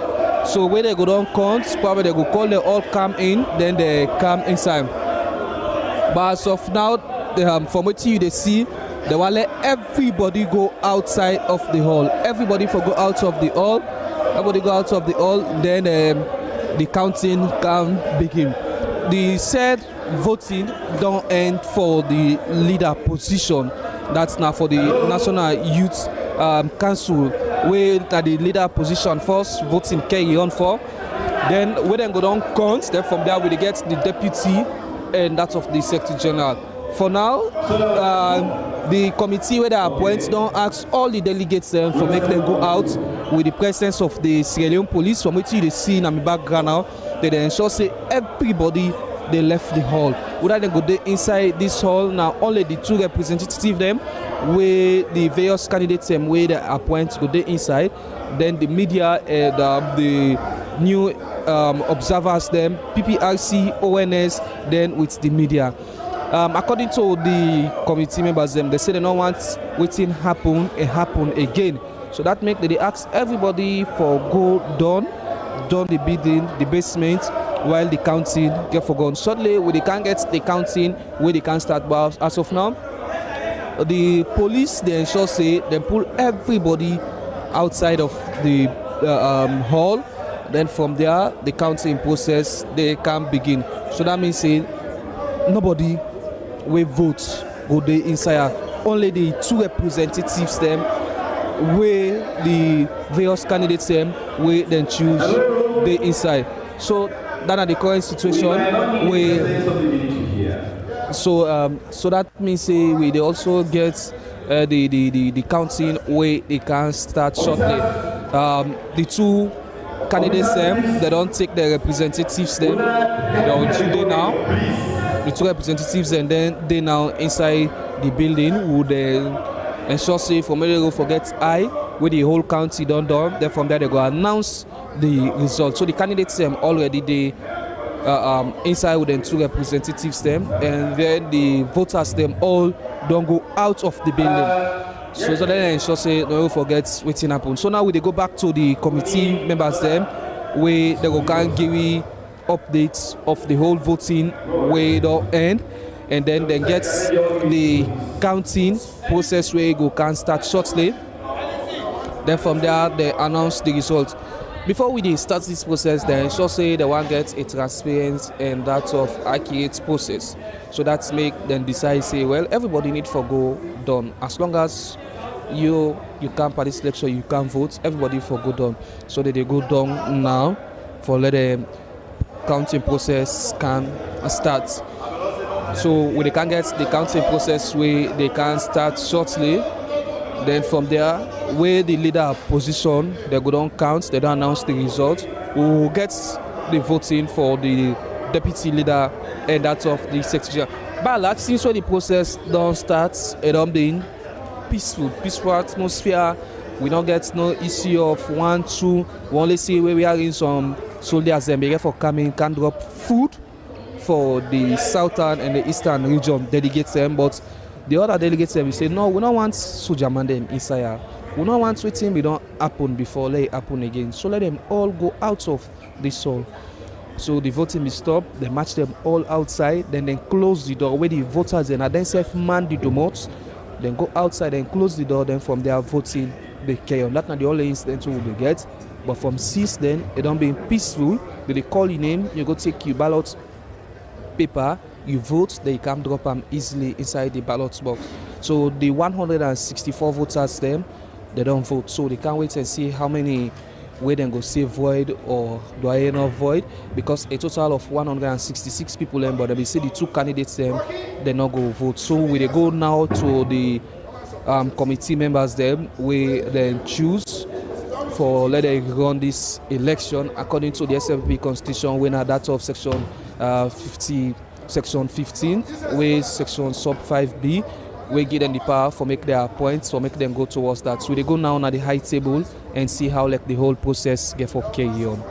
So when they go down count, probably they go call, they all come in, then they come inside. But as of now, from what you see, they will let everybody go outside of the hall. Everybody for go out of the hall. Everybody go out of the hall, then the counting can begin. The said voting don't end for the leader position. That's now for the National Youth Council, where the leader position first, voting carry on for. Then we then go down count. Then from there we get the deputy and that of the Secretary General. For now, the committee where they appoint don't ask all the delegates for make them go out with the presence of the Sierra Leone police. From which you see in my background now, they ensure say everybody they left the hall. Whether they go there inside this hall now, only the 2 representatives them, where the various candidates where they appoint go there inside. Then the media and the new observers them, PPRC, ONS, then with the media. According to the committee members them, they say they don't want waiting happen again. So that make they ask everybody for go down the building, the basement, while the counting get forgotten. Shortly, when they can't get the counting, where they can start. But as of now, the police they ensure say they pull everybody outside of the hall. Then from there, the counting process they can begin. So that means say nobody will vote go there inside. Only the 2 representatives them, where the various candidates them, where then choose the inside. So that are the current situation where so that means we they also get the counting where they can start shortly. The 2 candidates them, they don't take their representatives them, they're on 2 days now. The 2 representatives and then they now inside the building would ensure say from where they go forget where the whole county done. Then from there they go announce the results. So the candidates them already they inside with them 2 representatives them, and then the voters them all don't go out of the building. So then ensure say no forget what's happen. So now we they go back to the committee members them, where they go can give updates of the whole voting way don't end, and then get the counting process where go can start shortly. Then from there they announce the results. Before we start this process, they ensure say the one gets a transparent and that of accurate process. So that's make them decide say well everybody need for go done. As long as you can party selection, you can vote, everybody for go done. So that they go down now for let them counting process can start. So when they can get the counting process where they can start shortly, then from there where the leader position they go down count, they don't announce the result, we will get the voting for the deputy leader and that of the secretary. But like since when the process don't start, it don't be peaceful atmosphere. We don't get no issue of 1, 2. We only see where we are in some soldiers and for coming can drop food for the southern and the eastern region delegates them, but the other delegates them we say no, we don't want soldier man them inside. We don't want waiting we don't happen before let it happen again. So let them all go out of this hall. So the voting is stopped, they match them all outside, then they close the door where the voters and then self man the domots, then go outside and close the door, then from there voting they carry on. That's not the only incident we will get. But from since then, it don't be peaceful. They call your name, you go take your ballot paper, you vote, they can drop them easily inside the ballot box. So the 164 voters them, they don't vote. So they can't wait and see how many where they go say void or do I not void, because a total of 166 people them, but they say the 2 candidates them, they not go vote. So we they go now to the committee members them, we then choose for let them run this election according to the Slbc Constitution, when that of section 50, section 15, where section sub 5B, we give them the power for make their points, for make them go towards that. So they go now at the high table and see how like the whole process get for carry on.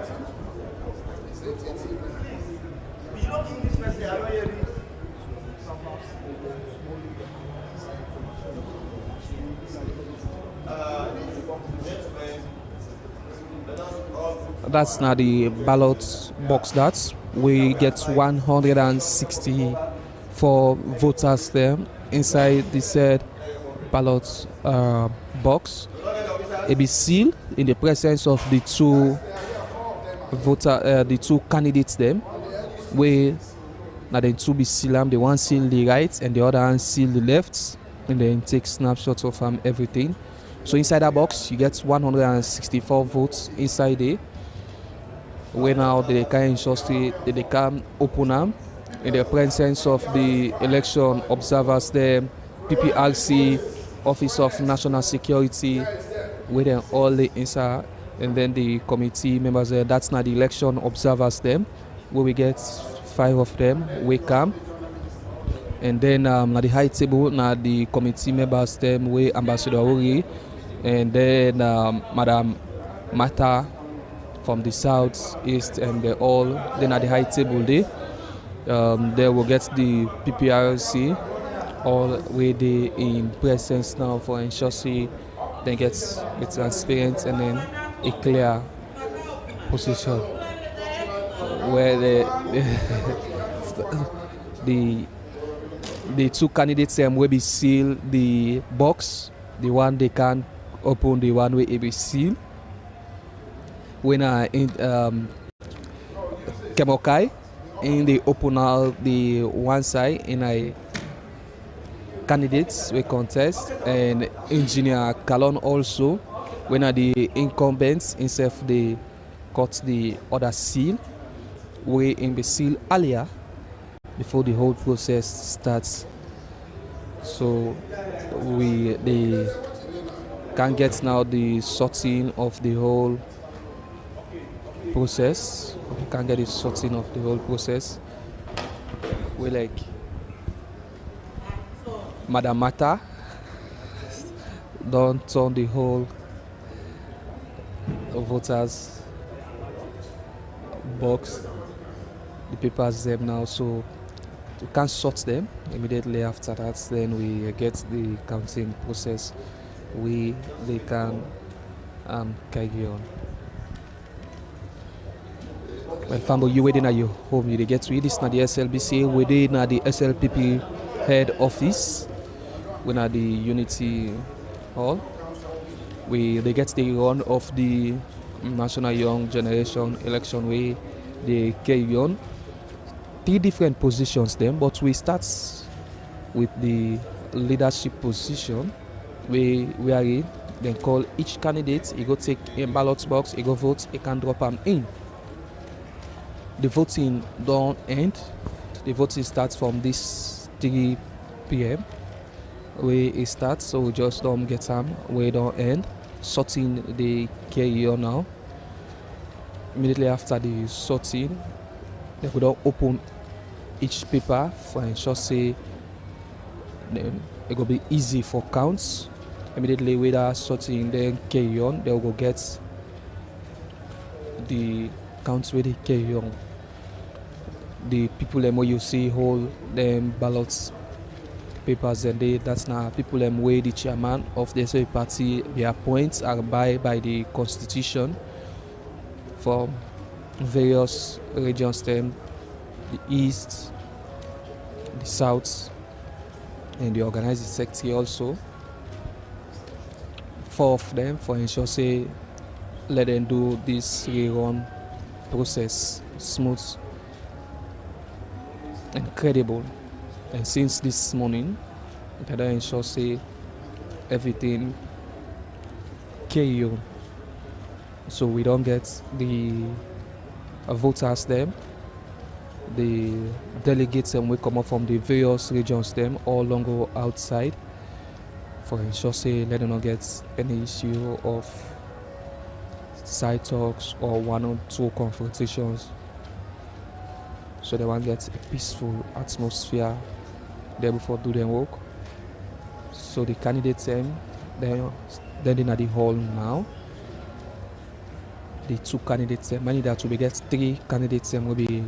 That's now the ballot box. That's we get 164 voters there inside the said ballot box. It be sealed in the presence of the 2 the 2 candidates them. Where now the 2 be sealed, the one seal the right and the other one seal the left. and then take snapshots of everything. So inside that box, you get 164 votes inside there. When now they can ensure they can open them in the presence of the election observers, the PPRC, Office of National Security, where then all the inside, and then the committee members there. That's not the election observers them, where we get 5 of them. We come. And then at the high table, now the committee members them, we Ambassador Uri, and then Madam Mata from the south, east, and they all. Then at the high table they will get the PPRC all way they in presence now for ensure then gets a transparent and then a clear position where the 2 candidates will be seal the box, the one they can open, the one will be sealed. When in Kemokai in the opener the one side in a candidates we contest, and engineer Kalon also when the incumbents instead they cut the other seal we in the seal earlier before the whole process starts. So they can get now the sorting of the whole process. We can get the sorting of the whole process. We like Madam Mata don't turn the whole voters box, the papers them now, so we can sort them immediately after that. Then we get the counting process. They can carry on. When family you waiting at your home, you get to this at the SLBC, within at the SLPP head office, when at the Unity Hall. They get the run of the National Young Generation election way they carry on. 3 different positions then, but we start with the leadership position where he then call each candidate, he go take a ballot box, he go vote, he can drop them in. The voting don't end. The voting starts from this 3 p.m. where it starts, so we just don't get them where it don't end. Sorting the carry on now. Immediately after the sorting, they could open each paper for ensure say then it will be easy for counts. Immediately with that sorting then carry on, they will go get the counts where they carry on. The people where you see hold them ballots papers and that's now people where the chairman of the SL party their points are by the constitution from various regions them, the east, the south, and the organizing sector also. 4 of them for ensure say let them do this rerun process smooth and credible. And since this morning, it ensure say everything carry on. So we don't get the voters them, the delegates and we come up from the various regions them all long go outside for ensure say let them not get any issue of side talks or 1 or 2 confrontations. So they want to get a peaceful atmosphere there before do their work. So the candidates then in the hall now. The 2 candidates many that will be get 3 candidates will be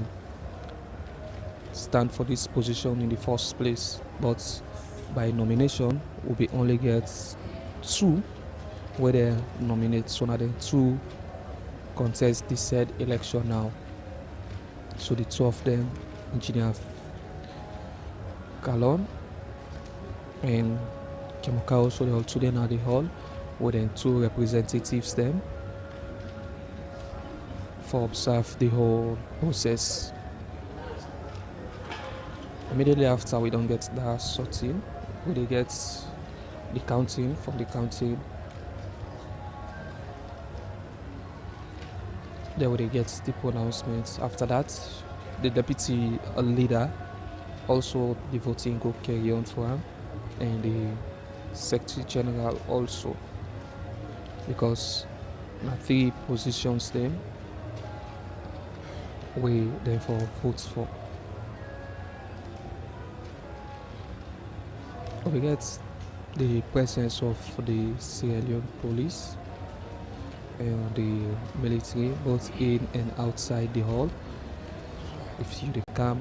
stand for this position in the first place, but by nomination will be only get 2 where they nominate. So now then 2 contest this said election now. So the 2 of them, Engineer Kalon and Kemoka also they all today now the hall with then 2 representatives them for observe the whole process. Immediately after we don't get that sorting, we get the counting, from the counting. Then we get the pronouncements. After that, the deputy leader, also the voting go carry on for him, and the secretary general also, because na 3 positions them we therefore vote for. We get the presence of the Sierra Leone police and the military, both in and outside the hall. If you come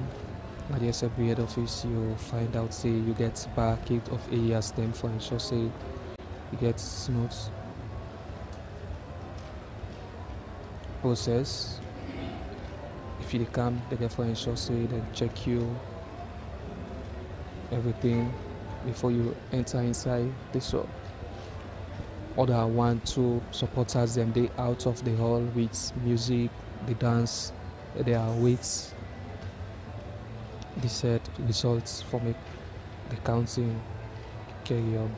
at the SFB head office, you find out, say, you get barricade of areas them for ensure, say, you get smooth process. If you come, they get for ensure, say, they check you everything before you enter inside the shop. Other 1, 2 supporters them, they out of the hall with music, the dance, they are waits. The set results from it, the counting carry on.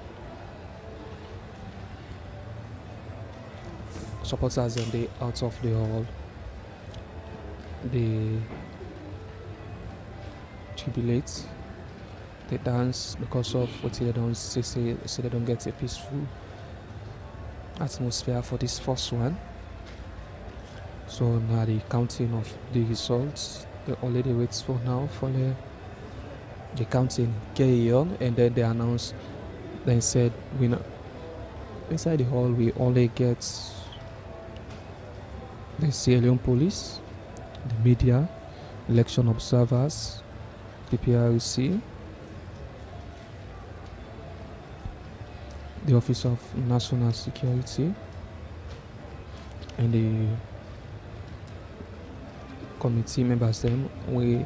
Supporters them, they out of the hall. They jubilate, they dance because of what they don't say they don't get a peaceful atmosphere for this first one. So now the counting of the results, they already wait for now for the counting carry on, and then they announce, they said winner. Inside the hall we only get the Sierra Leone police, the media, election observers, the PRC, the Office of National Security, and the committee members them we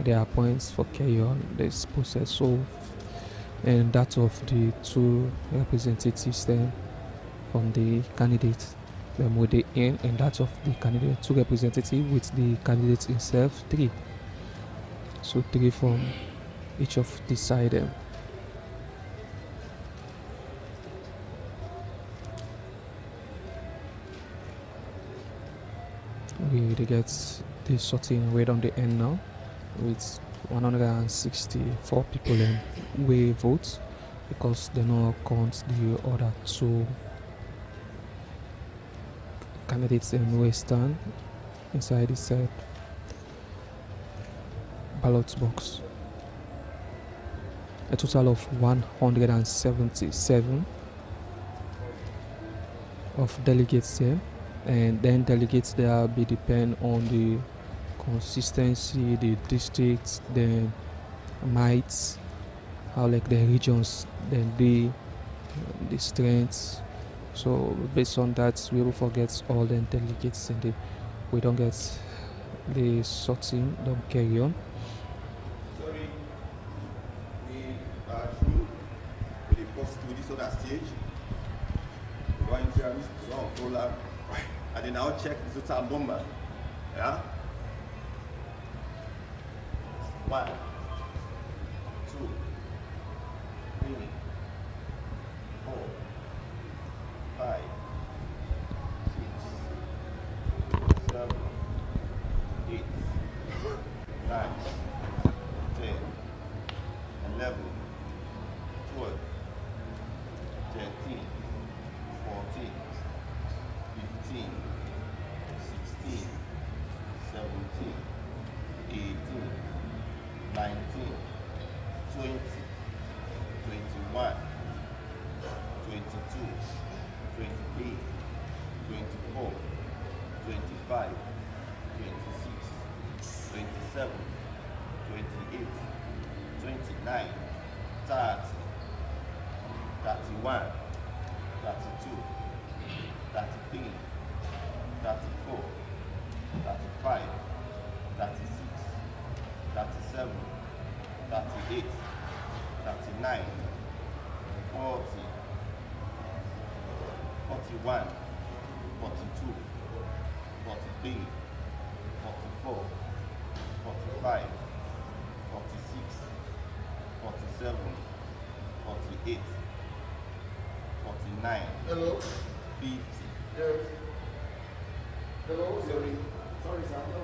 their appoints for carry on this process. So, and that of the 2 representatives then from the candidates them with the in, and that of the candidate 2 representatives with the candidate himself 3. So 3 from each of the side them. They get the sorting rate on the end now with 164 people then we vote, because they no count the other 2 candidates in Western inside the set ballot box. A total of 177 of delegates here. And then delegates there be depend on the consistency, the districts, the mites, how like the regions, then the strengths. So based on that, we will forget all the delegates, and we don't get the sorting, don't carry on. Sorry, we are through with the post to this other stage. We want to roller. And then I'll check the total number. Yeah? 1, 2, 3, 4, 5, 6, 7, 8, 9, 10, 11, 12, 13, 14, 15, 16, 17, 18, 19, 20, 21, 22, 23, 24, 25, 26, 27, 28, 29, 30, 31, 32, 33, 34, 35, 36, 37, 38, 39, 40, 41, 42, 43, 44, 45, 46, 47, 48, 59. Hello. 50. Yes. Hello. Sorry. Sorry, sir. No,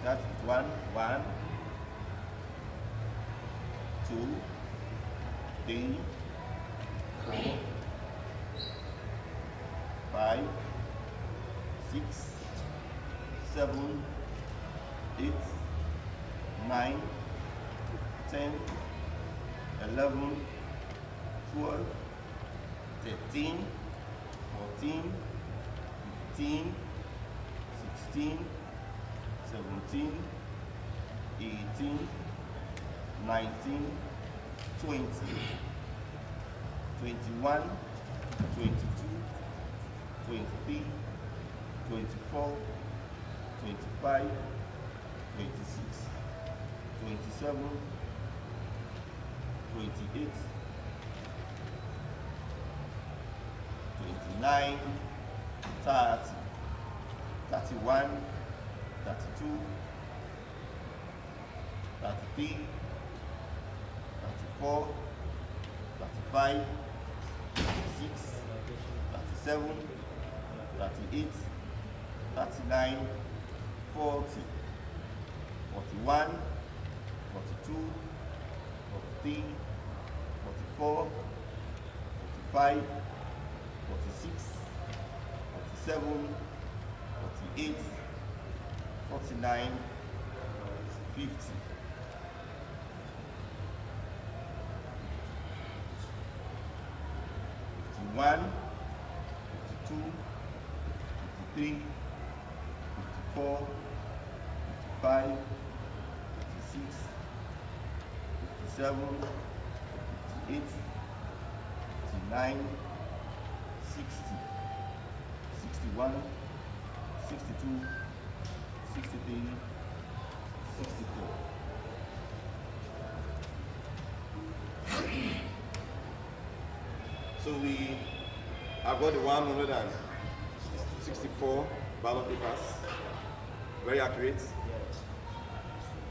Start with 1, 1, 2, 3, 4, 5, 6, 7, 8, 9, 10, 11, 12, 13, 14, 15, 16, 17, 18, 19, 20, 21, 22, 23, 24, 25, 26, 27, 28, 29, 30, 31, 32, 33, 34, 35, 36, 37, 38, 39, 40, 41, 42, 43, 44, 45, 46, 47, 48, 49, 50. 51, 52, 53, 54, 55, 56, 57, 58, 59, 60, 61, 62, 63, 64. So we have got the 164 ballot papers. Very accurate.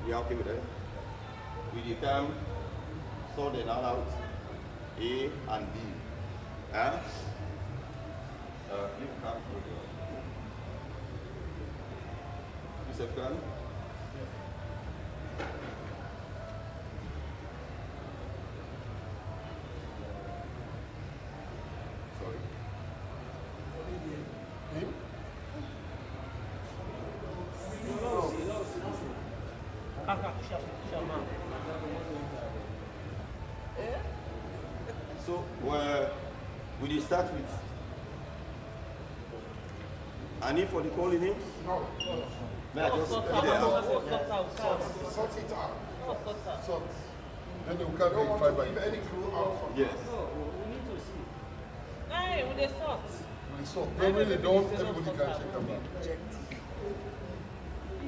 We are okay with that. We can sort them out, A and B. Huh? You can Mr. Khan? Sorry. So, will you start with any for the calling names? No. May I just Sort it out. Sort. Then you can verify by any clue out from yes. No, we need to see. Hey, with the sort. With the sort. They really don't, everybody can check them out.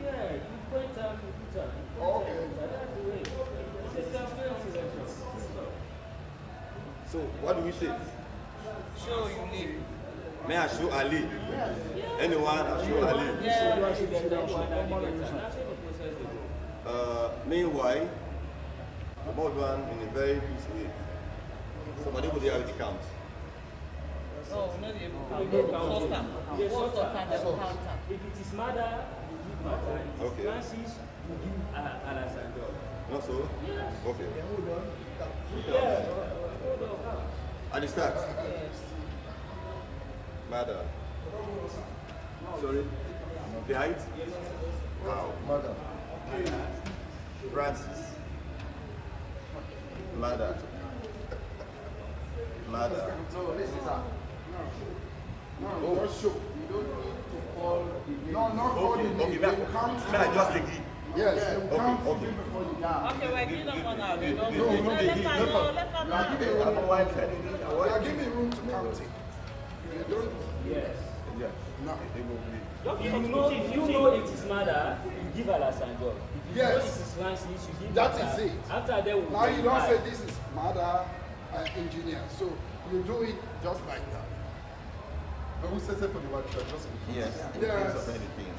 Yeah, you point out, you put out. Okay. That's the way. So, what do we say? Show you live. May I show Ali? Anyone I show Ali? Meanwhile, the board one in a very peaceful way. Somebody will have it count. Oh, no, they will count. If it is mother, you give mother. If Okay. it's Francis, you give Alessandro. Not so? Yes. Okay. Yeah. At the start? Mother. Sorry? The height? Wow. Mother. Francis. Mother. Mother. No, listen, sir. No, just show. You don't need to call the name. No, not call the name. Okay, They will count. may I just take it? Yes, they will count okay. you before you die. Okay, we're giving them one now. They don't No, know. no, Let they her give. know. Let her know. You are giving room to count it. If you don't. Yes. Yes. No. If you know it is mother, you give Alessandro. If you know Yes. it is Francis, you give That mother. is it. After that, we Now you don't buy. say this is mother engineer. So you do it just like that. But we say for the white church, just yes. Yes. Of anything.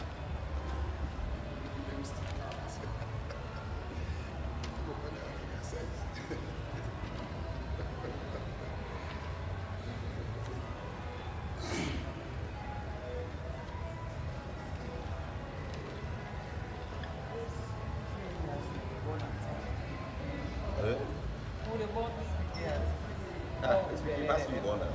Who they bought this? Yes. It has to be born now.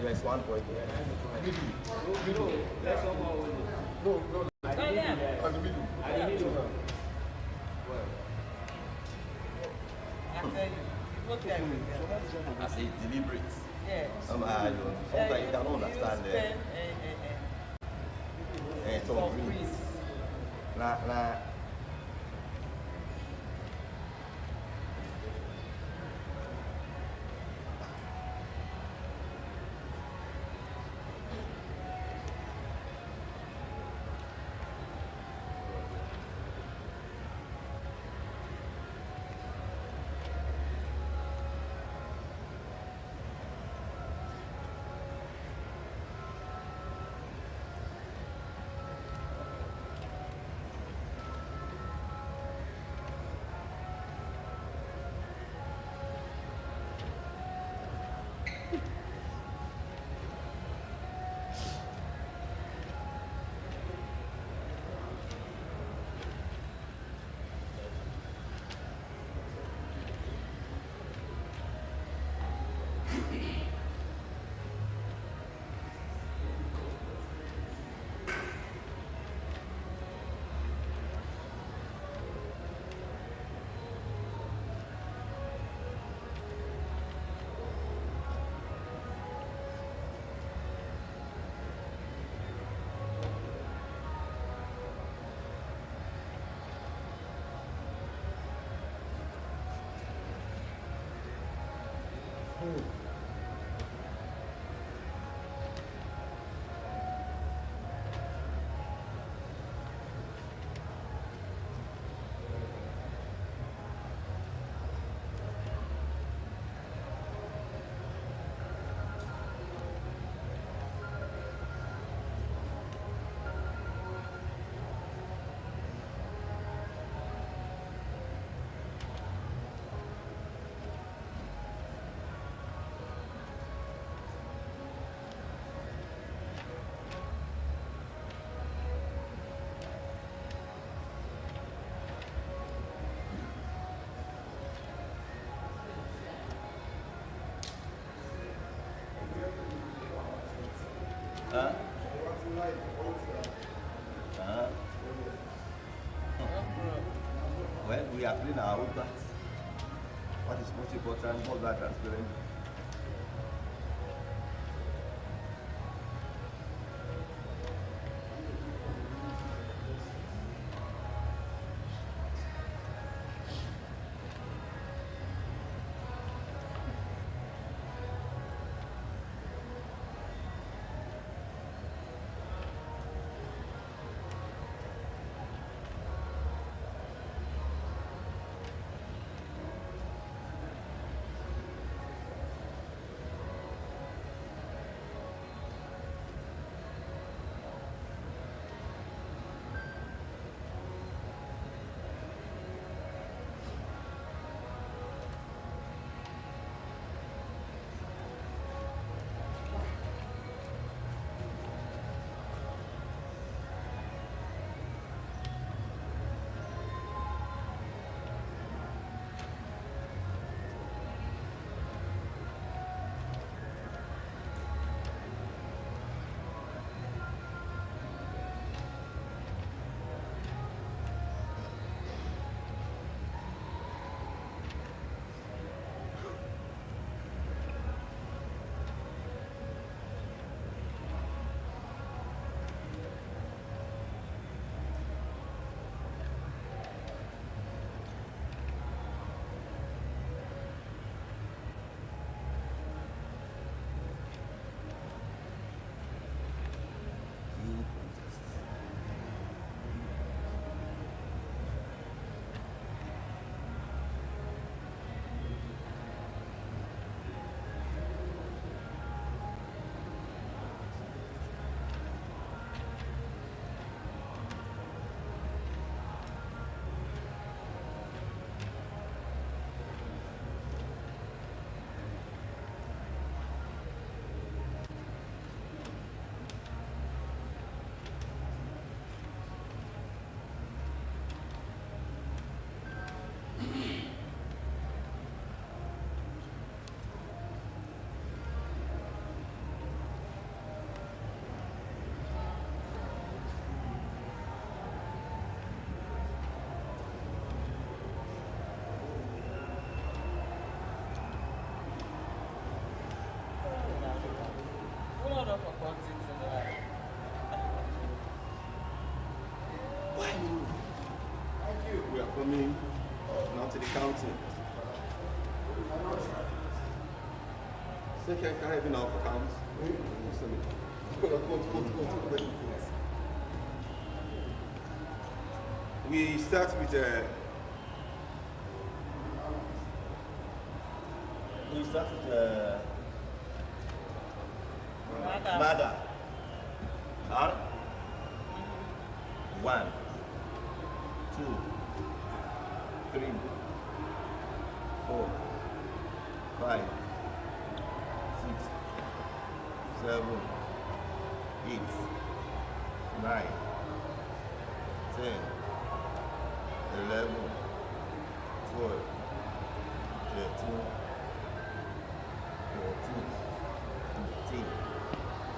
Yes, 1 point. No. Oh, yeah. At the middle. I tell you. What can we I say deliberate. Yes. Sometimes you don't understand some breeds. Nah. Well, we are clean our own parts. What is most important, more than transparent. to the counting. So can I have enough accounts? We start with mother. R. 1, 2, 3, 4, 5, 6, 7, 8, 9, 10, 11, 12, 13, 14, 15,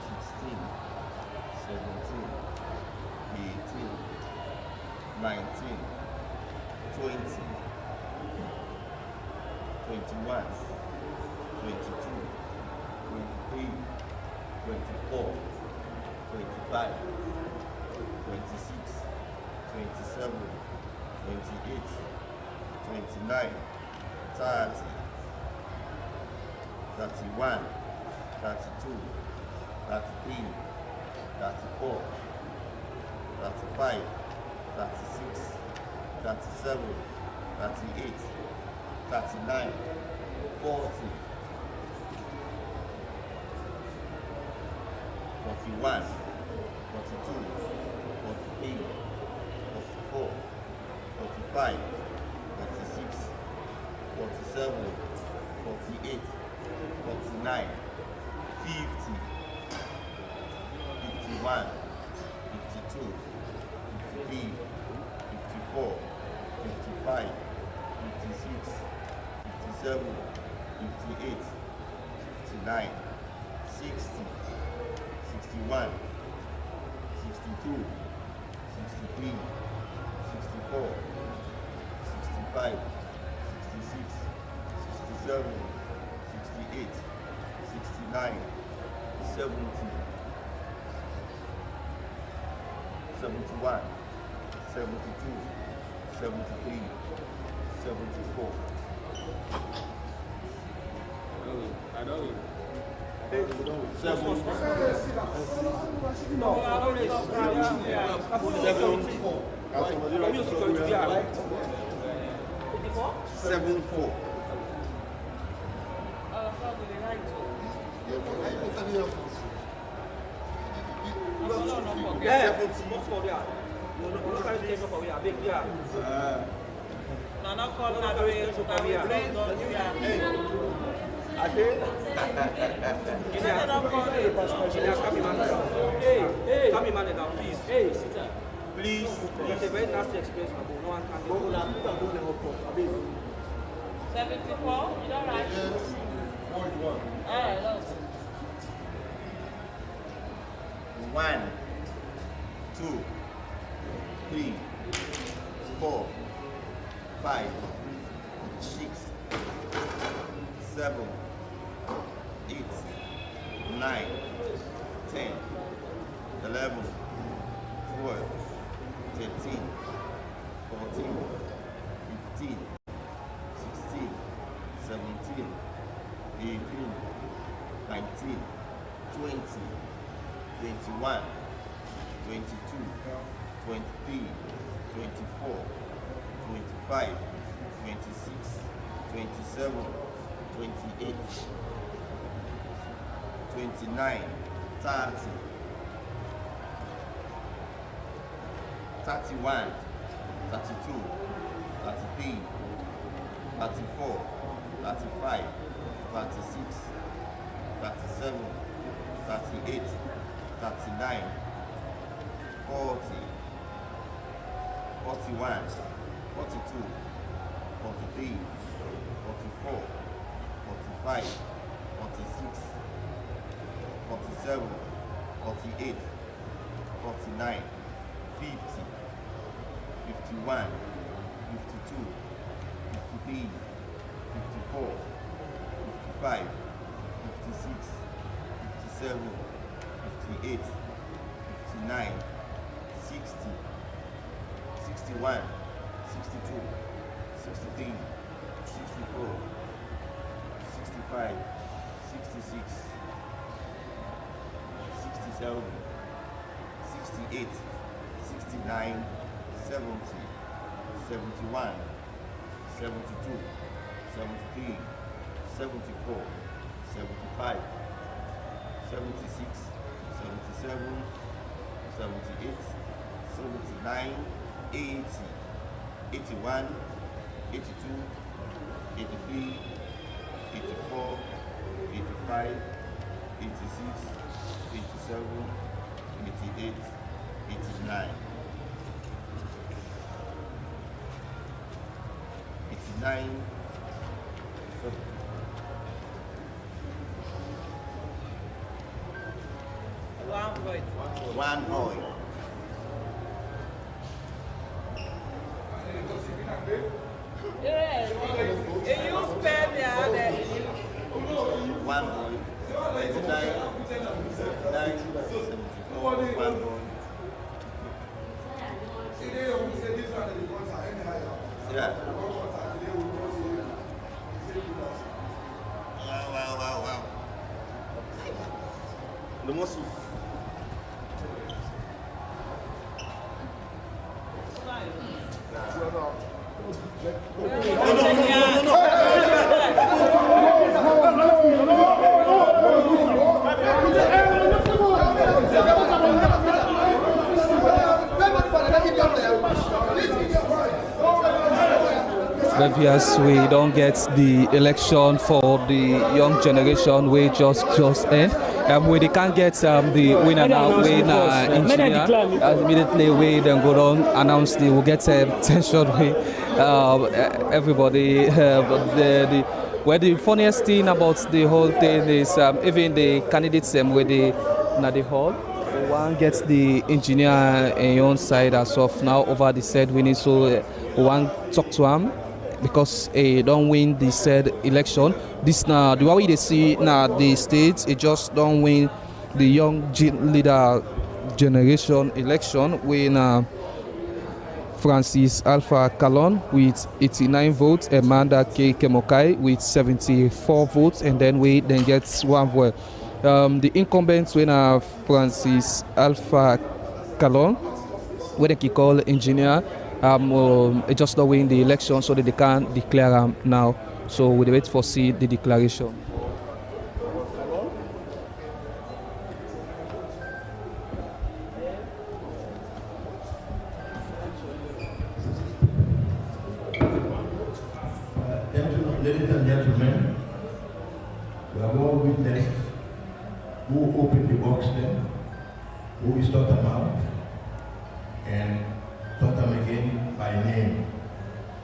16, 17, 18, 19, 20, 21, 22, 23, 24, 25, 26, 27, 28, 29, 30, 31, 32, 33, 34, 35, 36, 37, 38, 39, 40, 41, 42, 43, 44, 45, 46, 47, 48, 49, 50, 51, 52, 53, 54, 55, 56, 57, 58, 59, 60, 61, 62, 63, 64, 65, 66, 67, 68, 69, 70, 71, 72, 73, 74. I know you. Please, it's a very nasty experience. No one can go. 74, you don't write? Yes, 41. Alright, look. 1, 2, 3, 4, 5, 6, 7, 8, 9, 10, 11, 12, 13, 14, 15, 16, 17, 18, 19, 20, 21, 22, 23, 24, 25, 26, 27, 28, 29, 30, 31, 32, 33, 34, 35, 36, 37, 38, 39, 40, 41, 42, 43, 44, 45, 46, 47, 48, 49, 50, 51, 52, 53, 54, 55, 56, 57, 58, 59, 60, 61, 62, 63, 64, 65, 66, 67, 68, 69, 70, 71, 72, 73, 74, 75, 76, 77, 78, 79, 80, 81, 82, 83, 84, 85, 86, 87, 88, 89, 89, one void. Yes. If you spell the other, one void. 99, 74, one void. Yeah. Wow. The most. Previous, we don't get the election for the young generation. We just end. We can't get the winner now. Engineer immediately we then go on announce we'll get tension with everybody. The funniest thing about the whole thing is even the candidates with the hall. One gets the engineer on your own side as of now over the said winning, so one talk to him because he don't win the said election. This now the way they see now the states, it just don't win the young leader generation election when Francis Alpha Kalon with 89 votes, Amanda K. Kemokai with 74 votes, and then we then get one vote. The incumbents winner Francis Alpha Kalon, where they call engineer, just not win the election, so that they can't declare now. So we wait for see the declaration. Ladies and gentlemen, we have all witnessed who opened the box then, who we sort them out, and sort them again by name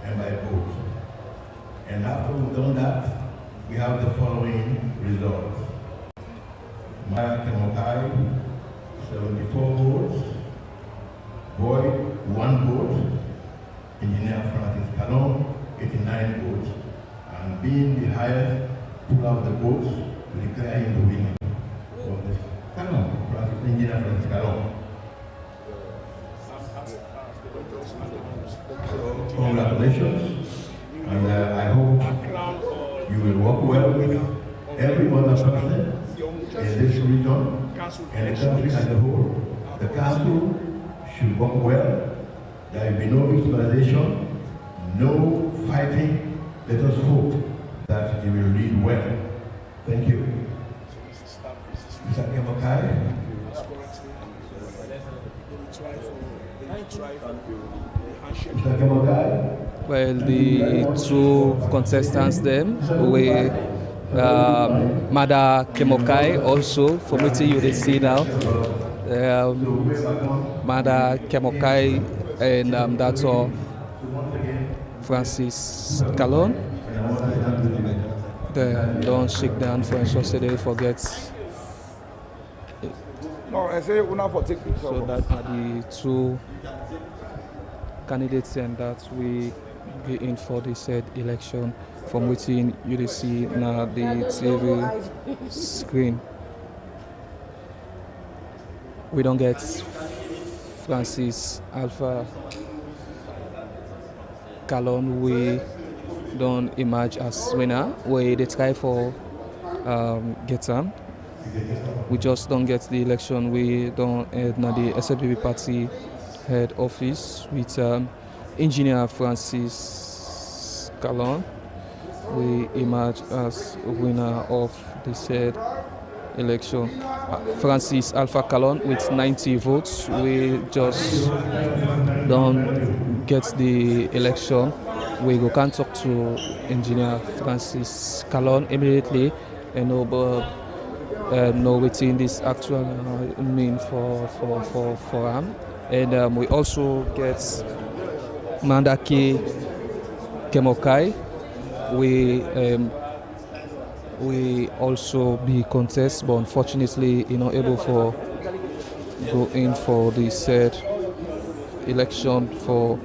and by vote. And after we've done that, we have the following results. Maya Kemokai, 74 votes. Boyd, 1 vote. Engineer Francis Kalon, 89 votes. And being the highest pull out the votes to declare him the winner of this Engineer Francis Kalon. So, congratulations, and I hope you will work well with every other person in this region and the country as a whole. The council should work well. There will be no victimization, no fighting. Let us hope that you will lead well. Thank you. Mr. Kemokai. Mr. Kemokai. Well, the two contestants then, we Mada Kemokai also from what you see now. Mada Kemokai and that's all. Francis Kalon. Don't shake down for so they forget. No, I say we're not for take picture. So that are the two candidates and that we get in for the said election from within you see now the TV screen. We don't get Francis Alpha Calon, we don't emerge as winner, where they try for get them. We just don't get the election. We don't head na the SLPP party head office with engineer Francis Calon. We emerge as winner of the said election. Francis Alpha Calon with 90 votes. We just don't get the election. We go can talk to engineer Francis Calon immediately and know within this actual mean for him. And we also get Mandaki Kemokai. We also be contest, but unfortunately, not able for go in for the said election for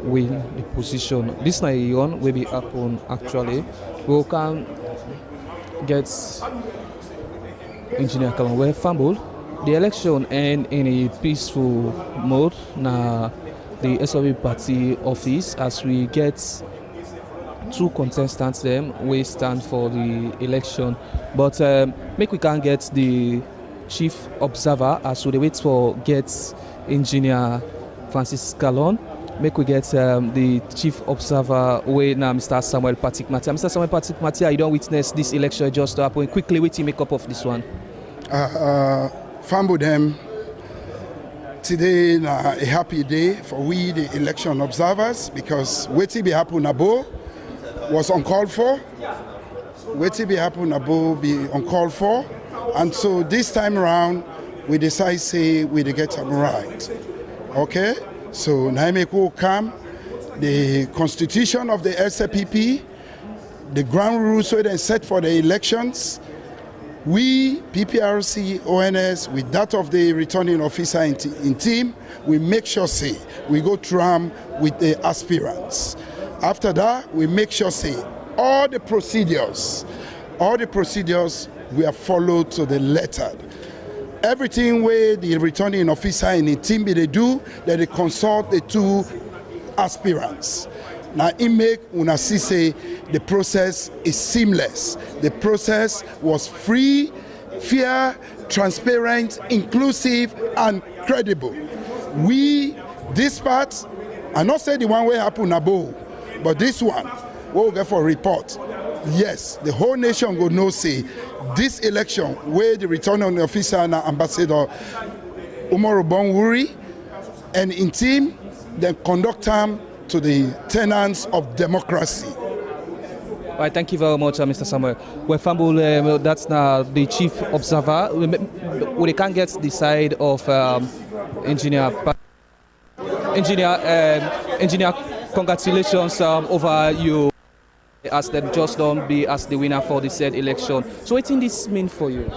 win the position. This night on will be happen actually. We can get engineer Kalonwe fumble the election and in a peaceful mode na the SLB party office as we get two contestants them we stand for the election, but make we can get the chief observer as we wait for get engineer Francis Calon. Make we get the chief observer way now Mr. Samuel Patrick Matia. Mr. Samuel Patrick Matia, you don't witness this election just to happen. Quickly wait to make up of this one. Fambo them today a happy day for we the election observers because waiting be happen abo was uncalled for. Waiting be happen abo be uncalled for, and so this time around we decide say we get them right. Okay, so Naime will come the constitution of the SLPP, the ground rules were then set for the elections. We, PPRC, ONS, with that of the returning officer in team, we make sure say we go through them with the aspirants. After that, we make sure say all the procedures we are followed to the letter. Everything where the returning officer in the team they do, that they consult the two aspirants. Now, it make una see say the process is seamless. The process was free, fair, transparent, inclusive, and credible. This part, I not say the one where happen above, but this one, what we get for report. Yes, the whole nation will know say this election where the returning officer and Ambassador Umaru Bonwuri and in team, then conduct them to the tenets of democracy. All right, thank you very much, Mr. Samuel. Well, Fambul, that's now the chief observer. We can't get the side of engineer. Congratulations over you. As them just don't be as the winner for the said election. So what does this mean for you?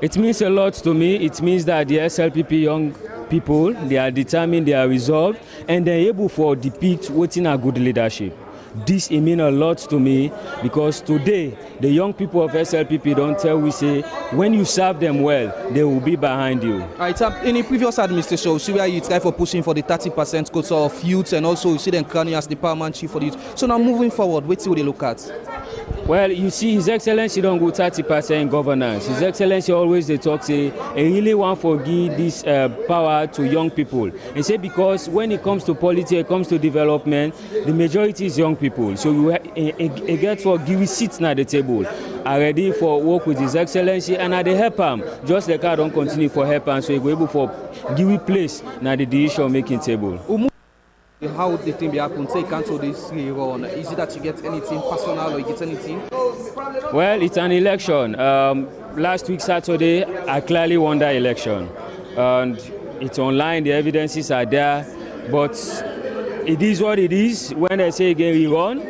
It means a lot to me. It means that the SLPP young people, they are determined, they are resolved, and they're able to depict what's in a good leadership. This it means a lot to me because today the young people of SLPP don't tell we say when you serve them well, they will be behind you. Right, in the previous administration, you see where you try for pushing for the 30% quota of youth, and also you see them crowning as the paramount chief for the youth. So now moving forward, what do they look at? Well, you see, His Excellency don't go 30% governance. His Excellency always they talk say, I really want to give this power to young people. And say because when it comes to politics, it comes to development, the majority is young people. So you get for give seats at the table. Are ready for work with His Excellency and they help him. Just like I don't continue for help him, so he go able for give place na the decision making table. How would the thing be happen? Say cancel this run. Is it that you get anything personal or you get anything? Well, it's an election. Last week Saturday, I clearly won that election, and it's online. The evidences are there, but it is what it is. When I say again, we run.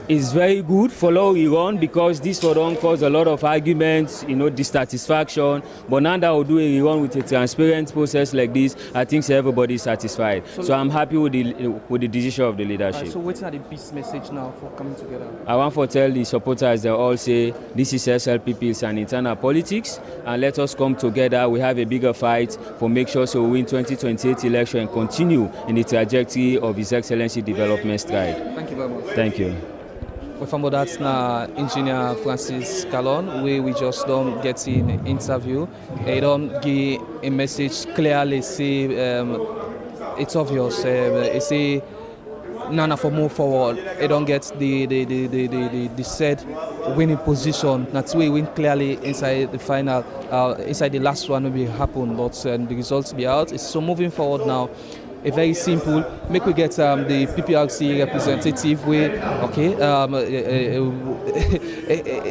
is very good for law Iran because this for don't cause a lot of arguments, dissatisfaction. But now that we'll do a run with a transparent process like this, I think everybody is satisfied. So I'm happy with the decision of the leadership. So what's the peace message now for coming together? I want to tell the supporters they all say this is SLPP, it's an internal politics, and let us come together. We have a bigger fight for make sure so we win 2028 election and continue in the trajectory of His Excellency development stride. Thank you very much. Thank you. We found that now Engineer Francis Calon, we just don't get in interview. They don't give a message clearly. Say it's obvious. They say Nana for move forward. They don't get the said winning position. That's why we win clearly inside the final. Inside the last one maybe happen, but the results be out. It's so moving forward now. A very simple, make we get the PPRC representative way, okay,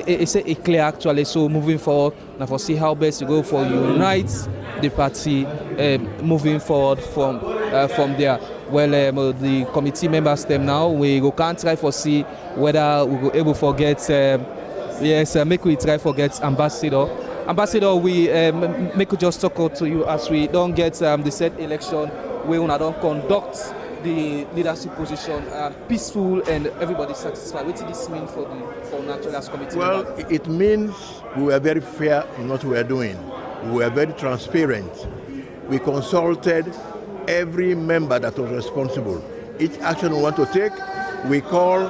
it's a clear actually, so moving forward, now for see how best to go for unite the party moving forward from there. Well, the committee members them now, we go can't try for see whether we go able to get, make we try for get ambassador. Ambassador, we make we just talk to you as we don't get the said election. We don't conduct the leadership position peaceful and everybody satisfied. What does this mean for Natural as committee? Well, it means we were very fair in what we were doing. We were very transparent. We consulted every member that was responsible. Each action we want to take, we call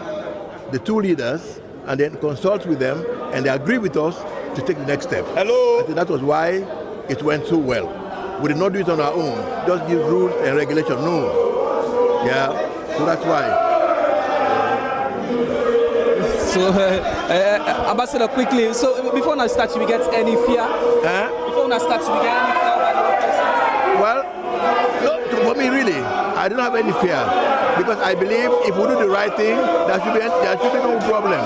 the two leaders and then consult with them, and they agree with us to take the next step. Hello. I think that was why it went so well. We did not do it on our own, just give rules and regulation, no. Yeah, so that's why. So, Ambassador, quickly, so before I start, we get any fear? Before I start, we get any fear about the process? Well, no, for me really, I don't have any fear, because I believe if we do the right thing, there should be no problem.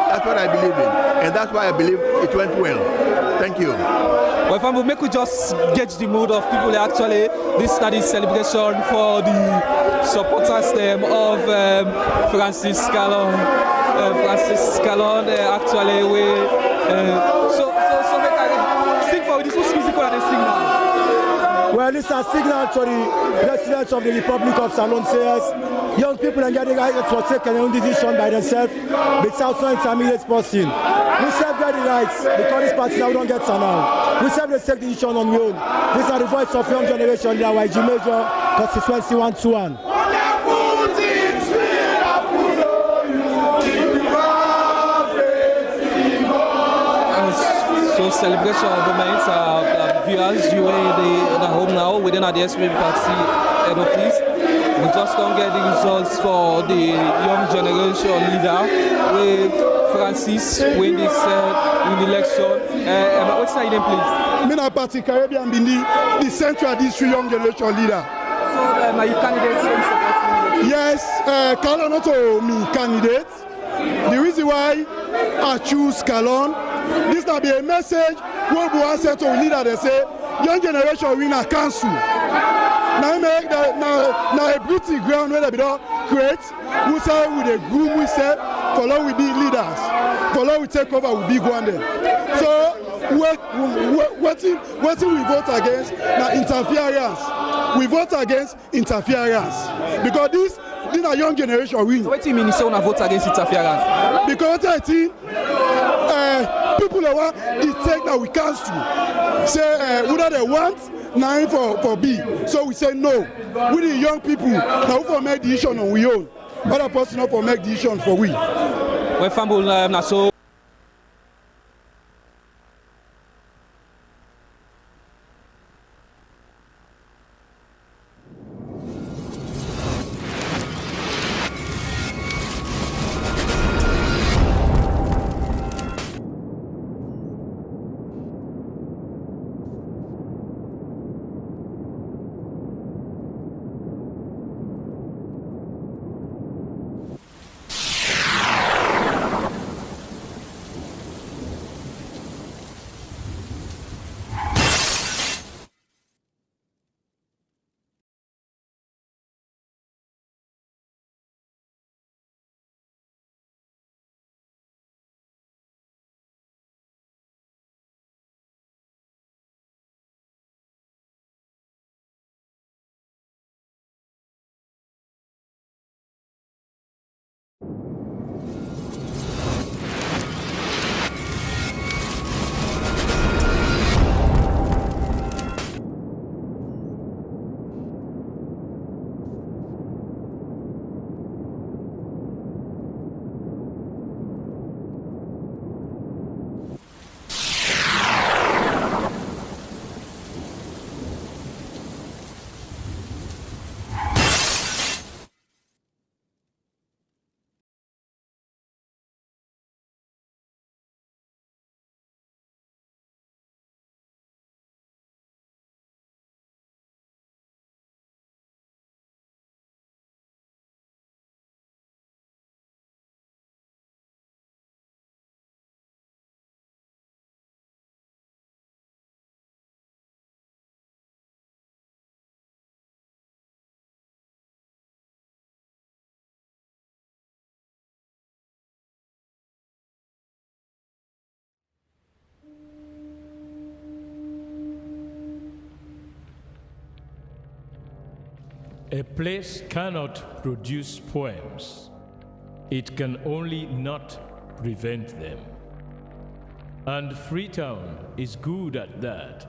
That's what I believe in, and that's why I believe it went well. Thank you. Well, if I will make you just gauge the mood of people actually, this study celebration for the supporters of Francis Calon. Actually, we so make I sing for this who's musical and they sing now. Well, this is a signal to the residents of the Republic of Salon says young people are getting rights to take their own decision by themselves without no intermediate person. We serve the rights because this party now don't get some now. We serve the take decision on your own. These are the voice of young generation, the YG Major, constituency 121. So celebration of the moments, viewers, you are at home now within the SPP party head office. We just don't get the results for the young generation leader with Francis win this in the election. What's your name, please? Mina Party Caribbean Bindi, the Central District Young Generation Leader. So are you candidates in supporting? Yes, Calon not me candidate. The reason why I choose Calon, this will be a message where we said to leader they say young generation winner council. Now make now a beauty ground where they don't create. We say with a group we say follow we be leaders, follow we take over we be one day. So what we vote against now interference. We vote against interference because this a young generation win. So what do you mean you say want to vote against interference? Because I think people that want the take that we cancel. Say whether they want 9 for B. So we say no. We the young people now we for make decision on we own. Other person not for make decision for we. Well, Fambul na so. A place cannot produce poems. It can only not prevent them. And Freetown is good at that,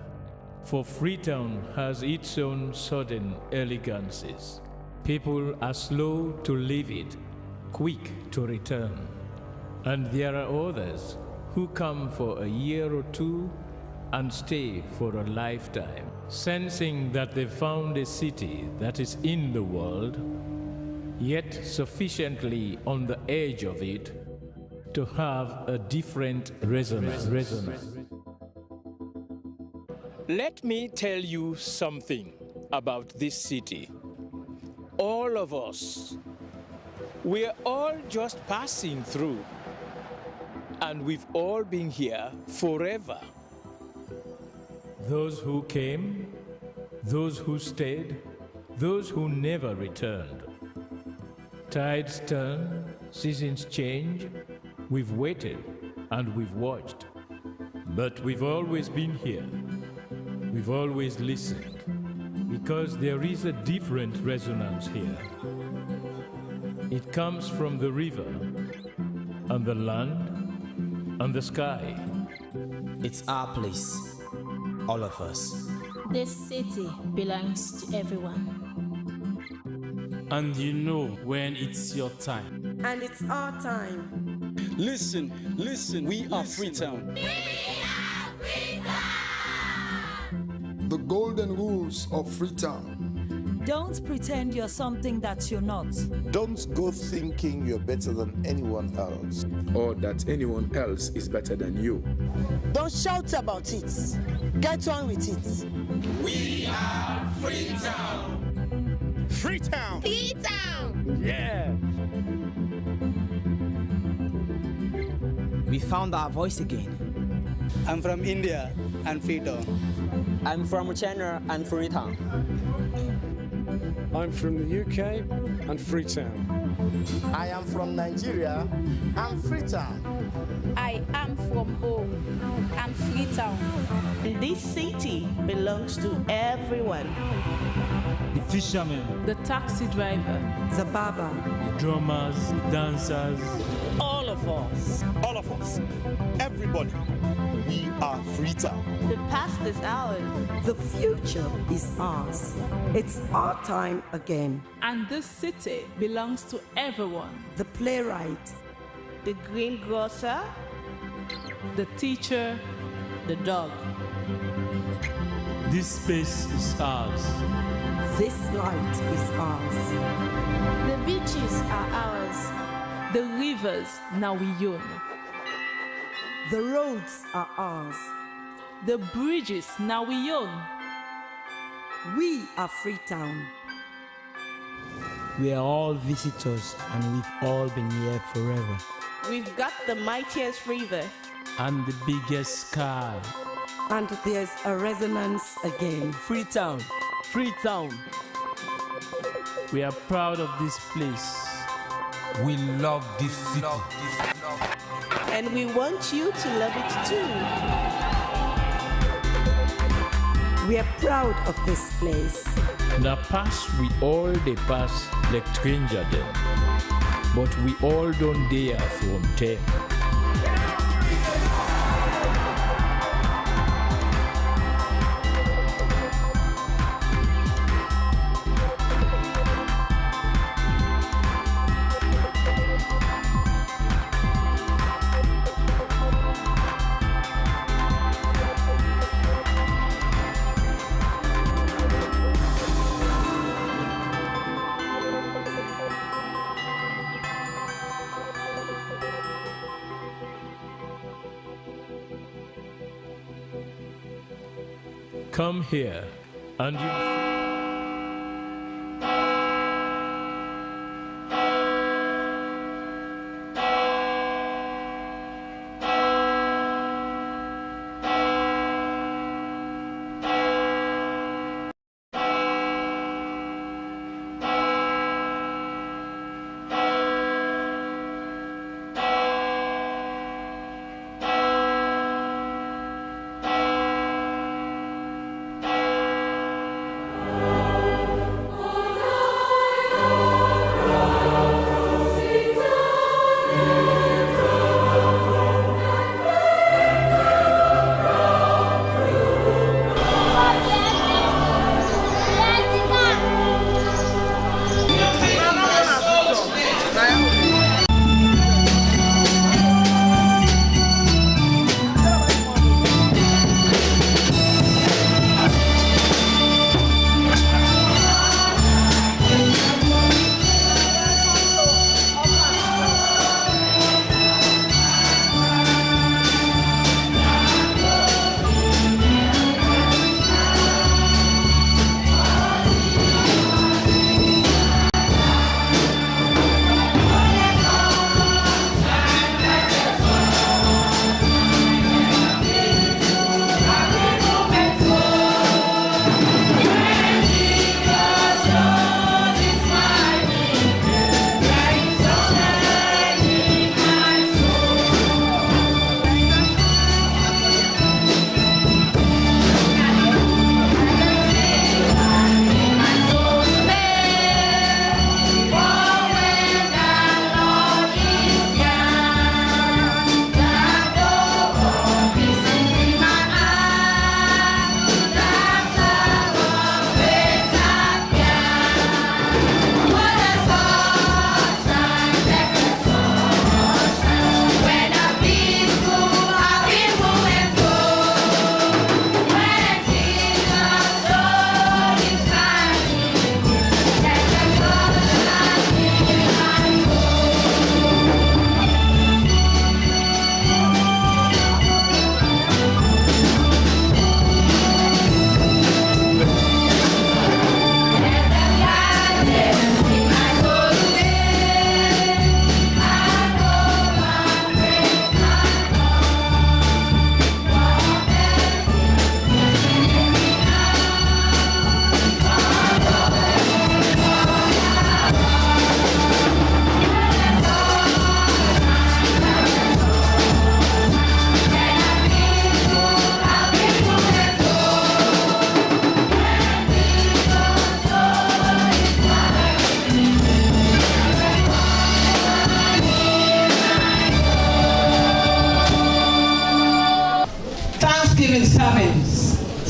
for Freetown has its own sudden elegances. People are slow to leave it, quick to return. And there are others who come for a year or two and stay for a lifetime, sensing that they found a city that is in the world, yet sufficiently on the edge of it to have a different resonance. Let me tell you something about this city. All of us, we're all just passing through, and we've all been here forever. Those who came, those who stayed, those who never returned. Tides turn, seasons change. We've waited and we've watched. But we've always been here. We've always listened, because there is a different resonance here. It comes from the river, and the land, and the sky. It's our place, all of us. This city belongs to everyone. And you know when it's your time. And it's our time. Listen, we are Freetown. The golden rules of Freetown. Don't pretend you're something that you're not. Don't go thinking you're better than anyone else. Or that anyone else is better than you. Don't shout about it. Get on with it. We are Freetown. Freetown. Freetown. Yeah. We found our voice again. I'm from India and Freetown. I'm from China and Freetown. I'm from the UK and Freetown. I am from Nigeria and Freetown. I am from home and Freetown. This city belongs to everyone. The fishermen, The taxi driver, the barber, the drummers, the dancers. all of us. All of us. Everybody. We are Freetown. The past is ours. the future is ours. It's our time again. And this city belongs to everyone. The playwright, The greengrocer, The teacher, the dog. This space is ours. this light is ours. The beaches are ours. The rivers now we own. The roads are ours. The bridges now we own. We are Freetown. We are all visitors and we've all been here forever. We've got the mightiest river. And the biggest sky. And there's a resonance again. Freetown. Freetown. We are proud of this place. We love this city. And we want you to love it too. We are proud of this place. Na pass we all dey pass like stranger dem, but we all don't dare from them. Come here, and you.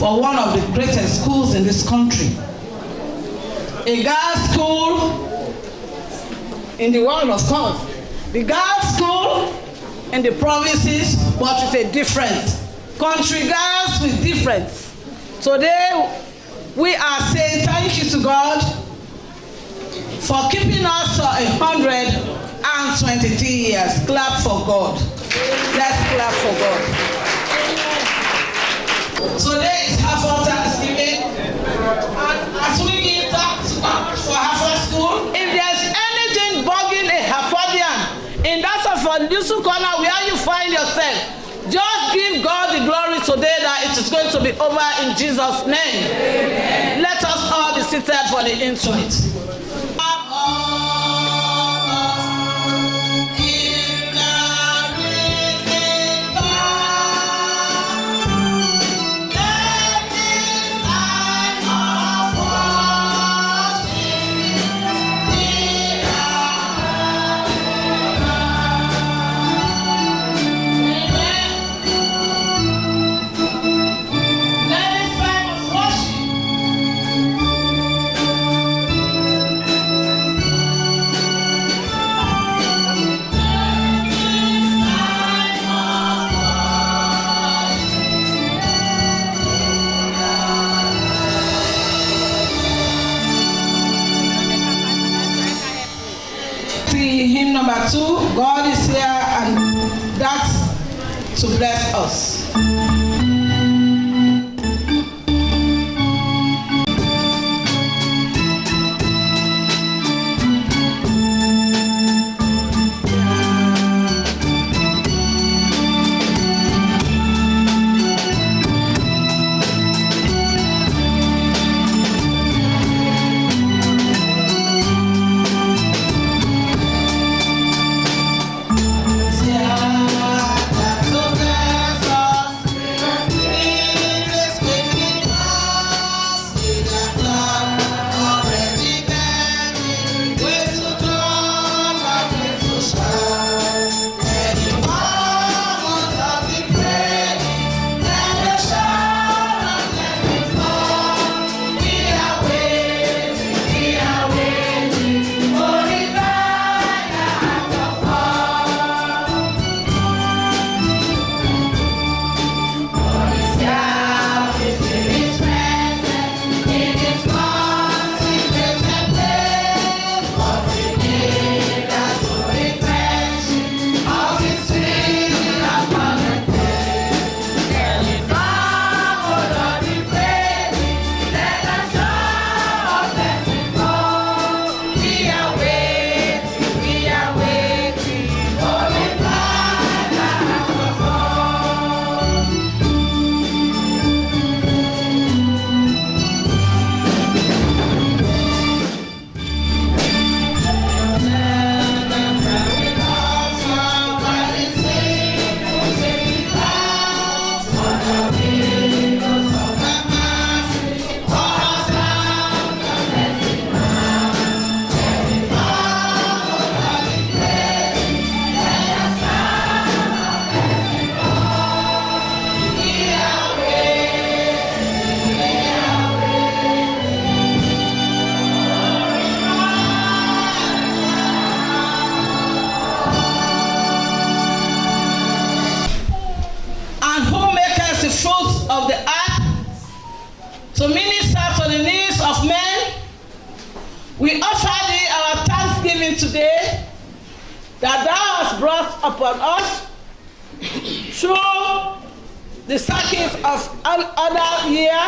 for one of the greatest schools in this country. A girls' school in the world, of course. The girls' school in the provinces, but with a difference. Country girls with difference. Today, we are saying thank you to God for keeping us for 123 years. Clap for God. Let's clap for God. Today is Harvard Thanksgiving, and as we give that to God for Harvard School, if there's anything bugging a Harvardian in that of a little corner where you find yourself, just give God the glory today that it is going to be over in Jesus' name. Amen. Let us all be seated for the introit. Hymn number 2, God is here, and that's to bless us. Today that thou hast brought upon us through the circuit of another year,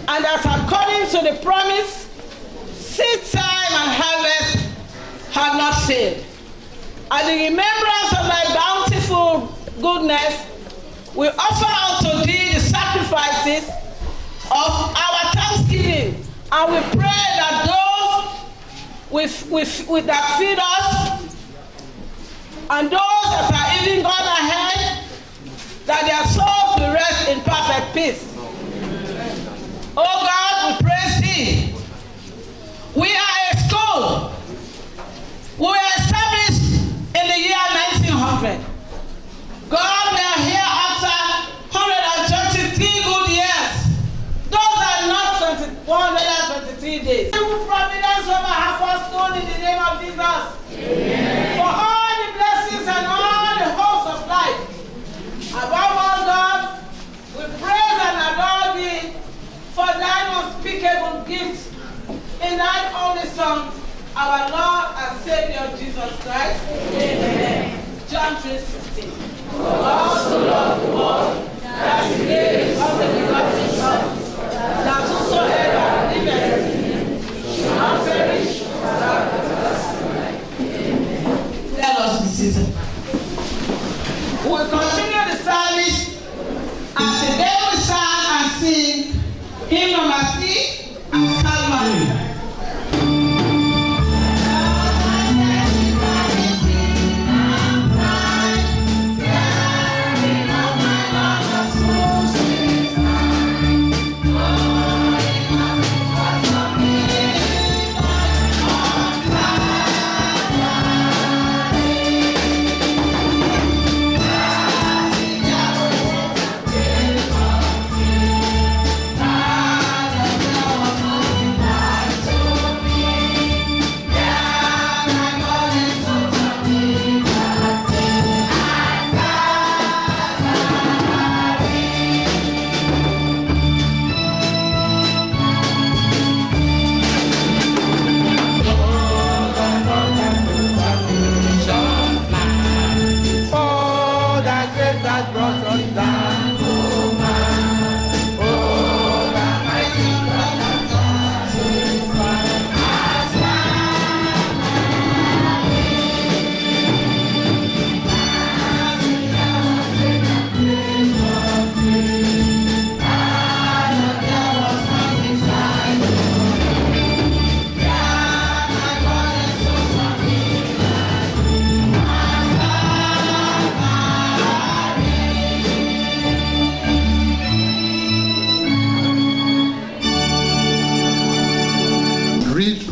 and that according to the promise, seed time and harvest have not failed. At the remembrance of thy bountiful goodness, we offer unto thee the sacrifices of our thanksgiving, and we pray that those that feed us, and those that are even gone ahead, that their souls will rest in perfect peace. Oh God, we praise thee. We are a school. We were established in the year 1900. God, we are here after 123 good years. place. Providence over half our stone in the name of Jesus. Amen. For all the blessings and all the hopes of life. Above all, God, we praise and adore thee for thine unspeakable gifts in thine only Son, our Lord and Savior Jesus Christ. Amen. John 3:16. For God so loved the world that he gave his only begotten Son, that whosoever believeth in him shall not perish but have everlasting life. Let us be seated. We will continue the service as the day we sang and sing hymn number 3 and Calvary.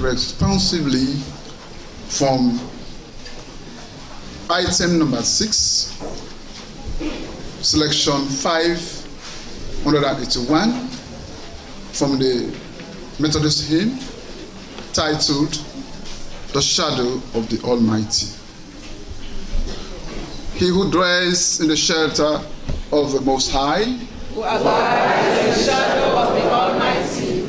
Responsively from item number 6, selection 581 from the Methodist hymn titled The Shadow of the Almighty. He who dwells in the shelter of the Most High, who abides in the shadow of the Almighty,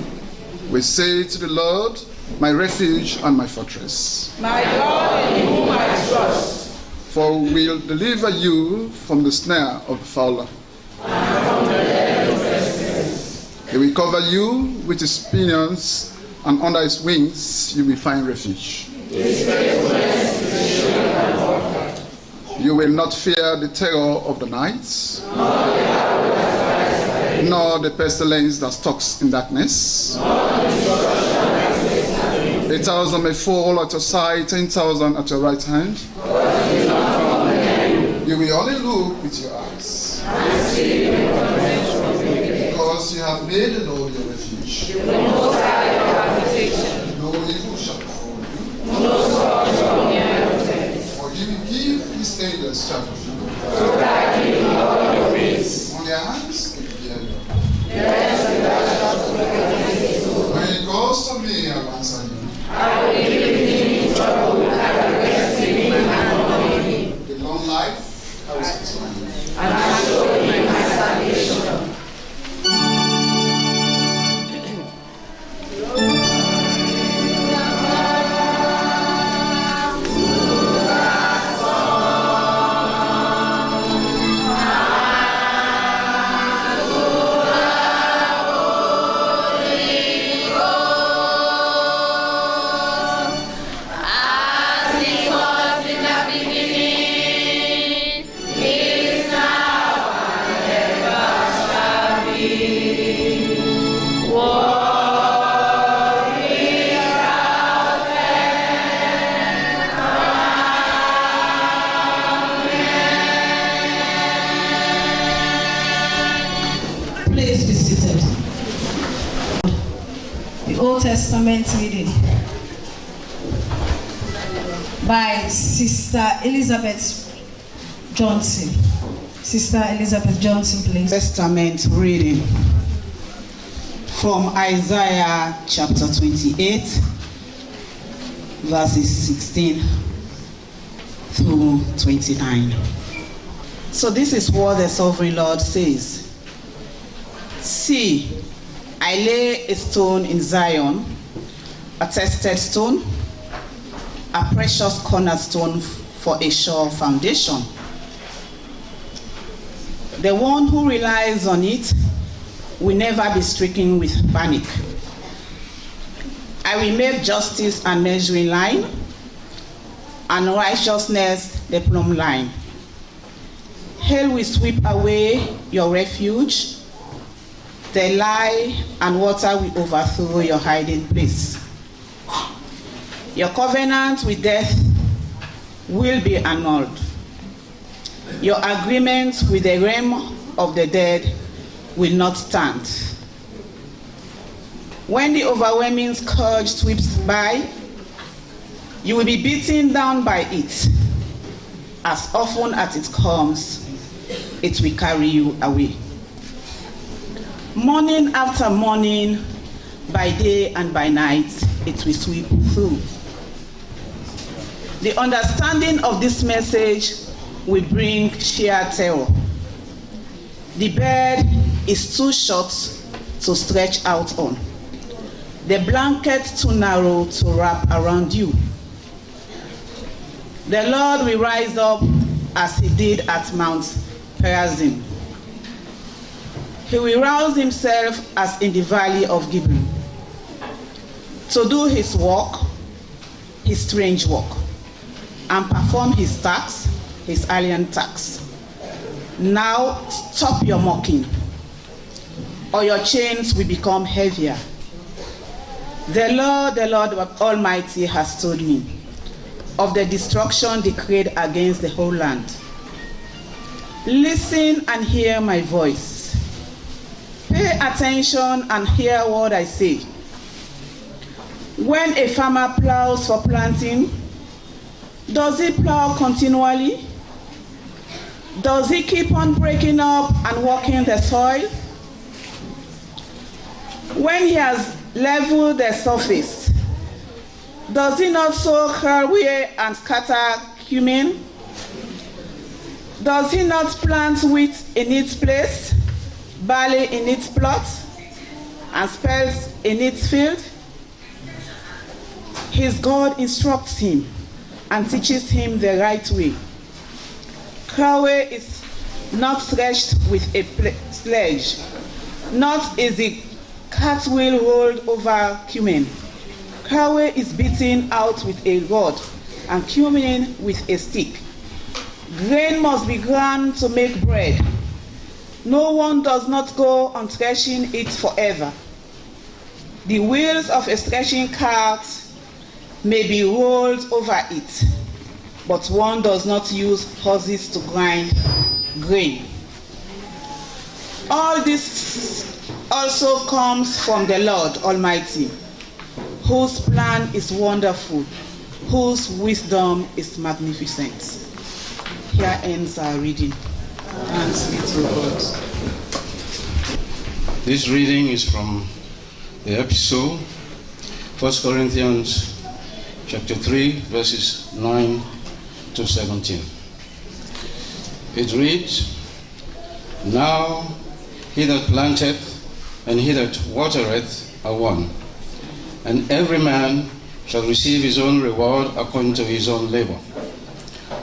we say to the Lord, my refuge and my fortress, my God in whom I trust. For we will deliver you from the snare of the fowler, and from the deadly pestilence. He will cover you with his pinions, and under his wings you will find refuge. His faithfulness is a shield and buckler. You will not fear the terror of the night, nor the pestilence that stalks in darkness. 1,000 may fall at your side, 10,000 at your right hand. You will only look with your eyes. Because you have made the Lord your refuge. No evil shall befall you. For he will give his angels charge of you. On their hands they will bear you. When he calls to me, I will answer you. I will give him trouble and I will rescue him and honor him. The long life I will satisfy him. And I show him my salvation. Old Testament reading by Sister Elizabeth Johnson. Sister Elizabeth Johnson, please. Testament reading from Isaiah chapter 28, verses 16 through 29. So this is what the Sovereign Lord says. See, I lay a stone in Zion, a tested stone, a precious cornerstone for a sure foundation. The one who relies on it will never be stricken with panic. I will make justice a measuring line, and righteousness the plumb line. Hail will sweep away your refuge. The lie and water will overthrow your hiding place. Your covenant with death will be annulled. Your agreement with the realm of the dead will not stand. When the overwhelming scourge sweeps by, you will be beaten down by it. As often as it comes, it will carry you away. Morning after morning, by day and by night, it will sweep through. The understanding of this message will bring sheer terror. The bed is too short to stretch out on. The blanket too narrow to wrap around you. The Lord will rise up as he did at Mount Perazim. He will rouse himself as in the valley of Gibeon to do his work, his strange work, and perform his task, his alien task. Now stop your mocking, or your chains will become heavier. The Lord Almighty has told me of the destruction decreed against the whole land. Listen and hear my voice. Pay attention and hear what I say. When a farmer plows for planting, does he plow continually? Does he keep on breaking up and working the soil? When he has leveled the surface, does he not sow caraway and scatter cumin? Does he not plant wheat in its place, barley in its plot, and spells in its field? His God instructs him and teaches him the right way. Caraway is not threshed with a sledge, not is the cartwheel rolled over cumin. Caraway is beaten out with a rod, and cumin with a stick. Grain must be ground to make bread. No one does not go on threshing it forever. The wheels of a threshing cart may be rolled over it, but one does not use horses to grind grain. All this also comes from the Lord Almighty, whose plan is wonderful, whose wisdom is magnificent. Here ends our reading. Thanks be to God. This reading is from the epistle, 1 Corinthians chapter 3, verses 9 to 17. It reads, Now he that planteth and he that watereth are one, and every man shall receive his own reward according to his own labor.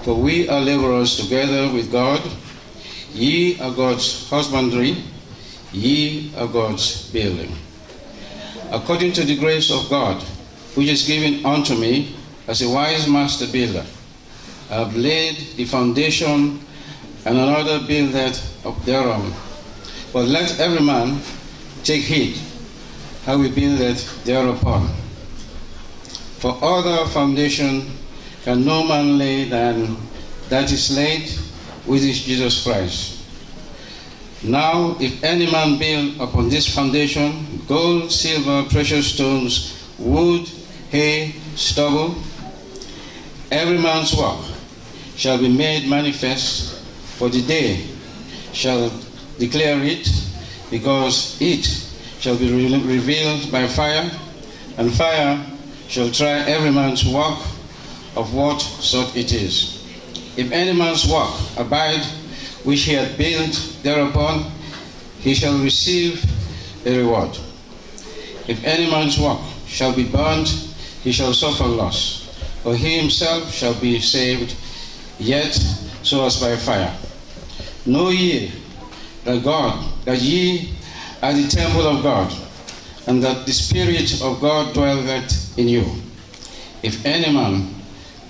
For we are laborers together with God. Ye are God's husbandry, ye are God's building. According to the grace of God, which is given unto me as a wise master builder, I have laid the foundation, and another buildeth up thereon. But let every man take heed how he buildeth thereupon. For other foundation can no man lay than that is laid, which is Jesus Christ. Now, if any man build upon this foundation gold, silver, precious stones, wood, hay, stubble, every man's work shall be made manifest, for the day shall declare it, because it shall be revealed by fire, and fire shall try every man's work of what sort it is. If any man's work abide, which he hath built thereupon, he shall receive a reward. If any man's work shall be burnt, he shall suffer loss, for he himself shall be saved, yet so as by fire. Know ye that ye are the temple of God, and that the Spirit of God dwelleth in you. If any man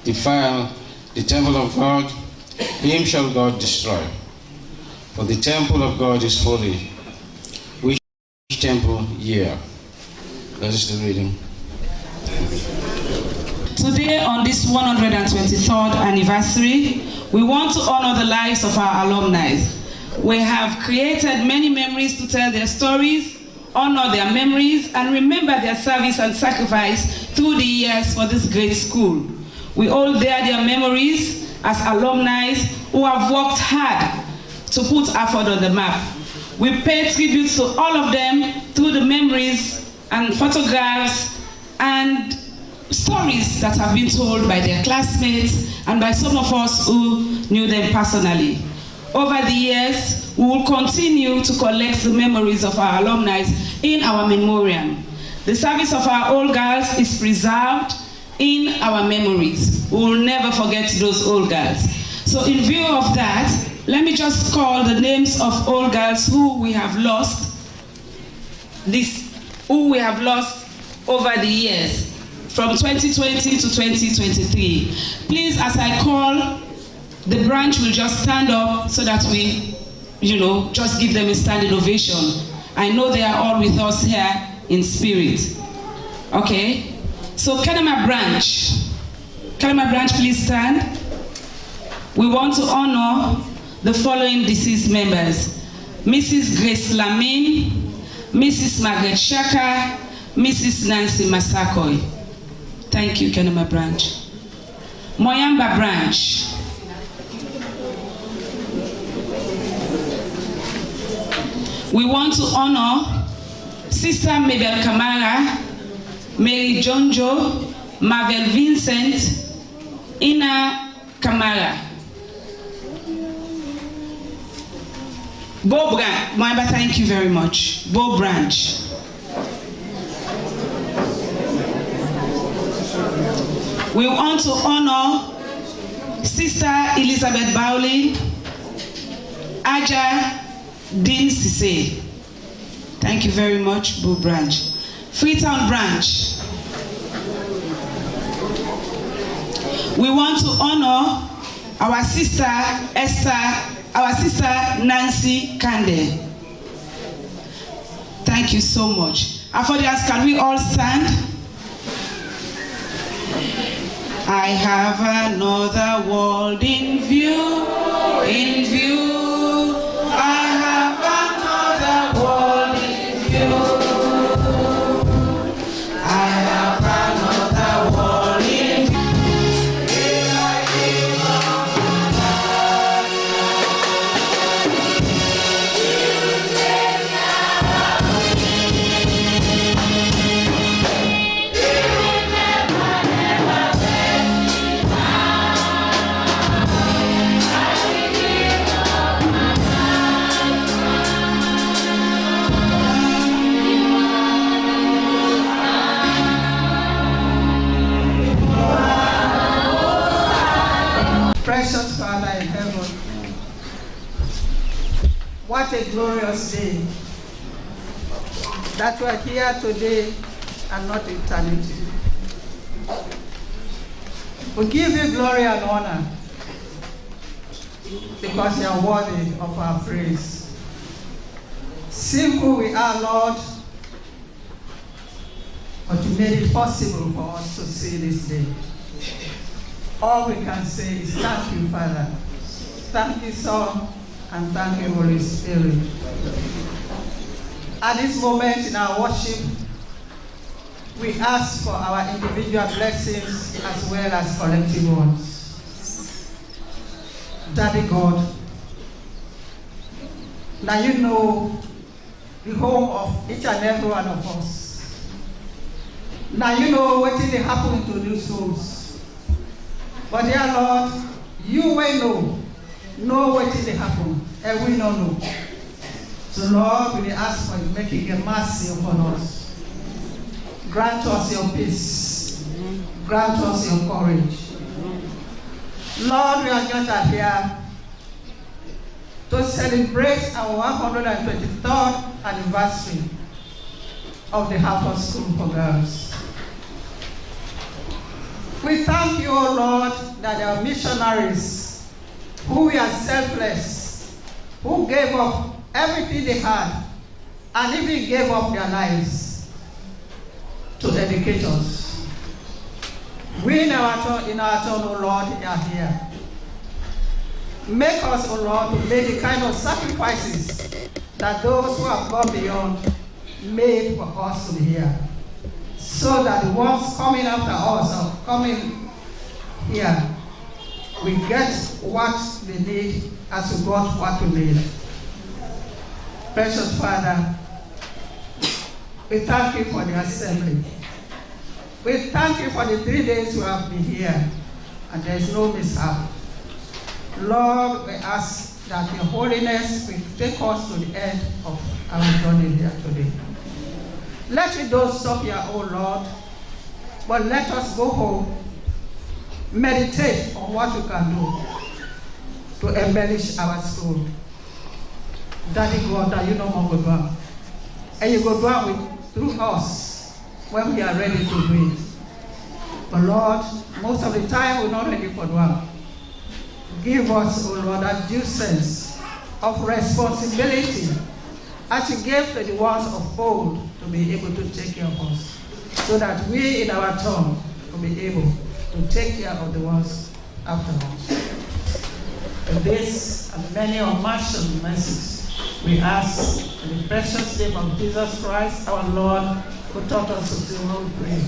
defile the temple of God, him shall God destroy. For the temple of God is holy, which temple ye are. That is the reading. Today, on this 123rd anniversary, we want to honor the lives of our alumni. We have created many memories to tell their stories, honor their memories, and remember their service and sacrifice through the years for this great school. We hold dear their memories as alumni who have worked hard to put Afford on the map. We pay tribute to all of them through the memories and photographs and stories that have been told by their classmates and by some of us who knew them personally. Over the years, we will continue to collect the memories of our alumni in our memoriam. The service of our old girls is preserved in our memories. We will never forget those old girls. So in view of that, let me just call the names of old girls who we have lost over the years from 2020 to 2023. Please, as I call, the branch will just stand up so that we, just give them a standing ovation. I know they are all with us here in spirit. Okay? So Kenema branch, please stand. We want to honor the following deceased members: Mrs. Grace Lamin, Mrs. Margaret Shaka, Mrs. Nancy Masakoy. Thank you, Kenema branch. Moyamba branch. We want to honor Sister Mabel Kamara, Mary Jonjo, Marvel Vincent, Ina Kamara. Bo Branch, Moyamba, thank you very much. Bo Branch. We want to honor Sister Elizabeth Bowley, Aja Dean Sise. Thank you very much, Bo Branch. Freetown branch. We want to honor our sister Esther, our sister Nancy Kande. Thank you so much. Afforders, can we all stand? I have another world in view, in view. I have another world in view. I have another world in view. Precious Father in heaven, what a glorious day that we are here today and not eternity. We give you glory and honor because you are worthy of our praise. Simple we are, Lord, but you made it possible for us to see this day. All we can say is thank you, Father. Thank you, Son, and thank you, Holy Spirit. At this moment in our worship, we ask for our individual blessings as well as collective ones. Daddy God, now you know the home of each and every one of us. Now you know what is happening to these souls. But dear Lord, you will know what is happening, and we don't know. So Lord, we ask for you making a mercy upon us. Grant us your peace. Grant us your courage. Lord, we are gathered here to celebrate our 123rd anniversary of the Harvard School for Girls. We thank you, O Lord, that our missionaries, who were selfless, who gave up everything they had, and even gave up their lives to educate us. We in our turn, O Lord, are here. Make us, O Lord, to make the kind of sacrifices that those who have gone beyond made for us to be here. So that the ones coming after us or coming here, we get what we need as we got what we need. Precious Father, we thank you for the assembly. We thank you for the 3 days we have been here, and there is no mishap. Lord, we ask that your holiness will take us to the end of our journey here today. Let it don't stop here, O Lord, but let us go home, meditate on what we can do to embellish our school. Daddy God, that you know what we're doing. And you go down through us when we are ready to do it. But Lord, most of the time we're not ready for one. Give us, O Lord, that due sense of responsibility as you gave to the ones of old to be able to take care of us, so that we in our turn will be able to take care of the ones after us. For this and many unmatched mercies, we ask in the precious name of Jesus Christ, our Lord, who taught us to do what we pray.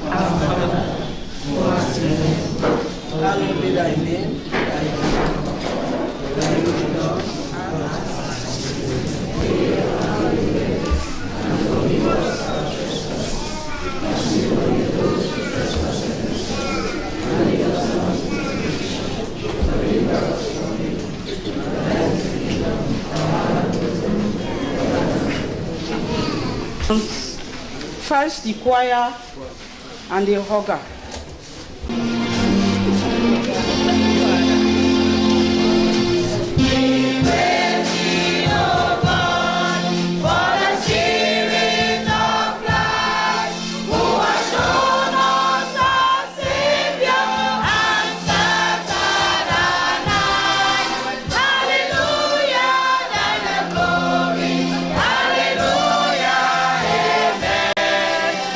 Our Father, who art in heaven, hallowed be thy name, thy kingdom come, thy will be done, on earth as it is in heaven. And forgive us our trespasses, as we forgive those who trespass against us. And lead us not into temptation, but deliver us from evil. For thine is the kingdom, power, and glory. First the choir and the hugger.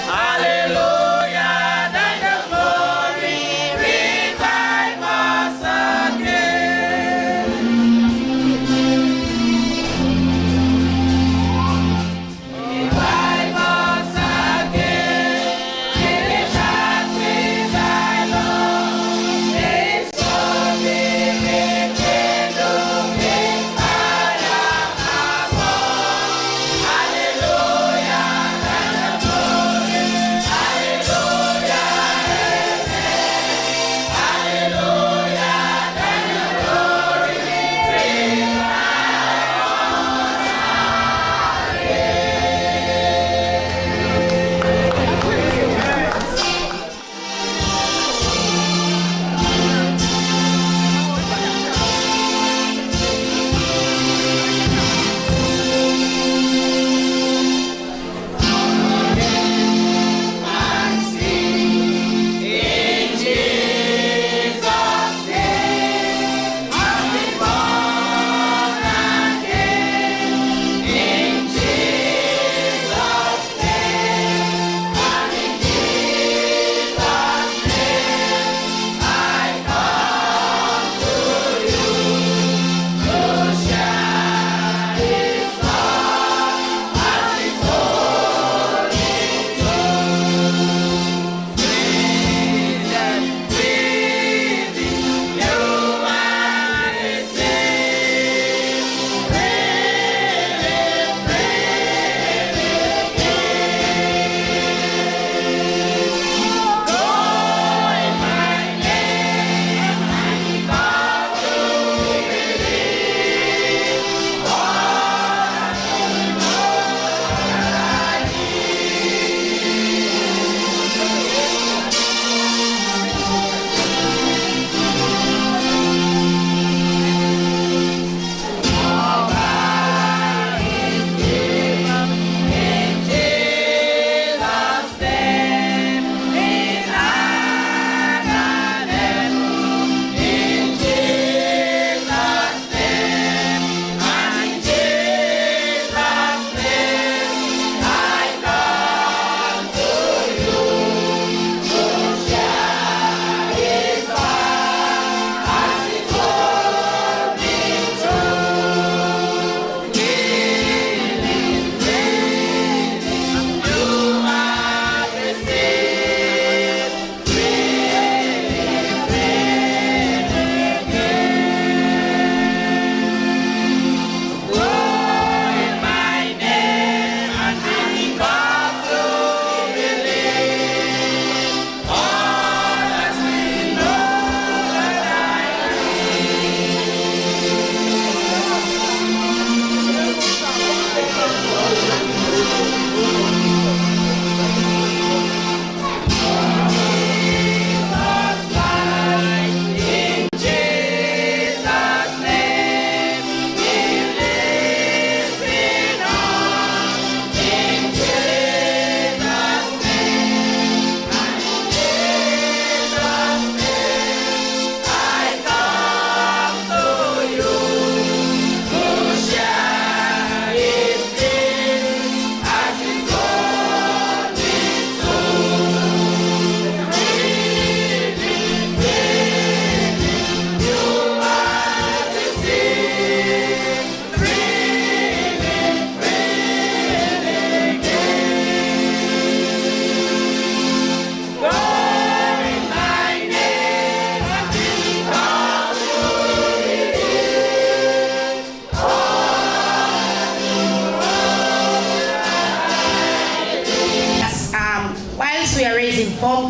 Hallelujah, thy the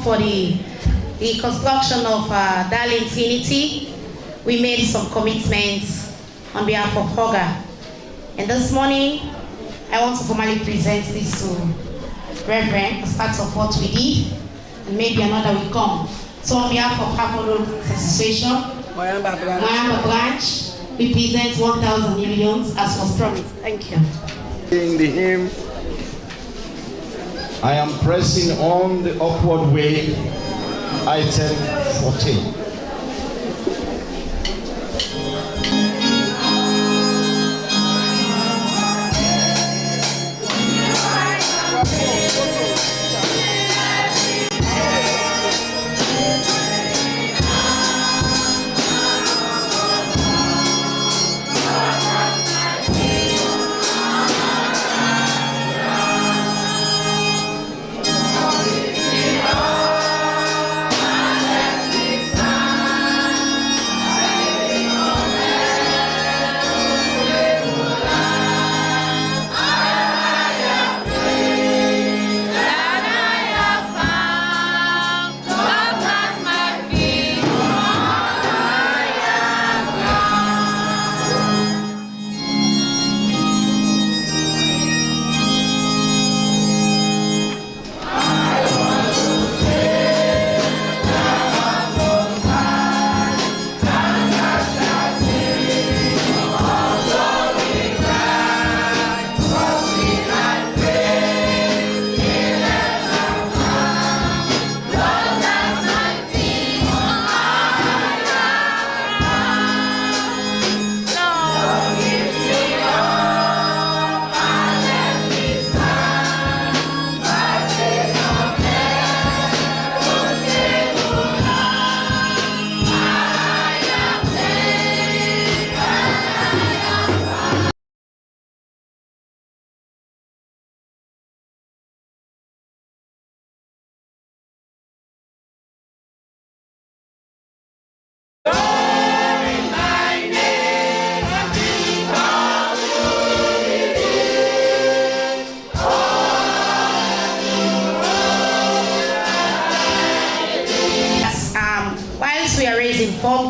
for the construction of Darling Trinity, we made some commitments on behalf of Hoga. And this morning, I want to formally present this to Reverend as part of what we did, and maybe another will come. So on behalf of Hafodol Association, Moyamba branch, we present 1,000 millions as was promised. Thank you. In the hymn, I am pressing on the upward way, item 14.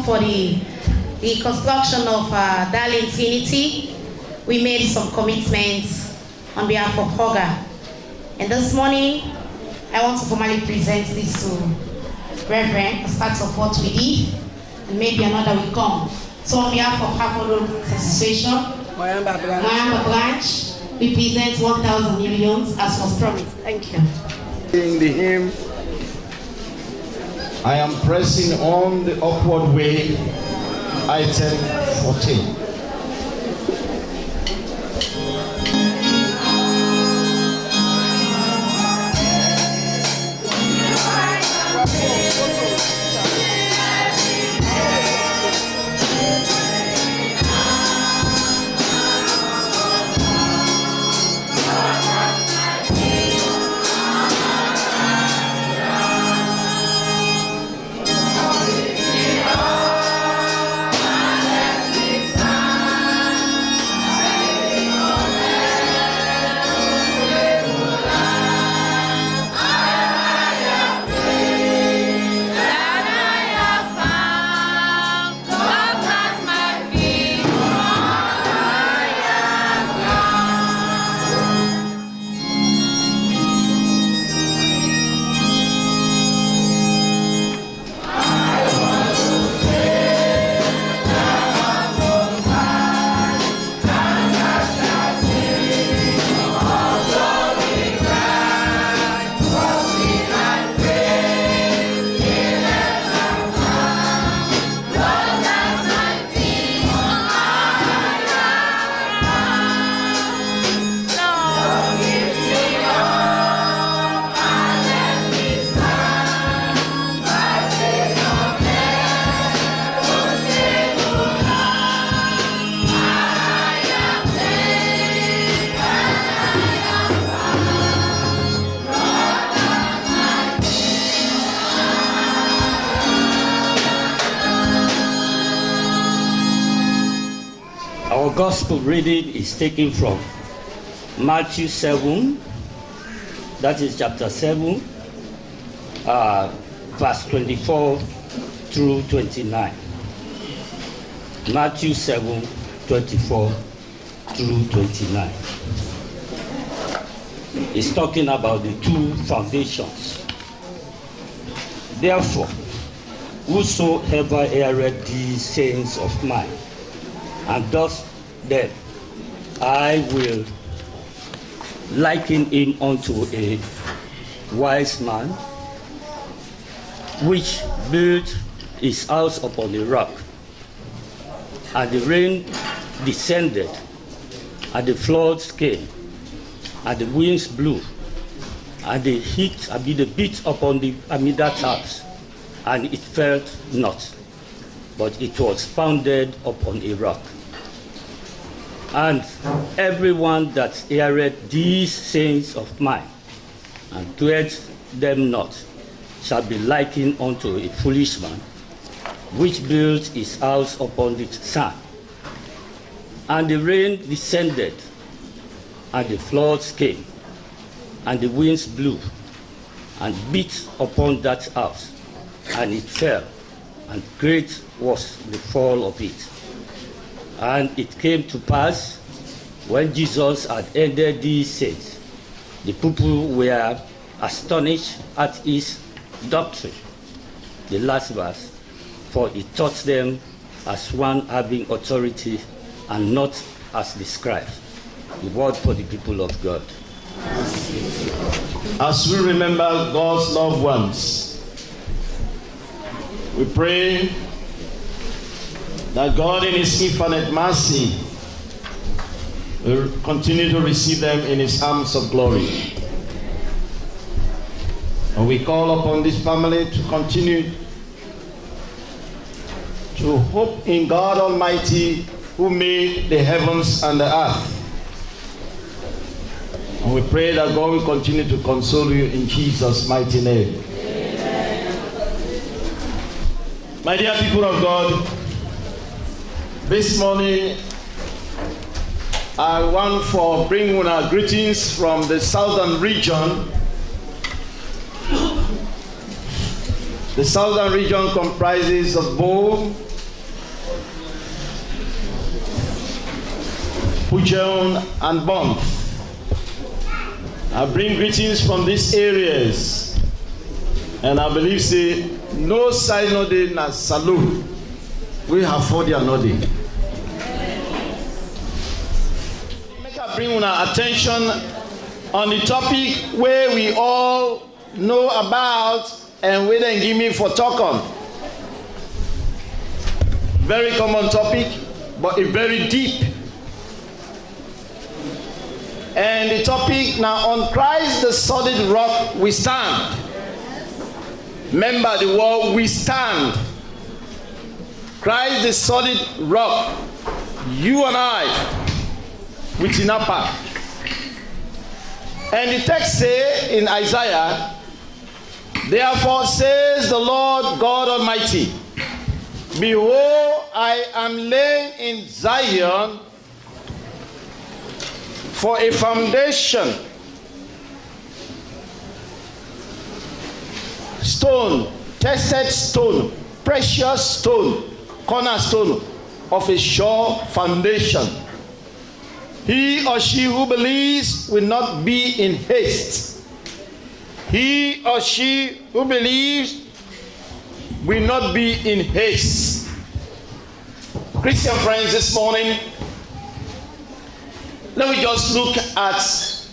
For the construction of Darling Trinity, we made some commitments on behalf of Hoga. And this morning, I want to formally present this to Reverend as part of what we did, and maybe another will come. So on behalf of Hafodol Association, Moyamba branch, we present 1,000 millions as was promised. Thank you. In the hymn, I am pressing on the upward way, item 14. Our gospel reading is taken from Matthew 7, that is chapter 7, verse 24 through 29. Matthew 7, 24 through 29. It's talking about the two foundations. Therefore, whosoever heareth these sayings of mine, and does them, I will liken him unto a wise man, which built his house upon a rock. And the rain descended, and the floods came, and the winds blew, and the heat beat upon that house, and it fell not, but it was founded upon a rock. And everyone that heareth these sayings of mine, and doeth them not, shall be likened unto a foolish man, which built his house upon the sand. And the rain descended, and the floods came, and the winds blew, and beat upon that house, and it fell, and great was the fall of it. And it came to pass, when Jesus had ended these sayings, the people were astonished at his doctrine. The last verse, for he taught them as one having authority, and not as the scribes. The word for the people of God. As we remember God's loved ones, we pray that God in his infinite mercy will continue to receive them in his arms of glory. And we call upon this family to continue to hope in God Almighty, who made the heavens and the earth. And we pray that God will continue to console you in Jesus' mighty name. Amen. My dear people of God, this morning I want to bring our greetings from the southern region. The southern region comprises of Bo, Pujon, and Banff. I bring greetings from these areas, and I believe say no side no day na salute. We have for their no day. Make I bring our attention on the topic where we all know about and we then give me for talk on. Very common topic, but it's very deep. And the topic now, on Christ the solid rock we stand. Remember the word we stand. Christ the solid rock. You and I, with Inapa. And the text says in Isaiah, therefore says the Lord God Almighty, behold, I am laying in Zion for a foundation, stone, tested stone, precious stone, cornerstone of a sure foundation. He or she who believes will not be in haste. He or she who believes will not be in haste. Christian friends, this morning, let me just look at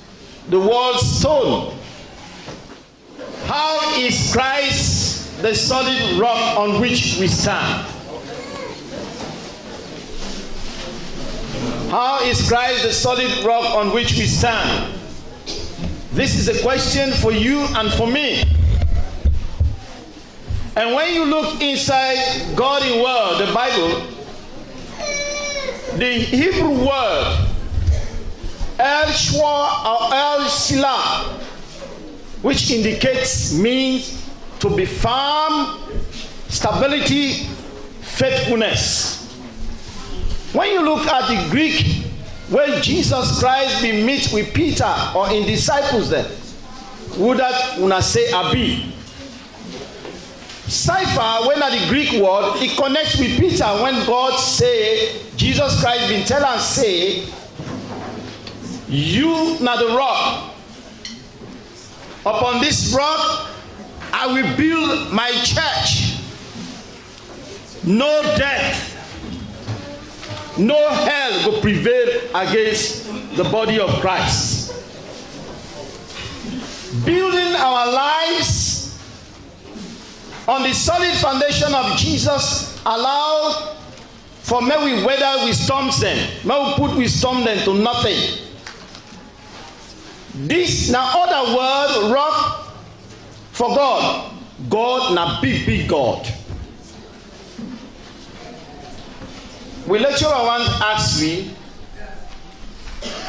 the word stone. How is Christ the solid rock on which we stand? How is Christ the solid rock on which we stand? This is a question for you and for me. And when you look inside God's word, the Bible, the Hebrew word El Shwa or El Sila, which indicates, means to be firm, stability, faithfulness. When you look at the Greek, when Jesus Christ be meet with Peter or in disciples there, would that una say abi? Cipher, when at the Greek word, it connects with Peter when God say, Jesus Christ been tell and say, you now the rock. Upon this rock, I will build my church. No death, no hell will prevail against the body of Christ. Building our lives on the solid foundation of Jesus allow for may we weather with storms then. May we put with storm then to nothing. This now other word rock for God. God na big God. We lecture once ask me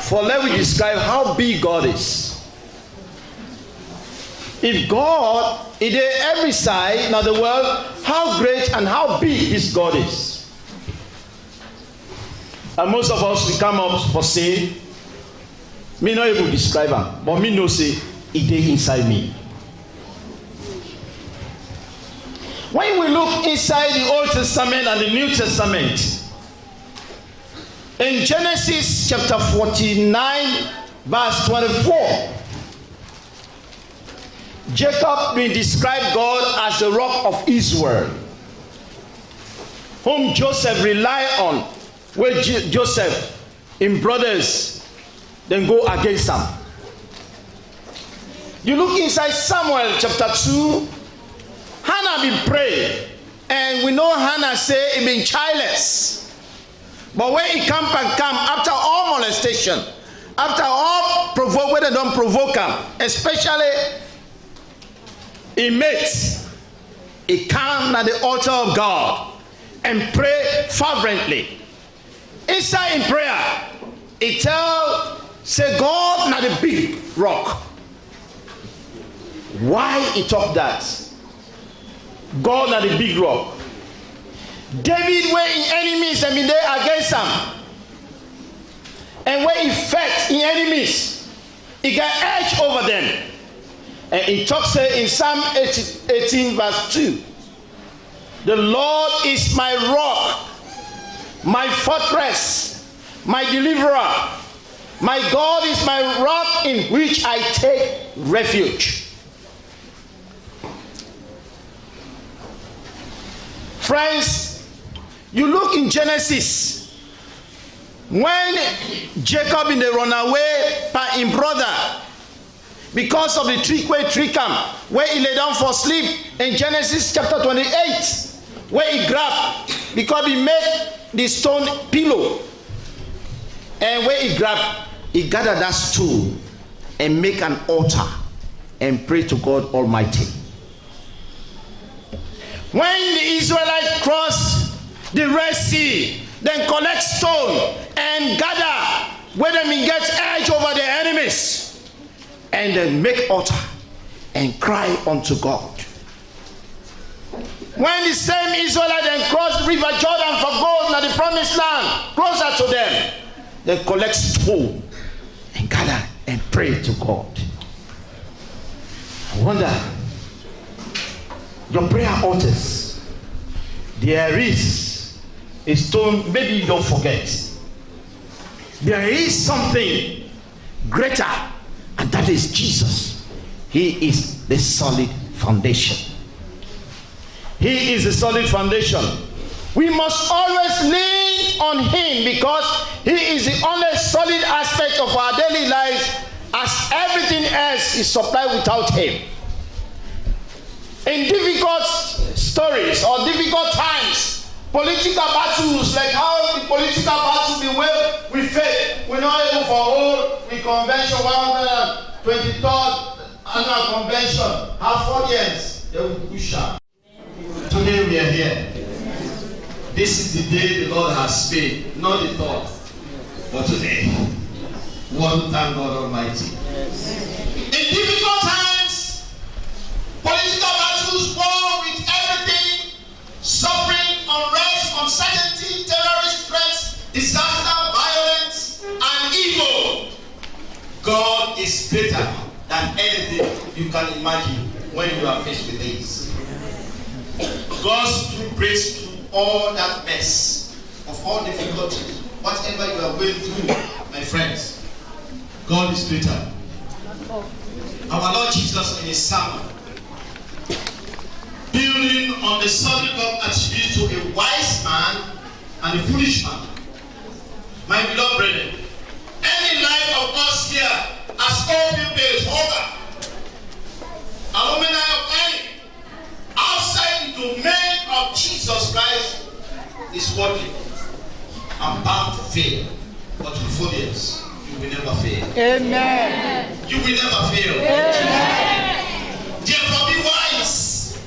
for let me describe how big God is. If God is every side now the world, how great and how big this God is. And most of us we come up for say, me not able to describe him, but me know say it is inside me. When we look inside the Old Testament and the New Testament, in Genesis chapter 49, verse 24, Jacob will describe God as the rock of Israel, whom Joseph relied on, where Joseph in brothers then go against him. You look inside Samuel chapter 2, Hannah been pray, and we know Hannah say he been childless. But when he come after all molestation, after all provoke, when they don't provoke him, especially he makes, he come at the altar of God and pray fervently. Inside in prayer, he say God na the big rock. Why he talk that? God na the big rock. David where in enemies and been there against him. And where he fought in enemies, he got edge over them. And he talks in Psalm 18 verse 2. The Lord is my rock, my fortress, my deliverer. My God is my rock in which I take refuge. Friends, you look in Genesis, when Jacob in the run away by his brother, because of the trick him, where he lay down for sleep in Genesis chapter 28, where he grabbed, because he made the stone pillow, and where he grabbed, he gathered that stool and make an altar and pray to God Almighty. When the Israelites crossed the Red Sea, then collect stone and gather where them get edge over their enemies, and then make altar and cry unto God. When the same Israelites then cross the river Jordan for gold in the promised land, closer to them, they collect stone and gather and pray to God. I wonder, your prayer altars, there is a stone, maybe you don't forget. There is something greater, and that is Jesus. He is the solid foundation. He is the solid foundation. We must always lean on him because he is the only solid aspect of our daily lives, as everything else is supplied without him. In difficult stories or difficult times, political battles, like how the political battles we face, we're not able for hold the convention, 123rd annual convention, our 4 years, they will push out. Today we are here. This is the day the Lord has made, not the thought, but today. We want to thank God Almighty. In difficult times, political battles, war with everything, suffering, unrest, uncertainty, terrorist threats, disaster, violence, and evil. God is greater than anything you can imagine when you are faced with these. God's through breaks through all that mess of all difficulties. Whatever you are going through, my friends, God is greater. Our Lord Jesus in his sermon, building on the solid rock attributes to a wise man and a foolish man. My beloved brethren, any life of us here as all people is over. Alumni of any outside the domain of Jesus Christ is worldly and bound to fail. But with Philippians, you will never fail. Amen. You will never fail. Amen. Therefore be wise.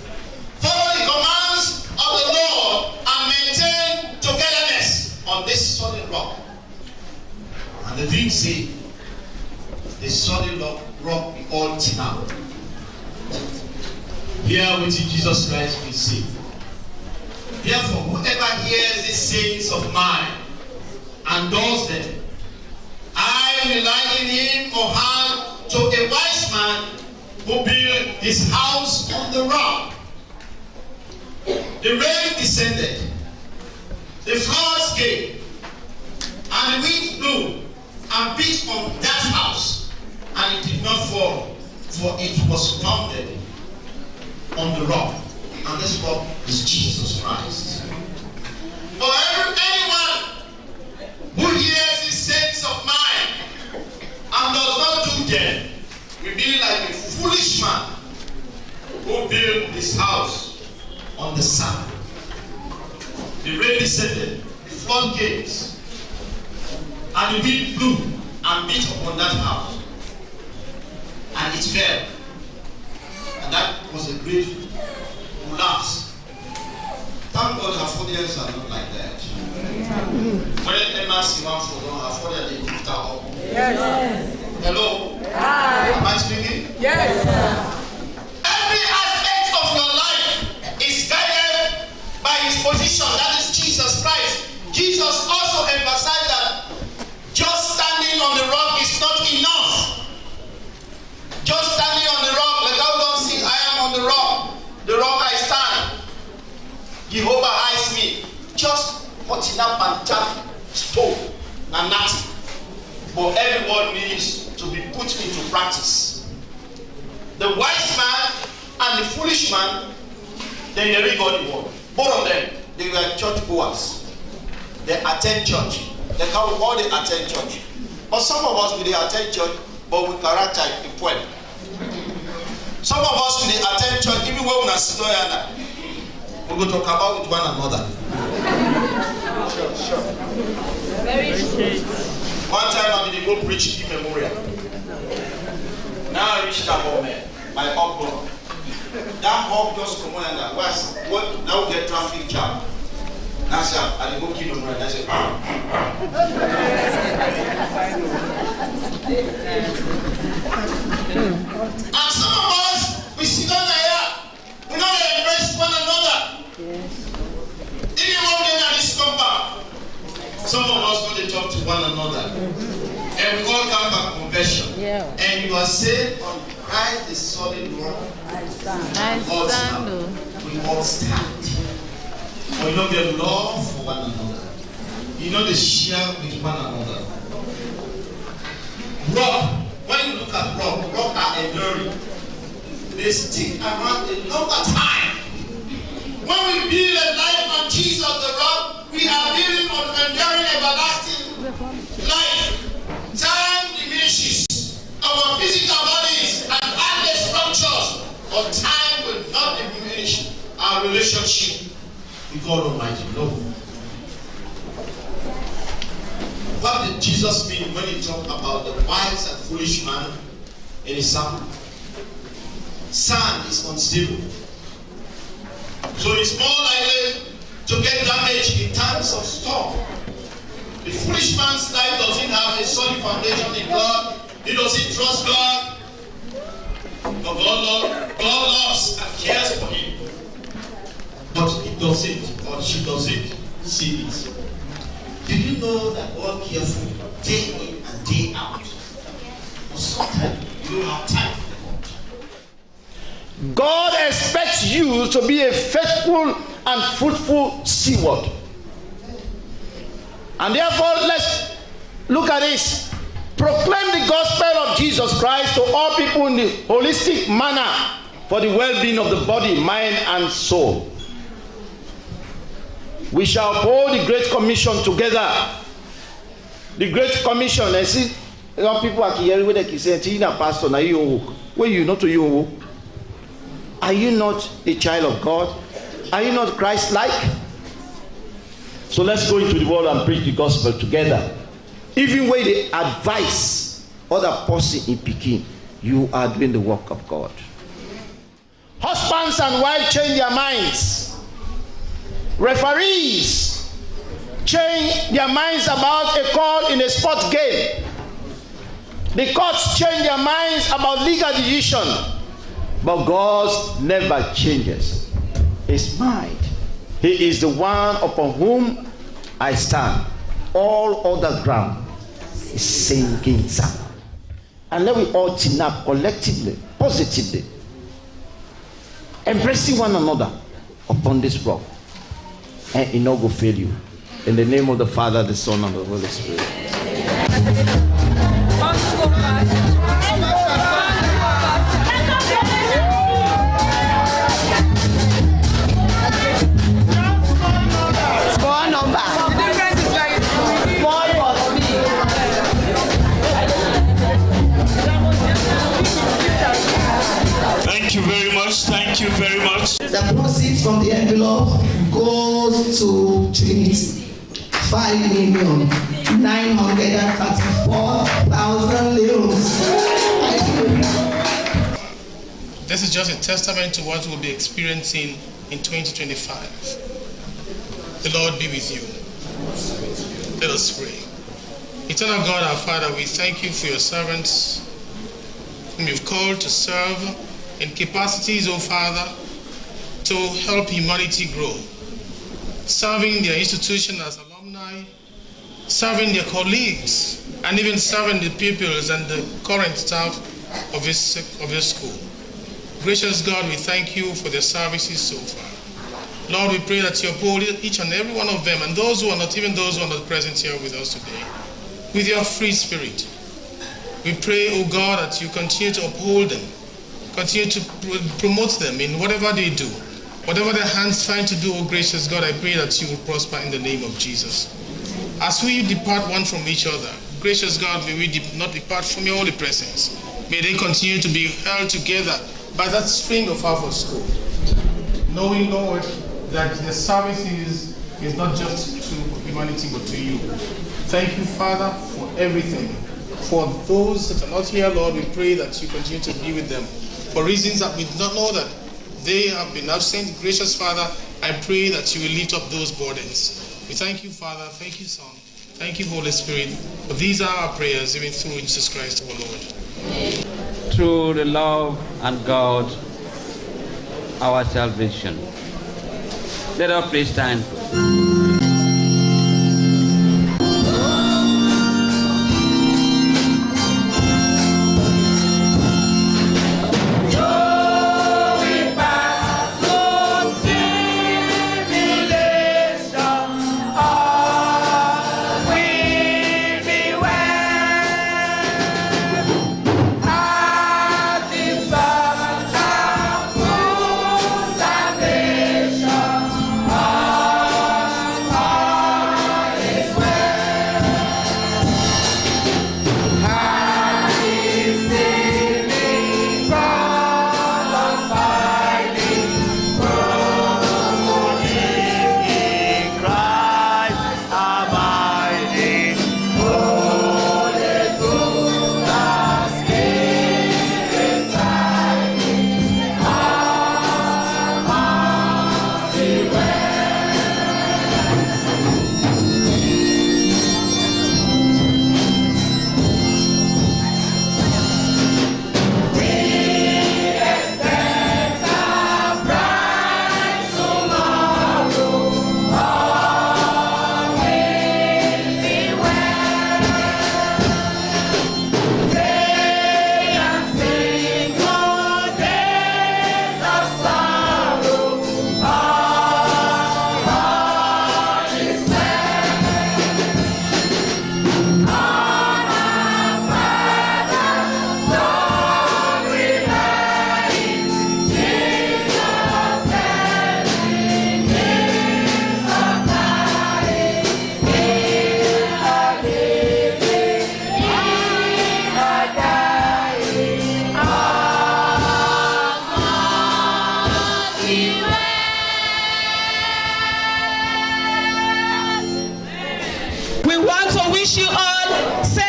Follow the commands of the Lord and maintain togetherness on this solid rock. And the thing say, the solid rock we all tin out. Here with Jesus Christ we see. Therefore, whoever hears these sayings of mine and does them, I will liken him or her to a wise man who built his house on the rock. The rain descended, the floods came, and the wind blew and beat on that house, and it did not fall, for it was founded on the rock, and this rock is Jesus Christ. For anyone who hears these sayings of mine and does not do them will be like a foolish man who built his house on the sand. The rain descended, the flood came, and the wind blew and beat upon that house, and it fell. And that was a great collapse. Thank God her fathers are not like that. When Emma Simon for her father they lift her up. Yes. Hello? Hi. Am I speaking? Yes. Every aspect of your life is guided by his position, that is Jesus Christ. Jesus also emphasized that just standing on the rock is not enough. Just standing on the rock, like I don't see, I am on the rock I stand. Jehovah hides me. Just putting up and tap stone and nothing. But everyone needs to be put into practice. The wise man and the foolish man, they never got the word. Both of them, they were church goers. They attend church. They can all they attend church. But some of us, we attend church, but we character in poem. Some of us will attend church, even when we are sitting here, we will talk about with one another. Sure. Very true. One time I will go preach in memorial. Now I reached that moment, my uncle. That hog just come on and that was what now get traffic jam. Now sir, I go kill memorial. I said, and some of us, we sit down here, we don't embrace one another. Yes. Even one day at this compound, some of us go to talk to one another. And we all come back conversion. Yeah. And you are saved on Christ the solid rock. I stand. We all stand. But you know the love for one another. You know the share with one another. Rock. When you look at rock are enduring. They stick around a longer time. When we build a life on Jesus the rock, we are building on enduring everlasting life. Time diminishes our physical bodies and earthly structures, but time will not diminish our relationship with God Almighty. No. What did Jesus mean when he talked about the wise and foolish man in his sermon? Sand is unstable, so it's more likely to get damaged in times of storm. The foolish man's life doesn't have a solid foundation in God. He doesn't trust God. But God loves and cares for him. But he doesn't, or she doesn't see it. Did you know that God cares for you day in and day out? But sometimes you don't have time for God. God expects you to be a faithful and fruitful steward. And therefore, let's look at this. Proclaim the gospel of Jesus Christ to all people in the holistic manner for the well-being of the body, mind, and soul. We shall hold the Great Commission together. The Great Commission, I see some people are here where they say, Pastor, now you where you not to you? Are you not a child of God? Are you not Christ-like? So let's go into the world and preach the gospel together. Even when they advise other person in Peking, you are doing the work of God. Husbands and wives change their minds. Referees change their minds about a call in a sport game. The courts change their minds about legal decision. But God never changes his mind. He is the one upon whom I stand. All other ground is sinking sand. And let we all team up collectively, positively, embracing one another upon this rock. And it not go fail you. In the name of the Father, the Son, and the Holy Spirit. Thank you very much. Thank you very much. The proceeds from the envelope goes to Trinity. 5,934,000 euros. Thank you. This is just a testament to what we'll be experiencing in 2025. The Lord be with you. Let us pray. Eternal God, our Father, we thank you for your servants whom you've called to serve in capacities, O Father, to help humanity grow. Serving their institution as alumni, serving their colleagues, and even serving the pupils and the current staff of this school. Gracious God, we thank you for their services so far. Lord, we pray that you uphold each and every one of them, and those who are not, even those who are not present here with us today, with your free spirit. We pray, O God, that you continue to uphold them, continue to promote them in whatever they do. Whatever their hands find to do, O gracious God, I pray that you will prosper in the name of Jesus. As we depart one from each other, gracious God, may we not depart from your holy presence. May they continue to be held together by that string of our school. Knowing, Lord, that the service is not just to humanity but to you. Thank you, Father, for everything. For those that are not here, Lord, we pray that you continue to be with them. For reasons that we do not know that they have been absent, gracious Father, I pray that you will lift up those burdens. We thank you, Father. Thank you, Son. Thank you, Holy Spirit. For these are our prayers, even through Jesus Christ, our Lord. Through the love and God, our salvation. Let us please stand.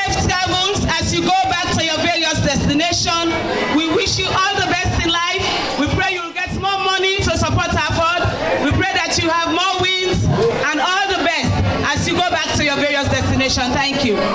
safe travels as you go back to your various destinations. We wish you all the best in life. We pray you'll get more money to support our fund. We pray that you have more wins and all the best as you go back to your various destinations. Thank you.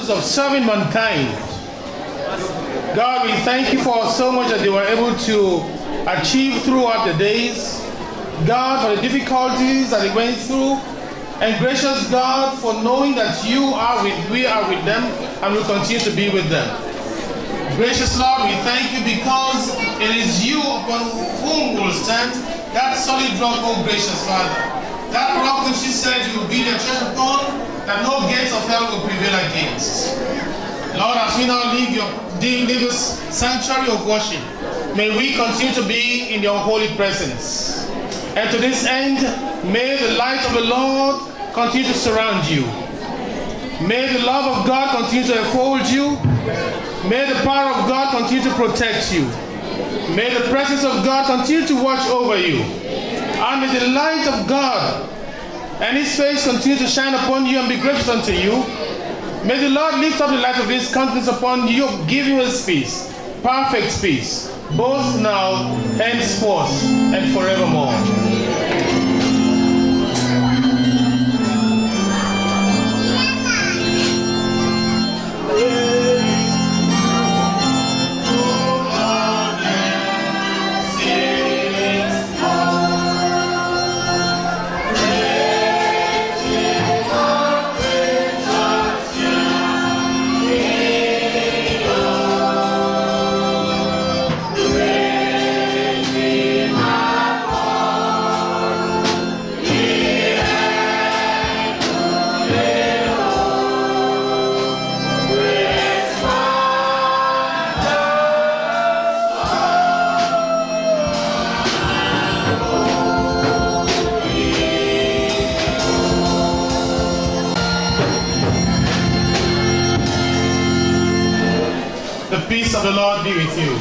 Of serving mankind. God, we thank you for so much that they were able to achieve throughout the days. God, for the difficulties that they went through. And gracious God, for knowing that we are with them and will continue to be with them. Gracious Lord, we thank you because it is you upon whom we will stand, that solid rock, oh gracious Father. That rock which you said you will be their church upon, that no gates of hell will prevail against. Lord, as we now leave this sanctuary of worship, may we continue to be in your holy presence. And to this end, may the light of the Lord continue to surround you. May the love of God continue to enfold you. May the power of God continue to protect you. May the presence of God continue to watch over you. And may the light of God and his face continue to shine upon you and be gracious unto you. May the Lord lift up the light of his countenance upon you, give you his peace, perfect peace, both now, henceforth, and forevermore. The peace of the Lord be with you.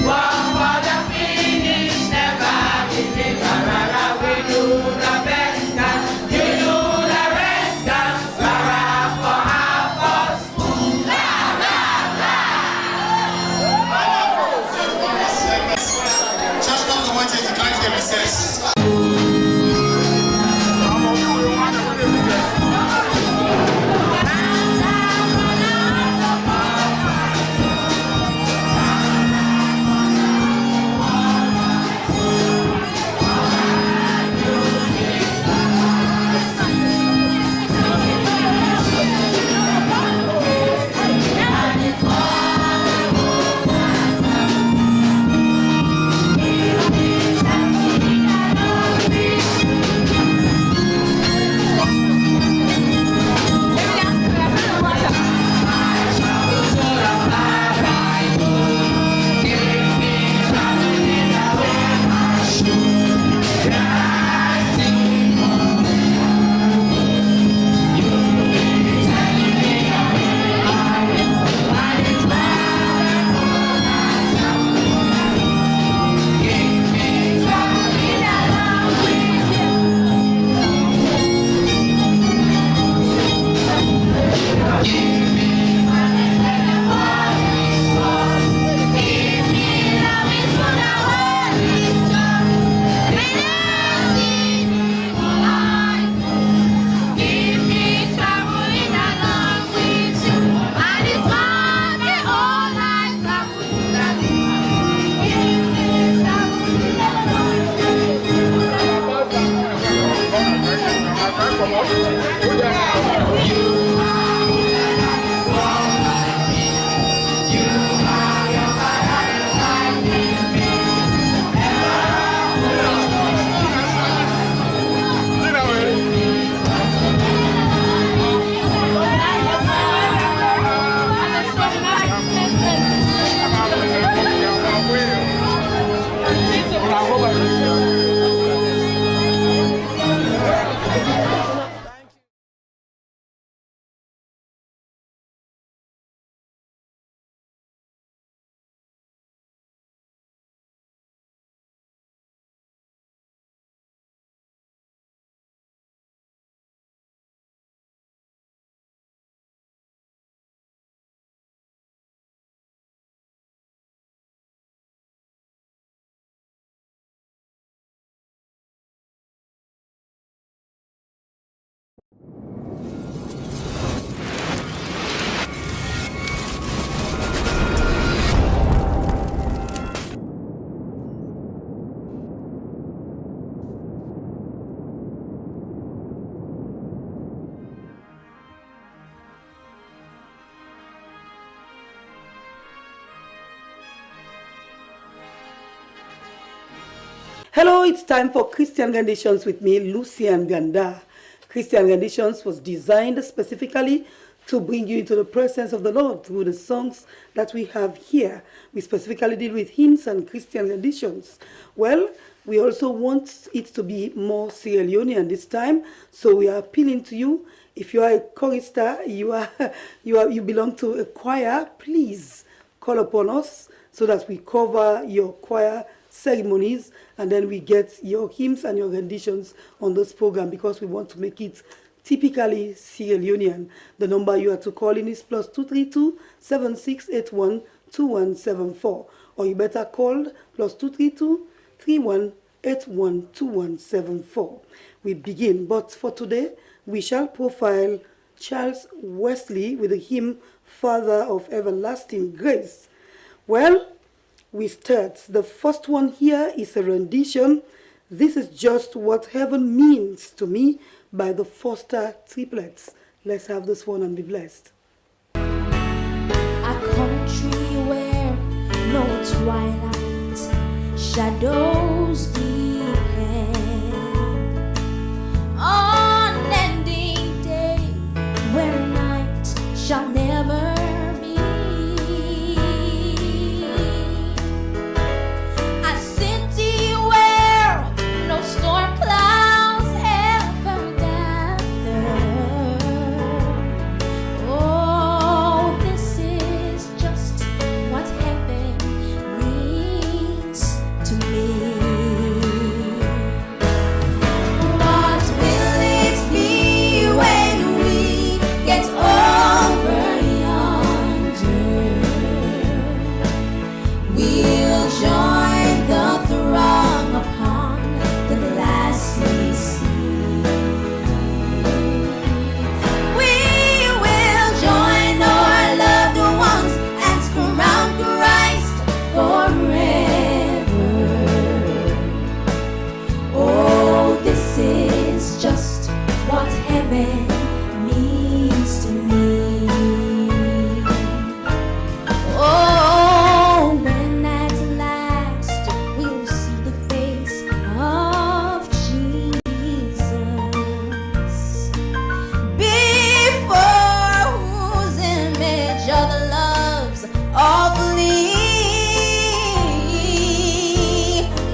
One for the Hello, it's time for Christian Renditions with me, Lucian Ganda. Christian Renditions was designed specifically to bring you into the presence of the Lord through the songs that we have here. We specifically deal with hymns and Christian renditions. Well, we also want it to be more Sierra Leonean this time, so we are appealing to you. If you are a chorister, you belong to a choir, please call upon us so that we cover your choir ceremonies and then we get your hymns and your renditions on this program because we want to make it typically Sierra Leonean. The number you are to call in is +232 7681 2174, or you better call +232 3181 2174. We begin, but for today we shall profile Charles Wesley with the hymn Father of Everlasting Grace. Well, we start. The first one here is a rendition. This is Just What Heaven Means to Me by the Foster Triplets. Let's have this one and be blessed. A country where no twilight shadows depend, unending day where night shall never be, a city where no storm clouds ever gather. Oh, this is just what heaven means to me. What will it be when we get over yonder? We'll join the throng upon the glassy sea. We will join our loved ones and crown Christ forever. Oh, this is just what heaven means to me. Oh, when at last we'll see the face of Jesus, before whose image other loves all flee.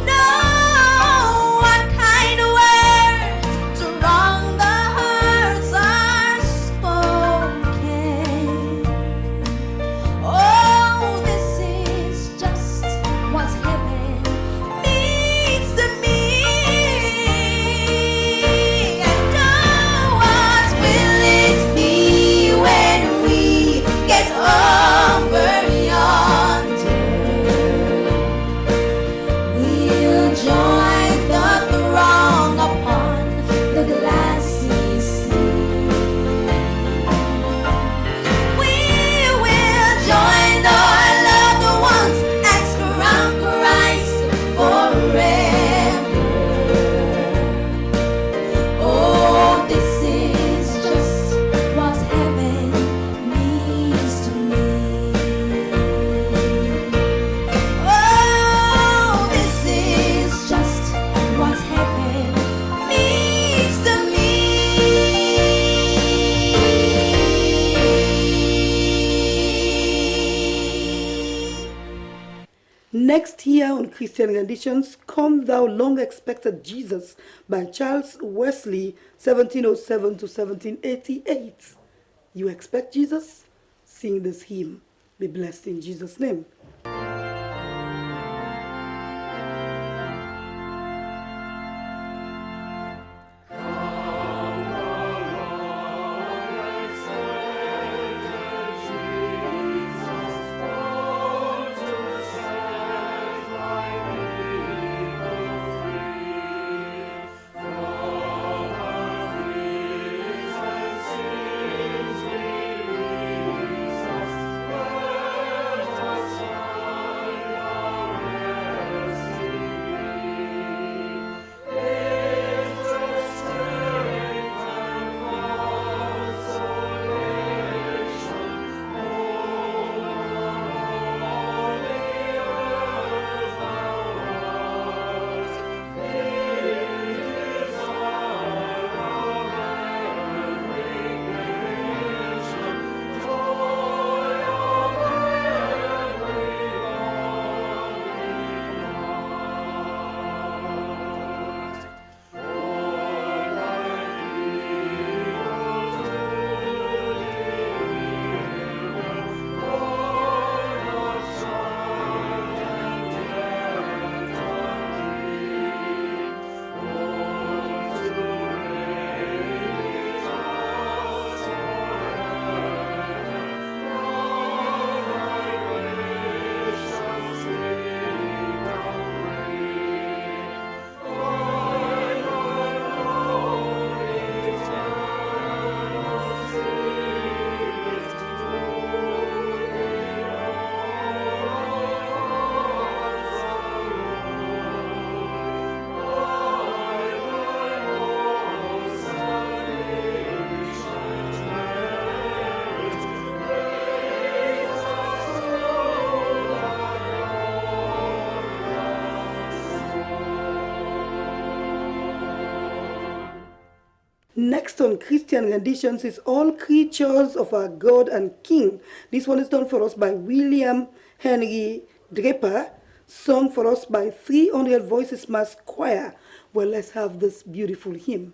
No, what kind of words to wrong the hearts are spoken. Oh, this is just what heaven means to me. And oh, what will it be when we get over yonder? We'll join the throng upon the glassy sea. We will join our loved ones and crown Christ forever. Oh, this is just what heaven means to me. Oh, this is just what heaven means to me. Next here on Christian Renditions, Come Thou Long Expected Jesus by Charles Wesley, 1707 to 1788. You expect Jesus? Sing this hymn. Be blessed in Jesus' name. Let us Next on Christian renditions is All Creatures of Our God and King. This one is done for us by William Henry Draper, sung for us by 300 Voices Mass Choir. Well, let's have this beautiful hymn.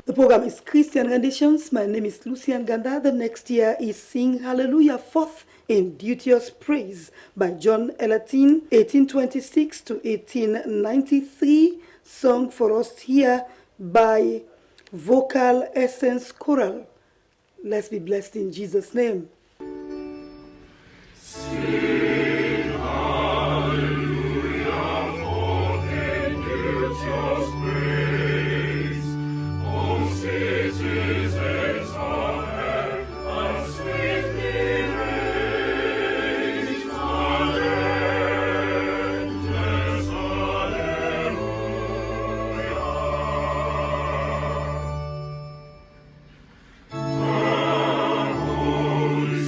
The program is Christian Renditions. My name is Lucian Ganda. The next year is Sing Hallelujah Forth in Duteous Praise by John Elatin, 1826 to 1893, sung for us here by Vocal Essence Choral. Let's be blessed in Jesus' name. Sing hallelujah forth in duteous praise, O citizens of heaven, and sweetly raise endless hallelujah. The Holy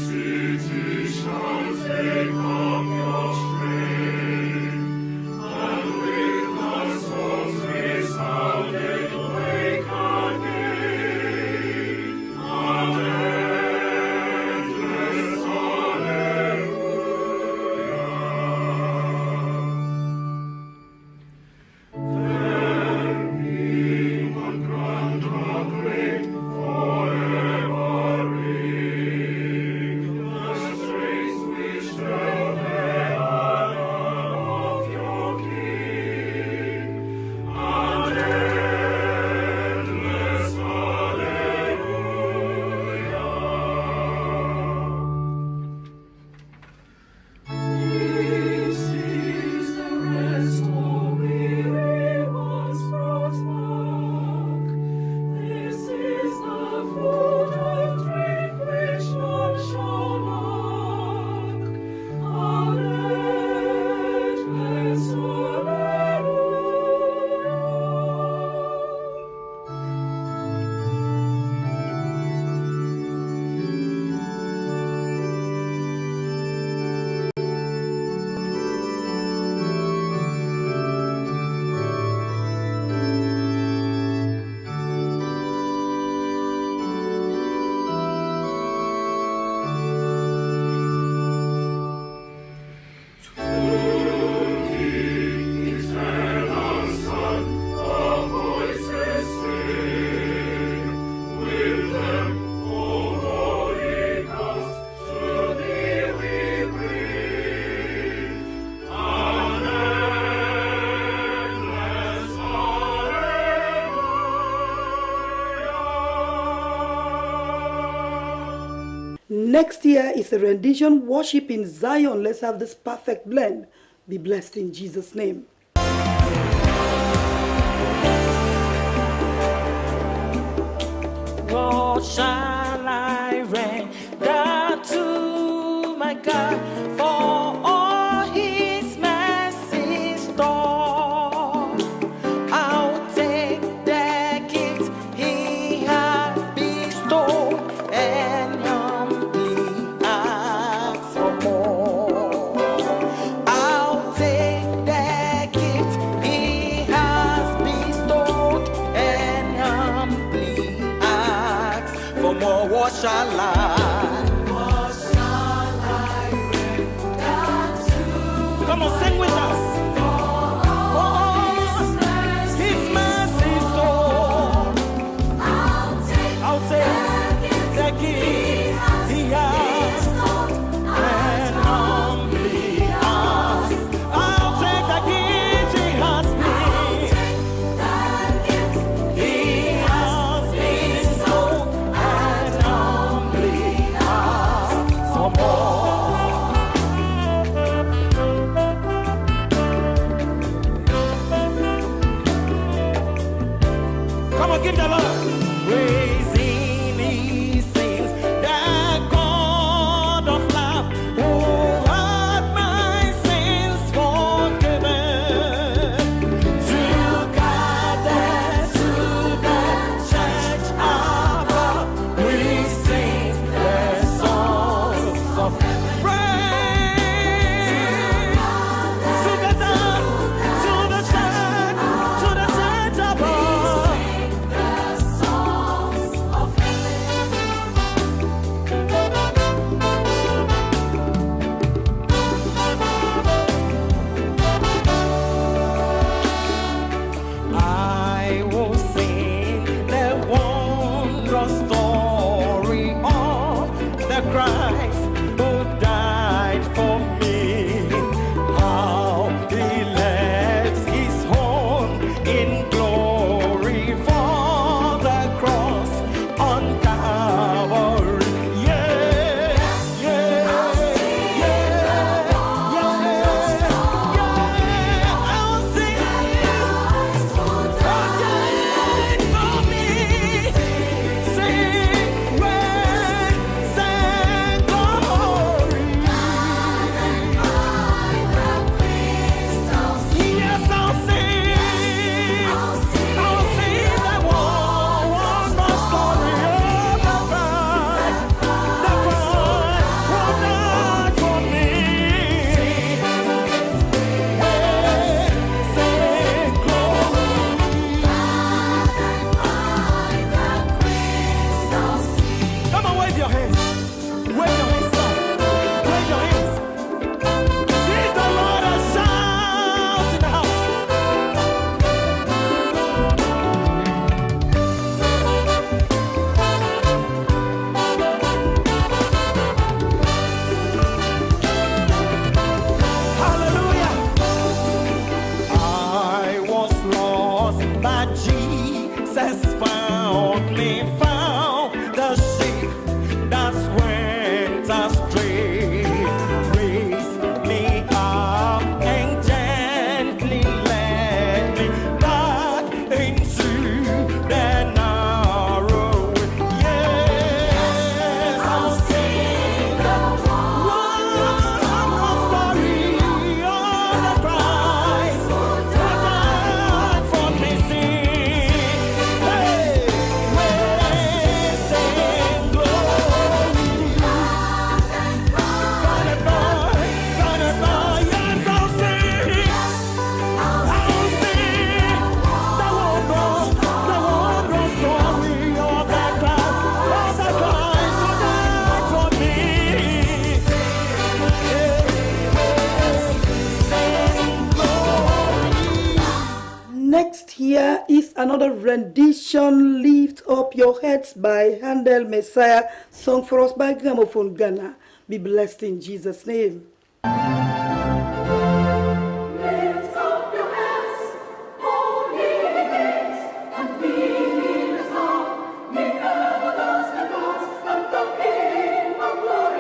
Next year is a rendition, Worship in Zion. Let's have this perfect blend. Be blessed in Jesus' name. What shall I render to my God for all his mercies stored? I'll take the gift he has bestowed and humbly ask for more. I'll take the gift he has bestowed and humbly ask for more. What shall I? What shall I render to? Come on, sing with us. His mercy stored. I'll take the gift he has and humbly ask. I'll take the gift he has bestowed. He has bestowed and humbly ask for more. Come on, give the Lord praising his sins, the God of love, who had my sins forgiven. To gather to the church above, we sing the songs of praise. Together to the church above. I will sing the wondrous story of the Christ who died for me. How he left his home in glory for the cross on Calvary. Yes, yes, yes, I'll sing. Come on, wave your hands. Wave your hands up. Wave your hands. Give the Lord a shout in the house. Hallelujah. I was lost, but Jesus found me, found the sheep that went astray. Raised me up and gently led me back into the narrow way. Yes, I'll sing the wonderful story of the Christ who died for me. Sing, hey, praise and glory. Gonna boy, yes, I'll sing the wondrous story of the Christ who died for me. Next here is another rendition, Lift Up Your Heads by Handel Messiah, sung for us by Gramophone Ghana. Be blessed in Jesus' name. Lift up your heads, all ye gates, and be in the song, ye everlasting doors, and the King of glory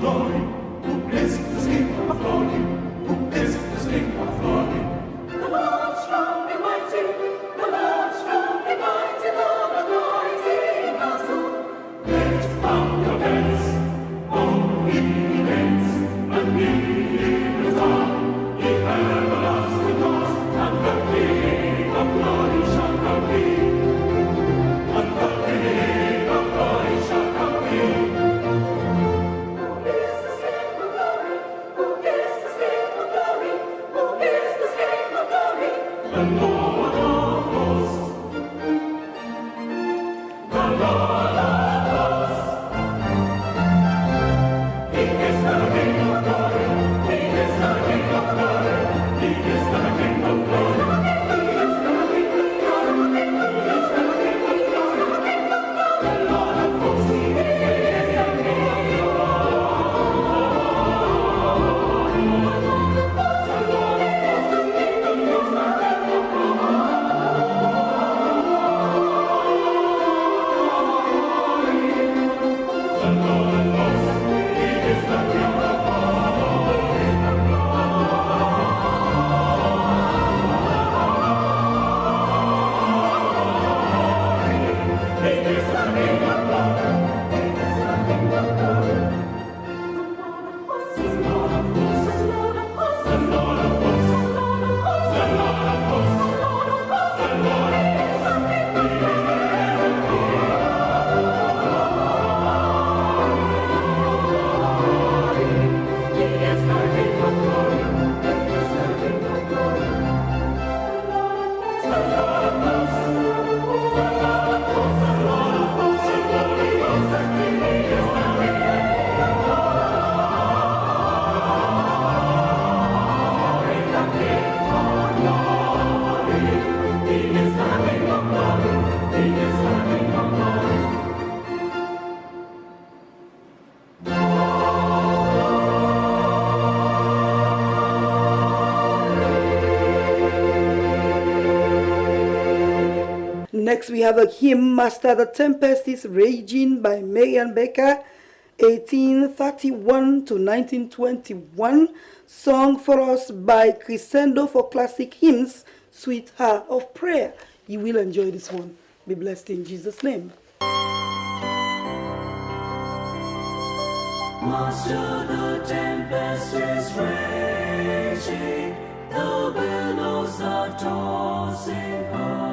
glory? Who is this King of glory? Who is this King of glory? The Lord strong and mighty, the Lord strong and mighty, the mighty battle. Lift up your heads, O ye gates, and ye the town, ye everlasting doors, and the King of glory shall come in. And the King of glory shall come in. Who is this King of glory? Who is this King of glory? Who is this King of glory? The Lord of hosts. The Lord of hosts. He is the King of glory. He is the King of glory. He is the King of glory. He is the King of glory. He is the King of glory. The Lord of hosts. He is the King of glory. Next, we have a hymn, Master, the Tempest is Raging by Marian Baker, 1831 to 1921, sung for us by Crescendo for Classic Hymns, Sweet Hour of Prayer. You will enjoy this one. Be blessed in Jesus' name. Master, the tempest is raging, the billows are tossing high.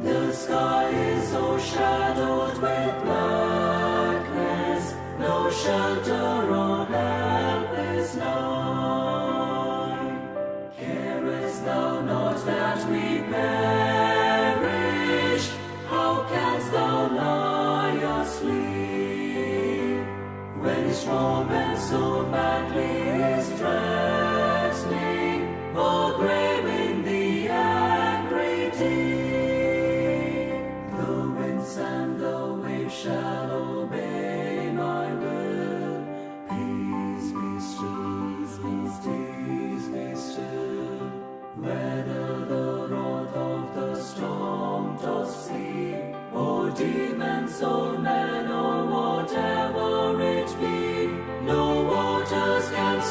The sky is overshadowed with blackness, no shelter or help is nigh. Carest thou not that we perish? How canst thou lie asleep, when each moment so madly is threatening, or grave in the angry deep? The winds and the waves shall obey my will. Peace be still, peace be still. Whether the wrath of the storm doth see, or demons or men or whatever it be, no waters can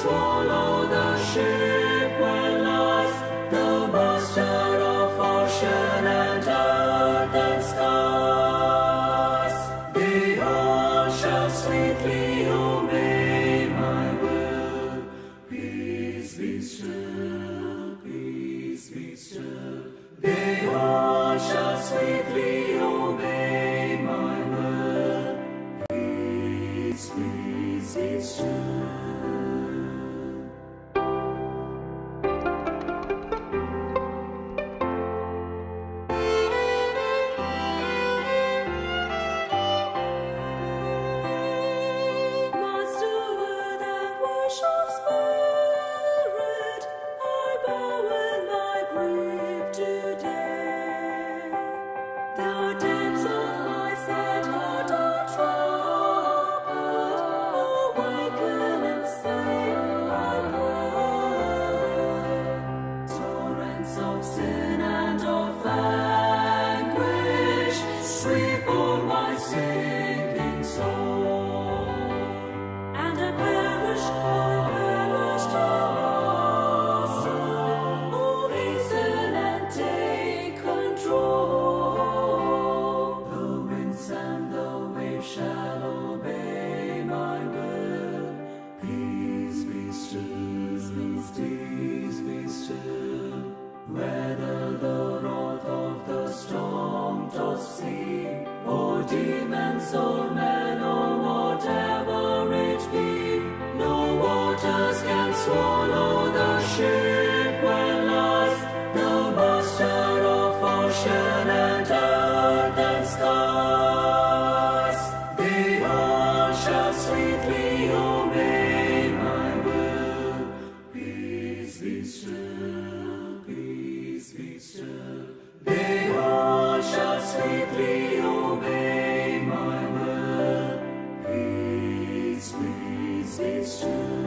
shall sweetly obey my will. Peace be still, peace be still. They all shall sweetly obey my will. Peace, peace be still.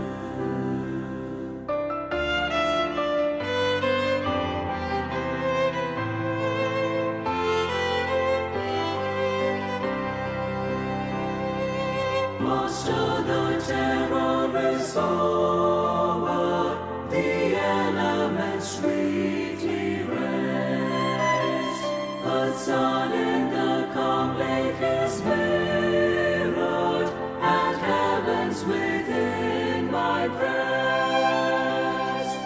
Master, the terror is over, the elements sweetly rest. A sun in the calm lake is mirrored, and heavens within my breast.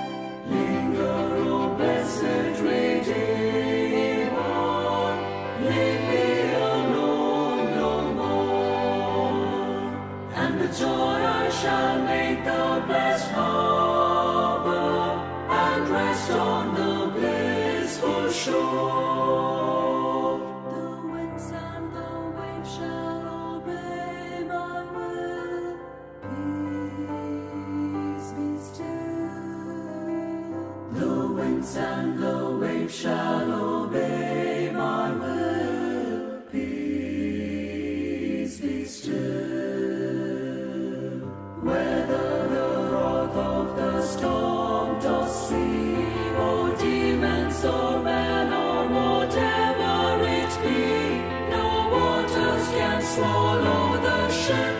Linger, O blessed Redeemer, leave me alone no more. And the joy I shall make the blessed harbor, and rest on the blissful shore. The winds and the waves shall obey my will. Peace be still. The winds and the waves shall obey my will. Peace be still. Whether the wrath of the storm doth see, or demons or men or whatever it be, no waters can swallow the ship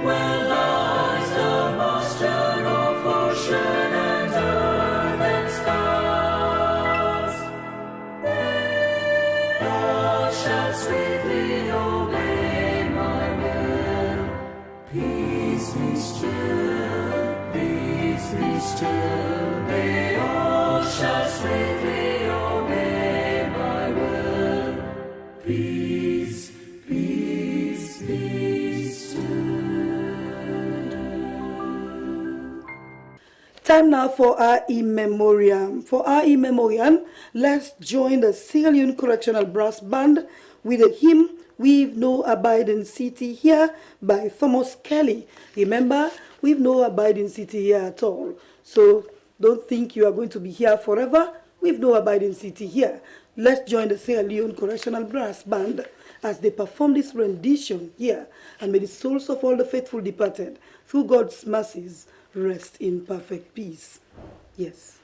where lies the Master of ocean and earth and skies. They all shall sweetly obey my will. Peace be still, peace be still. They all shall sweetly obey my will. Peace, peace be still. Time now for our in-memoriam. For our in-memoriam, let's join the Sierra Leone Correctional Brass Band with the hymn "We've No Abiding City Here" by Thomas Kelly. Remember, we've no abiding city here at all. So don't think you are going to be here forever. We've no abiding city here. Let's join the Sierra Leone Correctional Brass Band as they perform this rendition here. And may the souls of all the faithful departed, through God's mercies, rest in perfect peace. Yes.